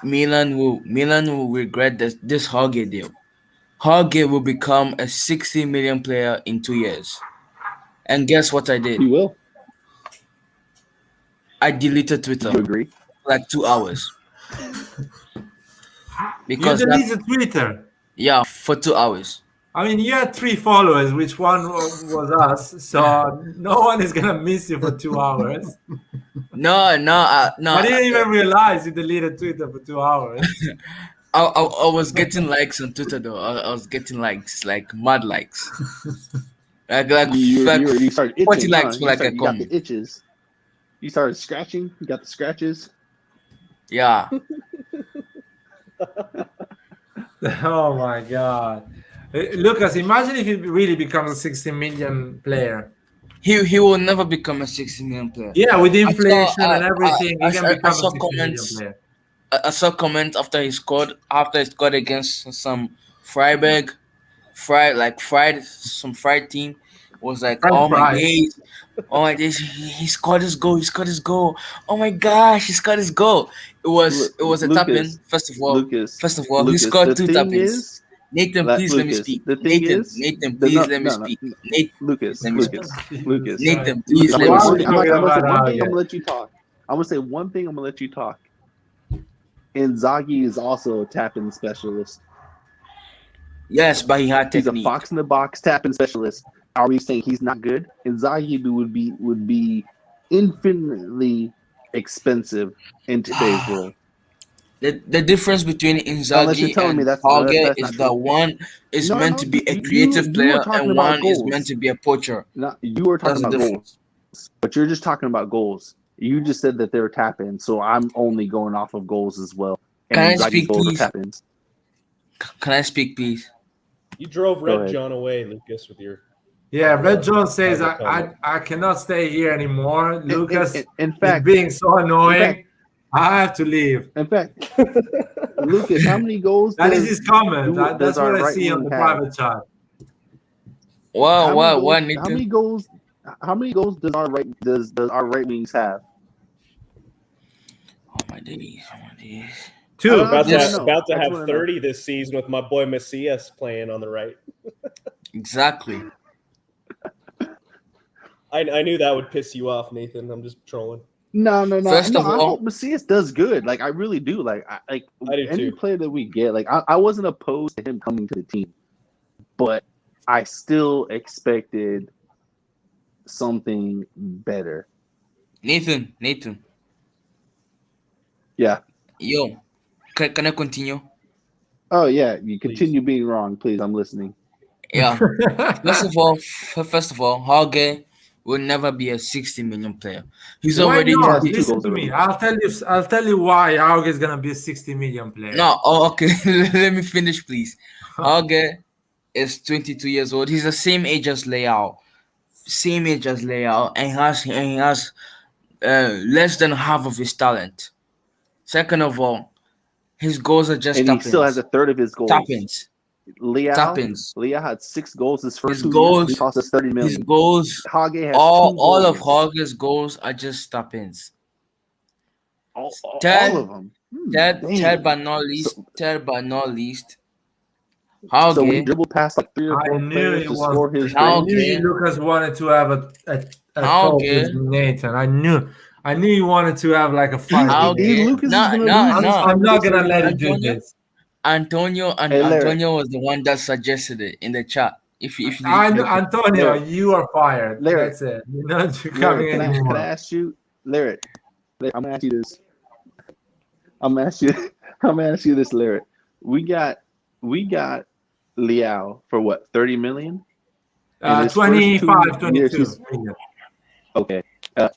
Milan will regret this Hargett deal. Hargett will become a 60 million player in 2 years." And guess what I did? You will. I deleted Twitter You agree? for like 2 hours You because deleted Twitter. for 2 hours. I mean, you had 3 followers, which one was us, so no one is gonna miss you for 2 hours. No. I didn't even realize you deleted Twitter for 2 hours. I was getting likes on Twitter though. I was getting likes, like mad likes, like You started 40 itching, likes huh? for like a You got the comment. itches. You started scratching. You got the scratches. Yeah, Oh my god. Lucas, imagine if he really becomes a 60 million player. he will never become a 60 million player. Yeah, with I saw inflation and everything, he can I become a saw 60 million comments. player. I saw comments after he scored against some Freiburg, some fried team. Was like, French oh my fries. days, oh my days, he scored his goal, oh my gosh, he scored his goal. It was a tap in. First of all, he scored The 2 thing tap ins. is, Nathan, please let me Lucas, speak. the thing is, Nathan, the, please no, let me no, no, speak. no, Nathan, Lucas, let me speak. Lucas, Nathan, Lucas. please I'm let gonna me say Why are we speak. talking I'm gonna say about one thing. I'm Auge? gonna let you talk. I'm gonna say one thing. I'm gonna let you talk. Inzaghi is also a tapping specialist. Yes, but he had He's a technique. fox in the box tapping specialist. Are we saying he's not good? Inzaghi would be infinitely expensive in today's world. The difference between Unless you're Inzaghi telling me and that's Hauge not is that true. one is No, meant no, to be a you creative you were player talking and about one is goals. meant to be a poacher. No, you were That's talking the about difference. goals, but you're just talking about goals. You just said that they were tap-ins, so I'm only going off of goals as well. Can I And Inzaghi's speak, goals are please? tap-ins. Can I speak, please? You drove Go Red ahead. John away, Lucas, with your. Yeah, Red John says Auge comment. I cannot stay here anymore. Lucas In is fact, being so annoying. I have to leave. in fact, Lucas, how many goals That is does his comment. does That's what our I right see on wing the have? private chat. How many What, goals? Nathan? How many goals does our right wings have? Oh my days, oh my days. Two. I just wanna know. About to I just have wanna know. 30 this season with my boy Macias playing on the right. Exactly. I knew that would piss you off, Nathan. I'm just trolling. No. First of I all- hope Macias does good. Like I really do. Like I do any too. player that we get. Like I wasn't opposed to him coming to the team, but I still expected something better. Nathan. Yeah. Yo, can I continue? Oh yeah. You continue being wrong, please. I'm listening. Yeah. First of all, Hauge will never be a 60 million player. He's Why already not? He has 2 Listen goals to me. already. I'll tell you why Auge is gonna be a 60 million player. No. Oh, okay. Let me finish, please. Hauge is 22 years old. He's the same age as Leao, and he has less than half of his talent. Second of all, his goals are just And he still has a third of his goals. tap-ins. Leao had 6 goals his first His 2 goals- years. He cost us 30 His million. goals, Hage has all 2 of goals. Hauge's goals are just tap-ins. all Third- of them. Third but not least, Hauge. So we dribbled past like 3 or 4 I knew players it to was. score his I goals. knew Lucas wanted to have a How talk good? with Nathan. I knew you wanted to have like a fight. How with me. good? Lucas is No, gonna no, lose. no. I'm not gonna let you do Antonio? this. Antonio Hey, Larry. Antonio was the one that suggested it in the chat. If you I know, look- Antonio, Larry. you are fired. Larry. That's it. You're not Larry, coming can anymore. I ask you, Larry? I'm gonna ask you this. I'm gonna ask you this, Larry. We got Leao for what, 30 million? And his first 25, 2 years, 22 million. okay.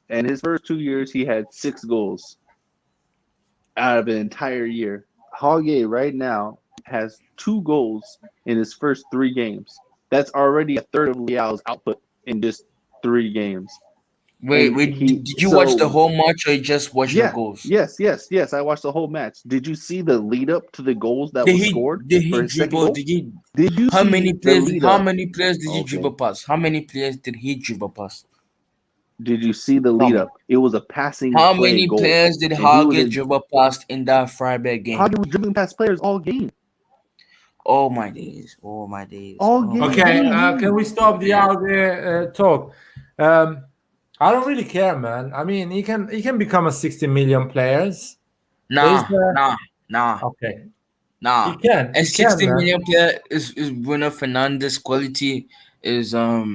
And his first 2 years, he had 6 goals out of an entire year. Hauge right now has 2 goals in his first 3 games. That's already a third of Leao's output in just 3 games. Wait, And did you watch the whole match or you just watch the goals? Yes. I watched the whole match. Did you see the lead up to the goals that Did was he scored did for he his second dribble? goal? Did he Did you how see many the players lead how up? many players did he Okay. dribble past? How many players did he dribble past? Did you see the lead up? It was a passing How play many goal. players did And he was Hauge in- dribble past in that Freiburg game? Hauge was dribbling past players all game. Oh my days. Oh my days. All Oh game. my Okay, What do you can we mean? stop the Auge talk? I don't really care, man. I mean, he can become a 60 million players. Nah. Okay, Nah. he can. A He 60 can, man. million player is Bruno Fernandes quality is Oh,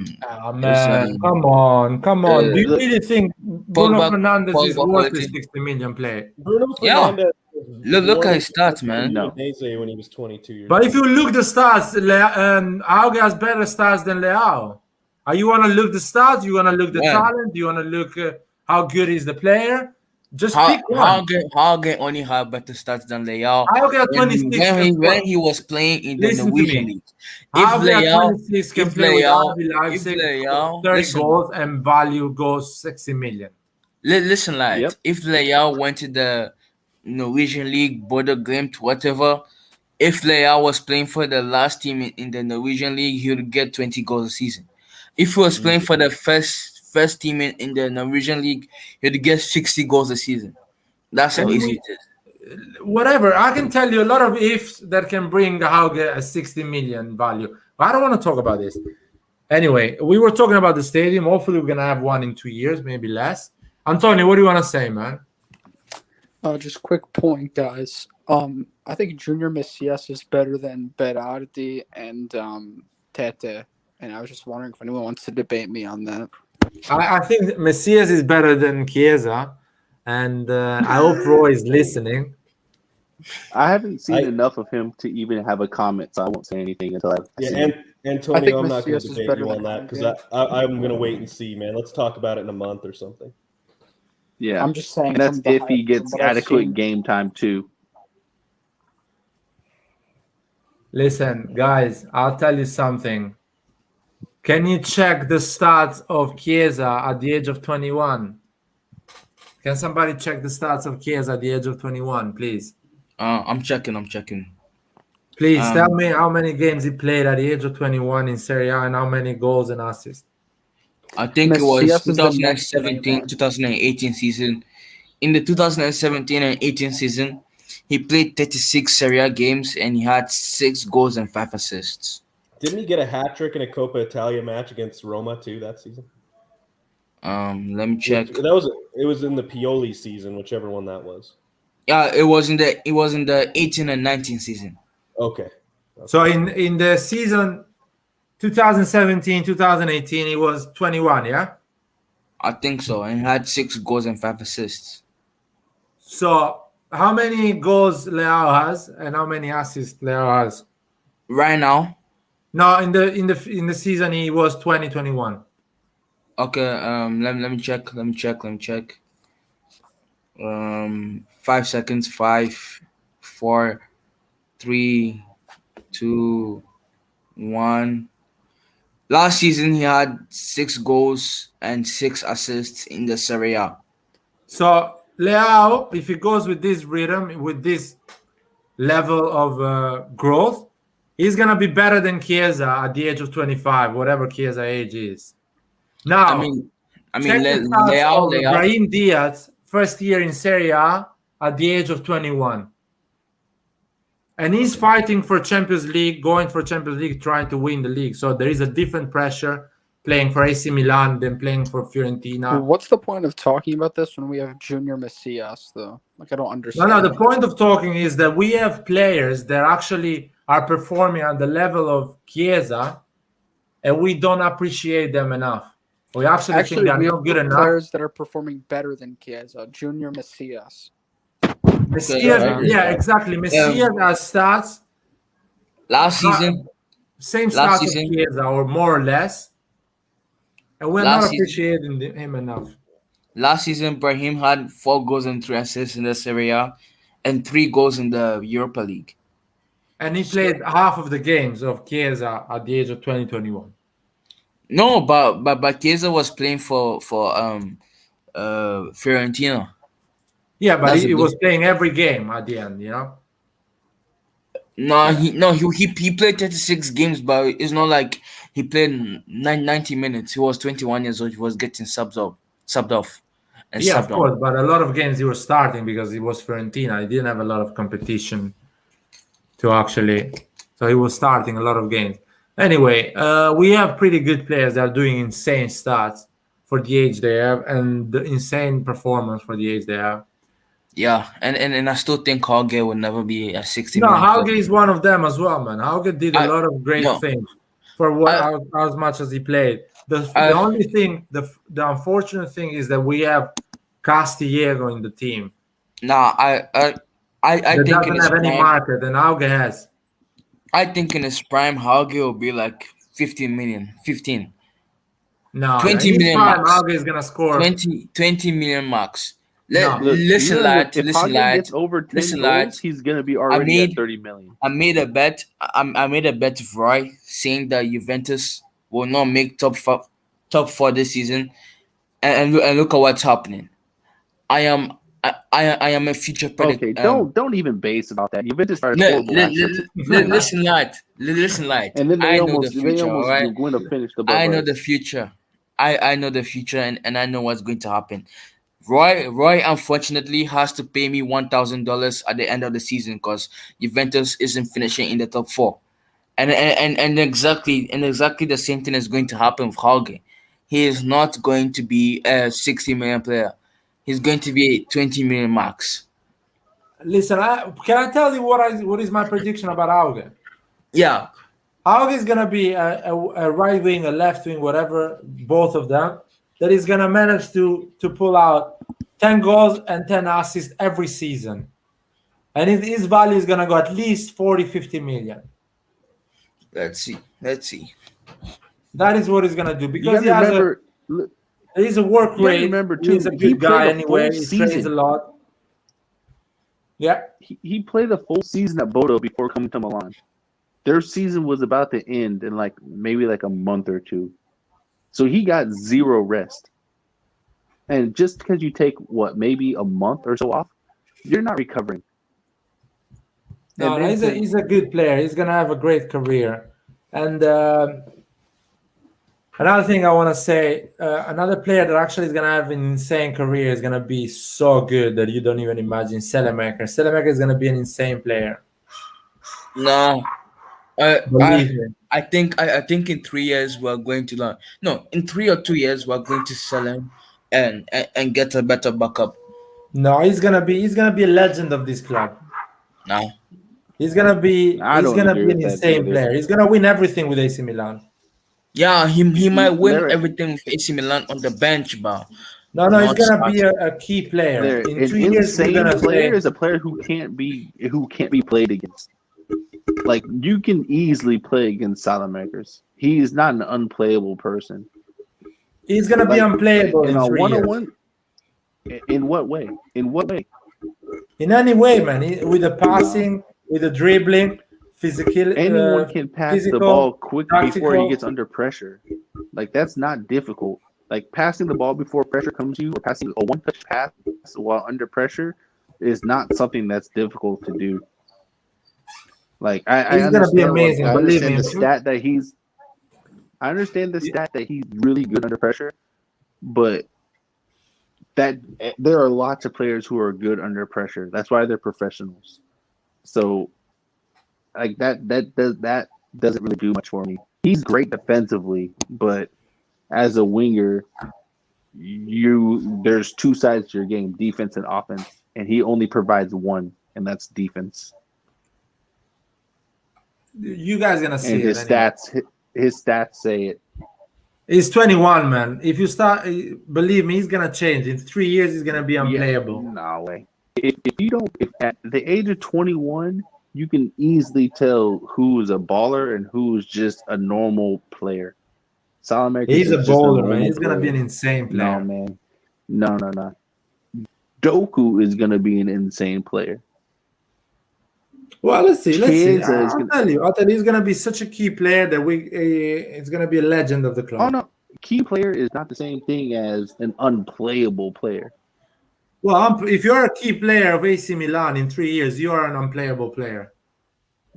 man, come on. Do you really think Bruno Fernandes is Pogba worth a quality. 60 million player? Bruno Yeah. Fernandes. Look at his stats, man. No. When he was 22 years But old. if you look the stats, Auge has better stats than Leao. Are you want to look the stats? You want to look the Yeah. talent? You want to look how good is the player? Just pick one. Hauge only had better stats than Leao Hauge at 26 can when he was playing in the Listen to Norwegian me. league. If Hauge at Leao, 26 can if play with Leao, RB if Leipzig, Leao, 30 listen, goals, and value goes 60 million. listen, lad. Yep. If Leao went to the Norwegian league, Border Glimt, whatever, if Leao was playing for the last team in the Norwegian league, he would get 20 goals a season. If he was playing for the first team in the Norwegian league, he'd get 60 goals a season. That's how Can easy we- it is. Whatever. I can tell you a lot of ifs that can bring Hauge a 60 million value. But I don't want to talk about this. Anyway, we were talking about the stadium. Hopefully, we're going to have one in 2 years, maybe less. Antonio, what do you want to say, man? Just quick point, guys. I think Junior Messias is better than Berardi and Tete, and I was just wondering if anyone wants to debate me on that. I think Messias is better than Chiesa, and I hope Roy is listening. I haven't seen I- enough of him to even have a comment, so I won't say anything until I've Yeah, seen and it. Antonio, I think I'm not going Macias to is debate better you on than that because Hauge. I'm going to wait and see, man. Let's talk about it in a month or something. Yeah, I'm just saying. and that's from the if he from gets what I've adequate seen- game time too. Listen, guys, I'll tell you something. Can you check the stats of Chiesa at the age of 21? Can somebody check the stats of Chiesa at the age of 21, please? I'm checking. Please tell me how many games he played at the age of 21 in Serie A and how many goals and assists. I think it was Messias is the next 2017, Neymar. 2018 season. In the 2017 and 18 season, he played 36 Serie A games and he had 6 goals and 5 assists. Didn't he get a hat trick in a Coppa Italia match against Roma too that season? Let me check. It was in the Pioli season, whichever one that was. Yeah, it was in the 18 and 19 season. Okay. So in the season 2017, 2018, he was 21, yeah? I think so, and he had 6 goals and 5 assists. So how many goals Leao has and how many assists Leao has? Right now, No, in the season he was 2021. okay. Let me check. 5 seconds. 5, 4, 3, 2, 1. Last season he had 6 goals and 6 assists in the Serie A. So Leao, if he goes with this rhythm, with this level of growth, he's gonna be better than Chiesa at the age of 25, whatever Chiesa age is. Now, I mean, check the stats Leao, of Brahim Diaz, first year in Serie A at the age of 21. And he's fighting for Champions League, going for Champions League, trying to win the league. So there is a different pressure playing for AC Milan than playing for Fiorentina. What's the point of talking about this when we have Junior Messias, though? Like, I don't understand. No, the point of talking is that we have players that actually are performing at the level of Chiesa, and we don't appreciate them enough. We actually think they're we not have good enough. players that are performing better than Chiesa. Junior Messias. Messias, Okay, yeah, exactly. Messias has stats, last season, same Last stats season- of Chiesa, or more or less, and we're Last not season- appreciating him enough. Last season, Brahim had 4 goals and 3 assists in the Serie A and 3 goals in the Europa League. And he played half of the games of Chiesa at the age of 2021. No, but Chiesa was playing for Fiorentina. Yeah, but That's he a was playing every game at the end, you know? No, he played 36 games, but it's not like he played 90 minutes. He was 21 years old. He was getting subbed off, and Yeah, of subbed course, on. but a lot of games he was starting because he was Fiorentina. He didn't have a lot of competition to actually, so he was starting a lot of games. Anyway, we have pretty good players that are doing insane stats for the age they have and the insane performance for the age they have. Yeah, and I still think Hauge will never be a 60 No, million Hauge player. is one of them as well, man. Hauge did a lot of great no. things for as much as he played. The only thing, the unfortunate thing is that we have Castillejo in the team. Nah, I That think in doesn't his have any prime, market, and Hauge has. I think in his prime, Hauge will be like 15 million, No, 20 in his million prime, max. Hauge is gonna score. 20 million max. No. Look, Listen, you know, lad. if Listen, Hagen lad. gets over 10 Listen, goals, lad. he's gonna be already made- at 30 million. I made a bet. I made a bet with Roy saying that Juventus will not make top four this season, and look at what's happening. I am a future predict. Okay, don't even base about that. Juventus started Li- horrible li- last year, listen, lad. Listen, lad. and then I know the future. All right. going to finish above I know us. the future. I know the future, and I know what's going to happen. Roy unfortunately has to pay me $1,000 at the end of the season because Juventus isn't finishing in the top four. And exactly the same thing is going to happen with Hauge. He is not going to be a 60 million player. He's going to be a 20 million max. Listen, can I tell you what is my prediction about Auge? Yeah. Auge is gonna be a right wing, a left wing, whatever, both of them. That is gonna manage to pull out 10 goals and 10 assists every season, and his value is gonna go at least 40, 50 million. Let's see. That is what he's gonna do You because got to remember, he's a work you gotta rate. remember, too, He's a he good played guy a anyway. full He trains a season. lot. Yeah. he played a full season at Bodo before coming to Milan. Their season was about to end in maybe a month or two. So he got zero rest. And just because you take maybe a month or so off, you're not recovering. No, And then he's a good player. He's gonna have a great career. And another thing I want to say, another player that actually is gonna have an insane career is gonna be so good that you don't even imagine. Selemaker. Selemaker is gonna be an insane player. No. Believe me. I think in 3 years we're going to learn. No, in 3 or 2 years we're going to sell him and get a better backup. No, he's gonna be a legend of this club. No. He's gonna be I don't agree an with that insane either. player. He's gonna win everything with AC Milan. Yeah, he might win They're- everything with AC Milan on the bench, but No, he's not gonna be starting. a key player. In an 3 years, we're insane gonna player say is a player who can't be played against. Like, you can easily play against Salamakers. He is not an unplayable person. he's gonna be unplayable in in a 3 years. one-on-one. In what way? In what way? In any way, man. With the passing, with the dribbling, physical. Anyone can pass physical, the ball quick before tactical. he gets under pressure. Like, that's not difficult. Like, passing the ball before pressure comes to you, or passing a one-touch pass while under pressure is not something that's difficult to do. Like, I He's gonna be amazing. I Believe understand me. the stat that he's. I understand the stat that he's really good under pressure, but that there are lots of players who are good under pressure. That's why they're professionals. So, like that doesn't really do much for me. He's great defensively, but as a winger, there's two sides to your game: defense and offense, and he only provides one, and that's defense. You guys gonna see And it. Anyway. His stats say it. He's 21, man. If you start, believe me, he's gonna change. In 3 years, he's gonna be unplayable. Yeah, no way. If at the age of 21, you can easily tell who's a baller and who's just a normal player. Salamakers He's a is just baller, man. normal He's gonna be player. an insane player. No, man. No. Doku is gonna be an insane player. Well, let's see. Chiesa is I'll gonna- tell you. He's gonna be such a key player that it's gonna be a legend of the club. Oh no, key player is not the same thing as an unplayable player. Well, if you're a key player of AC Milan in 3 years, you are an unplayable player.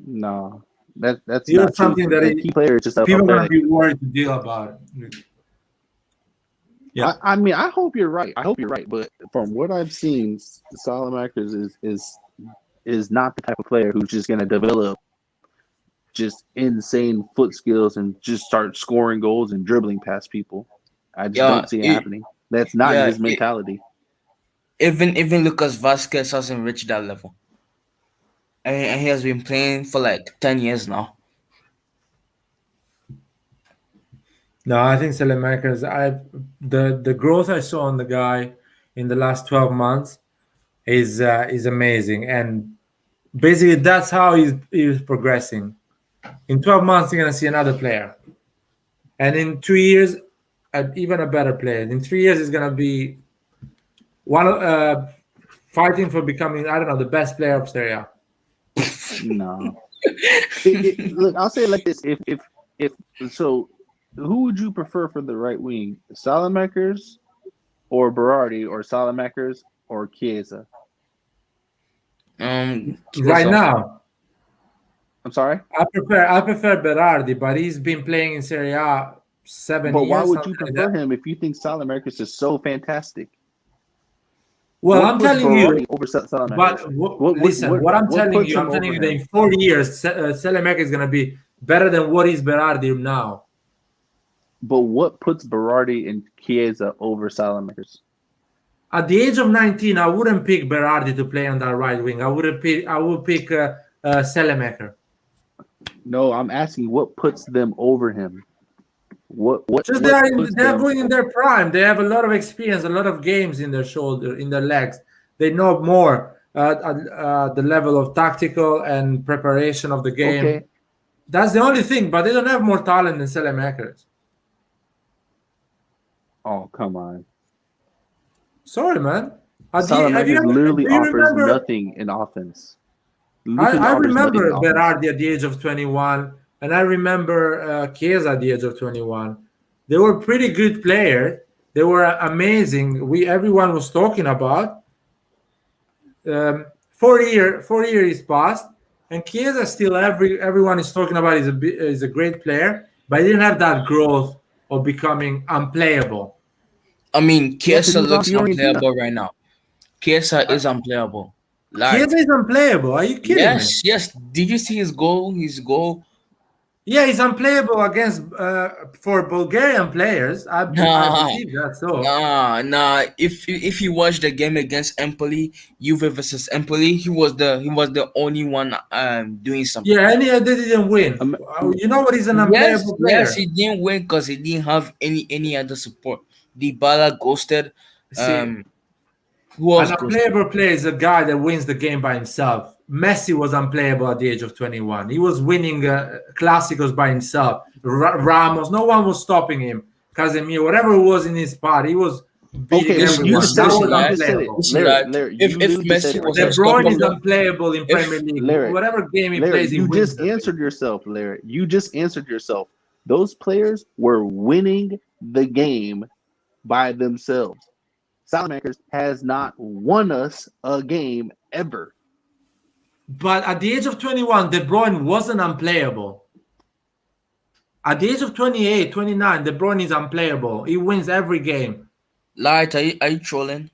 No, that's You're not something true. that A key player is just a people are player gonna be worried to deal about it. Yeah. I mean, I hope you're right. But from what I've seen, Salamakers is not the type of player who's just going to develop just insane foot skills and just start scoring goals and dribbling past people. I just don't see it happening. That's not his mentality. Even Lucas Vasquez hasn't reached that level, and he has been playing for like 10 years now. No, I think Salamakers. The growth I saw on the guy in the last 12 months is amazing, and basically that's how he's progressing. In 12 months, you're gonna see another player, and in 2 years, even a better player. In 3 years, he's gonna be fighting for becoming, I don't know, the best player of Serie A. No. Look, I'll say it like this: if so, who would you prefer for the right wing? Salamakers or Berardi, or Salamakers or Chiesa? Right Chiesa. now, I'm sorry, I prefer Berardi, but he's been playing in Serie A 7 but years. why would you something like prefer that. him if you think Salamakers is so fantastic? Well, What I'm puts telling you, Berardi over Salamakers? but listen, what I'm telling puts you, him I'm telling over you that him? in 4 years, Selemak is going to be better than what is Berardi now. But what puts Berardi and Chiesa over Salamakers? At the age of 19, I wouldn't pick Berardi to play on that right wing. I would pick Selemaker. No, I'm asking what puts them over him. What Just puts they're them? going in their prime. They have a lot of experience, a lot of games in their shoulder, in their legs. They know more at the level of tactical and preparation of the game. Okay. That's the only thing, but they don't have more talent than Selemakers. Oh, come on. Sorry, man. Salamakers literally do you offers remember? nothing in offense. Literally I offers nothing in remember offense. Berardi at the age of 21, and I remember Chiesa at the age of 21. They were pretty good players. They were amazing. Everyone was talking about. 4 years passed, and Chiesa still everyone is talking about. Is a great player, but he didn't have that growth of becoming unplayable. I mean, Yeah, 'cause he Chiesa was on looks Fiorentina. unplayable right now. Chiesa is unplayable. Like, Chiesa is unplayable. Are you kidding me? yes. Did you see his goal? His goal. Yeah, he's unplayable against for Bulgarian players. I Nah, believe that so. nah. If you watch the game against Empoli, Juve versus Empoli, he was the only one doing something. Yeah, and they didn't win. You know what? He's an unplayable player. Yes, he didn't win because he didn't have any other support. Dybala ghosted. See, Who else an ghosted? unplayable player is a guy that wins the game by himself. Messi was unplayable at the age of 21. He was winning Clásicos by himself. Ramos, no one was stopping him. Casemiro, whatever it was in his part, he was beating Okay, everyone. you just said That it. was You just said it. unplayable. Larry, If you literally just Messi said it was right De there. Bruyne is unstoppable, unplayable in Premier League. Larry, Whatever game he Larry, plays, he you wins. just the game. answered yourself, Larry. You just answered yourself. Those players were winning the game by themselves. Salamakers has not won us a game ever. But at the age of 21, De Bruyne wasn't unplayable. At the age of 28, 29, De Bruyne is unplayable. He wins every game. Light, are you trolling?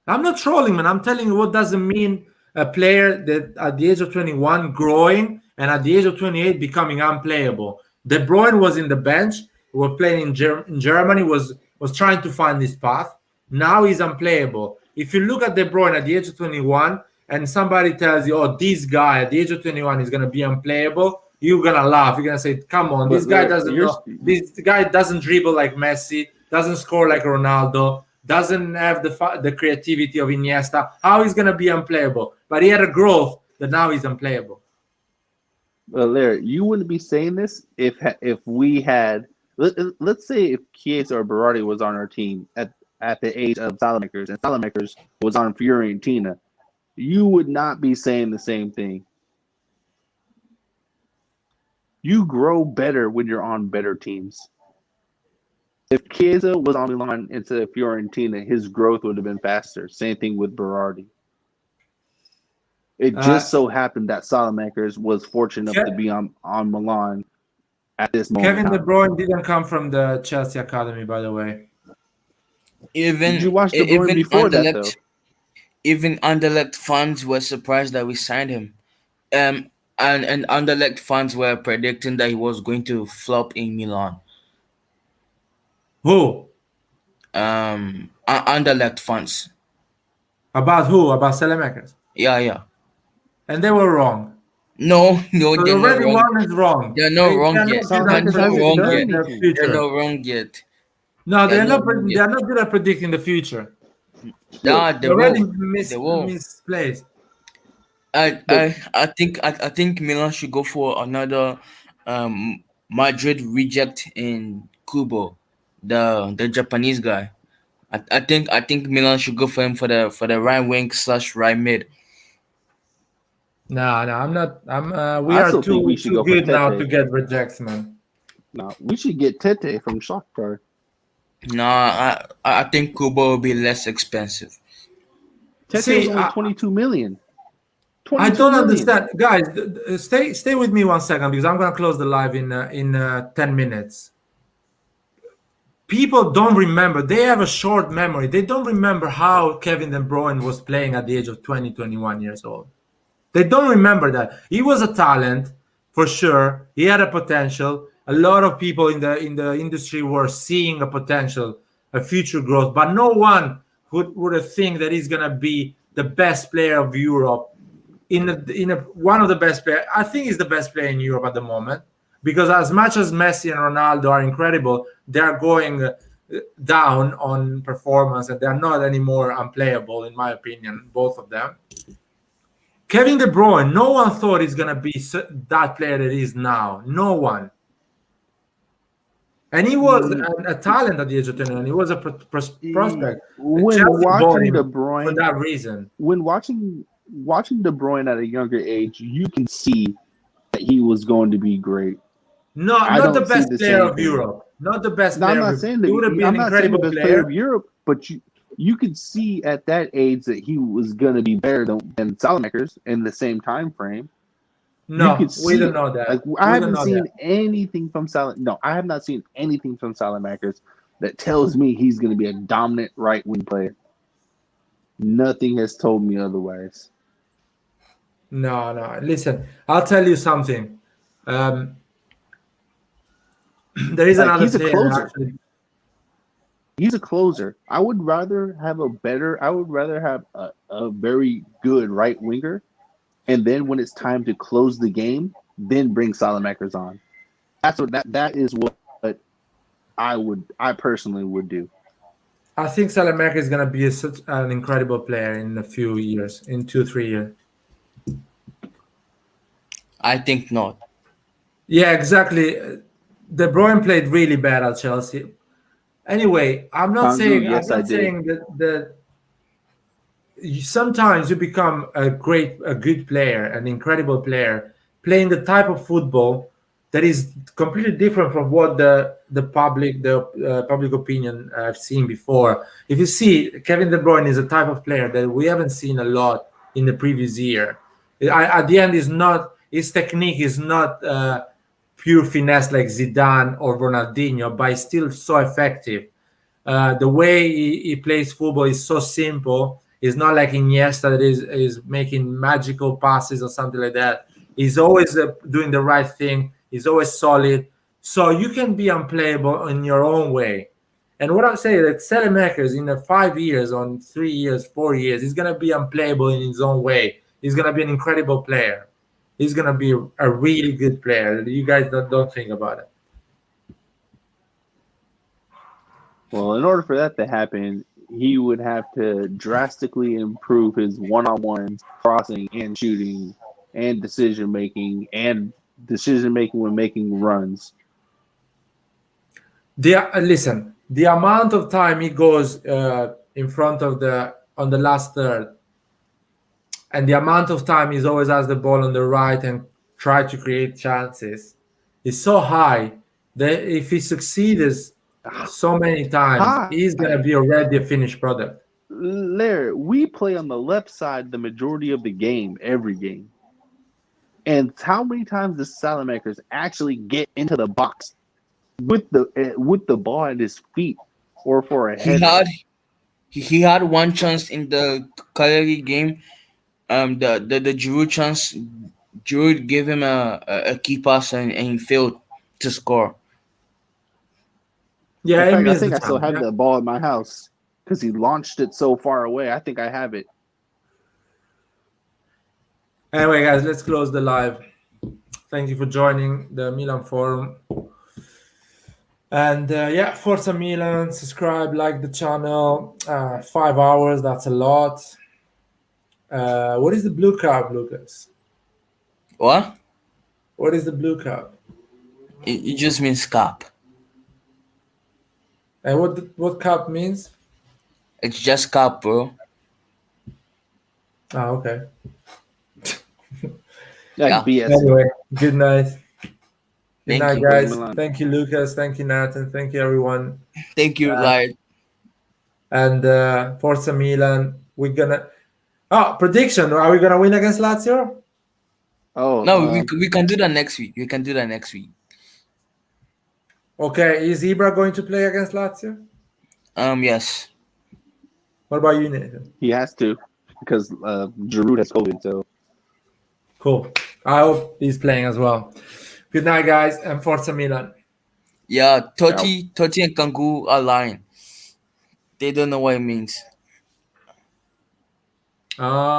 I'm not trolling, man. I'm telling you what doesn't mean a player that at the age of 21 growing and at the age of 28 becoming unplayable. De Bruyne was in the bench. He was playing in Germany, was trying to find his path. Now he's unplayable. If you look at De Bruyne at the age of 21 and somebody tells you, oh, this guy at the age of 21 is going to be unplayable, you're going to laugh. You're going to say, come on, But this guy Larry, doesn't know. This guy doesn't dribble like Messi, doesn't score like Ronaldo, doesn't have the creativity of Iniesta. How he's going to be unplayable? But he had a growth that now he's unplayable. Larry, you wouldn't be saying this if we had let's say if Chiesa or Berardi was on our team at the age of Salamakers and Salamakers was on Fiorentina. You would not be saying the same thing. You grow better when you're on better teams. If Chiesa was on Milan instead of Fiorentina, his growth would have been faster. Same thing with Berardi. It just so happened that Salamakers was fortunate enough to be on Milan at this moment. Kevin De Bruyne didn't come from the Chelsea academy, by the way. Did you watch De Bruyne before that, though? Even Anderlecht fans were surprised that we signed him. And Anderlecht fans were predicting that he was going to flop in Milan. Who? Anderlecht fans. About who? About Salamakers? Yeah. And they were wrong. No, so they're not wrong. One is wrong. They're not wrong yet. They're not wrong yet. They're not wrong yet. No, they're not. They're not good at predicting the future. Nah, they're already misplaced. I think Milan should go for another Madrid reject in Kubo, the Japanese guy. I think Milan should go for him for the right wing / right mid. No, I'm not. We I are still think we too should go for good now Tete. to get rejects, man. No, we should get Tete from Shakhtar. No, I think Kubo will be less expensive. Tete See, is only 22 million. I 22 don't million. understand, guys. Stay with me 1 second because I'm gonna close the live in 10 minutes. People don't remember. They have a short memory. They don't remember how Kevin De Bruyne was playing at the age of 20, 21 years old. They don't remember that. He was a talent for sure. He had a potential. A lot of people in the industry were seeing a potential, a future growth, but no one would have think that he's gonna be the best player of Europe. One of the best players. I think he's the best player in Europe at the moment because as much as Messi and Ronaldo are incredible, they are going down on performance and they are not anymore unplayable in my opinion, both of them. Kevin De Bruyne, no one thought he's gonna be that player that he is now. No one. And he was a talent at the age of 21. He was a prospect. When Chelsea bought watching him De for Bruyne, that reason. when watching De Bruyne at a younger age, you can see that he was going to be great. No, I not the don't see best the player same of thing. Europe. Not the best No, I'm player not of saying Europe. He would have that. been I'm an not saying the incredible best player of player. Europe, but you could see at that age that he was going to be better than Salamakers in the same time frame. You No, could we see don't it. know that. Like We I don't haven't know seen that. anything from No, I have not seen anything from Salamakers that tells me he's going to be a dominant right wing player. Nothing has told me otherwise. No. Listen, I'll tell you something. Um, there is Like another he's a player closer. actually. He's a closer. I would rather have a very good right winger, and then when it's time to close the game, then bring Salamakers on. That is what I personally would do. I think Salamaker is gonna be such an incredible player in a few years, in 2-3 years. I think not. Yeah, exactly. De Bruyne played really bad at Chelsea. Anyway, I'm not Tangu, saying yes, I did. that sometimes you become a good player, an incredible player, playing the type of football that is completely different from what the public opinion I've seen before. If you see, Kevin De Bruyne is a type of player that we haven't seen a lot in the previous year. At the end, is not his technique is not pure finesse like Zidane or Ronaldinho, but it's still so effective. The way he plays football is so simple. It's not like Iniesta that is making magical passes or something like that. He's always doing the right thing. He's always solid. So you can be unplayable in your own way. And what I'm saying that Selemakers in 5 years, on 3 years, 4 years, he's gonna be unplayable in his own way. He's gonna be an incredible player. He's gonna be a really good player. You guys don't think about it. Well, in order for that to happen, he would have to drastically improve his one-on-one crossing and shooting and decision making when making runs. Listen, the amount of time he goes in front of on the last third, and the amount of time he's always has the ball on the right and try to create chances is so high that if he succeeds so many times, he's gonna be already a finished product. Larry, we play on the left side the majority of the game, every game. And how many times does Salamakers actually get into the box with the ball at his feet or for a header? He had one chance in the Cagliari game. The Giroud chance. Giroud gave him a key pass and he failed to score. Yeah, In he fact, I missed think the I still chance. have that ball at my house because he launched it so far away. I think I have it. Anyway, guys, let's close the live. Thank you for joining the Milan Forum. And yeah, Forza Milan, subscribe, like the channel. 5 hours, that's a lot. What is the blue cup, Lucas? What? What is the blue cup? It just means cap. And what cup means? It's just cup, bro. Ah, okay. Like Yeah. BS. Anyway, good night. Good Thank night, you. guys. Milan. Thank you, Lucas. Thank you, Nathan. Thank you, everyone. Thank you, guys. And Forza Milan. We're gonna. Oh, prediction. Are we gonna win against Lazio? Oh, No, we can do that next week. We can do that next week. Okay. Is Ibra going to play against Lazio? Yes. What about you, Nathan? he has to because Giroud has COVID. So Cool. I hope he's playing as well. Good night, guys, and Forza Milan. Yeah, Totti and Kangu are lying. They don't know what it means. Ah.